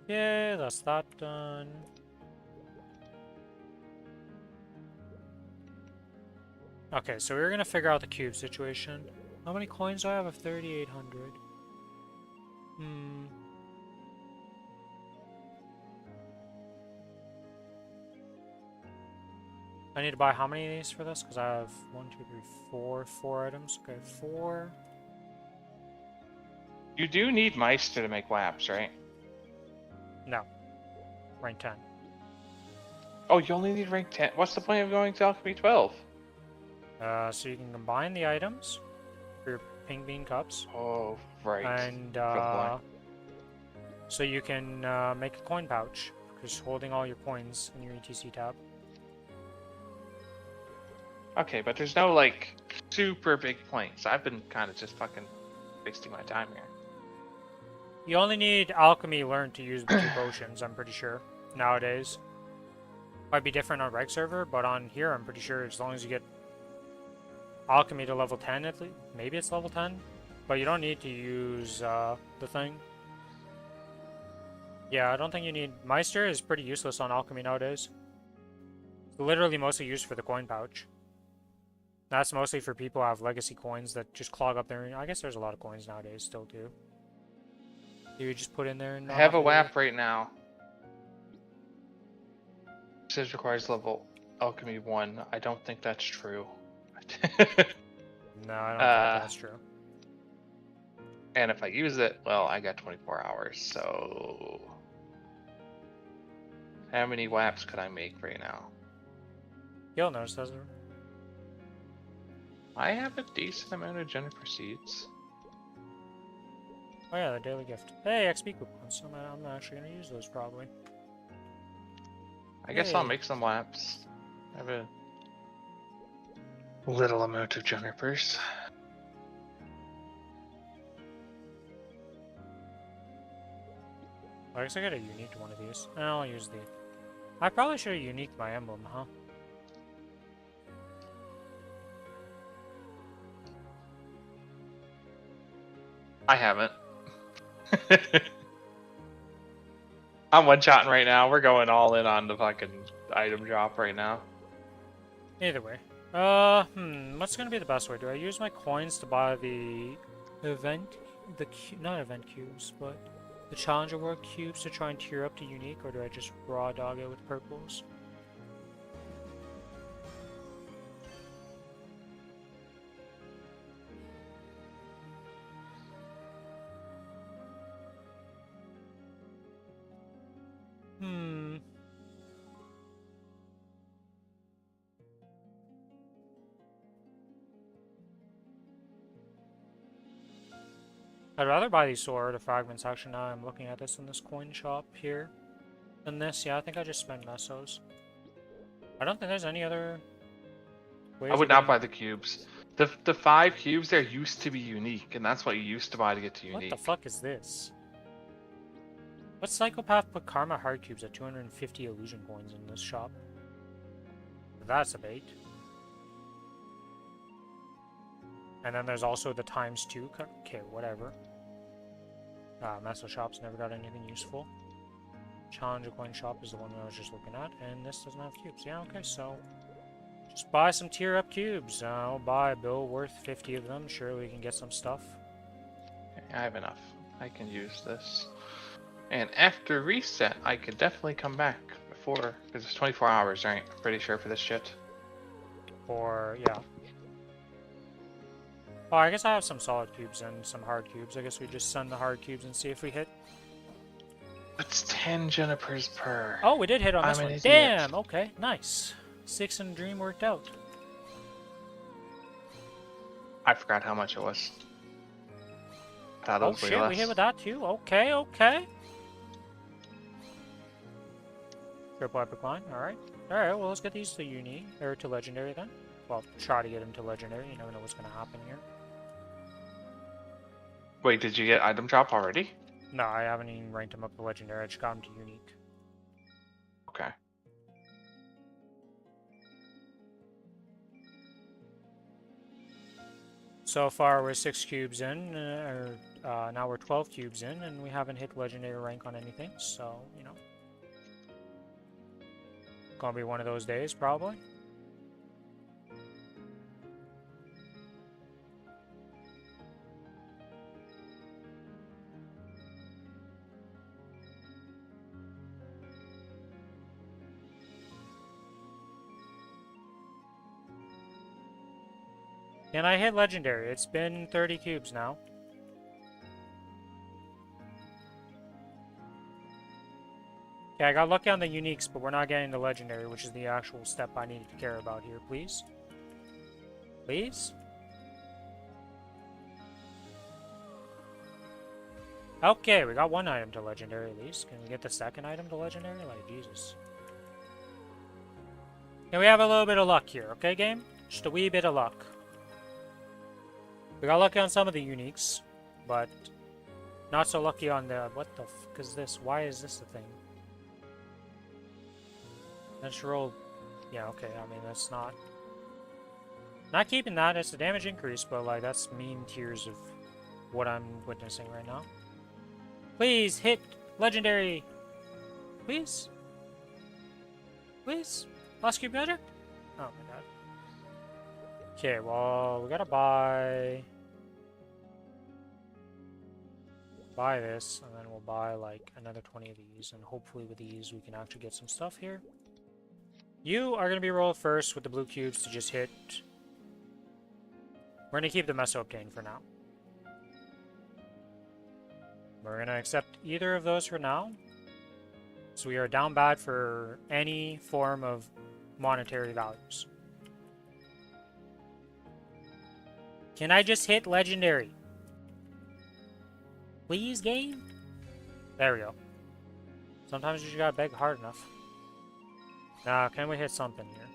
A: Yeah, that's that done. Okay, so we're gonna figure out the cube situation. How many coins do I have? 3,800. I need to buy how many of these for this? Because I have 1, 2, 3, 4. 4 items. Okay, 4.
B: You do need Meister to make WAPs, right?
A: No. Rank 10.
B: Oh, you only need rank 10? What's the point of going to Alchemy 12?
A: So you can combine the items for your pink bean cups.
B: Oh, right.
A: And,
B: For the blind.
A: so you can make a coin pouch. Just holding all your coins in your ETC tab.
B: Okay, but there's no, like, super big points. I've been kind of just fucking wasting my time here.
A: You only need alchemy learned to use the 2 potions, I'm pretty sure, nowadays. Might be different on reg server, but on here I'm pretty sure as long as you get alchemy to level 10 at least. Maybe it's level 10, but you don't need to use the thing. Yeah, I don't think you need... Meister is pretty useless on alchemy nowadays. It's literally mostly used for the coin pouch. That's mostly for people who have legacy coins that just clog up their... I guess there's a lot of coins nowadays still too. You just put in there and...
B: I have a WAP right now. It says requires level Alchemy 1. I don't think that's true.
A: No, I don't think that's true.
B: And if I use it, well, I got 24 hours, so... How many WAPs could I make right now?
A: You'll notice, doesn't it?
B: I have a decent amount of Jennifer seeds.
A: Oh yeah, the daily gift. Hey, XP coupons. I'm actually going to use those probably.
B: I guess I'll
A: Hey.
B: make some WAPs. I have a little amount of Jennifers.
A: I guess I got a unique one of these. I'll use the... I probably should have unique my emblem, huh?
B: I haven't. I'm one-shotting right now. We're going all in on the fucking item drop right now.
A: Either way. What's gonna be the best way? Do I use my coins to buy the event, not event cubes, but the Challenger World cubes to try and tier up to unique, or do I just raw dog it with purples? Hmm. I'd rather buy these sword or fragments. Actually, now I'm looking at this in this coin shop here. Than this, yeah, I think I just spend mesos. I don't think there's any other
B: I
A: ways
B: would
A: of
B: not
A: getting.
B: buy the cubes. The 5 cubes there used to be unique, and that's what you used to buy to get to
A: What the
B: unique.
A: fuck is this? What psychopath put Karma hard cubes at 250 illusion coins in this shop? That's a bait. And then there's also the ×2. Okay, whatever. Meso shop's never got anything useful. Challenger coin shop is the one that I was just looking at, and this doesn't have cubes. Yeah, okay, so just buy some tier up cubes. I'll buy a bill worth 50 of them. Surely we can get some stuff.
B: I have enough. I can use this. And after reset, I could definitely come back before, because it's 24 hours, right? I'm pretty sure for this shit.
A: Or, yeah. Oh, I guess I have some solid cubes and some hard cubes. I guess we just send the hard cubes and see if we hit.
B: That's 10 Junipers per.
A: Oh, we did hit on this
B: I'm an
A: one.
B: idiot.
A: Damn, okay, nice. 6 and Dream worked out.
B: I forgot how much it was. I thought it
A: Oh
B: was way
A: shit,
B: less.
A: we hit with that too. Okay, okay. Triple epic line, alright. Alright, well let's get these to uni, or to legendary then. Well, try to get them to legendary, you never know what's gonna happen here.
B: Wait, did you get item drop already?
A: No, I haven't even ranked them up to legendary, I just got them to unique.
B: Okay.
A: So far we're 6 cubes in, now we're 12 cubes in, and we haven't hit legendary rank on anything, so, you know. Gonna be one of those days, probably. Can I hit legendary? It's been 30 cubes now. Okay, I got lucky on the uniques, but we're not getting the legendary, which is the actual step I need to care about here, please. Please? Okay, we got one item to legendary at least. Can we get the second item to legendary? Like, Jesus. Can we have a little bit of luck here, okay, game? Just a wee bit of luck. We got lucky on some of the uniques, but not so lucky on the... What the fuck is this? Why is this a thing? Let's roll... Yeah, okay, I mean, that's not... Not keeping that, it's a damage increase, but, like, that's mean tiers of what I'm witnessing right now. Please, hit legendary! Please? Please? Last cube magic? Oh my god. Okay, well, we gotta buy this, and then we'll buy, like, another 20 of these, and hopefully with these we can actually get some stuff here. You are gonna be rolled first with the blue cubes to just hit... We're gonna keep the Meso obtained for now. We're gonna accept either of those for now. So we are down bad for any form of monetary values. Can I just hit legendary? Please, game? There we go. Sometimes you just gotta beg hard enough. Now, can we hit something here?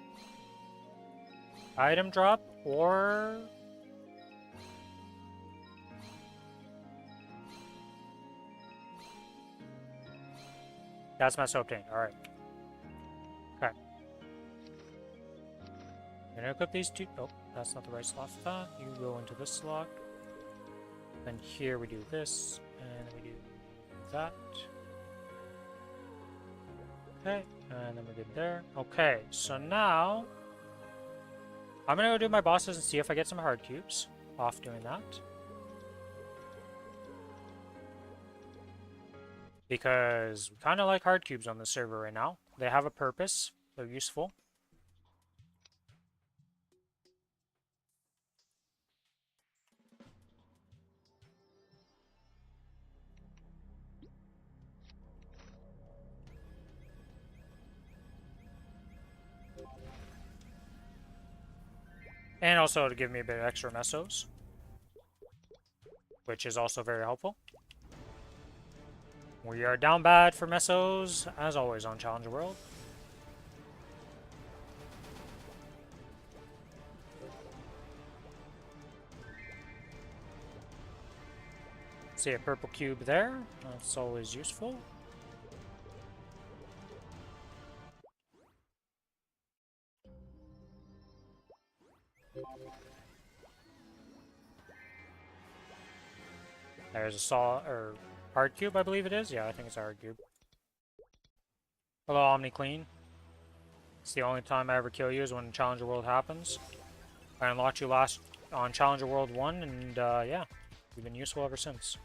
A: Item drop or... That's my soap tank. Alright. Okay. I'm gonna equip these two. Oh, that's not the right slot for that. You go into this slot. Then here we do this, and then we do that. Okay, and then we're good there. Okay, so now I'm gonna go do my bosses and see if I get some hard cubes off doing that. Because we kind of like hard cubes on the server right now. They have a purpose. They're useful. And also to give me a bit of extra mesos, which is also very helpful. We are down bad for mesos, as always on Challenger World. See a purple cube there. That's always useful. There's a saw or hard cube, I believe it is. Yeah, I think it's a hard cube. Hello, OmniClean. It's the only time I ever kill you is when Challenger World happens. I unlocked you last on Challenger World 1, and yeah, you've been useful ever since.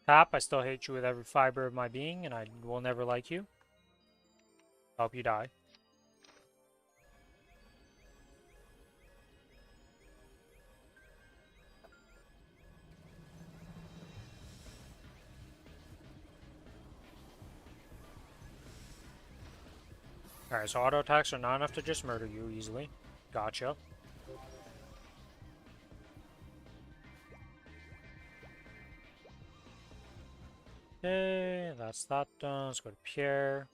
A: Tap, I still hate you with every fiber of my being, and I will never like you. Hope you die. Alright, so auto attacks are not enough to just murder you easily. Gotcha. Okay, that's that done. Let's go to Pierre.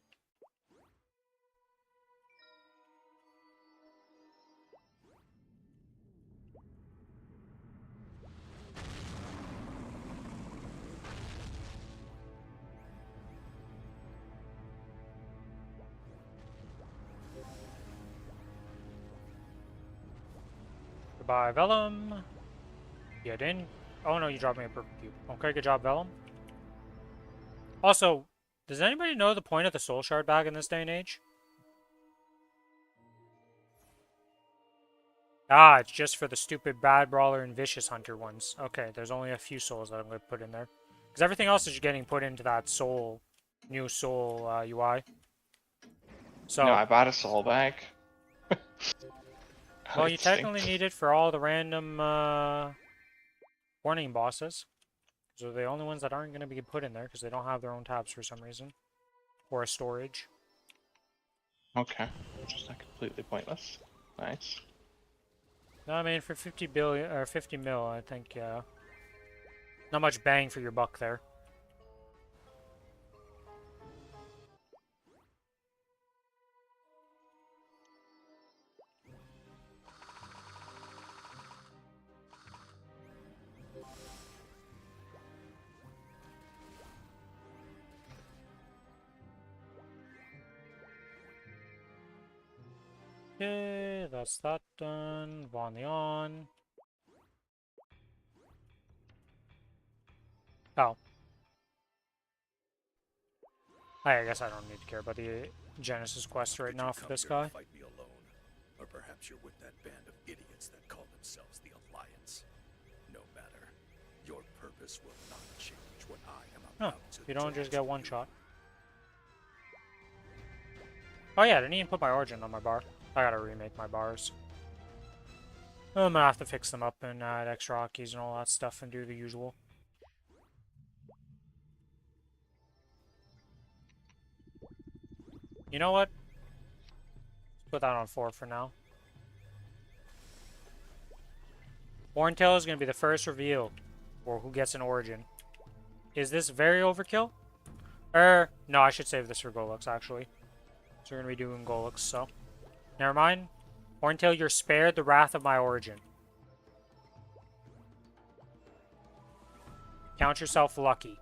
A: Goodbye, Vellum. Get in. Oh no, you dropped me a purple cube. Okay, good job, Vellum. Also, does anybody know the point of the soul shard bag in this day and age? Ah, it's just for the stupid bad brawler and vicious hunter ones. Okay, there's only a few souls that I'm going to put in there. Because everything else is getting put into that soul, new soul UI. So,
B: No, I bought a soul bag.
A: well, you technically need it for all the random warning bosses. Those are the only ones that aren't going to be put in there because they don't have their own tabs for some reason. Or a storage.
B: Okay, just not completely pointless. Nice.
A: No, I mean for 50 billion or 50 mil, I think not much bang for your buck there. Okay, that's that done. Von Leon. Oh. I guess I don't need to care about the Genesis quest right now for this guy.
C: Fight me alone, or perhaps you're with that band of idiots that call themselves the Alliance. No matter. Your purpose will not change what I am about to
A: You don't
C: do
A: just
C: to
A: get one
C: you.
A: shot. Oh yeah, I didn't even put my origin on my bar. I gotta remake my bars. I'm gonna have to fix them up and add extra hotkeys and all that stuff and do the usual. You know what? Put that on 4 for now. Horntail is going to be the first reveal for who gets an origin. Is this very overkill? No, I should save this for Golux, actually. So we're going to be doing Golux, so. Never mind. Horntail, you're spared the wrath of my origin. Count yourself lucky.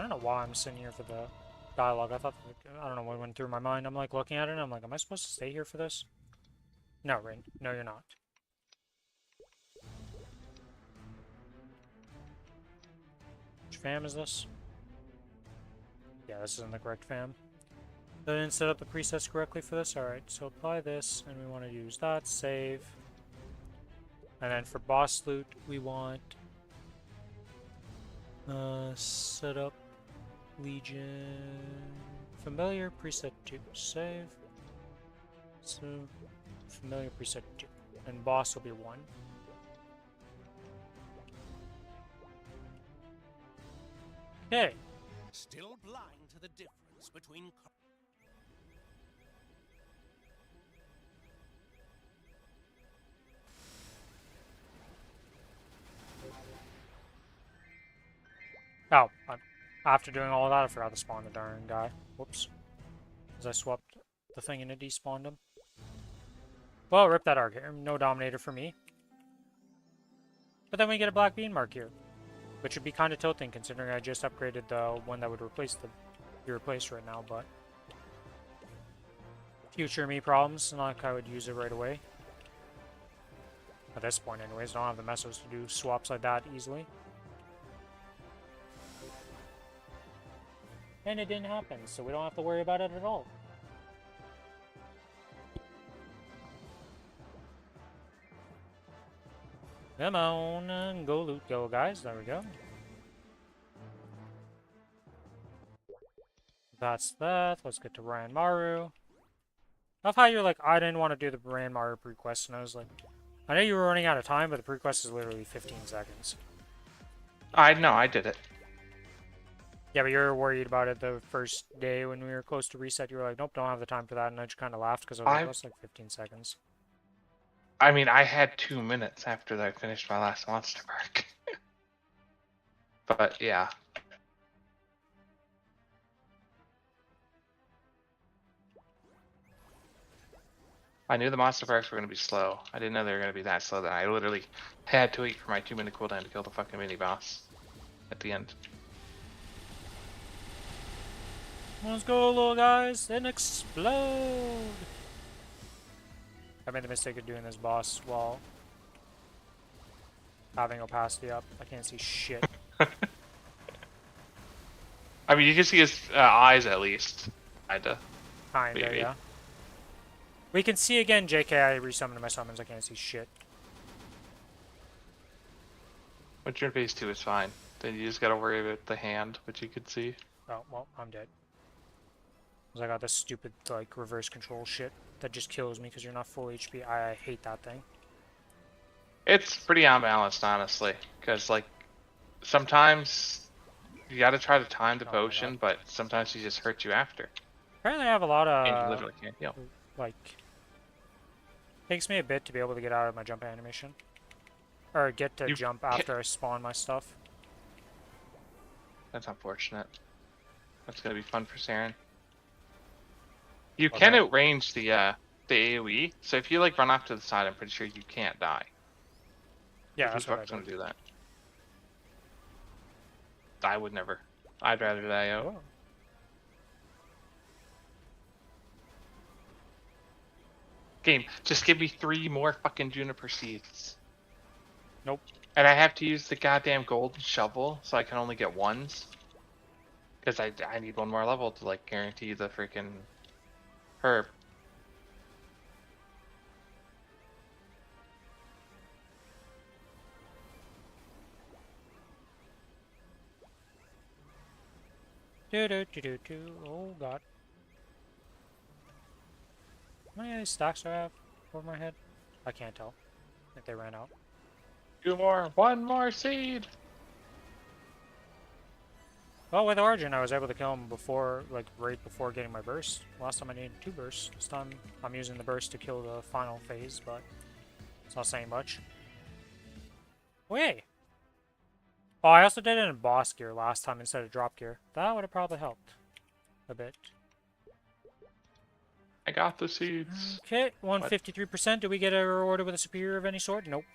A: don't know why I'm sitting here for the dialogue. I thought, I don't know what went through my mind. I'm like looking at it and I'm like, am I supposed to stay here for this? No, Rin. No, you're not. Which fam is this? Yeah, this isn't the correct fam. I didn't set up the presets correctly for this. Alright, so apply this, and we want to use that, save. And then for boss loot, we want set up Legion familiar preset 2, save. So familiar preset 2, and boss will be 1. Okay.
D: Still blind to the difference between.
A: Oh, after doing all that, I forgot to spawn the darn guy. Whoops. Because I swapped the thing and it despawned him. Well, rip that arc here. No Dominator for me. But then we get a black bean mark here. Which would be kind of tilting considering I just upgraded the one that would replace be replaced right now, but... Future me problems, not like I would use it right away. At this point anyways, I don't have the messos to do swaps like that easily. And it didn't happen, so we don't have to worry about it at all. Come on, and go loot, go guys. There we go. That's that. Let's get to Ryan Maru. I love how you're like, I didn't want to do the Ryan Maru pre-quest, and I was like, I know you were running out of time, but the pre-quest is literally 15 seconds.
B: I know, I did it.
A: Yeah, but you're worried about it the first day when we were close to reset. You were like, nope, don't have the time for that, and I just kind of laughed because I was like, that's like 15 seconds.
B: I mean, I had 2 minutes after I finished my last monster mark. But yeah. I knew the monster parks were going to be slow. I didn't know they were going to be that slow that I literally had to wait for my 2-minute cooldown to kill the fucking mini boss at the end.
A: Let's go, little guys, and explode! I made the mistake of doing this boss while having opacity up. I can't see shit.
B: I mean, you can see his eyes at least. Kinda.
A: Kinda, yeah. We can see again, JK, I resummoned my summons. I can't see shit.
B: Once you're in phase 2, it's fine. Then you just gotta worry about the hand, which you could see.
A: Oh, well, I'm dead. Because I got this stupid, like, reverse control shit that just kills me because you're not full HP. I hate that thing.
B: It's pretty unbalanced, honestly. Because, like, sometimes you gotta try to time the potion, but sometimes he just hurts you after.
A: Apparently I have a lot of...
B: And you literally can't heal.
A: Like... Takes me a bit to be able to get out of my jump animation. Or get to jump after I spawn my stuff.
B: That's unfortunate. That's gonna be fun for Saren. You can outrange the AoE, so if you like run off to the side, I'm pretty sure you can't die.
A: Yeah, that's what
B: I'm gonna do that. I would never. I'd rather die out.
A: Oh.
B: Game, just give me 3 more fucking juniper seeds.
A: Nope.
B: And I have to use the goddamn golden shovel, so I can only get 1s. Because I need 1 more level to like guarantee the freaking herb.
A: Oh god. How many stacks do I have over my head? I can't tell. I think they ran out.
B: 2 more. 1 more seed!
A: Well, with Origin, I was able to kill him before, like, right before getting my burst. Last time I needed 2 bursts. This time, I'm using the burst to kill the final phase, but it's not saying much. Oh, yay! Oh, I also did it in boss gear last time instead of drop gear. That would have probably helped a bit.
B: I got the seeds.
A: Okay, 153%. Do we get a rewarded with a superior of any sort? Nope.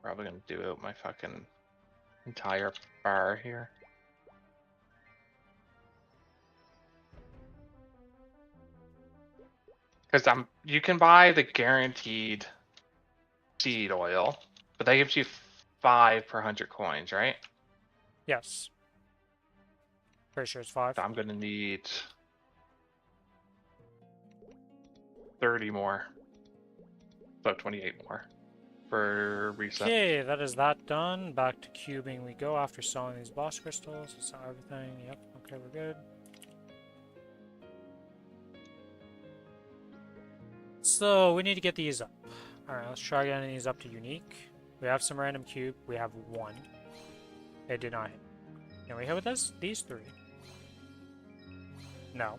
B: Probably gonna do out my fucking entire bar here. Because you can buy the guaranteed seed oil, but that gives you 5 per 100 coins, right?
A: Yes. Pretty sure it's 5.
B: So I'm gonna need 30 more. So 28 more for reset.
A: Okay, that is that done. Back to cubing we go after selling these boss crystals. That's everything. Yep, okay, we're good. So, we need to get these up. Alright, let's try getting these up to unique. We have some random cube. We have 1. It did not hit. Can we hit with this? These 3. No.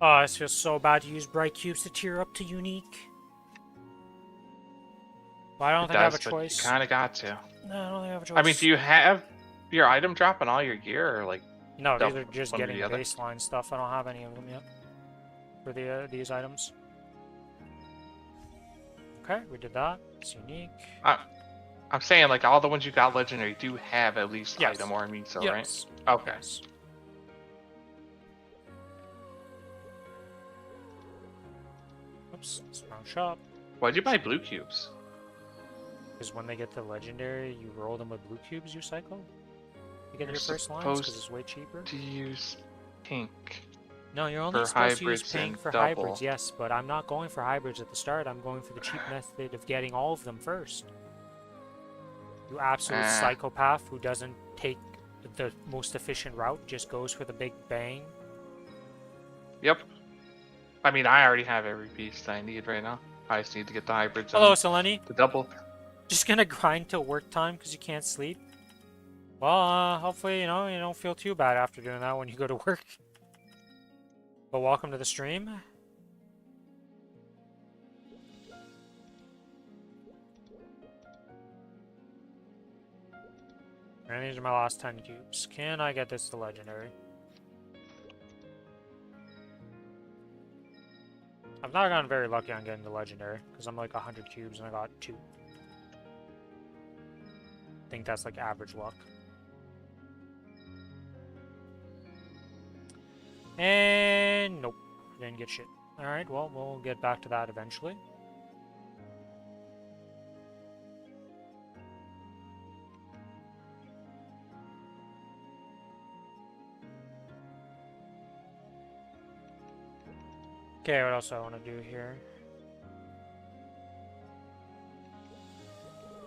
A: Oh, this feels so bad to use bright cubes to tier up to unique. But I don't think I have a choice.
B: You kind of got to.
A: No, I don't think I have a choice.
B: I mean, do you have your item drop and all your gear, or like?
A: No, these are just
B: one or
A: getting
B: the other?
A: baseline stuff. I don't have any of them yet for these items. Okay, we did that. It's unique.
B: I'm saying like all the ones you got legendary do have at least
A: Yes.
B: item or miso,
A: Yes.
B: right? Okay.
A: Yes. Oops, it's wrong shop.
B: Why'd you buy blue cubes?
A: Because when they get the legendary, you roll them with blue cubes you cycle. You get
B: You're
A: your first lines
B: supposed
A: because it's way cheaper.
B: To use pink.
A: No, you're only
B: for
A: supposed to use
B: hybrids
A: pink
B: and
A: for
B: double.
A: hybrids, yes, but I'm not going for hybrids at the start. I'm going for the cheap method of getting all of them first. You absolute psychopath who doesn't take the most efficient route, just goes for the big bang.
B: Yep. I mean, I already have every piece that I need right now. I just need to get the hybrids.
A: Hello,
B: and
A: Selene.
B: the double.
A: Just gonna grind till work time because you can't sleep? Well, hopefully, you know, you don't feel too bad after doing that when you go to work. But welcome to the stream. And these are my last 10 cubes. Can I get this to legendary? I've not gotten very lucky on getting the legendary because I'm like 100 cubes and I got 2. I think that's like average luck. And nope, didn't get shit. Alright, well, we'll get back to that eventually. Okay, what else do I want to do here?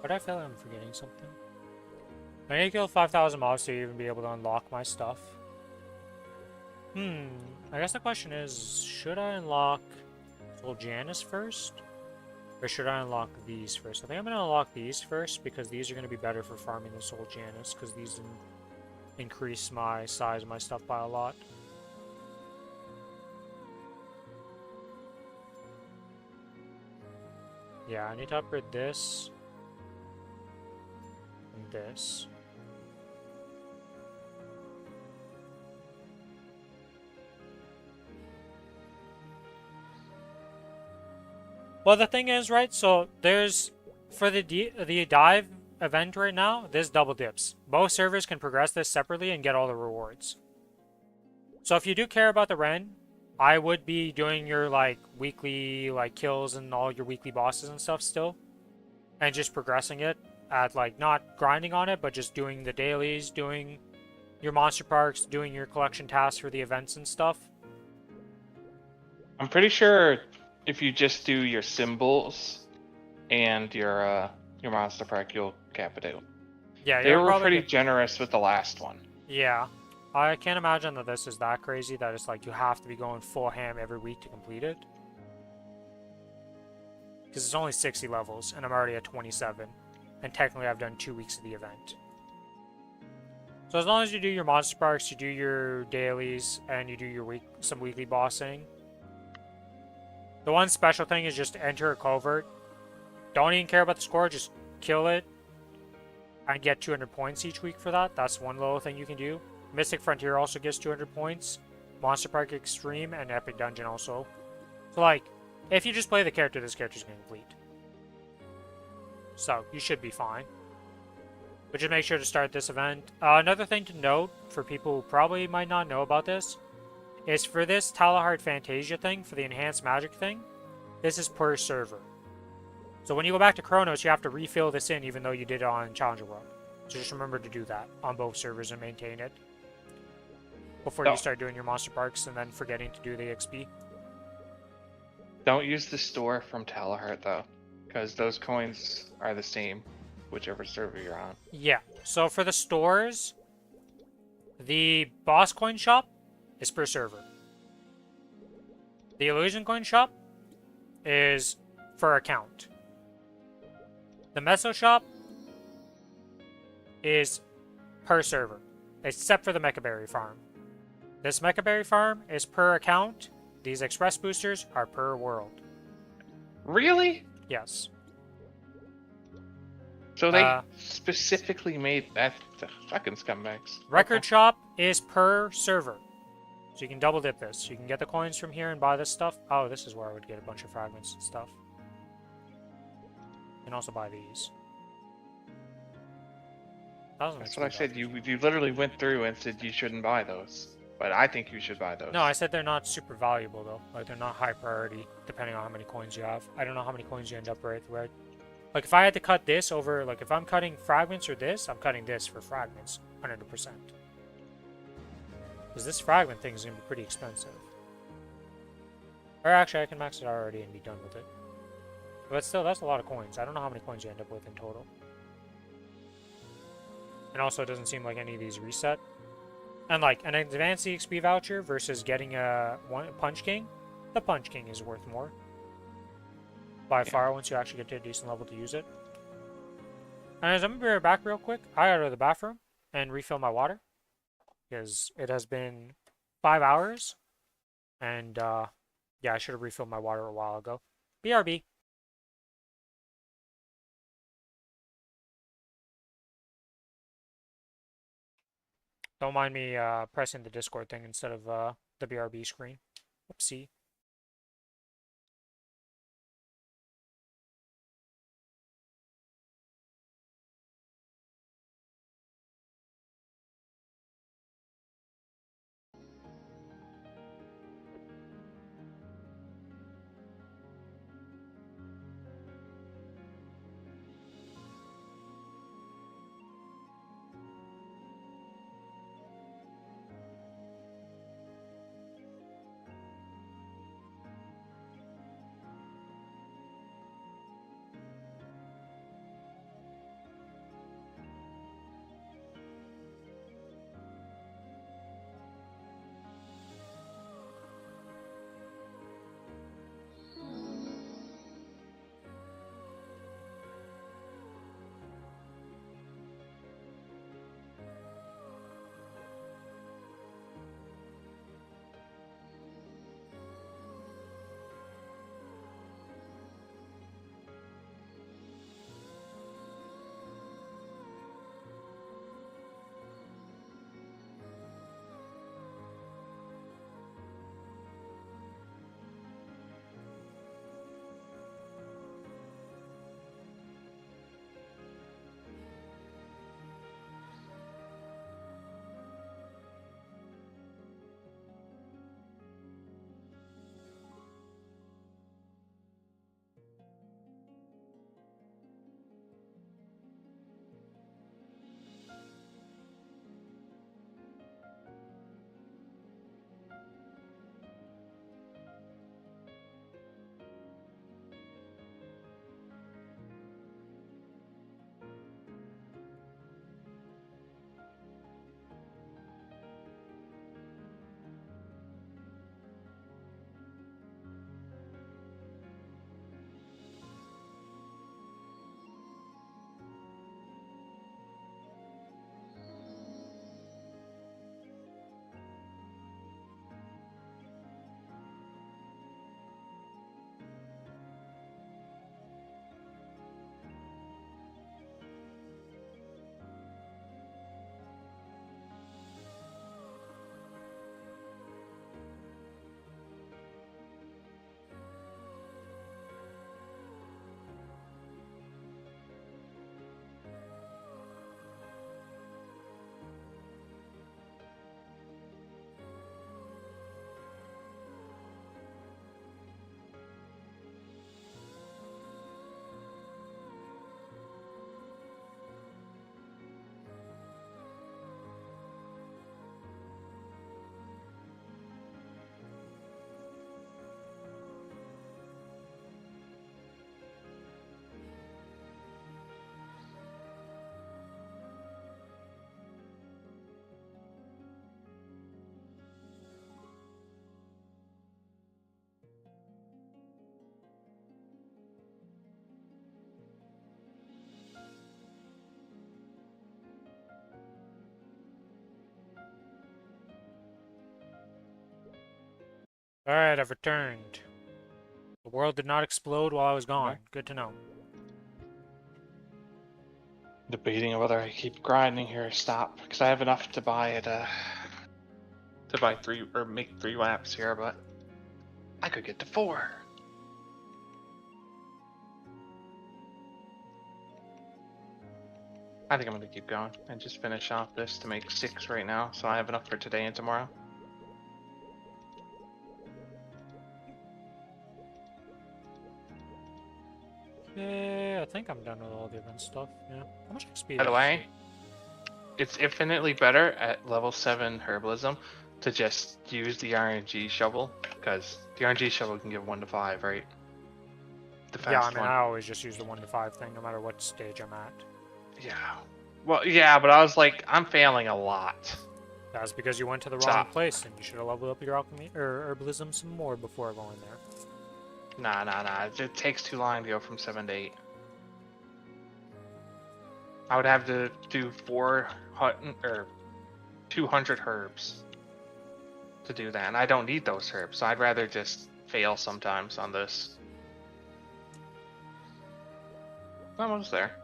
A: But I feel like I'm forgetting something. I need to kill 5,000 mobs to even be able to unlock my stuff. I guess the question is, should I unlock Soul Janus first? Or should I unlock these first? I think I'm going to unlock these first because these are going to be better for farming the Soul Janus because these increase my size of my stuff by a lot. Yeah, I need to upgrade this and this. Well, the thing is, right, so there's, for the dive event right now, there's double dips. Both servers can progress this separately and get all the rewards. So if you do care about the Ren, I would be doing your, like, weekly, like, kills and all your weekly bosses and stuff still. And just progressing it at, like, not grinding on it, but just doing the dailies, doing your monster parks, doing your collection tasks for the events and stuff.
B: I'm pretty sure if you just do your symbols and your monster park, you'll cap it out.
A: Yeah,
B: They were pretty generous with the last one.
A: Yeah. I can't imagine that this is that crazy that it's like you have to be going full ham every week to complete it. Because it's only 60 levels, and I'm already at 27. And technically I've done 2 weeks of the event. So as long as you do your monster parks, you do your dailies, and you do your some weekly bossing. The one special thing is just enter a covert. Don't even care about the score, just kill it. And get 200 points each week for that. That's one little thing you can do. Mystic Frontier also gets 200 points. Monster Park Extreme and Epic Dungeon also. So like, if you just play the character, this character's going to complete. So, you should be fine. But just make sure to start this event. Another thing to note for people who probably might not know about this is for this Talahart Fantasia thing, for the enhanced magic thing, this is per server. So when you go back to Kronos, you have to refill this in even though you did it on Challenger World. So just remember to do that on both servers and maintain it before you start doing your monster parks and then forgetting to do the XP.
B: Don't use the store from Talahart though, because those coins are the same, whichever server you're on.
A: Yeah, so for the stores, the boss coin shop is per server. The illusion coin shop is per account. The Meso shop is per server, except for the Mechaberry farm. This Mechaberry farm is per account. These express boosters are per world.
B: Really?
A: Yes.
B: So they specifically made that the fucking scumbags.
A: Record
B: Okay.
A: shop is per server. So you can double dip this. You can get the coins from here and buy this stuff. Oh, this is where I would get a bunch of fragments and stuff. You can also buy these.
B: That's what I said. You literally went through and said you shouldn't buy those. But I think you should buy those.
A: No, I said they're not super valuable though. Like they're not high priority depending on how many coins you have. I don't know how many coins you end up with, right? Like if I had to cut this over, like if I'm cutting fragments or this, I'm cutting this for fragments, 100%. Because this fragment thing is going to be pretty expensive. Or actually, I can max it already and be done with it. But still, that's a lot of coins. I don't know how many coins you end up with in total. And also, it doesn't seem like any of these reset. And like, an advanced EXP voucher versus getting a Punch King, the Punch King is worth more. By far, once you actually get to a decent level to use it. And as I'm going to be right back real quick, I gotta go to the bathroom and refill my water. Because it has been 5 hours. And, yeah, I should have refilled my water a while ago. BRB. Don't mind me pressing the Discord thing instead of the BRB screen. Whoopsie. Alright, I've returned. The world did not explode while I was gone. Good to know.
B: Debating whether I keep grinding here or stop, because I have enough to buy it, to buy 3 or make 3 laps here, but I could get to 4. I think I'm gonna keep going and just finish off this to make 6 right now, so I have enough for today and tomorrow.
A: Yeah, I think I'm done with all the event stuff. Yeah. How much XP?
B: By the
A: did I
B: way, it's infinitely better at level 7 herbalism to just use the RNG shovel, because the RNG shovel can give 1 to 5, right? The
A: see? Yeah, I
B: fast
A: mean,
B: one.
A: I always just use the 1 to 5 thing, no matter what stage I'm at.
B: Yeah. Well, yeah, but I was like, I'm failing a lot.
A: That's because you went to the wrong
B: Stop.
A: place, and you should have leveled up your alchemy or herbalism some more before going there.
B: Nah. It takes too long to go from 7 to 8. I would have to do 200 herbs to do that, and I don't need those herbs, so I'd rather just fail sometimes on this. I'm almost there.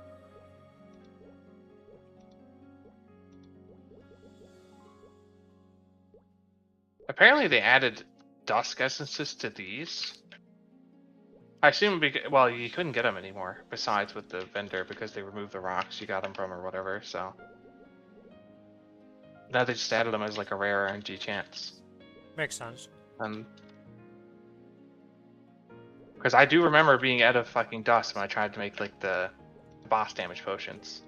B: Apparently they added dusk essences to these. I assume because, well, you couldn't get them anymore, besides with the vendor, because they removed the rocks you got them from or whatever, so. Now they just added them as like a rare RNG chance.
A: Makes sense.
B: Because I do remember being out of fucking dust when I tried to make like the boss damage potions.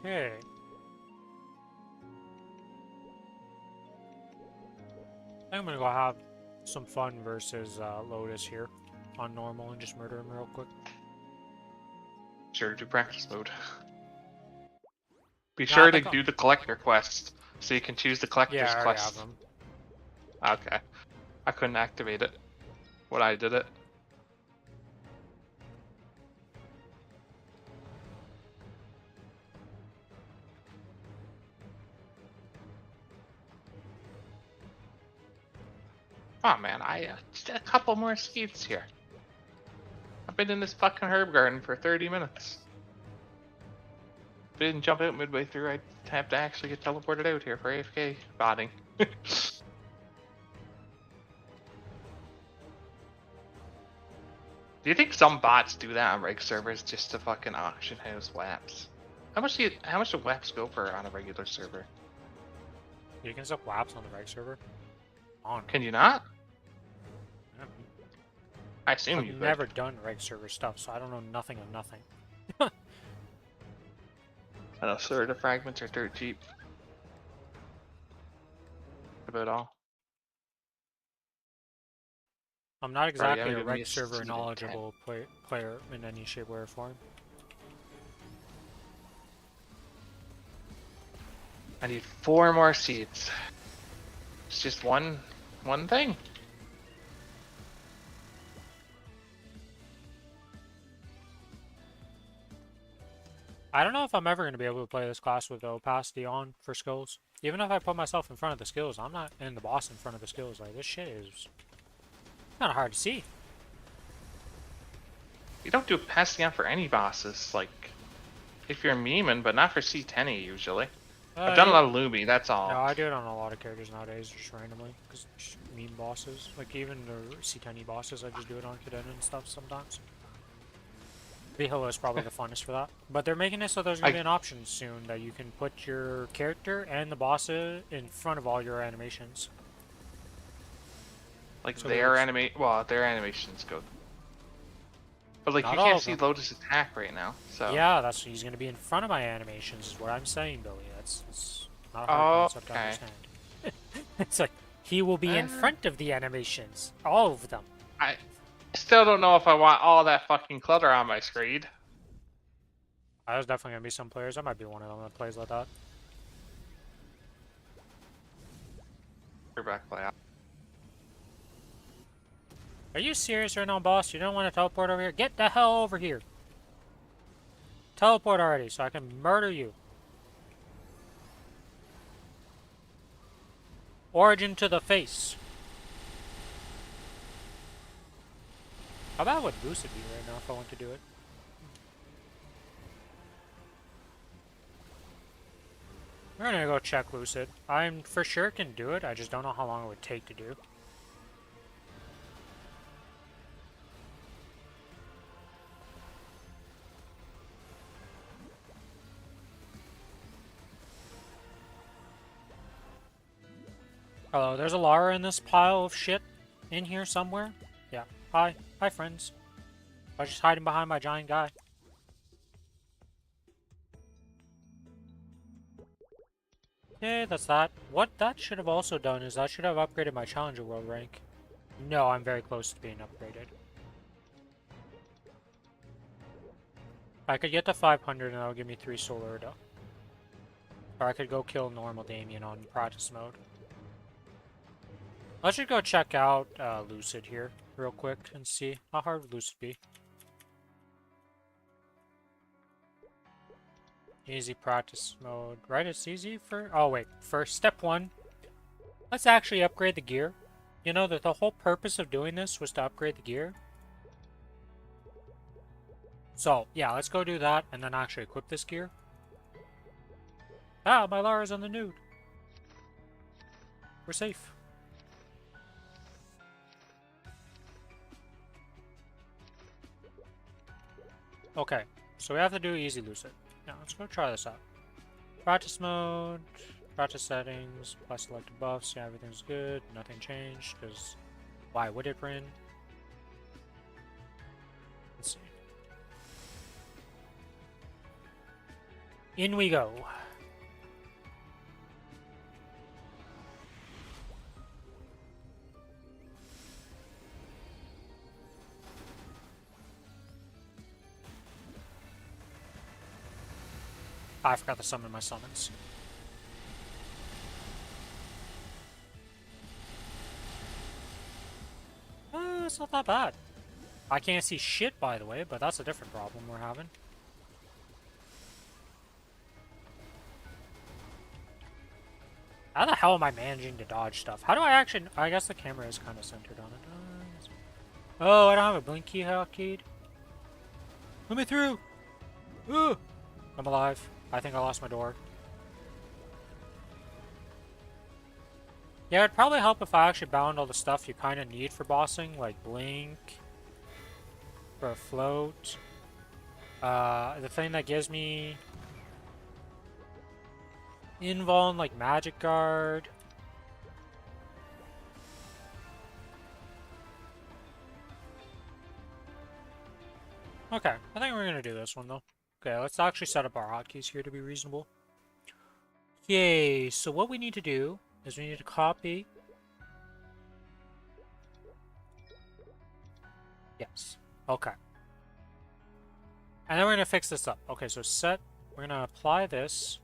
A: Okay. I'm gonna go have some fun versus Lotus here on normal and just murder him real quick.
B: Sure, do practice mode. Be
A: No,
B: sure
A: I
B: to
A: think
B: do the collector quest, so you can choose the collector's
A: yeah, I already have
B: quest.
A: them.
B: Okay. I couldn't activate it when I did it. Oh man, I just did a couple more seeds here. I've been in this fucking herb garden for 30 minutes. If I didn't jump out midway through, I'd have to actually get teleported out here for AFK botting. Do you think some bots do that on reg servers just to fucking auction house WAPs? How much do WAPs go for on a regular server?
A: You can still collapse on the reg server. On.
B: Can you not?
A: Yeah.
B: I assume you
A: I've
B: could.
A: never done reg server stuff, so I don't know nothing of nothing.
B: I know Serta fragments are dirt cheap. About all.
A: I'm not
B: you
A: exactly
B: haven't
A: a
B: given me
A: reg
B: a
A: server
B: seed in
A: knowledgeable player in any shape, way, or form.
B: I need 4 more seeds. It's just one thing.
A: I don't know if I'm ever going to be able to play this class with the opacity on for skills. Even if I put myself in front of the skills, I'm not in the boss in front of the skills. Like, this shit is kind of hard to see.
B: You don't do passing out for any bosses, like, if you're memeing, but not for C10 usually. I've done a lot of Lumi, that's all.
A: No, I do it on a lot of characters nowadays, just randomly. Because meme bosses. Like, even the C10 bosses, I just do it on Cadena and stuff sometimes. Vihilo is probably the funnest for that. But they're making it so there's going to be an option soon that you can put your character and the bosses in front of all your animations.
B: Like
A: So
B: their
A: there's-
B: their animations go. But like
A: Not
B: you
A: all
B: can't
A: of
B: see
A: them.
B: Lotus attack right now, so.
A: Yeah, that's he's going to be in front of my animations, is what I'm saying, Billy. That's not a hard concept to
B: Okay.
A: understand. It's like, he will be in front of the animations. All of them.
B: I still don't know if I want all that fucking clutter on my screen.
A: There's definitely going to be some players. I might be one of them that plays like that.
B: You're back play.
A: Are you serious right now, boss? You don't want to teleport over here? Get the hell over here. Teleport already so I can murder you. Origin to the face. How bad would Lucid be right now if I want to do it? We're gonna go check Lucid. I'm for sure can do it, I just don't know how long it would take to do. Hello, there's a Lara in this pile of shit in here somewhere. Yeah. Hi. Hi, friends. I was just hiding behind my giant guy. Okay, that's that. What that should have also done is that should have upgraded my Challenger World rank. No, I'm very close to being upgraded. I could get to 500 and that'll give me 3 Solar Urda. Or I could go kill normal Damien on practice mode. Let's just go check out Lucid here real quick and see how hard would Lucid be. Easy practice mode. Right, it's easy for... Oh, wait. First, step 1. Let's actually upgrade the gear. You know that the whole purpose of doing this was to upgrade the gear. So, yeah, let's go do that and then actually equip this gear. Ah, my Lara's on the nude. We're safe. Okay, so we have to do easy Lucid. Now, let's go try this out. Practice mode, practice settings, plus selected buffs. Yeah, everything's good. Nothing changed, because why would it, Rin? Let's see. In we go. I forgot to summon my summons. It's not that bad. I can't see shit, by the way, but that's a different problem we're having. How the hell am I managing to dodge stuff? How do I actually... I guess the camera is kind of centered on it. Oh, I don't have a blink key hotkeyed. Let me through! Ooh! I'm alive. I think I lost my door. Yeah, it'd probably help if I actually bound all the stuff you kind of need for bossing, like blink, for a float. The thing that gives me invuln, like magic guard. Okay, I think we're gonna do this one though. Okay, let's actually set up our hotkeys here to be reasonable. Yay, so what we need to do is we need to copy. Yes, okay. And then we're gonna fix this up. Okay, so set, we're gonna apply this.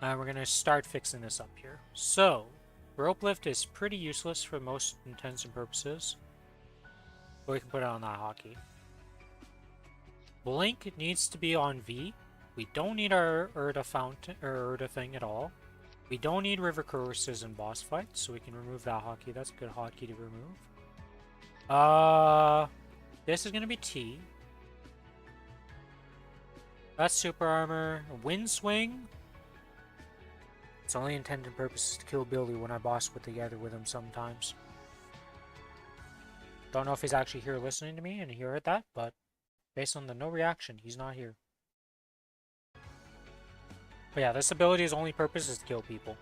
A: And we're gonna start fixing this up here. So, rope lift is pretty useless for most intents and purposes. But we can put it on that hotkey. Blink needs to be on V. We don't need our Urda fountain or Urda thing at all. We don't need river courses in boss fights, so we can remove that hotkey. That's a good hotkey to remove. This is gonna be T. That's super armor. Wind swing. Its only intended and purpose is to kill Billy when I boss together with him sometimes. Don't know if he's actually here listening to me and he heard that, but based on the no reaction, he's not here. But yeah, this ability's only purpose is to kill people.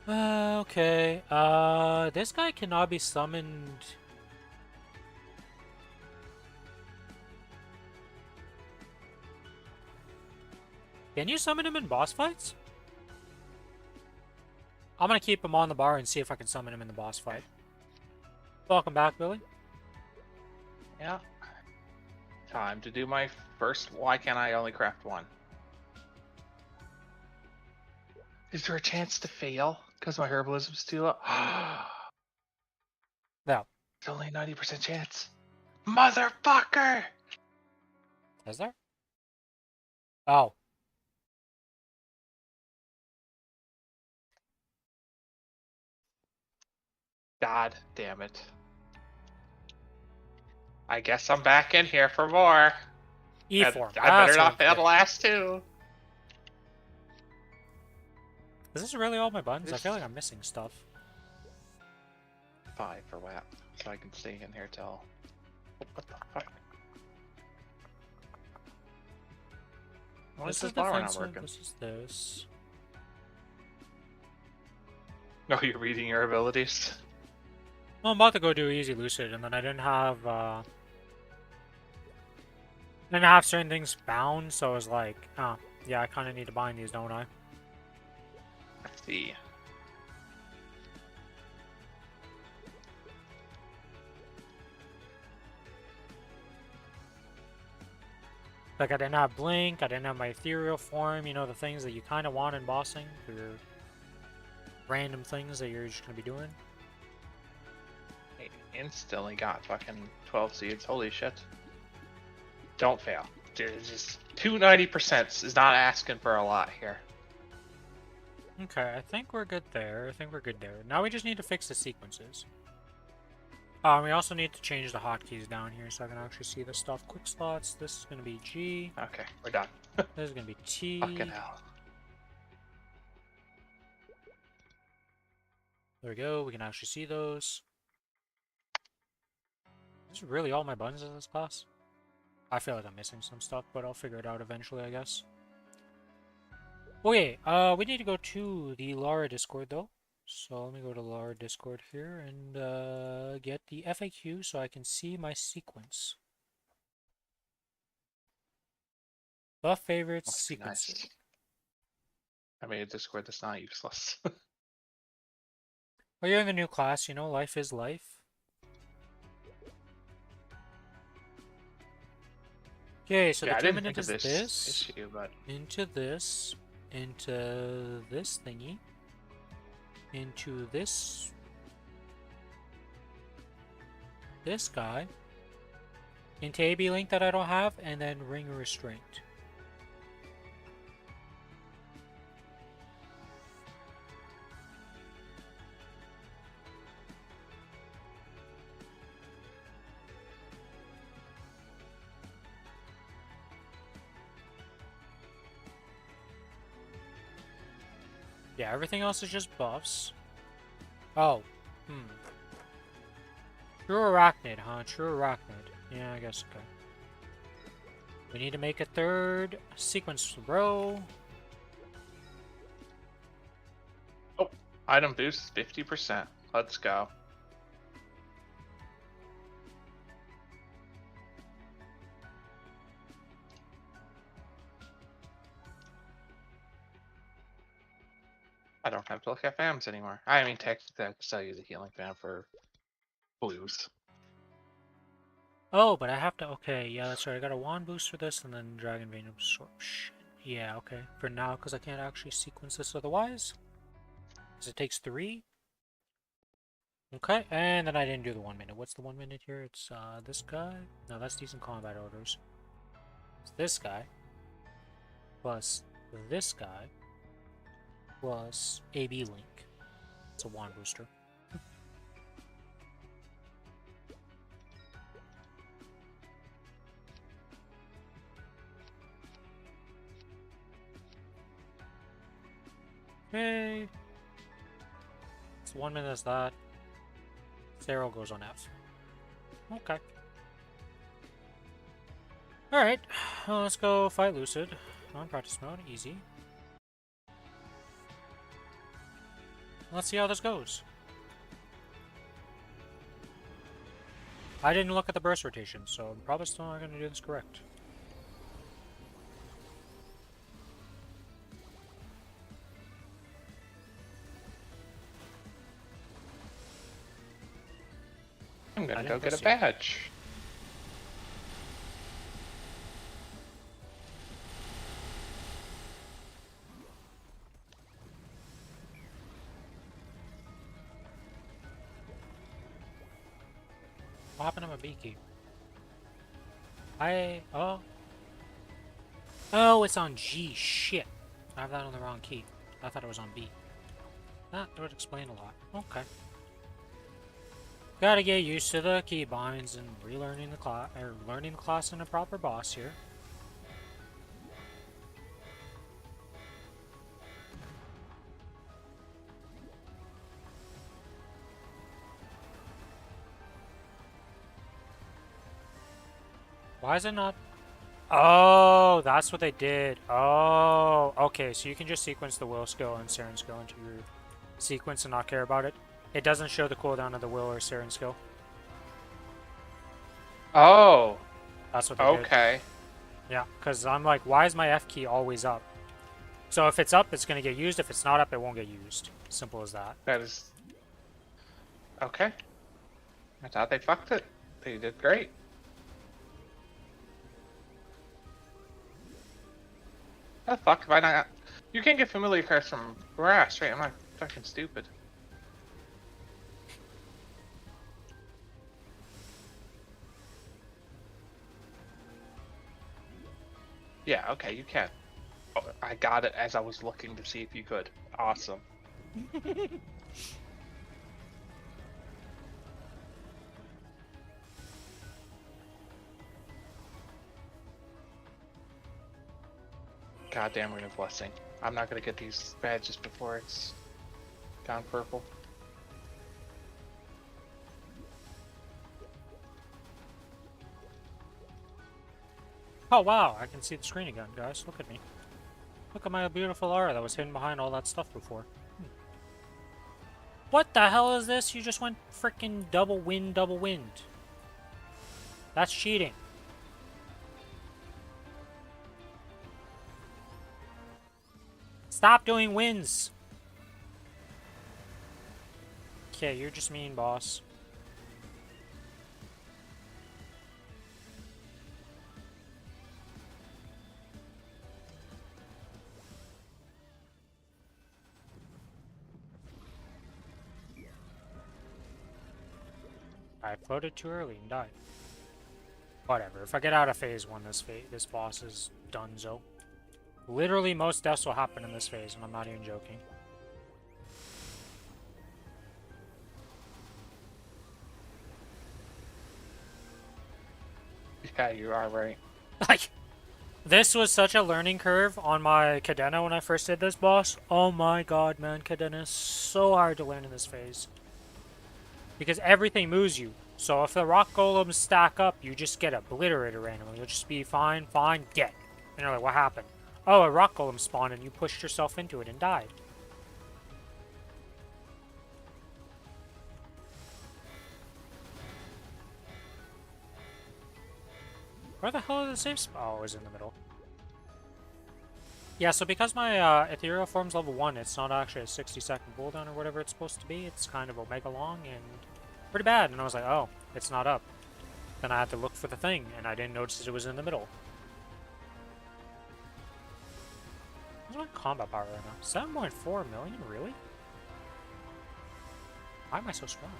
A: Okay. This guy cannot be summoned. Can you summon him in boss fights? I'm gonna keep him on the bar and see if I can summon him in the boss fight. Welcome back, Billy.
B: Yeah. Time to do my first. Why can't I only craft one? Is there a chance to fail because my herbalism's too low?
A: No.
B: It's only 90% chance. Motherfucker!
A: Is there? Oh.
B: God damn it. I guess I'm back in here for more. And
A: E-form.
B: I better
A: That's what
B: not
A: I'm
B: fail the
A: forgetting.
B: last two.
A: Is this really all my buttons? I
B: This
A: feel like I'm missing stuff.
B: 5 for WAP, so I can stay in here till. Oh, what the fuck? Why
A: This
B: is
A: is
B: this bar not
A: defensive.
B: working?
A: This is this.
B: No, you're reading your abilities.
A: Well, I'm about to go do easy lucid, and then I didn't have certain things bound, so I was like, oh, yeah, I kind of need to bind these, don't I?
B: Let's see.
A: Like, I didn't have blink, I didn't have my ethereal form, you know, the things that you kind of want in bossing for your random things that you're just gonna be doing.
B: I instantly got fucking 12 seeds. Holy shit. Don't fail. Just 290% is not asking for a lot here.
A: Okay, I think we're good there. I think we're good there. Now we just need to fix the sequences. We also need to change the hotkeys down here so I can actually see the stuff. Quick slots, this is going to be G.
B: Okay, we're done.
A: This is going to be T.
B: Fucking hell.
A: There we go, we can actually see those. Is this really all my buttons in this class? I feel like I'm missing some stuff, but I'll figure it out eventually, I guess. Okay, we need to go to the Lara Discord, though. So let me go to Lara Discord here and get the FAQ so I can see my sequence. The favorites
B: Must be
A: sequencing.
B: nice. I made a Discord that's not useless.
A: Well, you're in the new class, you know, life is life. Okay, so
B: yeah,
A: the
B: I didn't
A: terminant
B: think of
A: is
B: this
A: this,
B: issue, but
A: into this thingy, into this guy, into AB link that I don't have, and then ring restraint. Yeah, everything else is just buffs. Oh, True Arachnid, huh? True Arachnid. Yeah, I guess, okay. We need to make a third sequence row.
B: oh, item boost 50%. Let's go. I don't have to look at fams anymore. I mean, technically, I could still use a healing fam for blues.
A: Oh, but I have to, okay, yeah, that's right. I got a wand boost for this and then Dragon Vein Absorption. Yeah, okay. For now, because I can't actually sequence this otherwise. Because it takes 3. Okay, and then I didn't do the 1 minute. What's the 1 minute here? It's this guy. No, that's decent combat orders. It's this guy. Plus this guy. Plus AB Link. It's a wand booster. Okay. It's 1 minute as that. Zero goes on F. Okay. Alright, let's go fight Lucid. On practice mode, easy. Let's see how this goes. I didn't look at the burst rotation, so I'm probably still not going to do this correct.
B: I'm gonna
A: I
B: go
A: didn't
B: get a
A: see.
B: badge.
A: What happened to my B key? Oh, it's on G. Shit. I have that on the wrong key. I thought it was on B. That would explain a lot. Okay. Gotta get used to the keybinds and relearning the class, or learning the class in a proper boss here. Why is it not? Oh, that's what they did. Oh, okay. So you can just sequence the will skill and Siren skill into your sequence and not care about it. It doesn't show the cooldown of the will or Siren skill.
B: Oh,
A: That's what they did.
B: okay.
A: Yeah, because I'm like, why is my F key always up? So if it's up, it's going to get used. If it's not up, it won't get used. Simple as that.
B: That is okay. I thought they fucked it. They did great. How the fuck have I not? You can't get familiar cards from grass, right? I'm not fucking stupid. Yeah, okay, you can. Oh, I got it as I was looking to see if you could. Awesome. Goddamn Ring of Blessing. I'm not gonna get these badges before it's gone purple.
A: Oh, wow. I can see the screen again, guys. Look at me. Look at my beautiful aura that was hidden behind all that stuff before. What the hell is this? You just went freaking double wind, double wind. That's cheating. Stop doing wins. Okay, you're just mean, boss. I floated too early and died. Whatever. If I get out of phase 1, this boss is donezo. Literally, most deaths will happen in this phase, and I'm not even joking.
B: Yeah, you are right.
A: Like, this was such a learning curve on my Cadena when I first did this boss. Oh my god, man, Cadena is so hard to learn in this phase. Because everything moves you. So if the rock golems stack up, you just get obliterated randomly. You'll just be fine, fine, get. And you're like, what happened? Oh, a rock golem spawned and you pushed yourself into it and died. Where the hell is the safe spot? Oh, it was in the middle. Yeah, so because my ethereal form's level 1, it's not actually a 60-second cooldown or whatever it's supposed to be. It's kind of omega long and pretty bad. And I was like, oh, it's not up. Then I had to look for the thing, and I didn't notice it was in the middle. What's my combat power right now? 7.4 million? Really? Why am I so strong?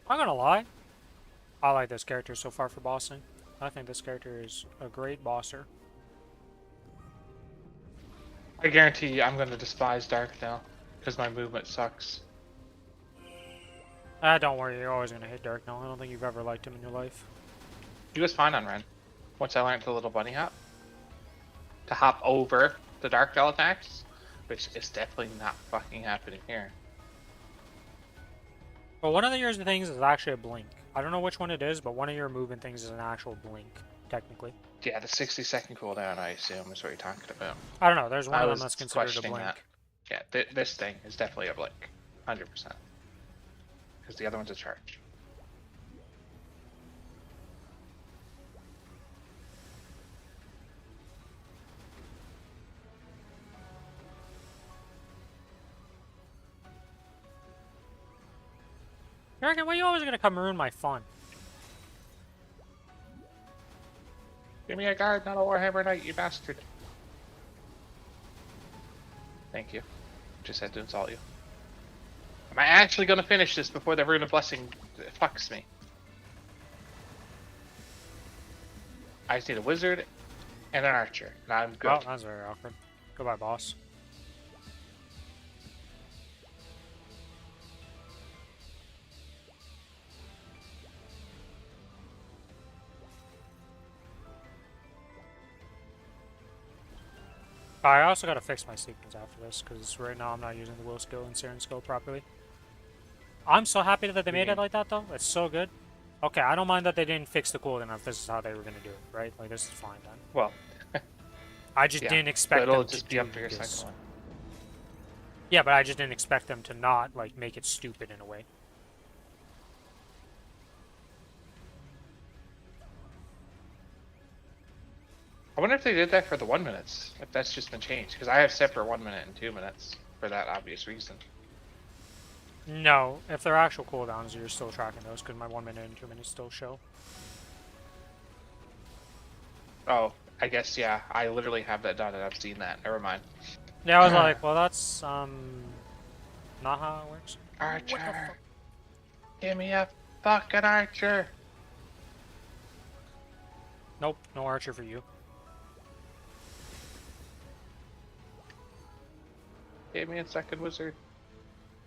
A: I'm not gonna lie. I like this character so far for bossing. I think this character is a great bosser.
B: I guarantee you I'm gonna despise Dark now, because my movement sucks.
A: Ah, don't worry, you're always gonna hit Dark now. I don't think you've ever liked him in your life.
B: He was fine on Ren. Once I learned the little bunny hop. To hop over the Dark Bell attacks, which is definitely not fucking happening here.
A: But one of your things is actually a blink. I don't know which one it is, but one of your movement things is an actual blink, technically.
B: Yeah, the 60-second cooldown, I assume, is what you're talking about.
A: I don't know, there's one
B: I
A: of them
B: was
A: that's considered a
B: questioning
A: blink.
B: that. Yeah, this thing is definitely a blink. 100%. Because the other one's a charge.
A: Jurgen, why are you always gonna come ruin my fun?
B: Give me a guard, not a Warhammer Knight, you bastard. Thank you. Just had to insult you. Am I actually gonna finish this before the Rune of Blessing fucks me? I just need a wizard And an archer. And I'm good.
A: Well, that's very awkward. Goodbye, boss. I also gotta fix my sequence after this, because right now I'm not using the will skill and Siren skill properly. I'm so happy that they made it like that, though. It's so good. Okay, I don't mind that they didn't fix the cooldown if this is how they were gonna do it, right? Like, this is fine then.
B: Well,
A: I just didn't expect
B: it'll
A: them
B: just
A: to
B: be up
A: do
B: for your
A: this.
B: second one.
A: Yeah, but I just didn't expect them to not, like, make it stupid in a way.
B: I wonder if they did that for the 1 minutes. If that's just been changed, because I have separate 1 minute and 2 minutes for that obvious reason.
A: No, if they're actual cooldowns, you're still tracking those, because my 1 minute and 2 minutes still show.
B: Oh, I guess yeah. I literally have that done, and I've seen that. Never mind.
A: Yeah, I was like, well, that's not how it works.
B: Archer, give me a fucking archer.
A: Nope, no archer for you.
B: Give me a second wizard.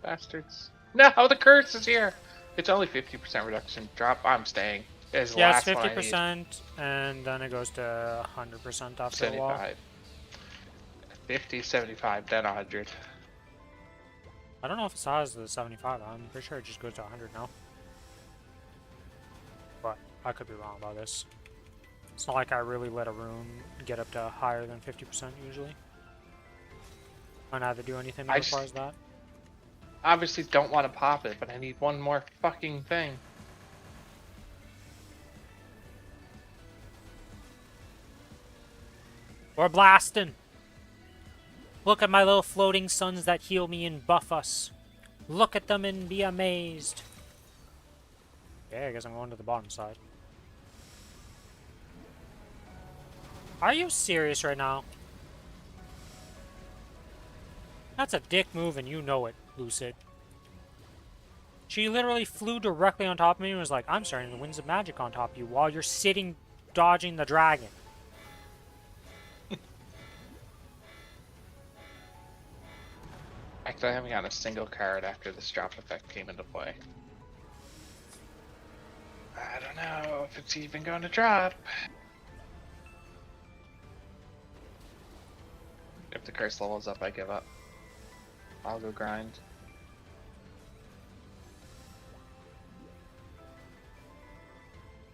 B: Bastards. No, the curse is here. It's only 50% reduction drop. I'm staying. It's the
A: Yeah, it's
B: last one I need.
A: 50%, and then it goes to 100% after a while.
B: 75. 50, 75, then 100.
A: I don't know if it has the 75. I'm pretty sure it just goes to 100 now. But I could be wrong about this. It's not like I really let a rune get up to higher than 50% usually. I don't have to do anything that requires that.
B: Obviously don't want to pop it, but I need one more fucking thing.
A: We're blasting! Look at my little floating suns that heal me and buff us. Look at them and be amazed. Yeah, I guess I'm going to the bottom side. Are you serious right now? That's a dick move and you know it, Lucid. She literally flew directly on top of me and was like, I'm starting the winds of magic on top of you while you're sitting dodging the dragon.
B: Actually, I haven't gotten a single card after this drop effect came into play. I don't know if it's even going to drop. If the curse levels up, I give up. I'll go grind.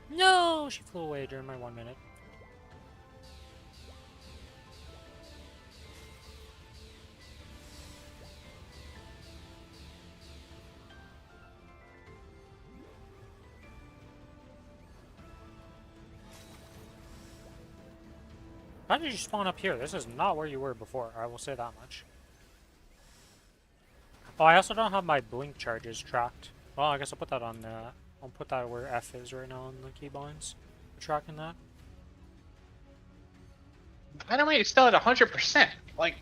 A: No! She flew away during my 1 minute. How did you spawn up here? This is not where you were before, I will say that much. Oh, I also don't have my blink charges tracked. Well, I guess I'll put that on the... I'll put that where F is right now on the keybinds. Tracking that.
B: I don't mean it's still at 100%. Like,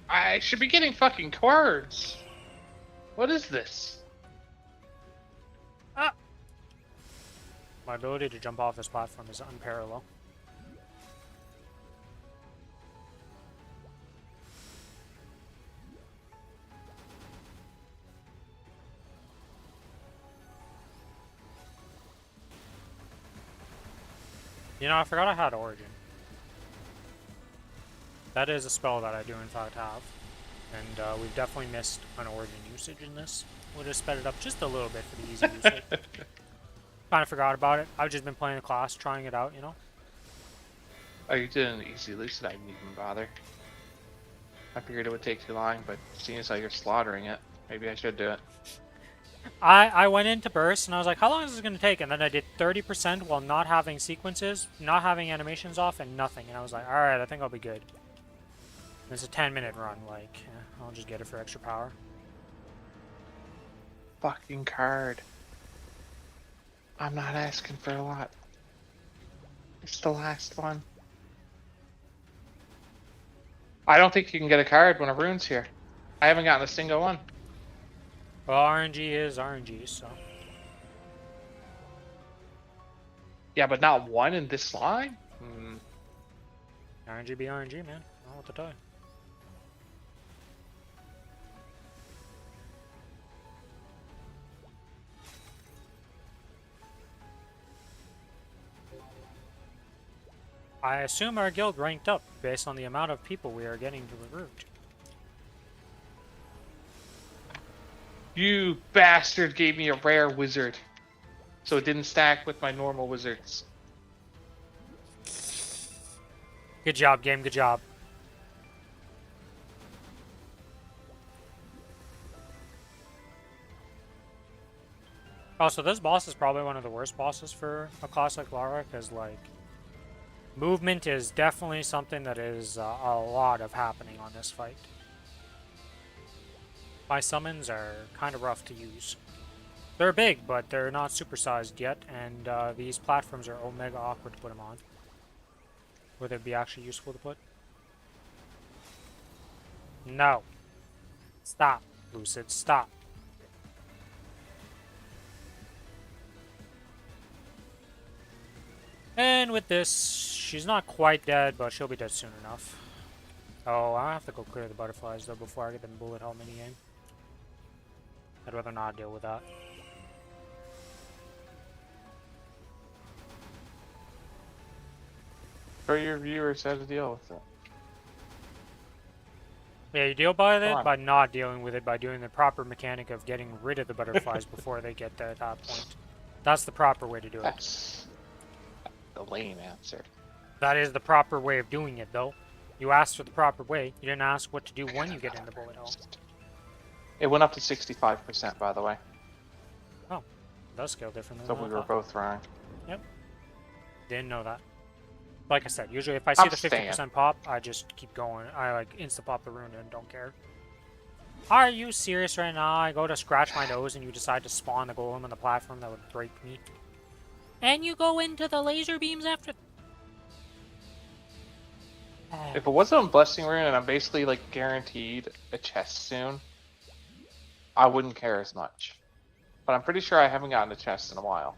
B: I should be getting fucking cards. What is this?
A: Ah! My ability to jump off this platform is unparalleled. You know, I forgot I had Origin. That is a spell that I do in fact have. And we've definitely missed an Origin usage in this. Would have sped it up just a little bit for the easy usage. Kind of forgot about it. I've just been playing the class, trying it out, you know?
B: Oh, you did an easy lucid, I didn't even bother. I figured it would take too long, but seeing as how you're slaughtering it, maybe I should do it.
A: I went into burst and I was like, how long is this going to take? And then I did 30% while not having sequences, not having animations off, and nothing. And I was like, alright, I think I'll be good. And it's a 10-minute run, like, I'll just get it for extra power.
B: Fucking card. I'm not asking for a lot. It's the last one. I don't think you can get a card when a rune's here. I haven't gotten a single one.
A: Well, RNG is RNG, so.
B: Yeah, but not one in this line?
A: RNG be RNG, man. I don't know what to tell you. I assume our guild ranked up based on the amount of people we are getting to recruit.
B: You bastard gave me a rare wizard, so it didn't stack with my normal wizards.
A: Good job, game. Good job. Also, this boss is probably one of the worst bosses for a class like Lara, because, like, movement is definitely something that is a lot of happening on this fight. My summons are kind of rough to use. They're big, but they're not supersized yet, and these platforms are omega awkward to put them on. Would they be actually useful to put? No. Stop, Lucid, stop. And with this, she's not quite dead, but she'll be dead soon enough. Oh, I have to go clear the butterflies, though, before I get them bullet hell minigame. I'd rather not deal with that.
B: For your viewers how to deal with it.
A: Yeah, you deal by it by not dealing with it, by doing the proper mechanic of getting rid of the butterflies before they get to that point. That's the proper way to do it.
B: That's the lame answer.
A: That is the proper way of doing it, though. You asked for the proper way. You didn't ask what to do when you get in the bullet hell.
B: It went up to 65%, by the way.
A: Oh, it does scale differently.
B: So we were both wrong.
A: Yep. Didn't know that. Like I said, usually if I see the 50% pop, I just keep going. I like insta pop the rune and don't care. Are you serious right now? I go to scratch my nose and you decide to spawn the golem on the platform that would break me. And you go into the laser beams after.
B: If it wasn't a blessing rune and I'm basically like guaranteed a chest soon, I wouldn't care as much. But I'm pretty sure I haven't gotten a chest in a while.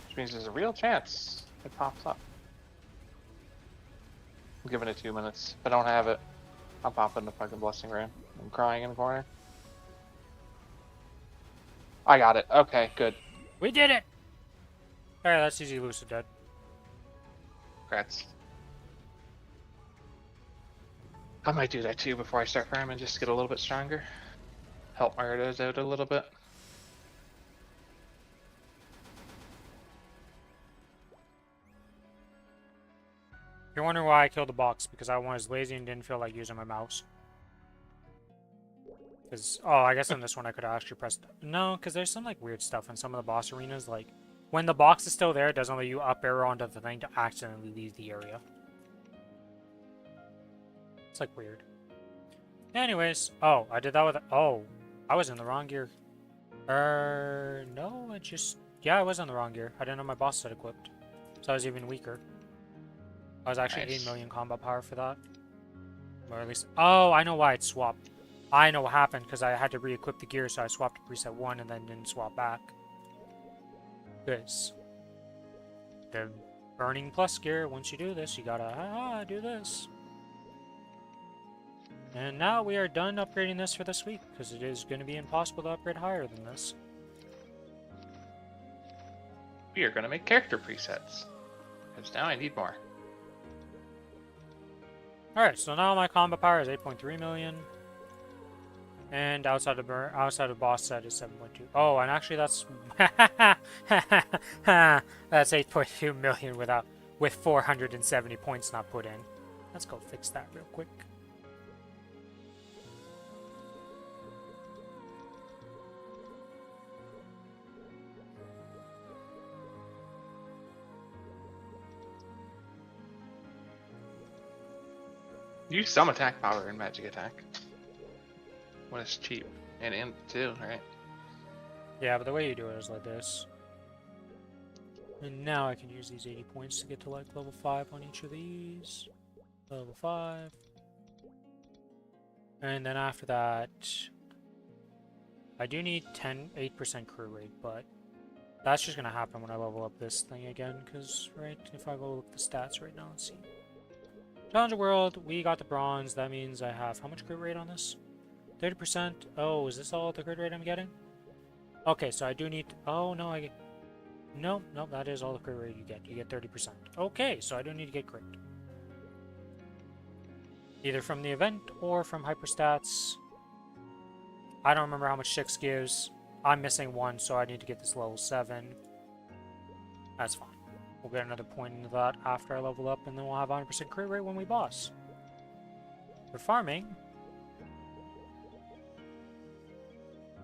B: Which means there's a real chance it pops up. I'm giving it 2 minutes. If I don't have it, I'm popping the fucking blessing rune. I'm crying in the corner. I got it. Okay, good.
A: We did it! Alright, that's easy, Lucid dead.
B: Congrats. I might do that too before I start farming, just to get a little bit stronger. Help my Mardos out a little bit.
A: You're wondering why I killed the box, because I was lazy and didn't feel like using my mouse. Because, oh, I guess on this one I could have actually pressed... No, because there's some, like, weird stuff in some of the boss arenas, like... When the box is still there, it doesn't let you up arrow onto the thing to accidentally leave the area. It's, like, weird. Anyways, oh, I did that with... Oh, I was in the wrong gear. No, I just... Yeah, I was in the wrong gear. I didn't have my boss set equipped. So I was even weaker. I was actually
B: Nice.
A: 8 million combat power for that. Or at least... Oh, I know why it swapped. I know what happened, because I had to re-equip the gear, so I swapped to preset 1 and then didn't swap back. This. The burning plus gear, once you do this, you gotta do this. And now we are done upgrading this for this week, because it is going to be impossible to upgrade higher than this.
B: We are going to make character presets. Because now I need more.
A: Alright, so now my combat power is 8.3 million. And outside of boss set is 7.2. Oh, and actually that's that's 8.2 million with 470 points not put in. Let's go fix that real quick.
B: Use some attack power in magic attack. When it's cheap. And in too, right?
A: Yeah, but the way you do it is like this. And now I can use these 80 points to get to like level 5 on each of these. Level 5. And then after that, I do need 8% crew rate, but That's just gonna happen when I level up this thing again, because, right, if I go look at the stats right now, let's see. Challenger World, we got the bronze. That means I have how much crit rate on this? 30%. Oh, is this all the crit rate I'm getting? Okay, so I do need... Oh, no, I get... No, no, that is all the crit rate you get. You get 30%. Okay, so I don't need to get crit. Either from the event or from hyperstats. I don't remember how much 6 gives. I'm missing 1, so I need to get this level 7. That's fine. We'll get another point into that after I level up, and then we'll have 100% crit rate when we boss. For farming,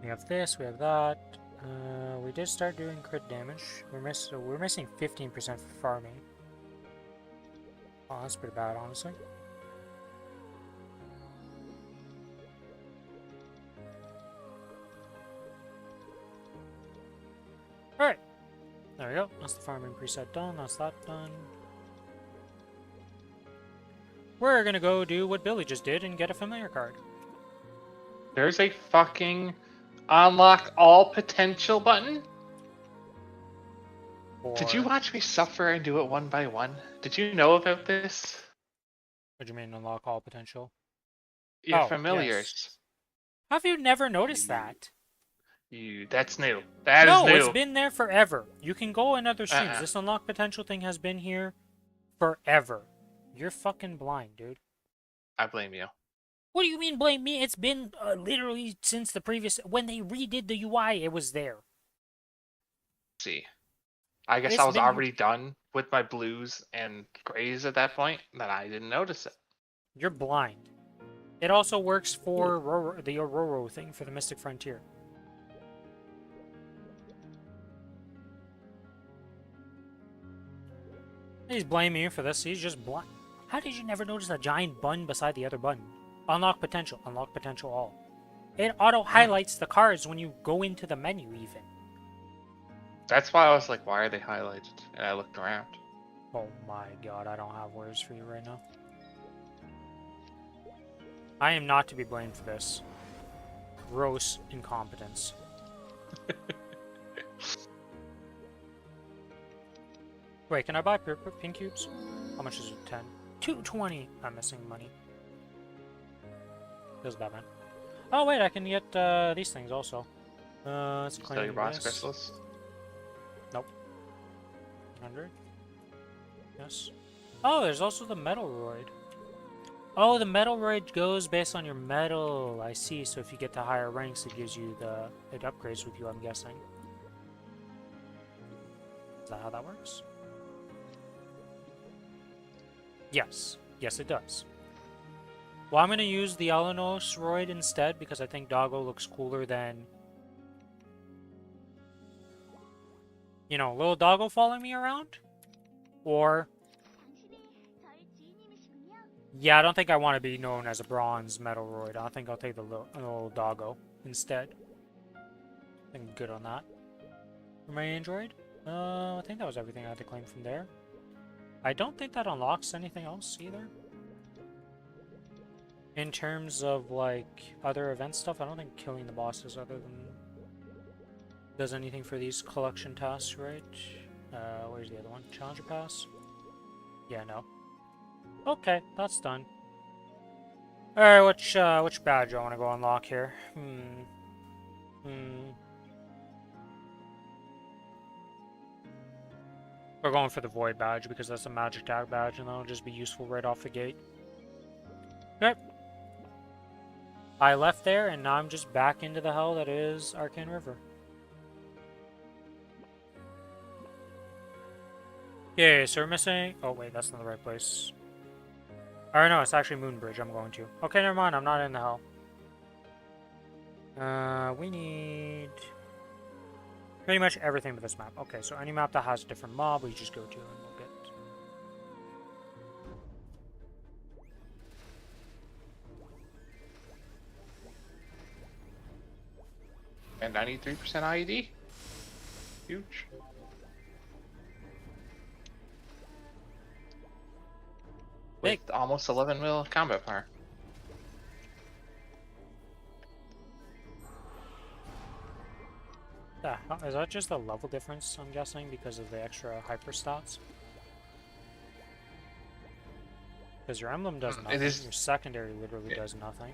A: we have this, we have that. We did start doing crit damage. We're missing 15% for farming. Oh, that's pretty bad, honestly. Alright. There we go. That's the farming preset done. That's that done. We're gonna go do what Billy just did and get a familiar card.
B: There's a fucking unlock all potential button. Did you watch me suffer and do it one by one? Did you know about this?
A: What do you mean unlock all potential?
B: Your
A: Oh,
B: familiars.
A: yes. Have you never noticed that?
B: That's new. That is
A: No,
B: new.
A: it's been there forever. You can go in other streams. This unlock potential thing has been here forever. You're fucking blind, dude.
B: I blame you.
A: What do you mean blame me? It's been literally since the previous... When they redid the UI, it was there.
B: See. I guess I was already done with my blues and grays at that point, that I didn't notice it.
A: You're blind. It also works for the Aurora thing for the Mystic Frontier. He's blaming you for this. He's just blind. How did you never notice a giant button beside the other button? Unlock potential. Unlock potential all. It auto-highlights the cards when you go into the menu even.
B: That's why I was like, why are they highlighted? And I looked around.
A: Oh my god, I don't have words for you right now. I am not to be blamed for this. Gross incompetence. Wait, can I buy pink cubes? How much is it? 10. 220! I'm missing money. Feels bad, man. Oh wait, I can get these things also. Let's
B: You
A: claim
B: still your boss
A: this.
B: crystals?
A: Nope. 100? Yes. Oh, there's also the Metalroid. Oh, the Metalroid goes based on your metal. I see. So if you get to higher ranks, it gives you it upgrades with you, I'm guessing. Is that how that works? Yes. Yes, it does. Well, I'm going to use the Alanosroid instead because I think Doggo looks cooler than... You know, little Doggo following me around? Or... Yeah, I don't think I want to be known as a bronze Metalroid. I think I'll take the little Doggo instead. I think I'm good on that. For my Android? I think that was everything I had to claim from there. I don't think that unlocks anything else either. In terms of, like, other event stuff, I don't think killing the bosses other than... does anything for these collection tasks, right? Where's the other one? Challenger Pass? Yeah, no. Okay, that's done. Alright, which badge do I want to go unlock here? We're going for the Void badge because that's a magic tag badge and that'll just be useful right off the gate. Okay. I left there and now I'm just back into the hell that is Arcane River. Okay, so we're missing... Oh wait, that's not the right place. Or no, it's actually Moonbridge I'm going to. Okay, never mind, I'm not in the hell. We need... pretty much everything with this map. Okay, so any map that has a different mob, we just go to and we'll get...
B: And 93% IED? Huge. With almost 11 mil combat power.
A: Is that just a level difference, I'm guessing, because of the extra hyper stats? Because your emblem does
B: It
A: nothing,
B: is.
A: your secondary literally
B: Yeah.
A: does nothing.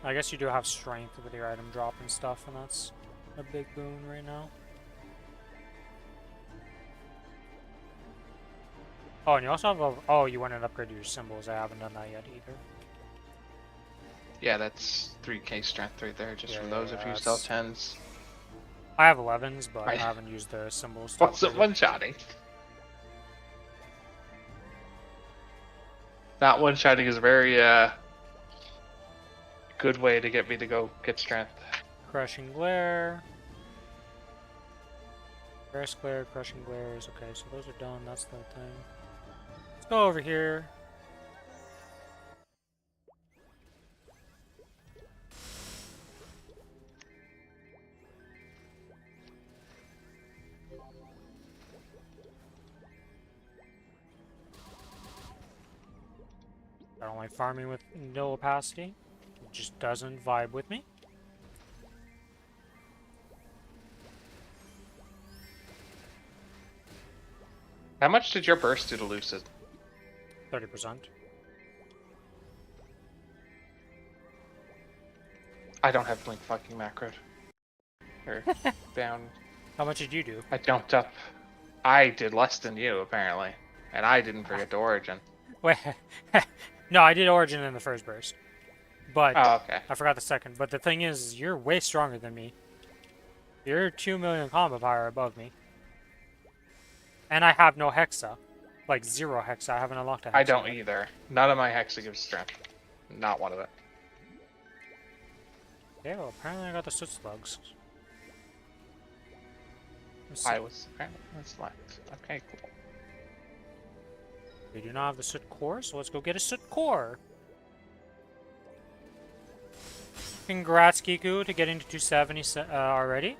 A: I guess you do have strength with your item drop and stuff, and that's a big boon right now. Oh, and you also have a... Oh, you went and upgraded your symbols. I haven't done that yet either.
B: Yeah, that's 3k strength right there, just
A: Yeah,
B: for
A: yeah,
B: those
A: yeah,
B: of you sell
A: that's...
B: 10s.
A: I have 11s, but I
B: Right.
A: haven't used the symbols to
B: What's it
A: upgrade it.
B: one-shotting? That one-shotting is a very good way to get me to go get strength.
A: Crushing Glare. Burst Glare, Crushing Glares. Okay, so those are done. That's the thing. Let's go over here. I don't like farming with no opacity. It just doesn't vibe with me.
B: How much did your burst do to Lucid?
A: 30%.
B: I don't have blink fucking macro. Or down.
A: How much did you do?
B: I jumped up. I did less than you, apparently. And I didn't forget to Origin.
A: Wait. No, I did Origin in the first burst. But
B: Oh, okay.
A: I forgot the second. But the thing is, you're way stronger than me. You're 2 million combo power above me. And I have no Hexa. Like, 0 Hexa. I haven't unlocked a Hexa
B: I don't
A: yet.
B: either. None of my Hexa gives strength. Not one of it.
A: Yeah, well, apparently I got the soot slugs.
B: I was apparently select. Okay, cool.
A: We do not have the soot core, so let's go get a soot core. Congrats, Kiku, to getting to 270 already.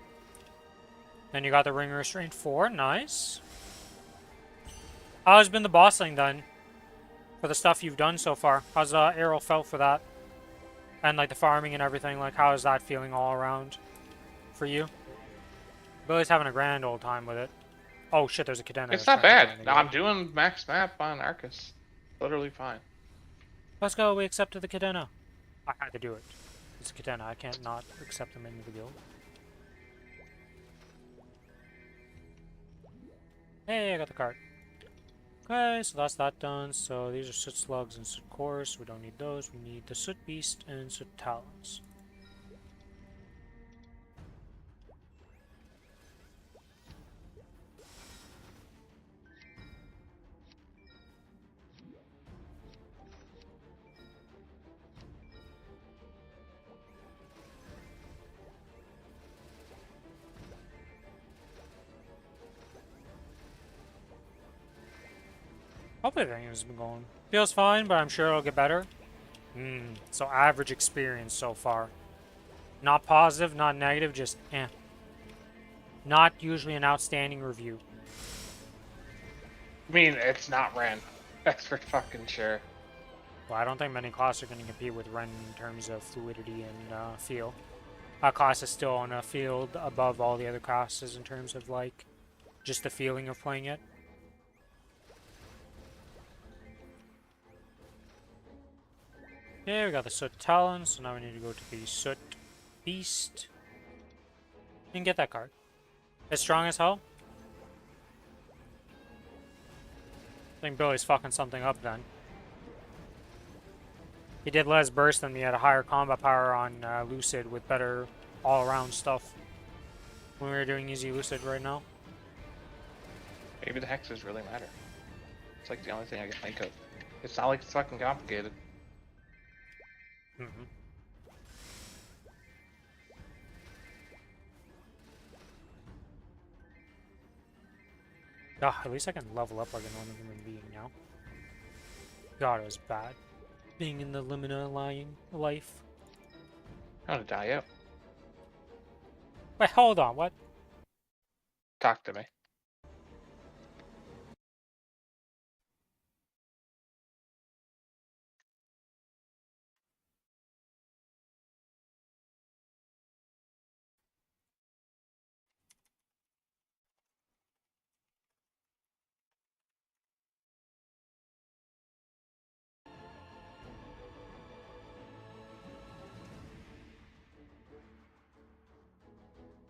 A: Then you got the Ring Restraint 4, nice. How's been the bossing done? For the stuff you've done so far? How's Arrow felt for that? And like the farming and everything, like how is that feeling all around for you? Billy's having a grand old time with it. Oh shit, there's a Cadena.
B: It's
A: that's
B: not
A: trying to
B: bad.
A: join
B: I'm
A: again.
B: doing max map on Arcus. Literally fine.
A: Let's go, we accepted the Cadena. I had to do it. It's a Cadena, I can't not accept them into the guild. Hey, I got the card. Okay, so that's that done. So these are soot slugs and soot cores. We don't need those. We need the soot beast and soot talons. Hopefully everything has been going. Feels fine, but I'm sure it'll get better. So average experience so far. Not positive, not negative, just eh. Not usually an outstanding review.
B: I mean, it's not Ren. That's for fucking sure.
A: Well, I don't think many classes are going to compete with Ren in terms of fluidity and feel. Our class is still on a field above all the other classes in terms of like just the feeling of playing it. Okay, we got the Soot Talon, so now we need to go to the Soot Beast. And get that card. It's strong as hell. I think Billy's fucking something up then. He did less burst than me, had a higher combat power on Lucid with better all-around stuff. When we were doing easy Lucid right now.
B: Maybe the hexes really matter. It's like the only thing I can think of. It's not like it's fucking complicated.
A: At least I can level up like a normal human being now. God, it was bad. Being in the Limina life.
B: I'm gonna die out.
A: Wait, hold on, what?
B: Talk to me.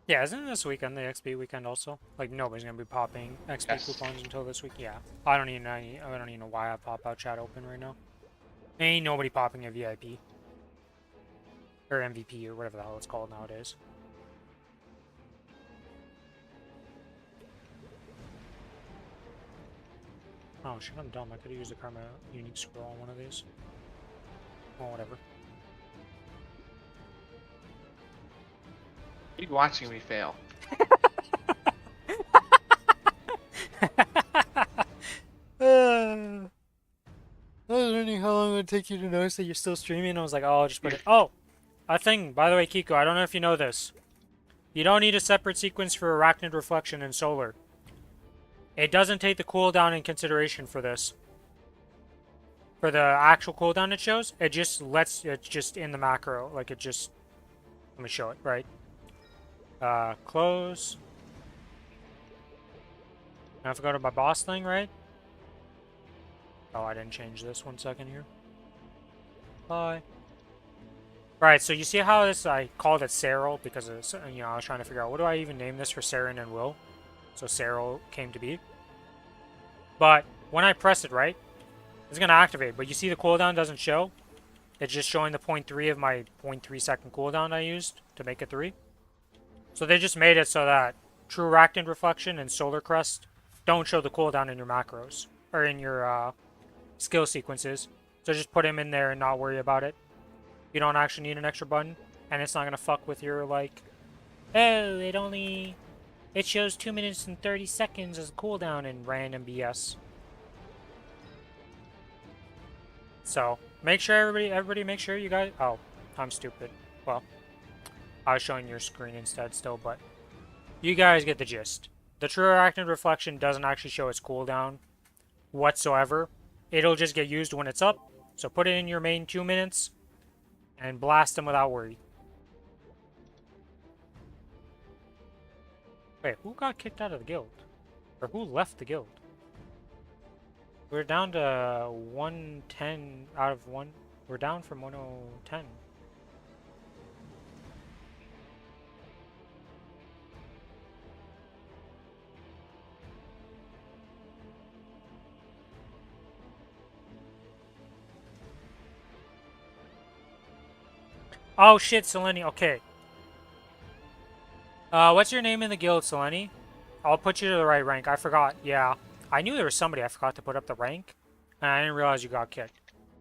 A: Yeah, isn't it this weekend the XP weekend also? Like nobody's gonna be popping XP
B: Yes.
A: coupons until this week. Yeah, I don't even know. I don't even know why I pop out chat open right now. Ain't nobody popping a VIP or MVP or whatever the hell it's called nowadays. Oh shit, I'm dumb. I could have used a Karma unique scroll on one of these. Well, whatever.
B: Keep watching me fail.
A: I was wondering how long it would take you to notice that you're still streaming. I was like, oh, I'll just put it. Oh, a thing. By the way, Kiko, I don't know if you know this. You don't need a separate sequence for Arachnid Reflection and Solar. It doesn't take the cooldown in consideration for this. For the actual cooldown it shows, it just lets it's just in the macro. Like it just. Let me show it, right? Close. Now if I go to my boss thing, right? Oh, I didn't change this. 1 second here. Bye. Right, so you see how this, I called it Cyril because it's, you know, I was trying to figure out what do I even name this for Saren and Will. So Cyril came to be. But when I press it, right, it's going to activate. But you see the cooldown doesn't show. It's just showing the 0.3 of my 0.3 second cooldown I used to make it 3. So they just made it so that True Arachnid Reflection and Solar Crest don't show the cooldown in your macros. Or in your skill sequences. So just put him in there and not worry about it. You don't actually need an extra button. And it's not going to fuck with your, like, oh, it shows 2 minutes and 30 seconds as cooldown in random BS. So, make sure everybody make sure you guys, oh, I'm stupid. Well, I was showing your screen instead still, but you guys get the gist. The True Arachnid Reflection doesn't actually show its cooldown whatsoever. It'll just get used when it's up. So put it in your main 2 minutes and blast them without worry. Wait, who got kicked out of the guild? Or who left the guild? We're down to 110 out of 1. We're down from 1010. Oh shit, Selene. Okay. What's your name in the guild, Selene? I'll put you to the right rank. I forgot. Yeah. I knew there was somebody. I forgot to put up the rank. And I didn't realize you got kicked.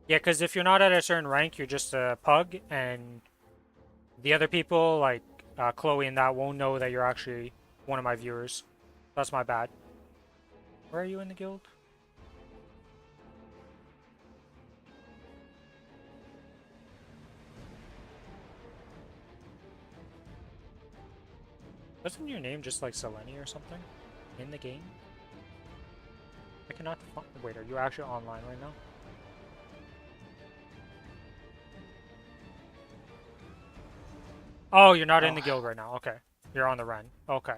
A: Yeah, because if you're not at a certain rank, you're just a pug. And the other people, like Chloe and that, won't know that you're actually one of my viewers. That's my bad. Where are you in the guild? Wasn't your name just like Selene or something? In the game? I cannot find. Wait, are you actually online right now? Oh, you're not in the guild right now. Okay. You're on the run. Okay.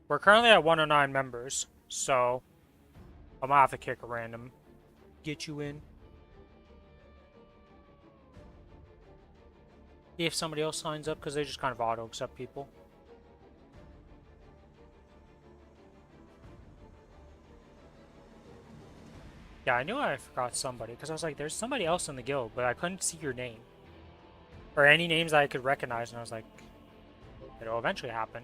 A: We're currently at 109 members, so I'm gonna have to kick a random. Get you in. See if somebody else signs up, because they just kind of auto-accept people. Yeah, I knew I forgot somebody, because I was like, there's somebody else in the guild, but I couldn't see your name. Or any names that I could recognize, and I was like, it'll eventually happen.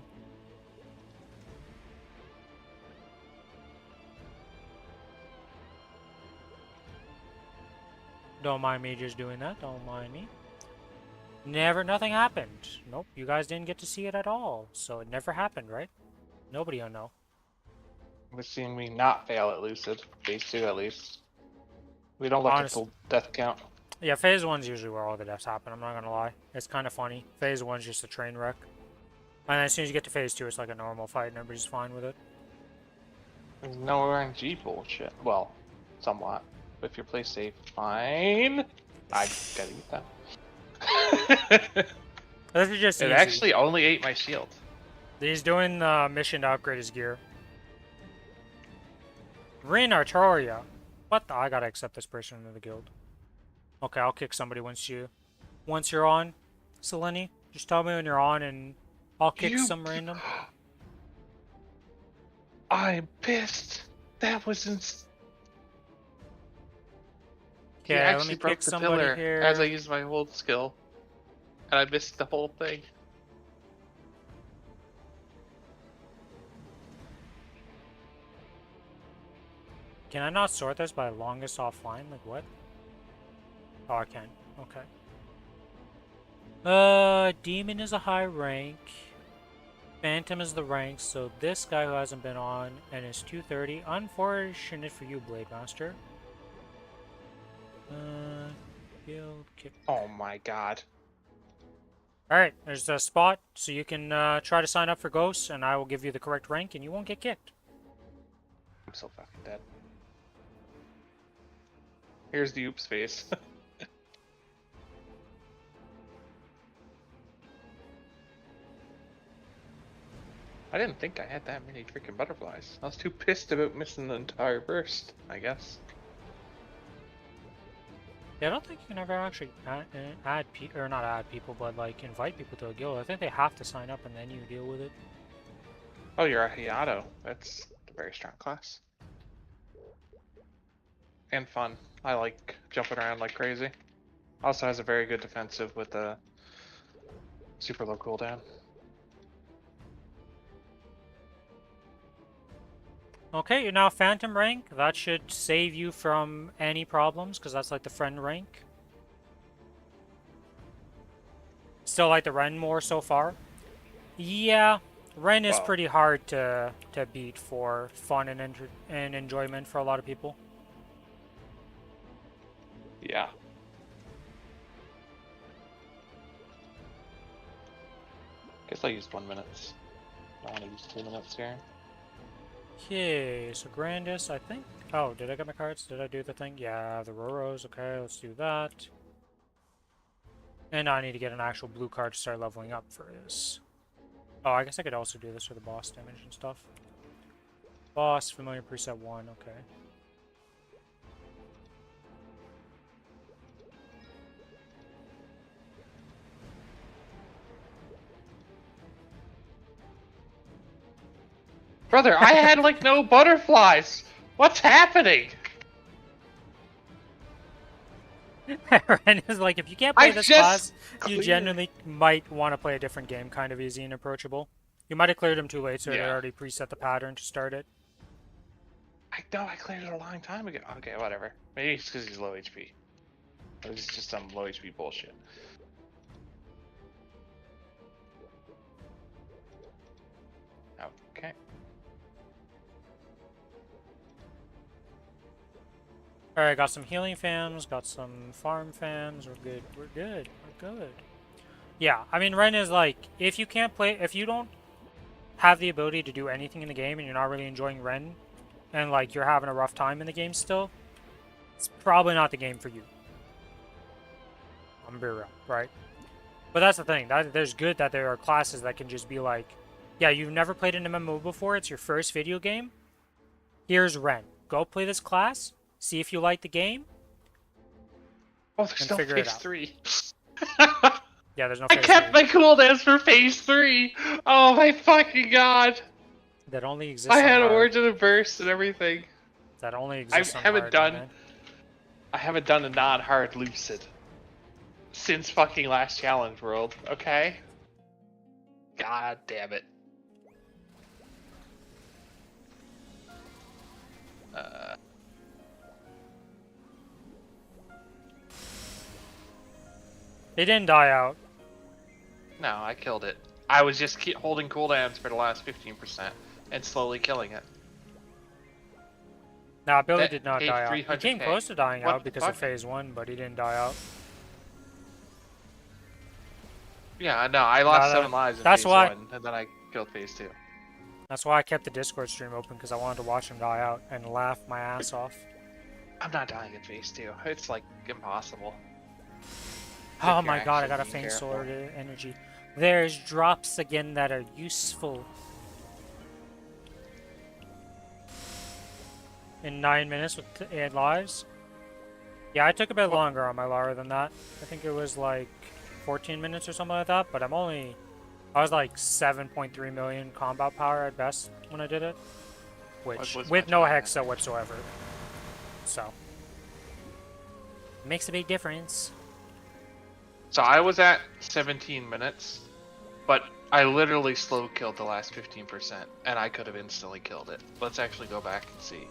A: Don't mind me just doing that, don't mind me. Nothing happened. Nope, you guys didn't get to see it at all, so it never happened, right? Nobody will know.
B: We're seeing me not fail at Lucid. Phase 2 at least. We don't look at the death count.
A: Yeah, phase 1's usually where all the deaths happen, I'm not gonna lie. It's kind of funny. Phase 1's just a train wreck. And as soon as you get to phase 2, it's like a normal fight and everybody's fine with it.
B: There's no RNG bullshit. Well, somewhat. But if you play safe, fine. I gotta get that.
A: This is just
B: It
A: easy.
B: actually only ate my shield.
A: He's doing the mission to upgrade his gear. Rin Artoria. What the? I gotta accept this person into the guild. Okay, I'll kick somebody once you're on. Selene. Just tell me when you're on and I'll kick
B: You.
A: some random.
B: I'm pissed. That was He
A: Okay, let me
B: actually
A: kick
B: broke the
A: somebody
B: pillar as I
A: here.
B: used my hold skill, and I missed the whole thing.
A: Can I not sort this by longest offline? Like what? Oh, I can. Okay. Demon is a high rank. Phantom is the rank, so this guy who hasn't been on and is 230. Unfortunate for you, Blade Master. Field kick.
B: Oh my god.
A: Alright, there's a spot, so you can try to sign up for Ghosts, and I will give you the correct rank, and you won't get kicked.
B: I'm so fucking dead. Here's the oops face. I didn't think I had that many freaking butterflies. I was too pissed about missing the entire burst, I guess.
A: Yeah, I don't think you can ever actually add people, or not add people, but like invite people to a guild. I think they have to sign up and then you deal with it.
B: Oh, you're a Hiato. That's a very strong class. And fun. I like jumping around like crazy. Also has a very good defensive with a super low cooldown.
A: Okay, you're now Phantom rank. That should save you from any problems, because that's like the friend rank. Still like the Ren more so far. Yeah, Ren is
B: Wow.
A: pretty hard to beat for fun and enjoyment for a lot of people.
B: Yeah. Guess I used 1 minute. I want to use 2 minutes here.
A: Okay, so Grandis, I think. Oh, did I get my cards? Did I do the thing? Yeah, the Roros. Okay, let's do that. And now I need to get an actual blue card to start leveling up for this. Oh, I guess I could also do this for the boss damage and stuff. Boss, familiar preset 1, okay.
B: Brother, I had like no butterflies! What's happening?
A: Ren is like, if you can't play
B: I
A: this
B: just
A: class, you
B: cleared.
A: genuinely might want to play a different game, kind of easy and approachable. You might have cleared him too late, so they
B: Yeah.
A: already preset the pattern to start it.
B: I know, I cleared it a long time ago. Okay, whatever. Maybe it's because he's low HP. Or it's just some low HP bullshit. Okay.
A: Alright, got some healing fams, got some farm fams, we're good, we're good, we're good. Yeah, I mean, Ren is like, if you can't play, if you don't have the ability to do anything in the game and you're not really enjoying Ren, and like you're having a rough time in the game still, it's probably not the game for you. I'm gonna be real, right? But that's the thing, there's good that there are classes that can just be like, yeah, you've never played an MMO before, it's your first video game, here's Ren. Go play this class, see if you like the game,
B: Oh, there's
A: and
B: no
A: figure it
B: phase
A: out.
B: 3.
A: Yeah, there's no
B: I
A: phase
B: kept
A: 3.
B: my cooldowns for phase 3! Oh my fucking god!
A: That only exists
B: I
A: on
B: had
A: hard.
B: Origin of Burst and everything.
A: That only exists on hard, man.
B: I haven't done a non-hard Lucid since fucking last Challenge World, okay? God damn it.
A: They didn't die out.
B: No, I killed it. I was just holding cooldowns for the last 15% and slowly killing it.
A: Nah, Billy
B: That
A: did not
B: paid
A: die out. He
B: 300K.
A: came close to dying
B: What
A: out
B: the
A: because of
B: fuck?
A: phase 1, but he didn't die out.
B: Yeah, no, I lost
A: Nah,
B: 7 lives in
A: that's
B: phase
A: why-
B: 1, and then I killed phase 2.
A: That's why I kept the Discord stream open, because I wanted to watch him die out and laugh my ass off.
B: I'm not dying in phase 2. It's like impossible.
A: Oh
B: If
A: my
B: you're
A: god, I
B: actually
A: got a
B: being
A: faint
B: careful.
A: solar energy. There's drops again that are useful. In 9 minutes with 8 lives? Yeah, I took a bit longer on my Lara than that. I think it was like 14 minutes or something like that, but I was like 7.3 million combat power at best when I did it, which
B: was
A: with
B: much
A: no
B: higher.
A: hexa whatsoever. So makes a big difference.
B: So I was at 17 minutes, but I literally slow killed the last 15%, and I could have instantly killed it. Let's actually go back and see.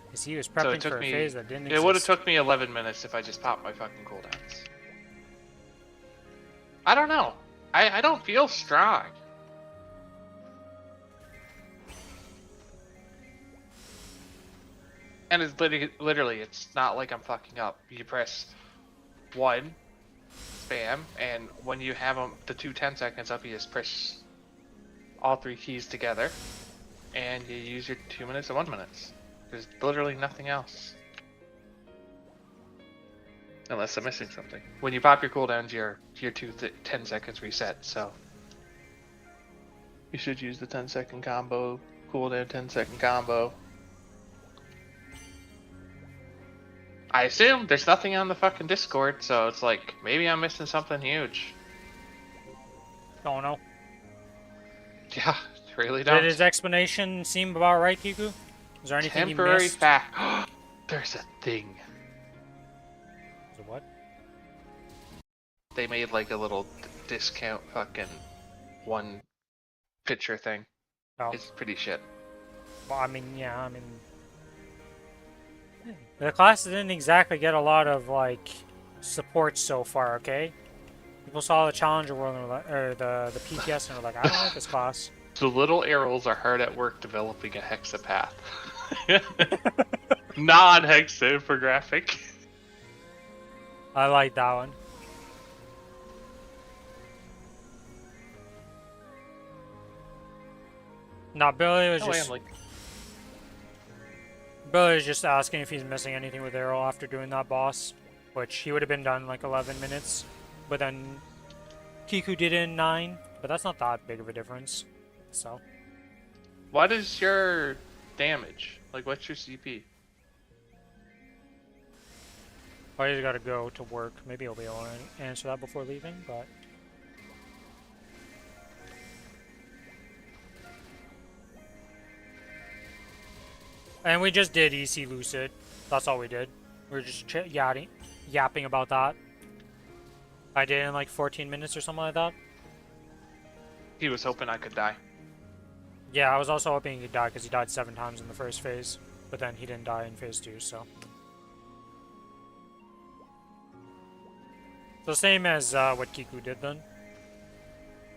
A: Because he was
B: So
A: prepping
B: it took
A: for a
B: me.
A: phase that didn't
B: It would have
A: exist.
B: took me 11 minutes if I just popped my fucking cooldowns. I don't know. I don't feel strong. And it's literally, it's not like I'm fucking up. You press 1, spam, and when you have the 10 seconds up, you just press all 3 keys together, and you use your 2 minutes and 1 minutes. There's literally nothing else. Unless I'm missing something. When you pop your cooldowns, your 10 seconds reset, so you should use the 10-second combo, cooldown 10-second combo. I assume there's nothing on the fucking Discord, so it's like, maybe I'm missing something huge.
A: Don't know.
B: Yeah, really don't.
A: Did his explanation seem about right, Kiku? Is there anything
B: Temporary
A: he missed?
B: fact. There's a thing.
A: So what?
B: They made like a little discount fucking 1 picture thing.
A: Oh,
B: It's pretty shit.
A: well, I mean, yeah, I mean, the class didn't exactly get a lot of like support so far. Okay, people saw the Challenger World and were like, or the PTS and were like, I don't like this class.
B: The little arrows are hard at work developing a hexapath. Non-hexa infographic.
A: I like that one. Nah, Billy was just asking if he's missing anything with Arrow after doing that boss, which he would have been done in like 11 minutes, but then Kiku did it in 9, but that's not that big of a difference. So
B: What is your damage? Like, what's your CP?
A: I just gotta go to work. Maybe I'll be able to answer that before leaving, but and we just did EC Lucid. That's all we did. We were just yapping about that. I did it in like 14 minutes or something like that.
B: He was hoping I could die.
A: Yeah, I was also hoping he'd die because he died 7 times in the first phase, but then he didn't die in phase 2, so. So same as what Kiku did then.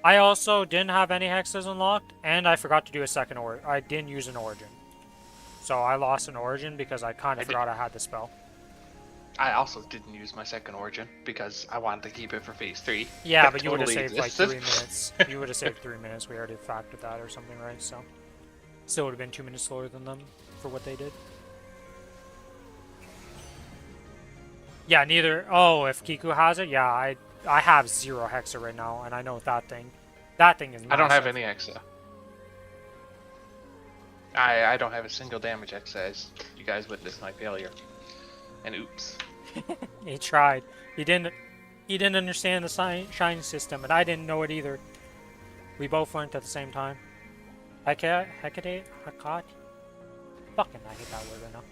A: I also didn't have any hexes unlocked, and I forgot to do a second I didn't use an origin. So I lost an origin because I kind of forgot I had the spell.
B: I also didn't use my second origin because I wanted to keep it for phase 3.
A: Yeah,
B: That
A: but you would have
B: totally
A: saved like
B: existed.
A: 3 minutes. You would have saved 3 minutes. We already factored that or something, right? So still would have been 2 minutes slower than them for what they did. Yeah, neither. Oh, if Kiku has it, yeah, I have 0 hexa right now, and I know that thing. That thing is massive.
B: I don't have any hexa. I don't have a single damage hexa, as you guys witnessed my failure. And oops.
A: He tried. He didn't understand the shine system, and I didn't know it either. We both learned at the same time. Hecate? Fucking, I hate that word right now.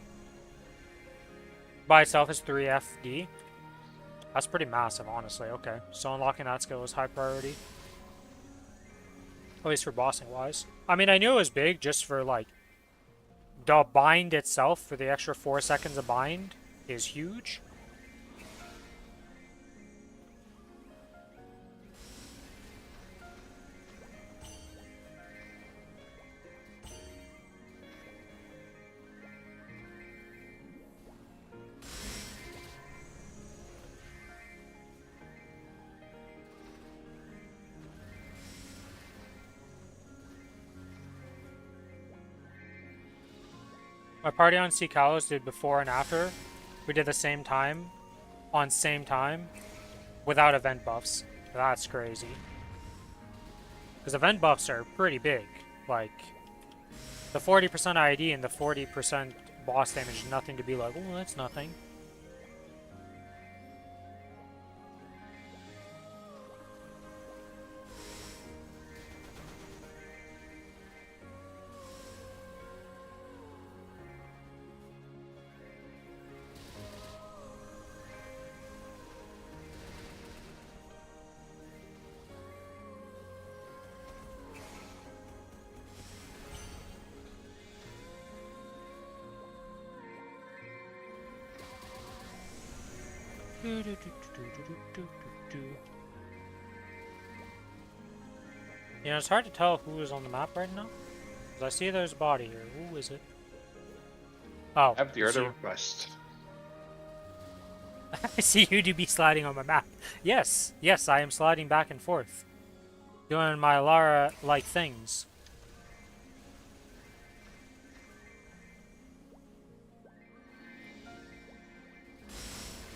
A: By itself is 3 FD. That's pretty massive, honestly. Okay, so unlocking that skill is high priority. At least for bossing wise. I mean, I knew it was big just for like the bind itself. For the extra 4 seconds of bind is huge. My party on Sea Kalos did before and after. We did the same time, on same time, without event buffs. That's crazy. Because event buffs are pretty big. Like, the 40% ID and the 40% boss damage is nothing to be like, oh, that's nothing. You know, it's hard to tell who is on the map right now. Because I see there's a body here. Who is it? Oh,
B: I have the
A: it's
B: order
A: you.
B: request.
A: I see you to be sliding on my map. Yes, yes, I am sliding back and forth. Doing my Lara-like things.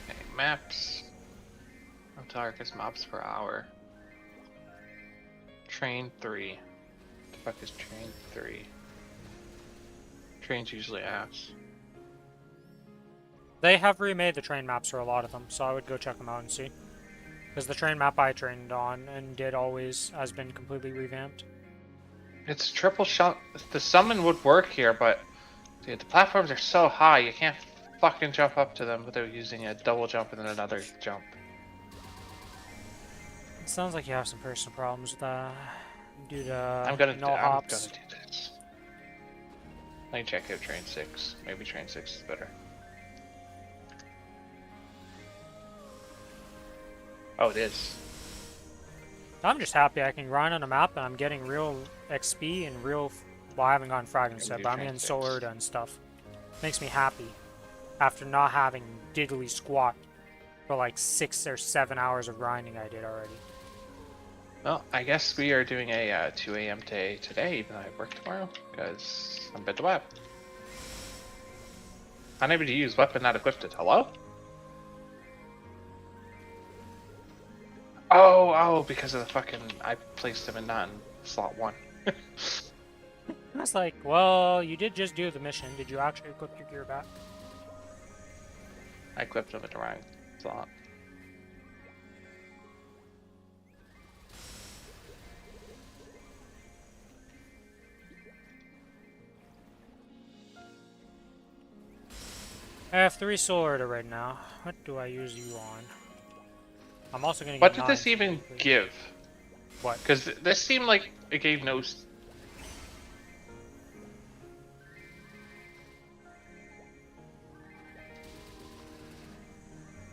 B: Okay, maps. Antarctica maps per hour. Train 3. What the fuck is train 3? Trains usually ass.
A: They have remade the train maps for a lot of them, so I would go check them out and see. Because the train map I trained on and did always has been completely revamped.
B: It's triple shot. The summon would work here, but dude, the platforms are so high you can't fucking jump up to them without using a double jump and then another jump.
A: It sounds like you have some personal problems with that. Due to
B: I'm gonna
A: no hops.
B: do this. Let me check out train 6. Maybe train 6 is better. Oh, it is.
A: I'm just happy I can grind on a map and I'm getting real XP and real. Well, I haven't gotten fragments yet, but I'm getting soul Urda and stuff. Makes me happy after not having diddly squat for like 6 or 7 hours of grinding I did already.
B: Well, I guess we are doing a 2 a.m. day today, even though I work tomorrow, because I'm bed to web. Unable to use weapon not equipped. Hello? Oh, because of the fucking... I placed him in not in slot 1.
A: I was like, well, you did just do the mission. Did you actually equip your gear back?
B: I equipped him in the wrong slot.
A: I have 3 soul Urda right now. What do I use you on? I'm also gonna get
B: What did
A: 9
B: this even give?
A: What?
B: Because this seemed like it gave no...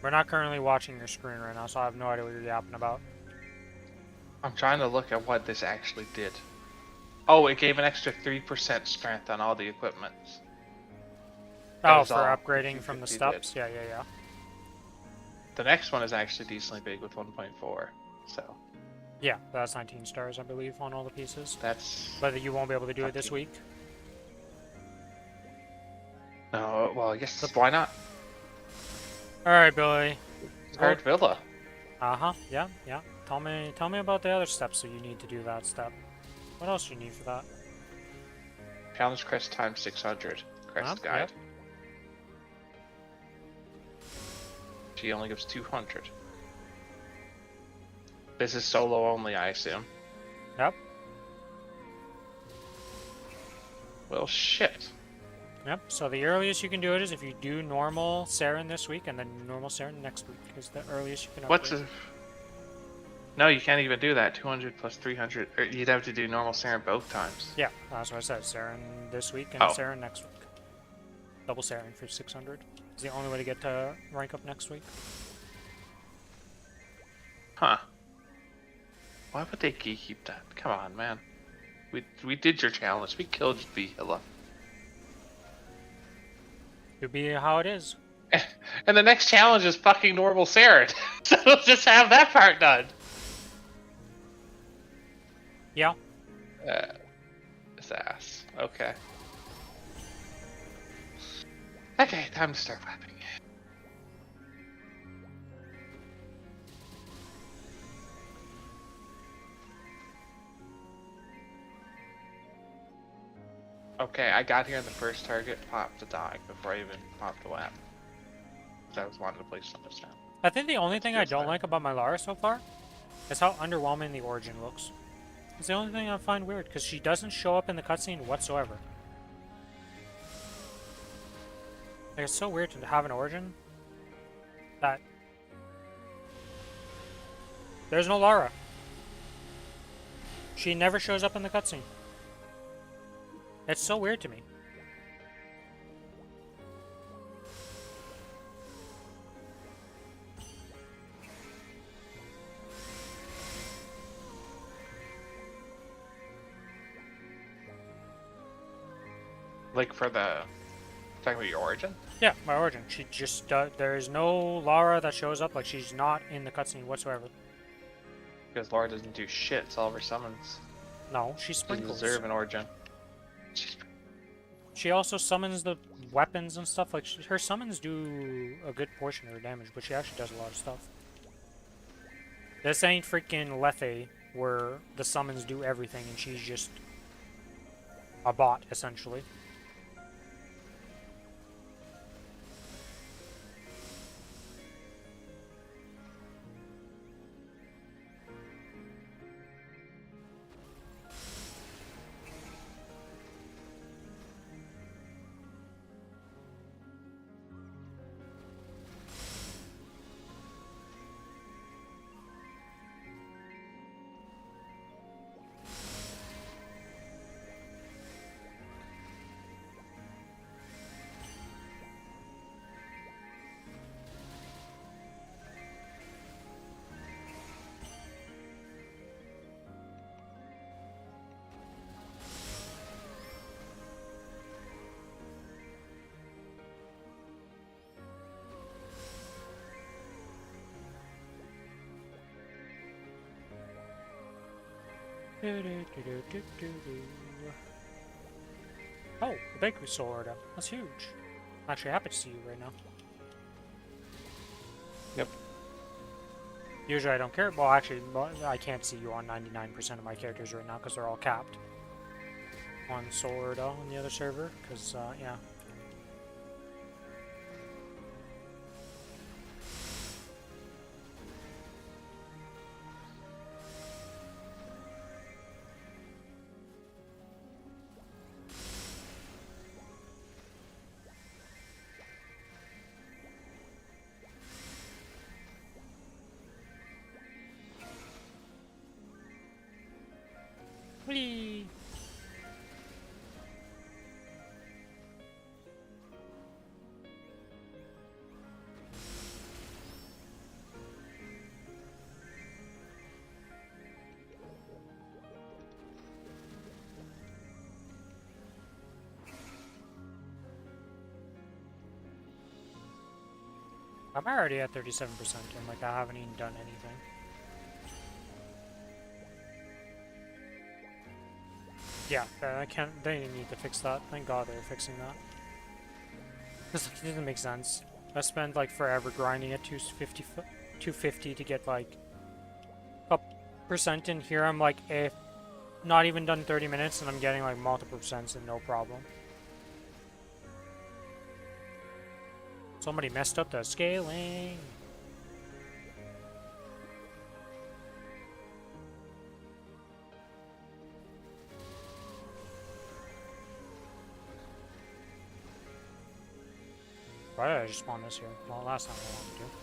A: We're not currently watching your screen right now, so I have no idea what you're yapping about.
B: I'm trying to look at what this actually did. Oh, it gave an extra 3% strength on all the equipment. That
A: Oh,
B: was
A: for
B: all
A: upgrading from the
B: 250
A: steps?
B: did.
A: Yeah.
B: The next one is actually decently big with 1.4, so
A: Yeah, that's 19 stars, I believe, on all the pieces.
B: that's...
A: But you won't be able to do it this week?
B: No, well, I guess why not?
A: Alright, Billy.
B: Third Villa.
A: Uh-huh, yeah. Tell me about the other steps that you need to do that step. What else do you need for that?
B: Challenge crest times 600. Crest guide.
A: Yep.
B: She only gives 200. This is solo only, I assume.
A: Yep.
B: Well, shit.
A: Yep, so the earliest you can do it is if you do normal Saren this week and then normal Saren next week, is the earliest you can upgrade.
B: What's a... No, you can't even do that. 200 plus 300. Or you'd have to do normal Saren both times.
A: Yeah, that's what I said. Saren this week and Saren next week. Double Saren for 600. It's the only way to get to rank up next week.
B: Huh. Why would they keep that? Come on, man. We did your challenge. We killed Vihila.
A: Could be how it is.
B: And the next challenge is fucking normal Saren. So just have that part done.
A: Yeah.
B: This ass. Okay. Okay, time to start flapping. Okay, I got here and the first target popped the dog before I even popped the lap. Because I was wanting to place something down.
A: I think the only thing I don't like about my Lara so far is how underwhelming the origin looks. It's the only thing I find weird, because she doesn't show up in the cutscene whatsoever. Like, it's so weird to have an origin that... There's no Lara. She never shows up in the cutscene. It's so weird to me.
B: Like for the talking about your origin?
A: Yeah, my origin. She just there is no Lara that shows up. Like she's not in the cutscene whatsoever.
B: Because Laura doesn't do shit, it's all of her summons.
A: No, she
B: She
A: sprinkles.
B: deserve an origin.
A: She also summons the weapons and stuff. Like her summons do a good portion of her damage, but she actually does a lot of stuff. This ain't freaking Lethe, where the summons do everything and she's just a bot essentially. Oh, the bakery soul order. That's huge. I'm actually happy to see you right now.
B: Yep.
A: Usually I don't care. Well, actually, I can't see you on 99% of my characters right now because they're all capped. On Soul Order on the other server, because, yeah. Whee! I'm already at 37% and like I haven't even done anything. Yeah, I can't. They need to fix that. Thank God they're fixing that. Because it doesn't make sense. I spent like forever grinding at 250 to get like a percent in here. I'm like, not even done 30 minutes and I'm getting like multiple percents and no problem. Somebody messed up the scaling. Why did I just spawn this here? Well, last time I wanted to.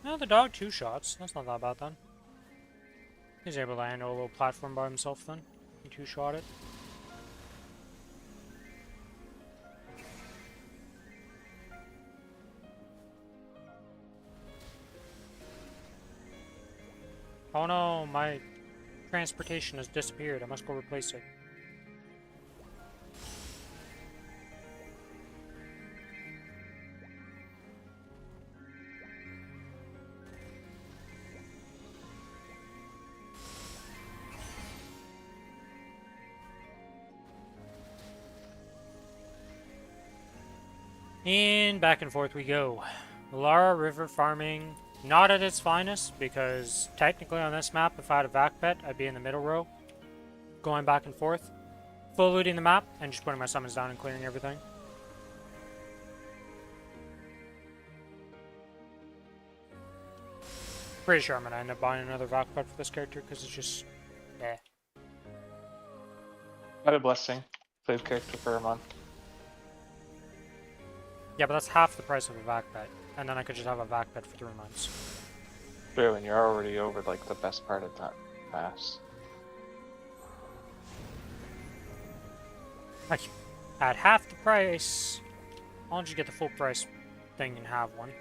A: No, the dog 2 shots. That's not that bad then. He's able to handle a little platform by himself then. He 2-shot it. Oh no, my transportation has disappeared. I must go replace it. And back and forth we go. Lara river farming, not at its finest, because technically on this map, if I had a vac pet, I'd be in the middle row, going back and forth, full looting the map, and just putting my summons down and clearing everything. Pretty sure I'm gonna end up buying another vac pet for this character, because it's just, eh.
B: What a blessing. Save character for a month.
A: Yeah, but that's half the price of a vac pet, and then I could just have a vac pet for 3 months.
B: True, and you're already over like the best part of that pass.
A: Like, at half the price. Why don't you get the full price thing and have one?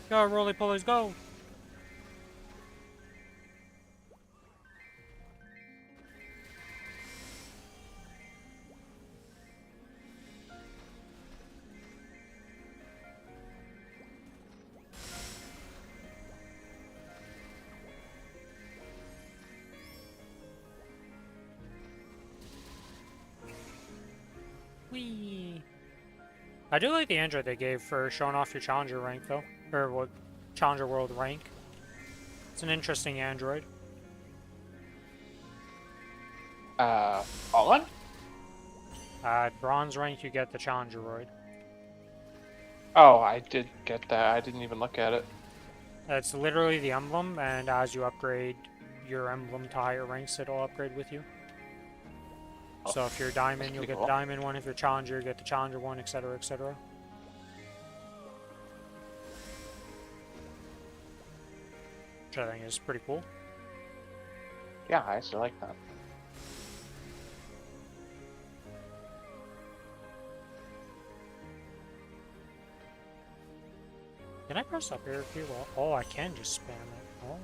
A: Go, roly polies, go! Whee! I do like the android they gave for showing off your challenger rank, though. Or what? Challenger world rank. It's an interesting android.
B: Fallen?
A: At bronze rank, you get the challenger roid.
B: Oh, I did get that. I didn't even look at it.
A: It's literally the emblem, and as you upgrade your emblem to higher ranks, it'll upgrade with you.
B: Oh,
A: So if you're diamond, you'll
B: pretty
A: get
B: cool.
A: the diamond one. If you're challenger, you get the challenger one, etc., etc. Which I think is pretty cool.
B: Yeah, I actually like that.
A: Can I press up here if you will? Oh, I can just spam it. Oh,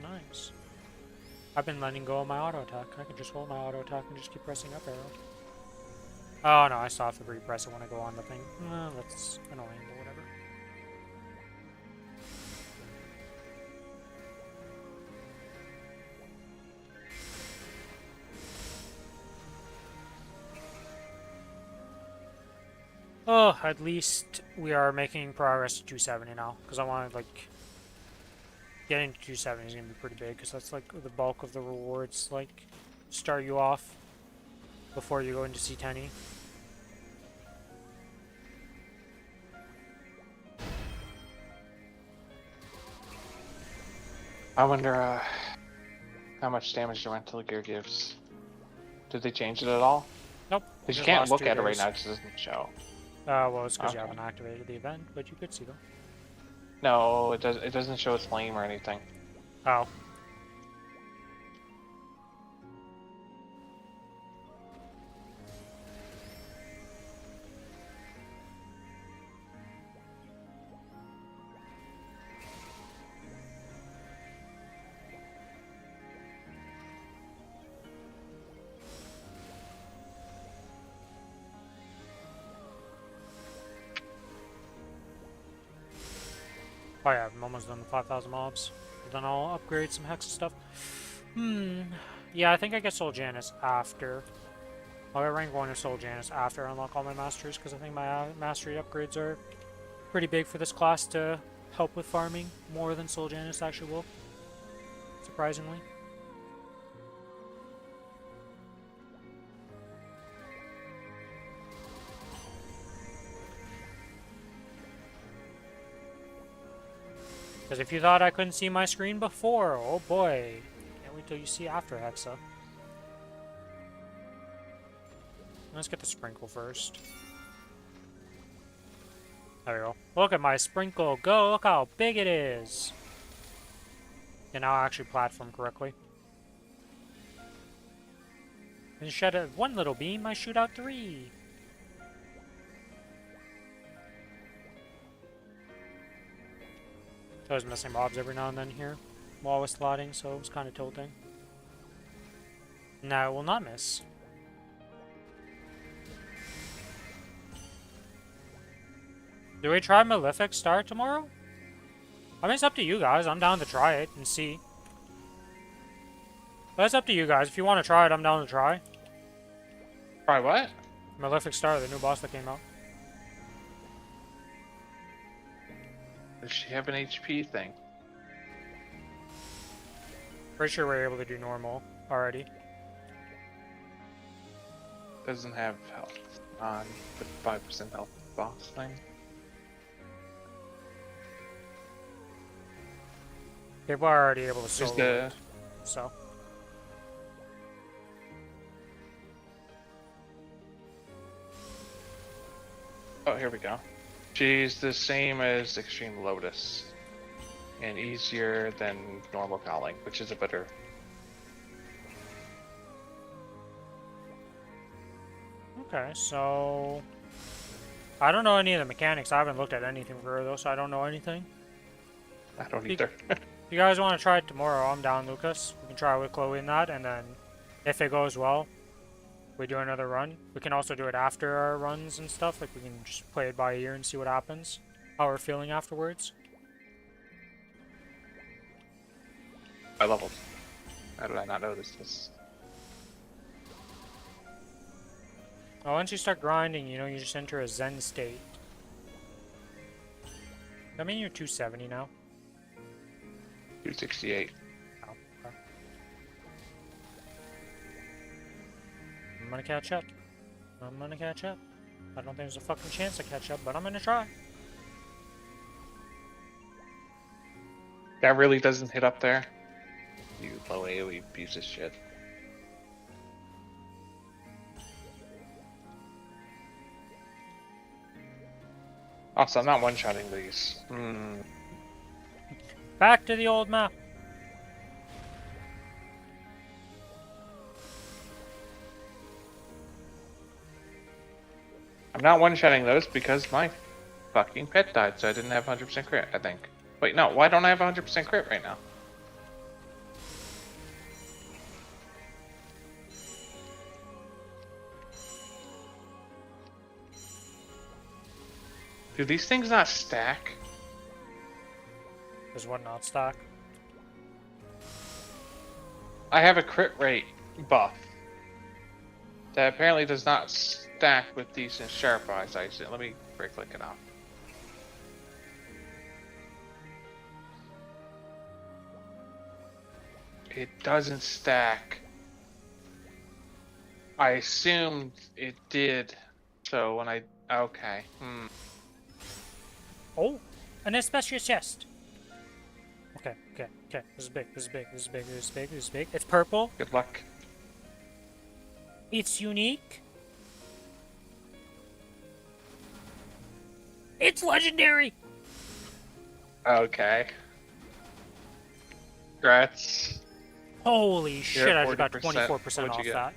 A: nice. I've been letting go of my auto attack. I can just hold my auto attack and just keep pressing up arrow. Oh no, I still have to repress it when I go on the thing. That's annoying, but whatever. Oh, at least we are making progress to 270 now, because I want to, like, getting to 270 is going to be pretty big, because that's, like, the bulk of the rewards, like, start you off before you go into C10E.
B: I wonder how much damage the rental gear gives. Did they change it at all?
A: Nope.
B: Because you
A: just
B: can't
A: last
B: look
A: 2
B: at it right
A: days.
B: now, it just doesn't show.
A: Well, it's because you
B: Okay.
A: haven't activated the event, but you could see them.
B: No, it does. It doesn't show its flame or anything.
A: Oh. Oh yeah, I'm almost done the 5,000 mobs. Then I'll upgrade some Hexa stuff. Yeah, I think I get Soul Janus after. I'll get rank 1 of Soul Janus after I unlock all my masteries, because I think my mastery upgrades are pretty big for this class to help with farming, more than Soul Janus actually will. Surprisingly. Because if you thought I couldn't see my screen before, oh boy. Can't wait till you see after Hexa. Let's get the sprinkle first. There we go. Look at my sprinkle go! Look how big it is! And now I actually platform correctly. Instead of one little beam, I shoot out 3! I was missing mobs every now and then here while I was slotting, so it was kind of tilting. Now it will not miss. Do we try Malefic Star tomorrow? I mean, it's up to you guys. I'm down to try it and see. But it's up to you guys. If you want to try it, I'm down to try.
B: Try what?
A: Malefic Star, the new boss that came out.
B: Does she have an HP thing?
A: Pretty sure we're able to do normal already.
B: Doesn't have health on the 5% health boss thing.
A: People are already able to
B: There's
A: solo
B: the
A: it, so.
B: Oh, here we go. She's the same as Extreme Lotus. And easier than normal calling, which is a better.
A: Okay, so I don't know any of the mechanics. I haven't looked at anything for her though, so I don't know anything.
B: I don't
A: If
B: either.
A: you guys want to try it tomorrow, I'm down, Lucas. We can try with Chloe and that, and then if it goes well, we do another run. We can also do it after our runs and stuff. Like we can just play it by ear and see what happens, how we're feeling afterwards.
B: I leveled. How did I not notice this?
A: Well, once you start grinding, you know, you just enter a Zen state. I mean, you're 270 now.
B: 268.
A: Oh, okay. I'm gonna catch up. I'm gonna catch up. I don't think there's a fucking chance to catch up, but I'm gonna try.
B: That really doesn't hit up there. You low AoE piece of shit. Also, I'm not one-shotting these.
A: Back to the old map.
B: I'm not one-shotting those because my fucking pet died, so I didn't have 100% crit, I think. Wait, no, why don't I have 100% crit right now? Do these things not stack?
A: Does what not stack?
B: I have a crit rate buff that apparently does not stack with decent sharp eyes. Let me click it off. It doesn't stack. I assumed it did. So when okay.
A: Oh, an especial chest. Okay, okay, okay. This is big. This is big. This is big. This is big. This is big. It's purple.
B: Good luck.
A: It's unique. It's legendary.
B: Okay. Congrats.
A: Holy shit!
B: at
A: I just got
B: 40%.
A: 24%
B: What'd
A: off
B: you get?
A: that.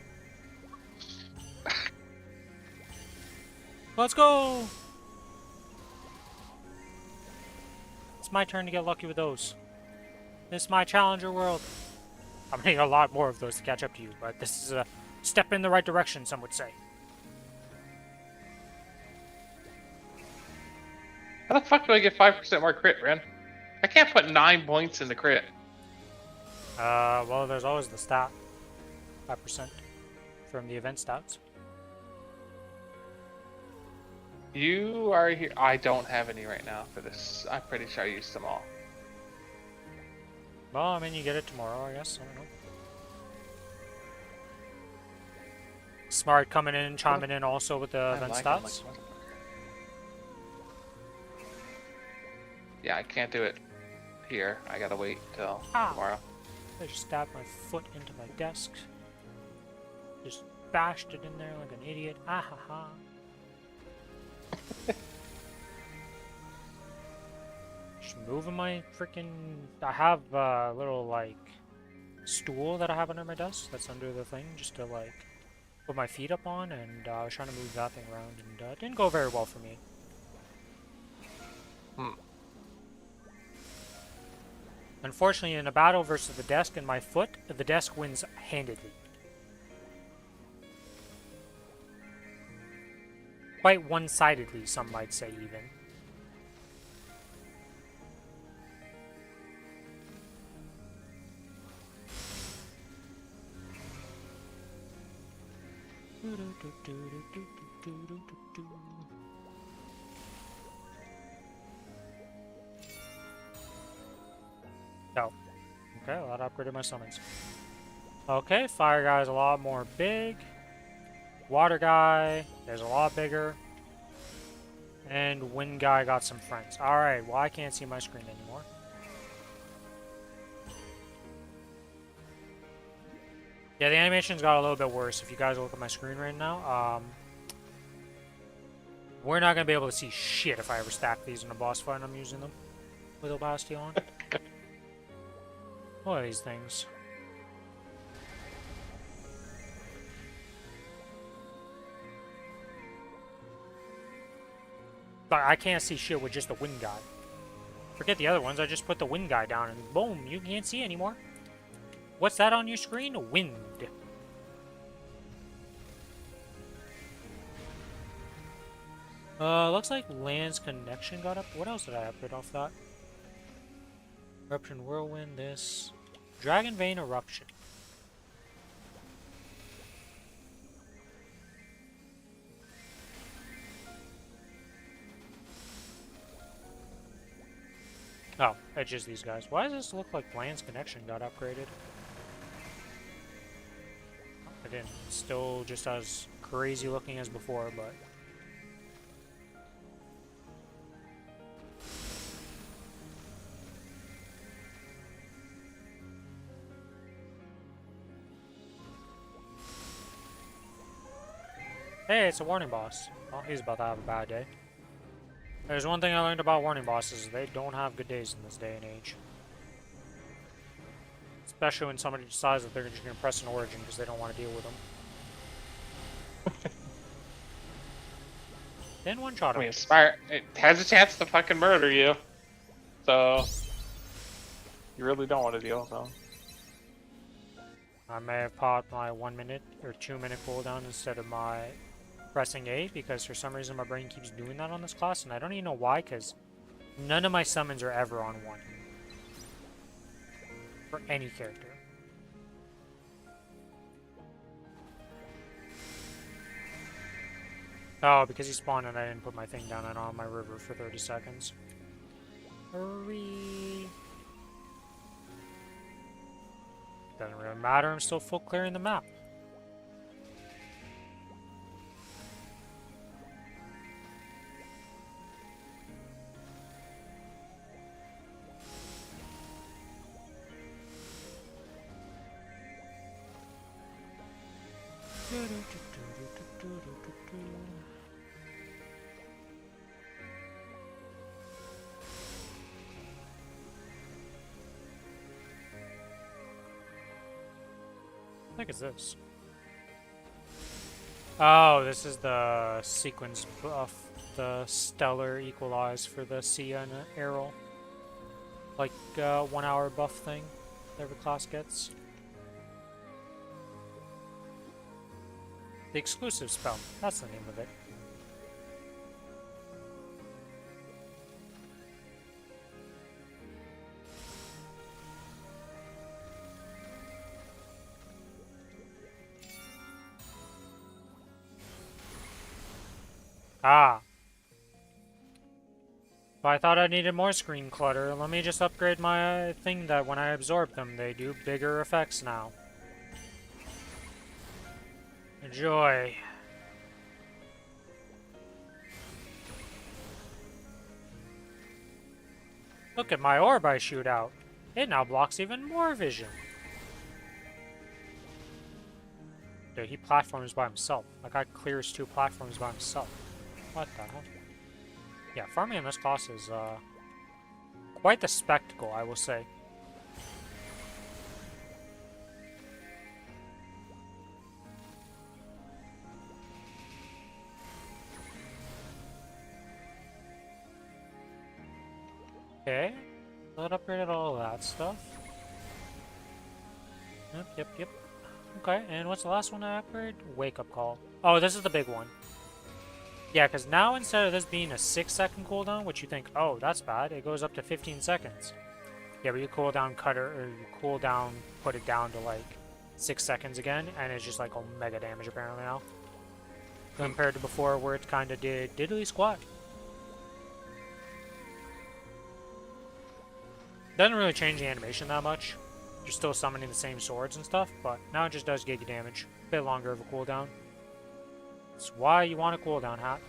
A: Let's go. It's my turn to get lucky with those. This is my challenger world. I'm gonna need a lot more of those to catch up to you, but this is a step in the right direction, some would say.
B: How the fuck do I get 5% more crit, Ren? I can't put 9 points in the crit.
A: Well, there's always the stat. 5% from the event stats.
B: You are here. I don't have any right now for this. I'm pretty sure I used them all.
A: Well, I mean, you get it tomorrow, I guess. I don't know. Smart coming in, chiming in also with the event stats.
B: Yeah, I can't do it here. I gotta wait till tomorrow.
A: I just stabbed my foot into my desk. Just bashed it in there like an idiot. Ah ha ha. Just moving my freaking. I have a little like stool that I have under my desk that's under the thing just to like put my feet up on, and I was trying to move that thing around, and it didn't go very well for me. Unfortunately, in a battle versus the desk and my foot, the desk wins handedly. Quite one-sidedly, some might say, even. No. Okay, well, that upgraded my summons. Okay, fire guy's a lot more big. Water guy is a lot bigger. And wind guy got some friends. Alright, well, I can't see my screen anymore. Yeah, the animations got a little bit worse if you guys look at my screen right now. We're not gonna be able to see shit if I ever stack these in a boss fight and I'm using them with a Bastion. What are these things? But I can't see shit with just the wind guy. Forget the other ones, I just put the wind guy down and boom, you can't see anymore. What's that on your screen? Wind. Looks like Land's Connection got up. What else did I upgrade off that? Eruption Whirlwind, this. Dragon Vein Eruption. Oh, it's just these guys. Why does this look like Land's Connection got upgraded? I didn't. It's still just as crazy looking as before, but... Hey, it's a warning boss. Well, he's about to have a bad day. There's one thing I learned about warning bosses. They don't have good days in this day and age. Especially when somebody decides that they're just going to press an origin because they don't want to deal with them. Then one shot him.
B: I mean, Spire, it has a chance to fucking murder you. So, you really don't want to deal with them.
A: I may have popped my 1 minute or 2 minute cooldown instead of my pressing A because for some reason my brain keeps doing that on this class and I don't even know why because none of my summons are ever on 1. For any character. Oh, because he spawned and I didn't put my thing down and on my river for 30 seconds. Hurry! Doesn't really matter, I'm still full clearing the map. What the heck is this? Oh, this is the sequence buff, the stellar equalize for the Sia and Errol. Like, 1 hour buff thing that every class gets. The exclusive spell, that's the name of it. Ah. But I thought I needed more screen clutter. Let me just upgrade my thing that when I absorb them, they do bigger effects now. Enjoy. Look at my orb I shoot out. It now blocks even more vision. Dude, he platforms by himself. Like I clears 2 platforms by himself. What the hell? Yeah, farming in this class is quite the spectacle, I will say. Okay, so it upgraded all of that stuff. Yep. Okay, and what's the last one I upgraded? Wake up call. Oh, this is the big one. Yeah, because now instead of this being a 6-second cooldown, which you think, oh, that's bad, it goes up to 15 seconds. Yeah, but you cooldown cutter, or you cooldown put it down to like 6 seconds again, and it's just like mega damage apparently now. Compared to before where it kind of did diddly squat. Doesn't really change the animation that much. You're still summoning the same swords and stuff, but now it just does giga damage. A bit longer of a cooldown. That's why you want a cooldown hat.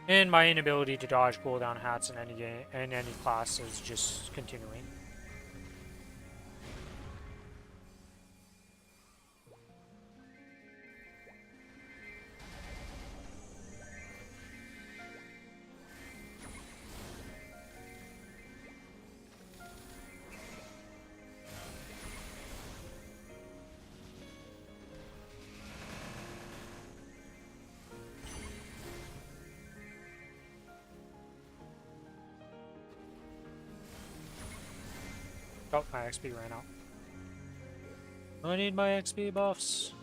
A: And my inability to dodge cooldown hats in any game, in any class is just continuing. Oh, my XP ran out. I need my XP buffs.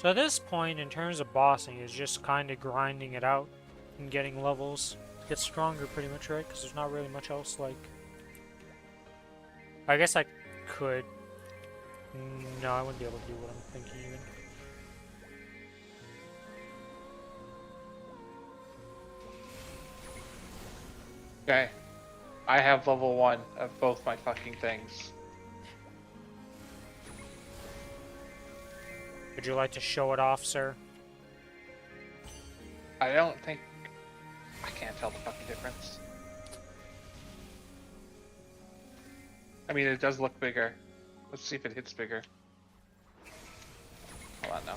A: So at this point, in terms of bossing, is just kind of grinding it out and getting levels. Get stronger pretty much, right? Because there's not really much else, like... I guess I could... No, I wouldn't be able to do what I'm thinking even.
B: Okay. I have level 1 of both my fucking things.
A: Would you like to show it off, sir?
B: I don't think... I can't tell the fucking difference. I mean, it does look bigger. Let's see if it hits bigger. Hold on now.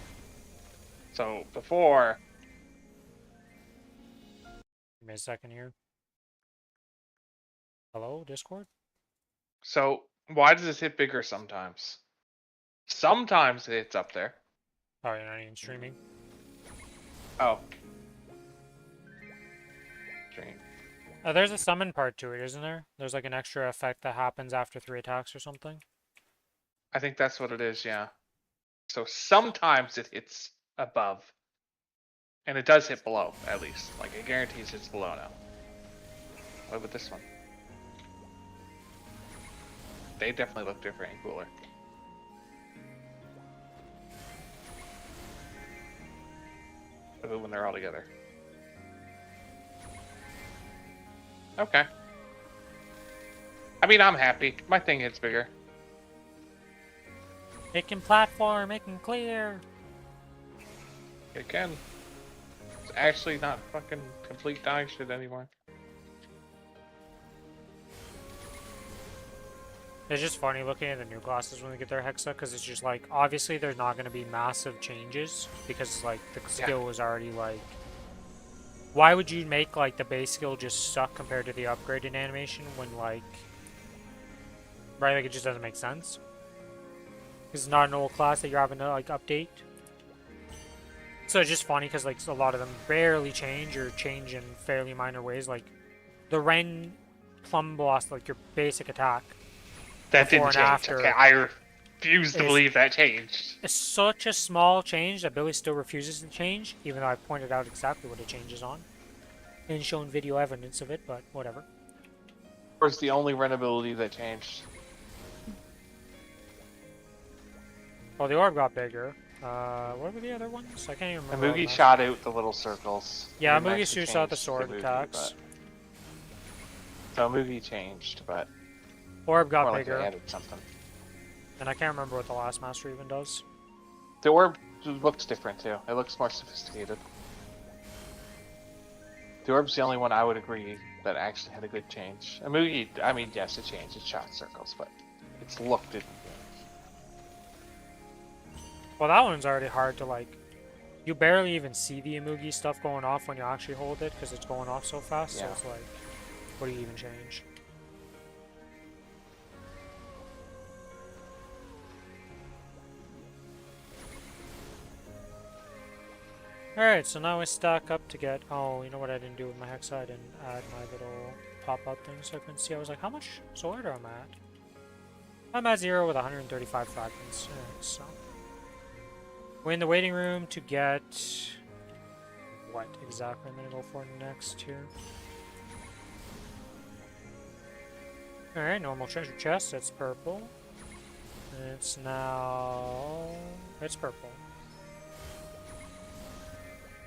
B: So, before...
A: Give me a second here. Hello, Discord?
B: So, why does this hit bigger sometimes? Sometimes it's up there.
A: Oh, you're not even streaming?
B: Oh. Stream.
A: There's a summon part to it, isn't there? There's like an extra effect that happens after 3 attacks or something.
B: I think that's what it is, yeah. So sometimes it hits above. And it does hit below, at least. Like, it guarantees it's below now. What about this one? They definitely look different and cooler. What about when they're all together? Okay. I mean, I'm happy. My thing hits bigger.
A: It can platform, it can clear.
B: It can. It's actually not fucking complete dog shit anymore.
A: It's just funny looking at the new classes when they get their Hexa, because it's just like, obviously there's not going to be massive changes, because like the skill was already like... Why would you make like the base skill just suck compared to the upgraded animation when like... Right, like it just doesn't make sense. Because it's not an old class that you're having to like update. So it's just funny because like a lot of them barely change or change in fairly minor ways. Like the Ren Plum Blast, like your basic attack.
B: That
A: Before
B: didn't
A: and
B: change.
A: after
B: Okay, I refuse to
A: is-
B: believe that changed.
A: It's such a small change that Billy still refuses to change, even though I pointed out exactly what it changes on. And shown video evidence of it, but whatever.
B: Or it's the only Ren ability that changed.
A: Well, the orb got bigger. What were the other ones? I can't even remember. all the
B: Amugi
A: rest.
B: shot out the little circles.
A: Yeah,
B: It didn't
A: Amugi
B: actually
A: shoots out the
B: change
A: sword
B: Amugi,
A: attacks.
B: but- So Amugi changed, but
A: Orb got
B: more like they
A: bigger.
B: added something.
A: And I can't remember what the last master even does.
B: The orb looks different too. It looks more sophisticated. The orb's the only one I would agree that actually had a good change. Amugi, I mean, yes, it changed. It shot circles, but it's looked at.
A: Well, that one's already hard to like... You barely even see the Amugi stuff going off when you actually hold it, because it's going off so fast, so
B: Yeah.
A: it's like... What do you even change? Alright, so now we stack up to get... Oh, you know what I didn't do with my Hexa? I didn't add my little pop-up thing so I couldn't see. I was like, how much sword am I at? I'm at 0 with 135 fragments. Alright, so... We're in the waiting room to get... What exactly I'm gonna go for next here? Alright, normal treasure chest, it's purple. It's now... It's purple.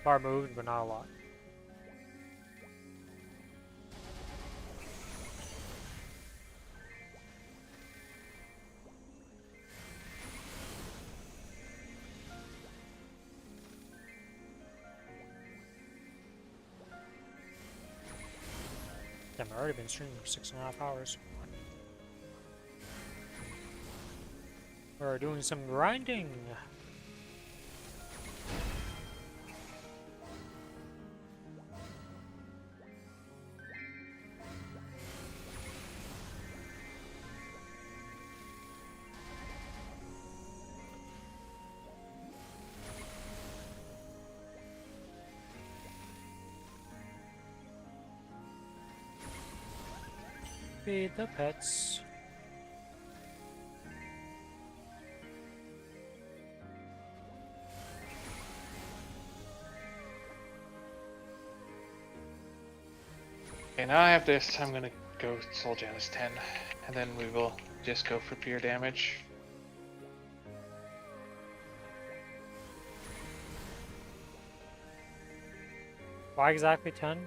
A: Bar moved, but not a lot. Damn, I've already been streaming for 6.5 hours. We're doing some grinding. Feed the pets.
B: Okay, now I have this. I'm gonna go Soul Janus 10, and then we will just go for pure damage.
A: Why exactly 10?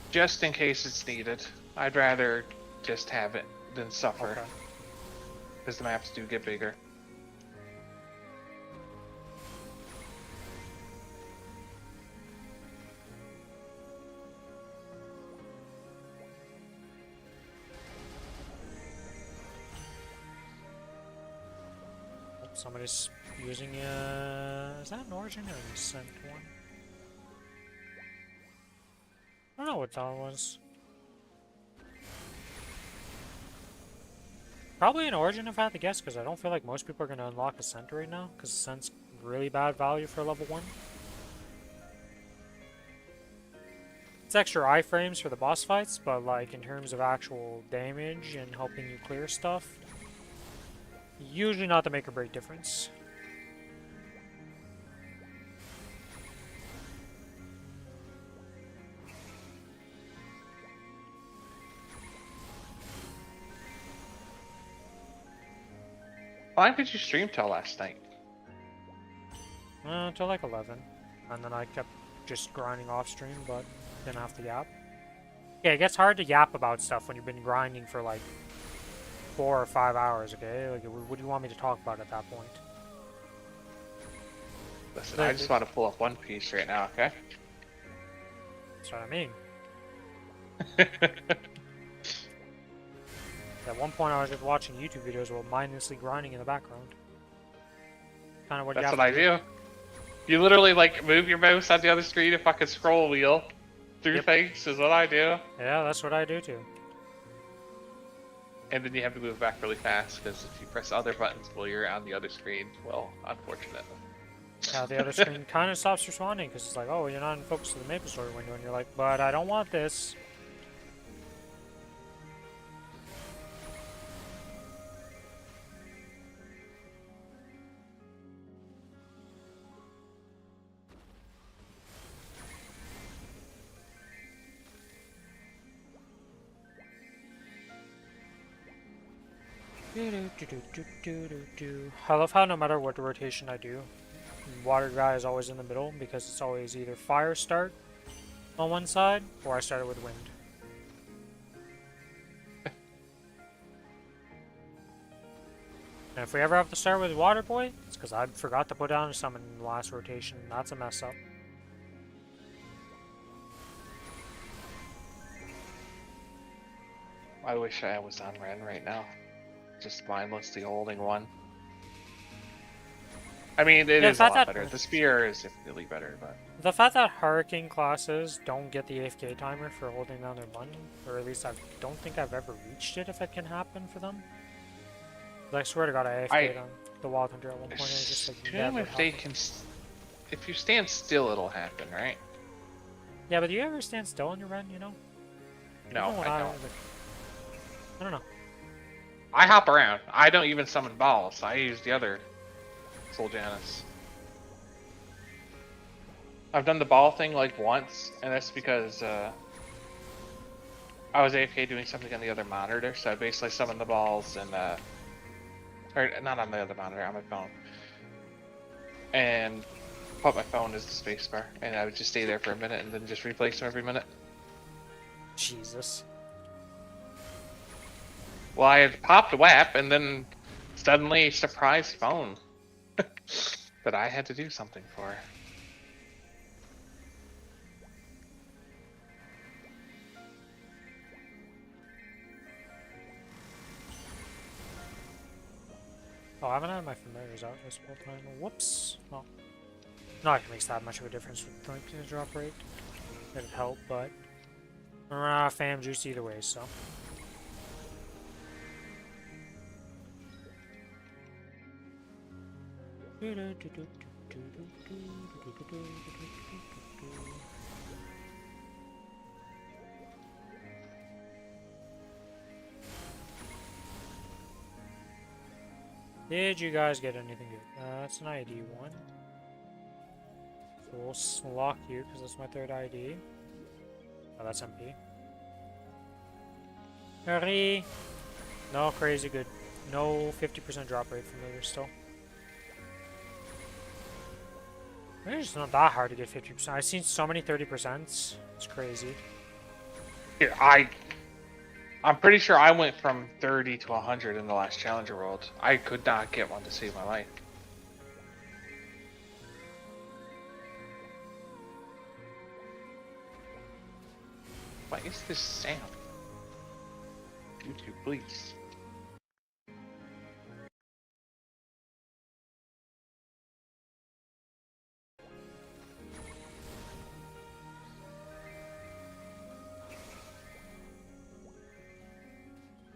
B: Just in case it's needed. I'd rather just have it than suffer,
A: Okay.
B: because the maps do get bigger.
A: Oh, somebody's using is that an origin or an ascent one? I don't know what that was. Probably an origin if I had to guess, because I don't feel like most people are going to unlock Ascent right now, because Ascent's really bad value for level 1. It's extra iframes for the boss fights, but like in terms of actual damage and helping you clear stuff, usually not the make or break difference.
B: Why did you stream till last night?
A: Until like 11. And then I kept just grinding off stream, but didn't have to yap. Yeah, it gets hard to yap about stuff when you've been grinding for like 4 or 5 hours, okay? Like, what do you want me to talk about at that point?
B: Listen, I just want to pull up One Piece right now, okay?
A: That's what I mean. At one point I was just watching YouTube videos while mindlessly grinding in the background. Kind of what
B: That's
A: you
B: what I do. You literally like move your mouse on the other screen and fucking scroll wheel through things is what I do.
A: Yeah, that's what I do too.
B: And then you have to move back really fast because if you press other buttons while you're on the other screen, well, unfortunate.
A: Yeah, the other screen kind of stops responding because it's like, oh, you're not in focus of the Maplestory window, and you're like, but I don't want this. I love how no matter what rotation I do, water guy is always in the middle because it's always either fire start on one side or I started with wind. And if we ever have to start with water boy, it's because I forgot to put down a summon in the last rotation. That's a mess up.
B: I wish I was on Ren right now. Just mindlessly holding one. I mean, it is a lot better. The spear is really better, but...
A: The fact that Hurricane classes don't get the AFK timer for holding down their button, or at least I don't think I've ever reached it if it can happen for them. I swear to God, I AFK'd on the Wild Hunter at one point. It was just like never
B: if they
A: happened.
B: can... If you stand still, it'll happen, right?
A: Yeah, but do you ever stand still on your run, you know?
B: No,
A: Even when
B: I don't.
A: I don't know.
B: I hop around. I don't even summon balls. I use the other Soul Janus. I've done the ball thing like once, and that's because I was AFK doing something on the other monitor, so I basically summoned the balls and or not on the other monitor, on my phone, and put my phone as the spacebar, and I would just stay there for a minute and then just replace them every minute.
A: Jesus.
B: Well, I had popped a WAP, and then suddenly surprise phone that I had to do something for.
A: Oh, I haven't had my familiars out this whole time. Whoops. Well, not like it makes that much of a difference with like the drop rate. It'd help, but we're not fam juice either way, so. Did you guys get anything good? That's an ID one. So we'll lock you because that's my third ID. Oh, that's MP. Hurry! No, crazy good. No 50% drop rate familiar still. It's not that hard to get 50%. I've seen so many 30%s. It's crazy.
B: Here, I'm pretty sure I went from 30 to 100 in the last Challenger World. I could not get one to save my life. What is this sound? YouTube, please.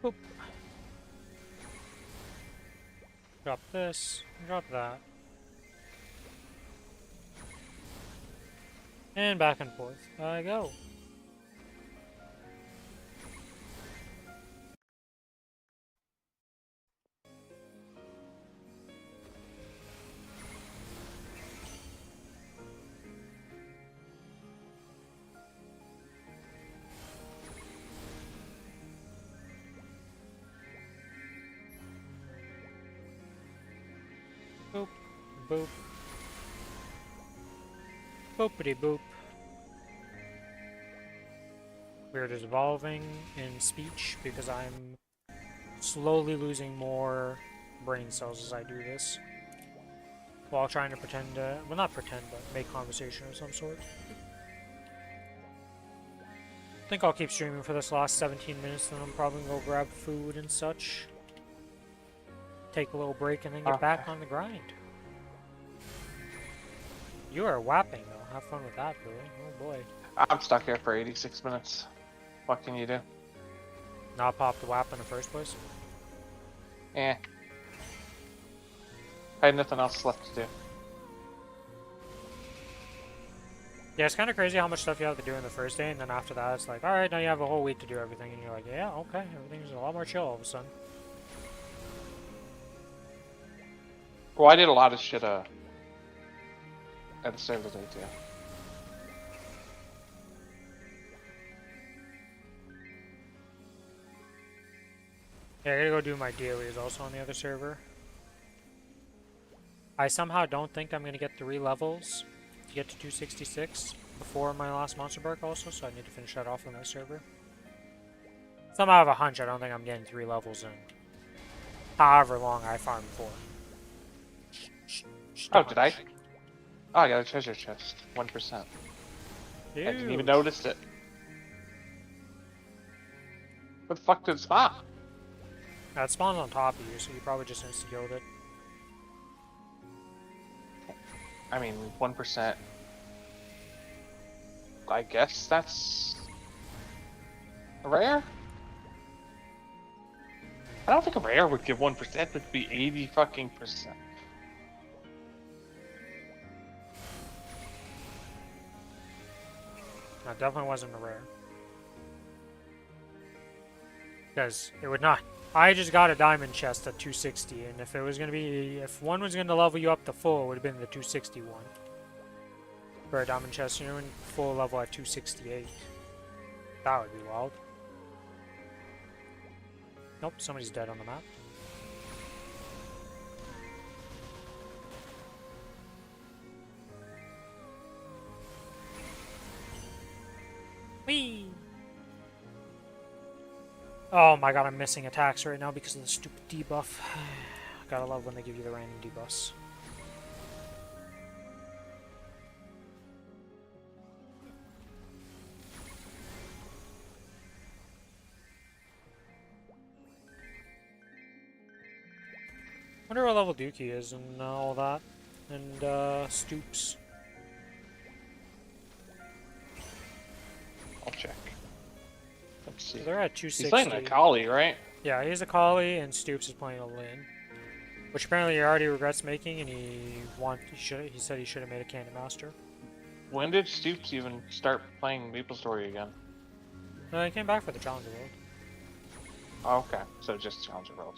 A: Boop. Drop this. Drop that. And back and forth I go. Boop. Boop. Boopity boop. Weird is evolving in speech because I'm slowly losing more brain cells as I do this. While trying to pretend to, well not pretend, but make conversation of some sort. I think I'll keep streaming for this last 17 minutes, then I'm probably gonna go grab food and such. Take a little break and then get back on the grind. You are whapping though. Have fun with that, Billy. Oh boy.
B: I'm stuck here for 86 minutes. What can you do?
A: Not pop the WAP in the first place?
B: Eh. I had nothing else left to do.
A: Yeah, it's kind of crazy how much stuff you have to do in the first day, and then after that it's like, alright, now you have a whole week to do everything, and you're like, yeah, okay, everything's a lot more chill all of a sudden.
B: Well, I did a lot of shit at the start of the day too.
A: Yeah, I gotta go do my dailies also on the other server. I somehow don't think I'm gonna get 3 levels to get to 266 before my last monster bark also, so I need to finish that off on that server. Somehow I have a hunch I don't think I'm getting 3 levels in however long I farm for.
B: Oh, did I? Oh, I got a treasure chest. 1%.
A: Dude.
B: I didn't even notice it. What the fuck did it spawn?
A: It spawned on top of you, so you probably just insta-killed it.
B: I mean, 1%. I guess that's rare? I don't think a rare would give 1%, it would be 80 fucking percent.
A: No, it definitely wasn't a rare. Because it would not. I just got a diamond chest at 260, and if it was gonna be, if one was gonna level you up to full, it would have been the 261. For a diamond chest, you're in full level at 268. That would be wild. Nope, somebody's dead on the map. Whee! Oh my god, I'm missing attacks right now because of the stupid debuff. Gotta love when they give you the random debuffs. Wonder what level Dookie is and all that. And Stoops.
B: I'll check. Let's see.
A: So they're at
B: He's playing
A: 260.
B: a collie, right?
A: Yeah, he's a collie and Stoops is playing a Lin. Which apparently he already regrets making and he said he should have made a Cannon Master.
B: When did Stoops even start playing Maplestory again?
A: No, he came back for the Challenger World.
B: Oh, okay, so just Challenger World.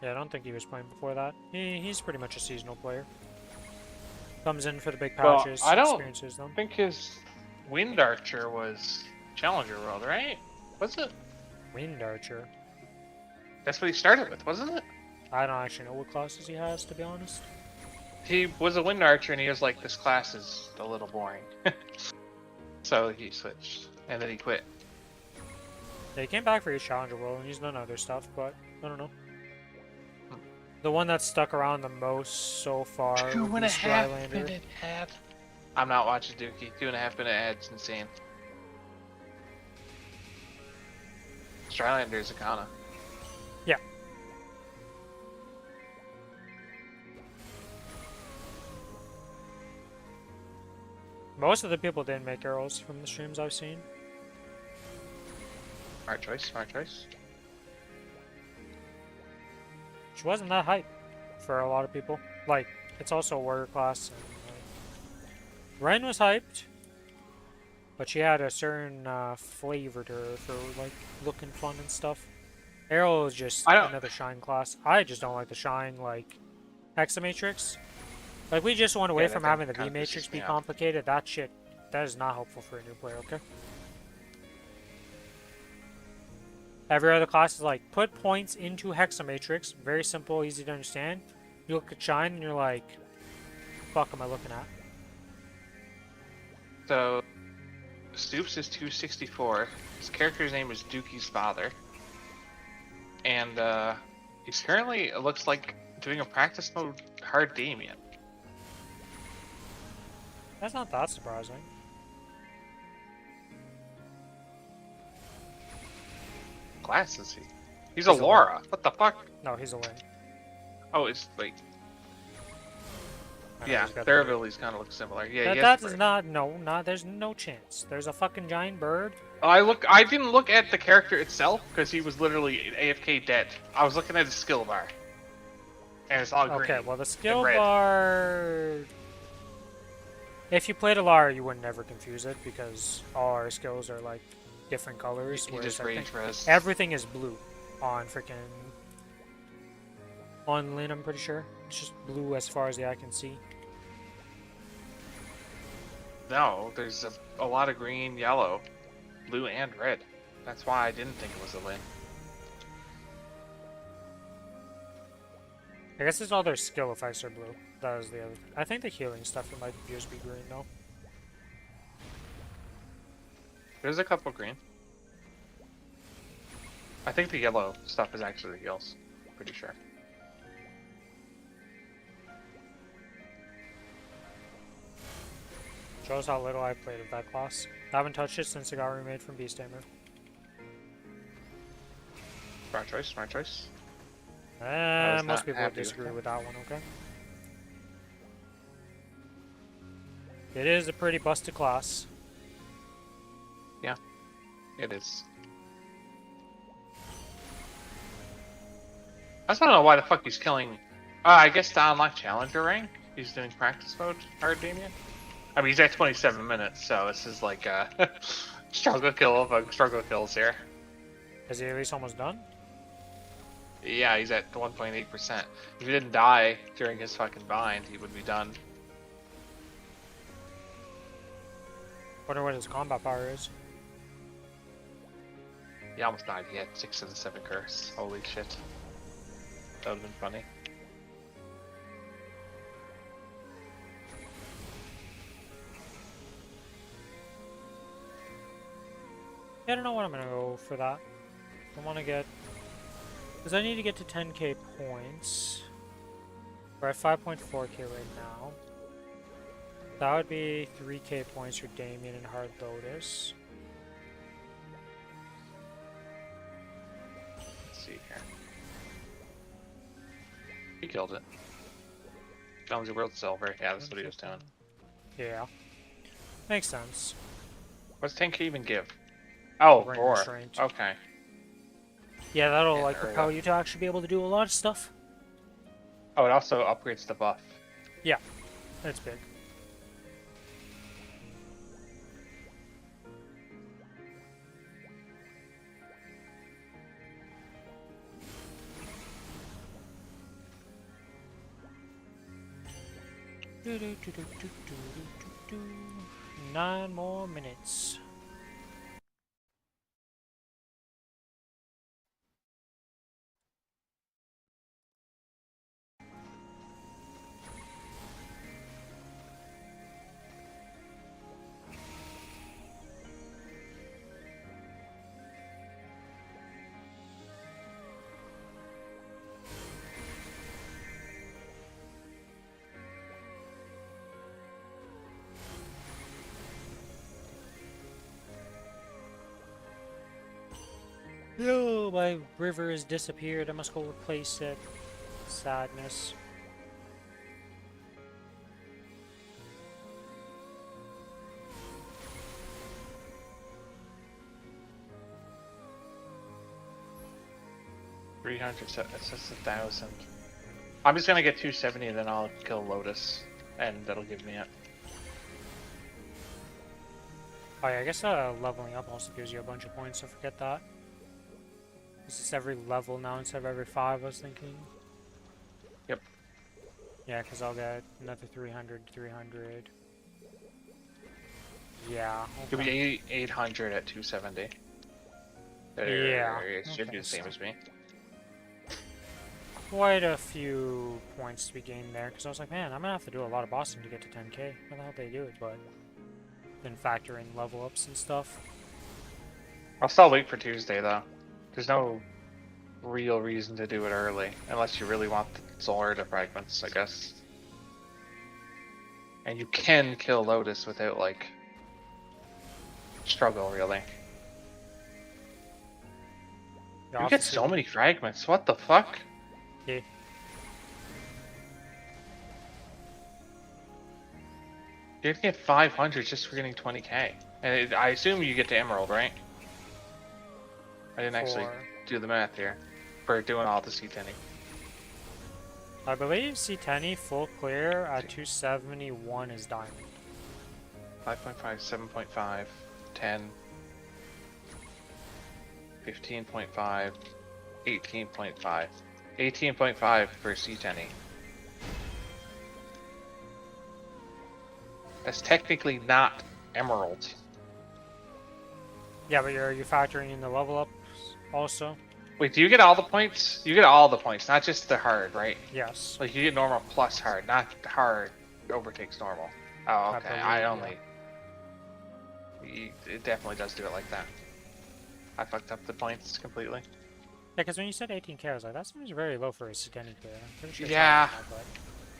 A: Yeah, I don't think he was playing before that. He's pretty much a seasonal player. Comes in for the big
B: Well,
A: patches,
B: I don't
A: experiences them.
B: I think his Wind Archer was Challenger World, right? Was it?
A: Wind Archer.
B: That's what he started with, wasn't it?
A: I don't actually know what classes he has, to be honest.
B: He was a Wind Archer and he was like, this class is a little boring. So he switched. And then he quit.
A: Yeah, he came back for his Challenger World and he's done other stuff, but I don't know. The one that's stuck around the most so far is
B: 2.5
A: Drylander.
B: minute ad. I'm not watching Dookie. 2.5 minute ad's insane. Drylander is Akana.
A: Yeah. Most of the people didn't make arrows from the streams I've seen.
B: Smart choice, smart choice.
A: Which wasn't that hype for a lot of people. Like, it's also a warrior class. And, Ren was hyped, but she had a certain flavor to her for like looking fun and stuff. Arrow is just another shine class. I just don't like the shine like Hexamatrix. Like we just went away from having the V Matrix be complicated. That shit, that is not helpful for a new player. Okay. Every other class is like put points into Hexamatrix. Very simple, easy to understand. You look at shine and you're like, "Fuck, am I looking at?"
B: So, Stoops is 264. His character's name is Dookie's father. And he's currently, it looks like, doing a practice mode hard Damien.
A: That's not that surprising.
B: Class is he? He's a Lara. What the fuck?
A: No, he's a Lin.
B: Oh, it's like...
A: I know
B: Yeah,
A: he's got
B: their
A: the-
B: abilities kind of look similar. Yeah,
A: That does not. No, there's no chance. There's a fucking giant bird.
B: I didn't look at the character itself because he was literally AFK dead. I was looking at his skill bar, and it's all green.
A: Okay, well the skill
B: red.
A: bar. If you played a Lara, you would never confuse it because all our skills are like different colors.
B: He
A: whereas
B: just
A: I
B: rage
A: think
B: res.
A: everything is blue on freaking on Lin. I'm pretty sure it's just blue as far as the eye can see.
B: No, there's a lot of green, yellow, blue, and red. That's why I didn't think it was a Lin.
A: I guess it's all their skill effects are blue. That is the other thing. I think the healing stuff in my just be green though.
B: There's a couple green. I think the yellow stuff is actually the heals. Pretty sure.
A: Shows how little I played of that class. I haven't touched it since it got remade from Beast Tamer.
B: Smart choice, smart choice. was
A: Most
B: not
A: people would
B: happy with
A: disagree
B: that.
A: with that one, okay? It is a pretty busted class.
B: Yeah, it is. I just don't know why the fuck he's killing. I guess to unlock Challenger rank, he's doing practice mode hard Damien. I mean, he's at 27 minutes, so this is like a struggle kill of struggle kills here.
A: Is he at least almost done?
B: Yeah, he's at 1.8%. If he didn't die during his fucking bind, he would be done.
A: Wonder what his combat power is.
B: He almost died. He had 6 of the 7 curse. Holy shit. That would have been funny.
A: Yeah, I don't know what I'm gonna go for that. I want to get... Because I need to get to 10k points. We're at 5.4k right now. That would be 3k points for Damien and Hard Lotus.
B: Let's see here. He killed it. Found the world silver. Yeah, that's what he was doing.
A: Yeah. Makes sense.
B: What's 10k even give? Oh,
A: Brain
B: roar.
A: restraint.
B: Okay.
A: Yeah, that'll
B: Yeah,
A: like
B: there we
A: propel
B: go.
A: you to actually be able to do a lot of stuff.
B: Oh, it also upgrades the buff.
A: Yeah, that's big. Do. 9 more minutes. Yo, my river has disappeared. I must go replace it. Sadness.
B: It's just 1,000. I'm just gonna get 270 and then I'll kill Lotus, and that'll give me it.
A: Oh yeah, I guess leveling up also gives you a bunch of points, so forget that. Is this every level now instead of every 5, I was thinking?
B: Yep.
A: Yeah, because I'll get another 300, 300. Yeah,
B: It'll
A: okay.
B: be 800 at 270.
A: Yeah,
B: It should
A: okay,
B: be the same as me.
A: Quite a few points to be gained there, because I was like, man, I'm gonna have to do a lot of bossing to get to 10k. How the hell they do it, but then factor in level ups and stuff.
B: I'll still wait for Tuesday though. There's no real reason to do it early, unless you really want the solar to fragments, I guess. And you can kill Lotus without like struggle really.
A: Yeah,
B: You get
A: obviously,
B: so many fragments. What the fuck?
A: yeah.
B: You're gonna get 500 just for getting 20k. And I assume you get to Emerald, right? I didn't actually
A: For,
B: do the math here. For doing all the C10.
A: I believe C10 full clear at 271 is diamond.
B: 5.5, 7.5, 10, 15.5, 18.5. 18.5 for C10. That's technically not Emerald.
A: Yeah, but you're factoring in the level ups also?
B: Wait, do you get all the points? You get all the points, not just the hard, right?
A: Yes.
B: Like you get normal plus hard, not hard overtakes normal. Oh,
A: I
B: okay.
A: believe,
B: I
A: yeah.
B: only. It definitely does do it like that. I fucked up the points completely.
A: Yeah, because when you said 18k, I was like, that seems very low for a C10 clear. I'm pretty sure it's
B: Yeah.
A: not that, but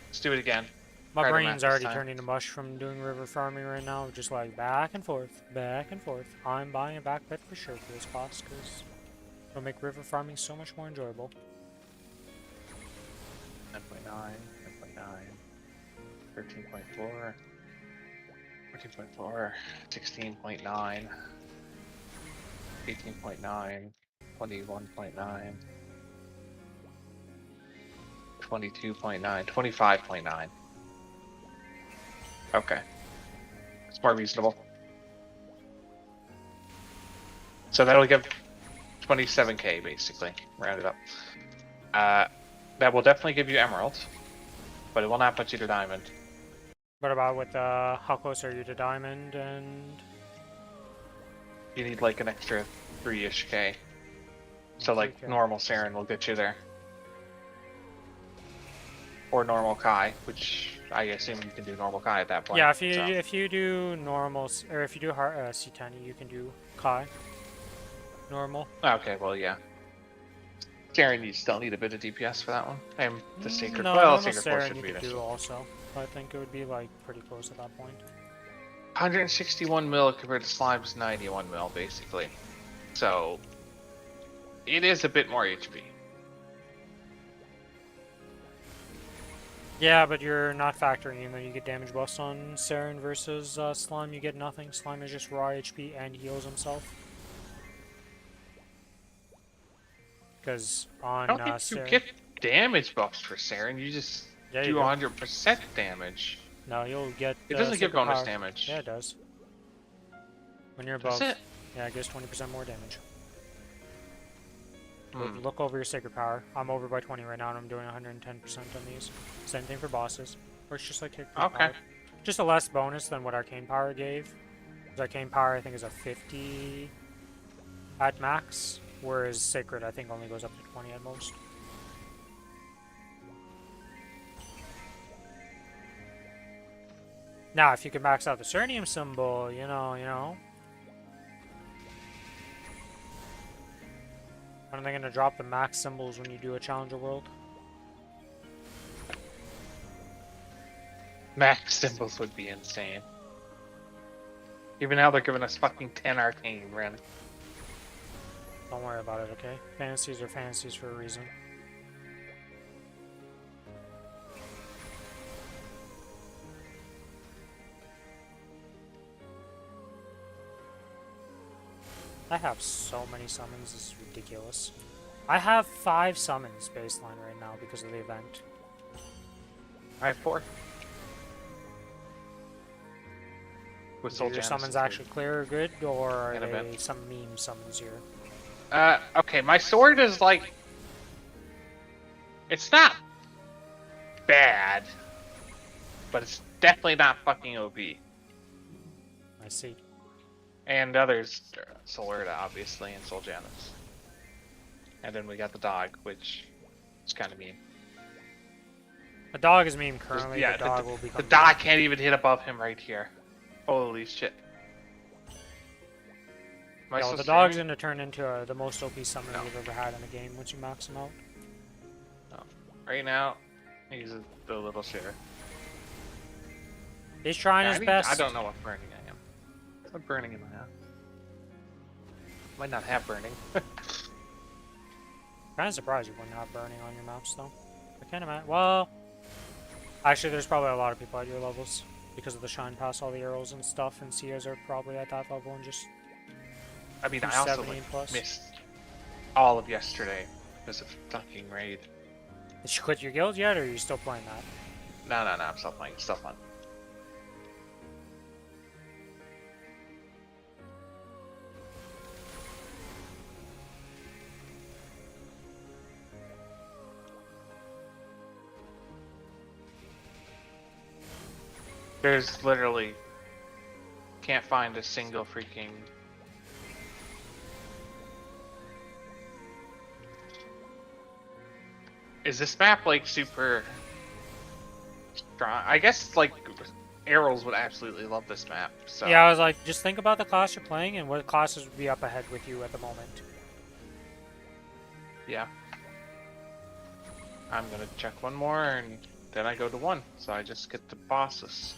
B: Let's do it again.
A: my
B: Harder
A: brain's
B: math this
A: already
B: time.
A: turning to mush from doing river farming right now, just like back and forth, back and forth. I'm buying a backpack for sure for this class, because it'll make river farming so much more enjoyable.
B: 10.9, 10.9, 13.4, 14.4, 16.9, 18.9, 21.9, 22.9, 25.9. Okay. It's more reasonable. So that'll give 27k basically, rounded up. That will definitely give you emerald, but it will not put you to diamond.
A: What about with how close are you to diamond and
B: You need like an extra 3-ish k. So like
A: 3K?
B: normal Saren will get you there. Or normal Kai, which I assume you can do normal Kai at that point.
A: Yeah,
B: so.
A: if you do normal or if you do C10, you can do Kai. Normal.
B: Okay, well yeah. Saren, you still need a bit of DPS for that one. And the Sacred,
A: No,
B: well,
A: normal
B: Sacred Force
A: Saren
B: should
A: you
B: be
A: could
B: this.
A: do also. I think it would be like pretty close at that point.
B: 161 mil compared to Slime's 91 mil, basically. So, it is a bit more HP.
A: Yeah, but you're not factoring in that you get damage buffs on Saren versus Slime. You get nothing. Slime is just raw HP and heals himself. Because
B: I
A: on
B: don't think you
A: Saren,
B: get damage buffs for Saren. You just
A: yeah, you
B: do
A: do.
B: 100% damage.
A: No, you'll get
B: It doesn't give
A: sacred
B: bonus
A: power.
B: damage.
A: Yeah, it does. When you're
B: Does
A: above,
B: it?
A: yeah, it gives 20% more damage.
B: Hmm.
A: Look over your sacred power. I'm over by 20 right now, and I'm doing 110% on these. Same thing for bosses. Or it's just like sacred
B: Okay.
A: power. Just a less bonus than what arcane power gave. 'Cause arcane power, I think, is a 50 at max, whereas sacred, I think, only goes up to 20 at most. Now, if you can max out the Cernium symbol, you know. When are they gonna drop the max symbols when you do a challenger world?
B: Max symbols would be insane. Even now they're giving us fucking 10 arcane, Ren.
A: Don't worry about it, okay? Fantasies are fantasies for a reason. I have so many summons, this is ridiculous. I have 5 summons baseline right now because of the event.
B: I have 4. With
A: Do
B: Soul
A: your
B: Janus
A: summons
B: and
A: actually clear good, or are
B: And
A: they
B: event.
A: some meme summons here?
B: Okay, my sword is like... It's not bad, but it's definitely not fucking OP.
A: I see.
B: And others, Solerda, obviously, and Soul Janus. And then we got the dog, which is kind of mean.
A: A dog is meme currently,
B: Yeah,
A: the dog will become...
B: the dog can't even hit above him right here. Holy shit. Am I
A: Yeah, well,
B: still
A: the dog's
B: streaming?
A: gonna turn into the most OP summoner you've ever had in a game once you max him out.
B: No. Right now, he's the little shitter.
A: He's trying his best.
B: I don't know what burning I am. What burning am I on? Might not have burning.
A: Kind of surprised you wouldn't have burning on your maps, though. I can't imagine. Well, actually, there's probably a lot of people at your levels because of the shine pass, all the arrows and stuff, and Seers are probably at that level and just
B: I mean, I also
A: 270 plus.
B: missed all of yesterday because of fucking raid.
A: Did you quit your guild yet, or are you still playing that?
B: No, I'm still playing. It's still fun. There's literally can't find a single freaking Is this map like super strong? I guess like Arrows would absolutely love this map. So
A: Yeah, I was like, just think about the class you're playing and what classes would be up ahead with you at the moment.
B: yeah. I'm gonna check one more and then I go to 1. So I just get the bosses.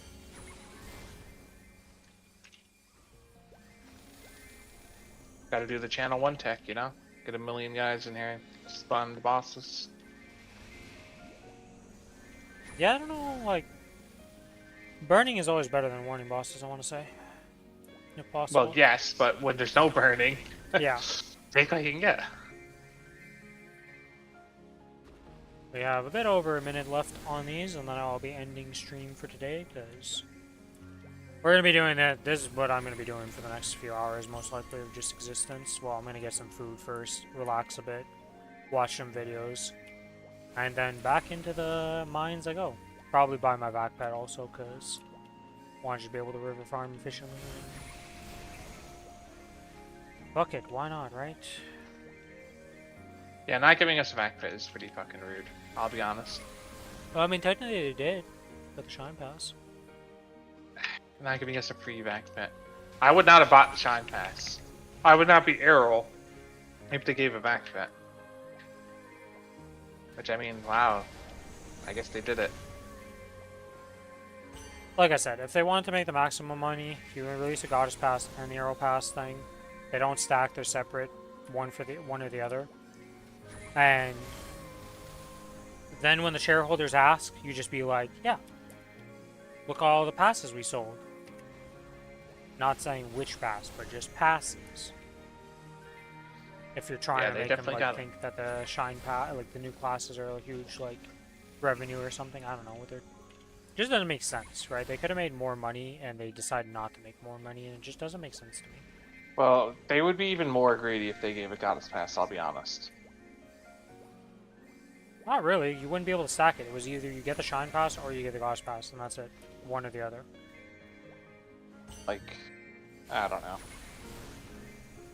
B: Gotta do the channel 1 tech, you know? Get a million guys in here and spawn the bosses.
A: Yeah, I don't know, like, burning is always better than warning bosses, I want to say. If possible.
B: Well, yes, but when there's no burning,
A: Yeah.
B: take what you can get.
A: We have a bit over a minute left on these, and then I'll be ending stream for today, because we're going to be doing that. This is what I'm going to be doing for the next few hours, most likely of just existence. Well, I'm going to get some food first, relax a bit, watch some videos, and then back into the mines I go. Probably buy my backpack also, because I want to just be able to river farm efficiently. Fuck it, why not, right?
B: Yeah, not giving us a backfit is pretty fucking rude. I'll be honest.
A: Well, I mean, technically they did, with the Shine Pass.
B: Not giving us a free backfit. I would not have bought the Shine Pass. I would not be Errol if they gave a backfit. Which, I mean, wow. I guess they did it.
A: Like I said, if they wanted to make the maximum money, you release a Goddess Pass and the Arrow Pass thing. They don't stack; they're separate, one or the other. And Then when the shareholders ask, you just be like, yeah, look at all the passes we sold. Not saying which pass, but just passes. If you're trying
B: Yeah,
A: to
B: they
A: make them
B: definitely
A: like
B: got
A: think that the shine pass, like the new classes are a huge like revenue or something. I don't know what they're. Just doesn't make sense, right? They could have made more money and they decided not to make more money, and it just doesn't make sense to me.
B: Well, they would be even more greedy if they gave a Goddess Pass, I'll be honest.
A: Not really. You wouldn't be able to stack it. It was either you get the shine pass or you get the gosh pass, and that's it. One or the other.
B: Like, I don't know.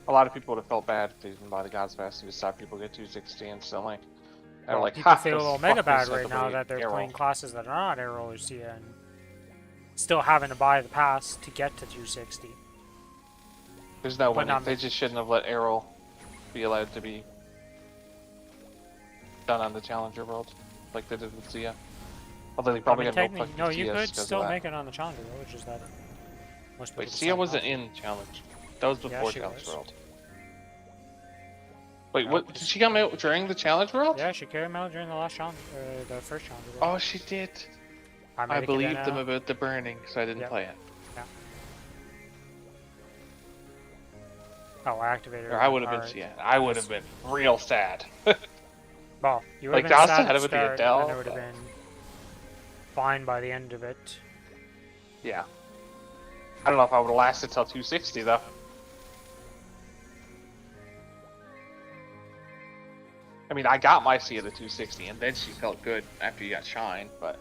B: A lot of people would have felt bad if they didn't buy the Goddess Pass and just saw people get 260 instantly. They're
A: Well,
B: like,
A: people
B: ha,
A: feel a
B: this
A: little mega
B: fuck
A: bad
B: is
A: right now that they're
B: arrow.
A: playing classes that are not Aero Lucia and still having to buy the pass to get to 260.
B: There's no
A: But
B: winning.
A: not
B: They
A: me.
B: just shouldn't have let Errol be allowed to be done on the Challenger World like they did with Zia. Although they probably have no
A: technically,
B: fucking
A: no, you
B: Zias
A: could
B: because
A: still
B: of that.
A: make it on the Challenger World, which is that most people
B: Wait,
A: decide
B: Sia
A: not
B: wasn't
A: to.
B: in Challenge. That was before
A: she
B: Challenge
A: was.
B: World. Wait,
A: No,
B: what? Did she come out during the Challenge World?
A: Yeah, she carried him out during the last challenge, the first Challenger World.
B: Oh, she did.
A: I
B: I believed them about the burning, so I didn't
A: Yep.
B: play it.
A: Oh, I activated
B: Or
A: her.
B: I would have been
A: Alright.
B: Sia. I would have been real sad.
A: Well, you would
B: Like,
A: have been
B: Dawson
A: sad
B: had
A: at
B: it
A: the
B: with the
A: start, and
B: Adele,
A: then it would have
B: but-
A: been fine by the end of it.
B: Yeah. I don't know if I would have lasted till 260 though. I mean, I got my Sia to 260, and then she felt good after you got Shine, but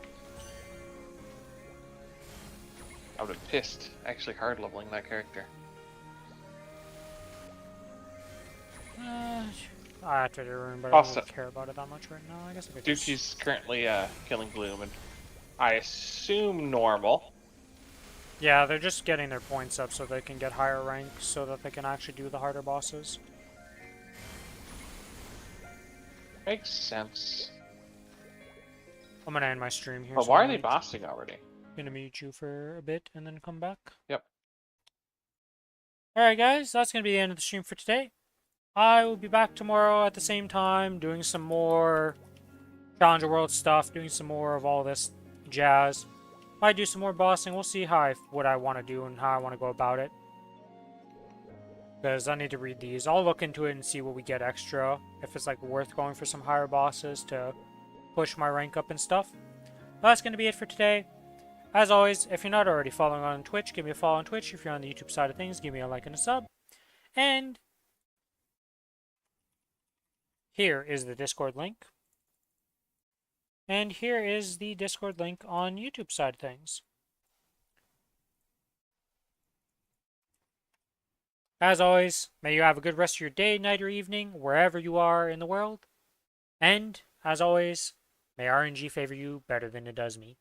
B: I would have pissed actually hard leveling that character.
A: I activated her room, but I
B: Also-
A: don't really care about it that much right now. I guess I could just...
B: Doochie's currently killing Gloom, and I assume normal.
A: Yeah, they're just getting their points up so they can get higher ranks so that they can actually do the harder bosses.
B: Makes sense.
A: I'm gonna end my stream here.
B: But
A: so
B: why
A: I'm
B: are they
A: gonna-
B: bossing already?
A: Gonna mute you for a bit and then come back.
B: Yep.
A: Alright guys, that's gonna be the end of the stream for today. I will be back tomorrow at the same time doing some more Challenger World stuff, doing some more of all this jazz. Might do some more bossing. We'll see what I want to do and how I want to go about it. Because I need to read these. I'll look into it and see what we get extra. If it's like worth going for some higher bosses to push my rank up and stuff. But that's going to be it for today. As always, if you're not already following on Twitch, give me a follow on Twitch. If you're on the YouTube side of things, give me a like and a sub. And here is the Discord link. And here is the Discord link on YouTube side of things. As always, may you have a good rest of your day, night, or evening, wherever you are in the world. And, as always, may RNG favor you better than it does me.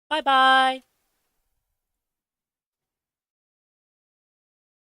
A: Bye-bye!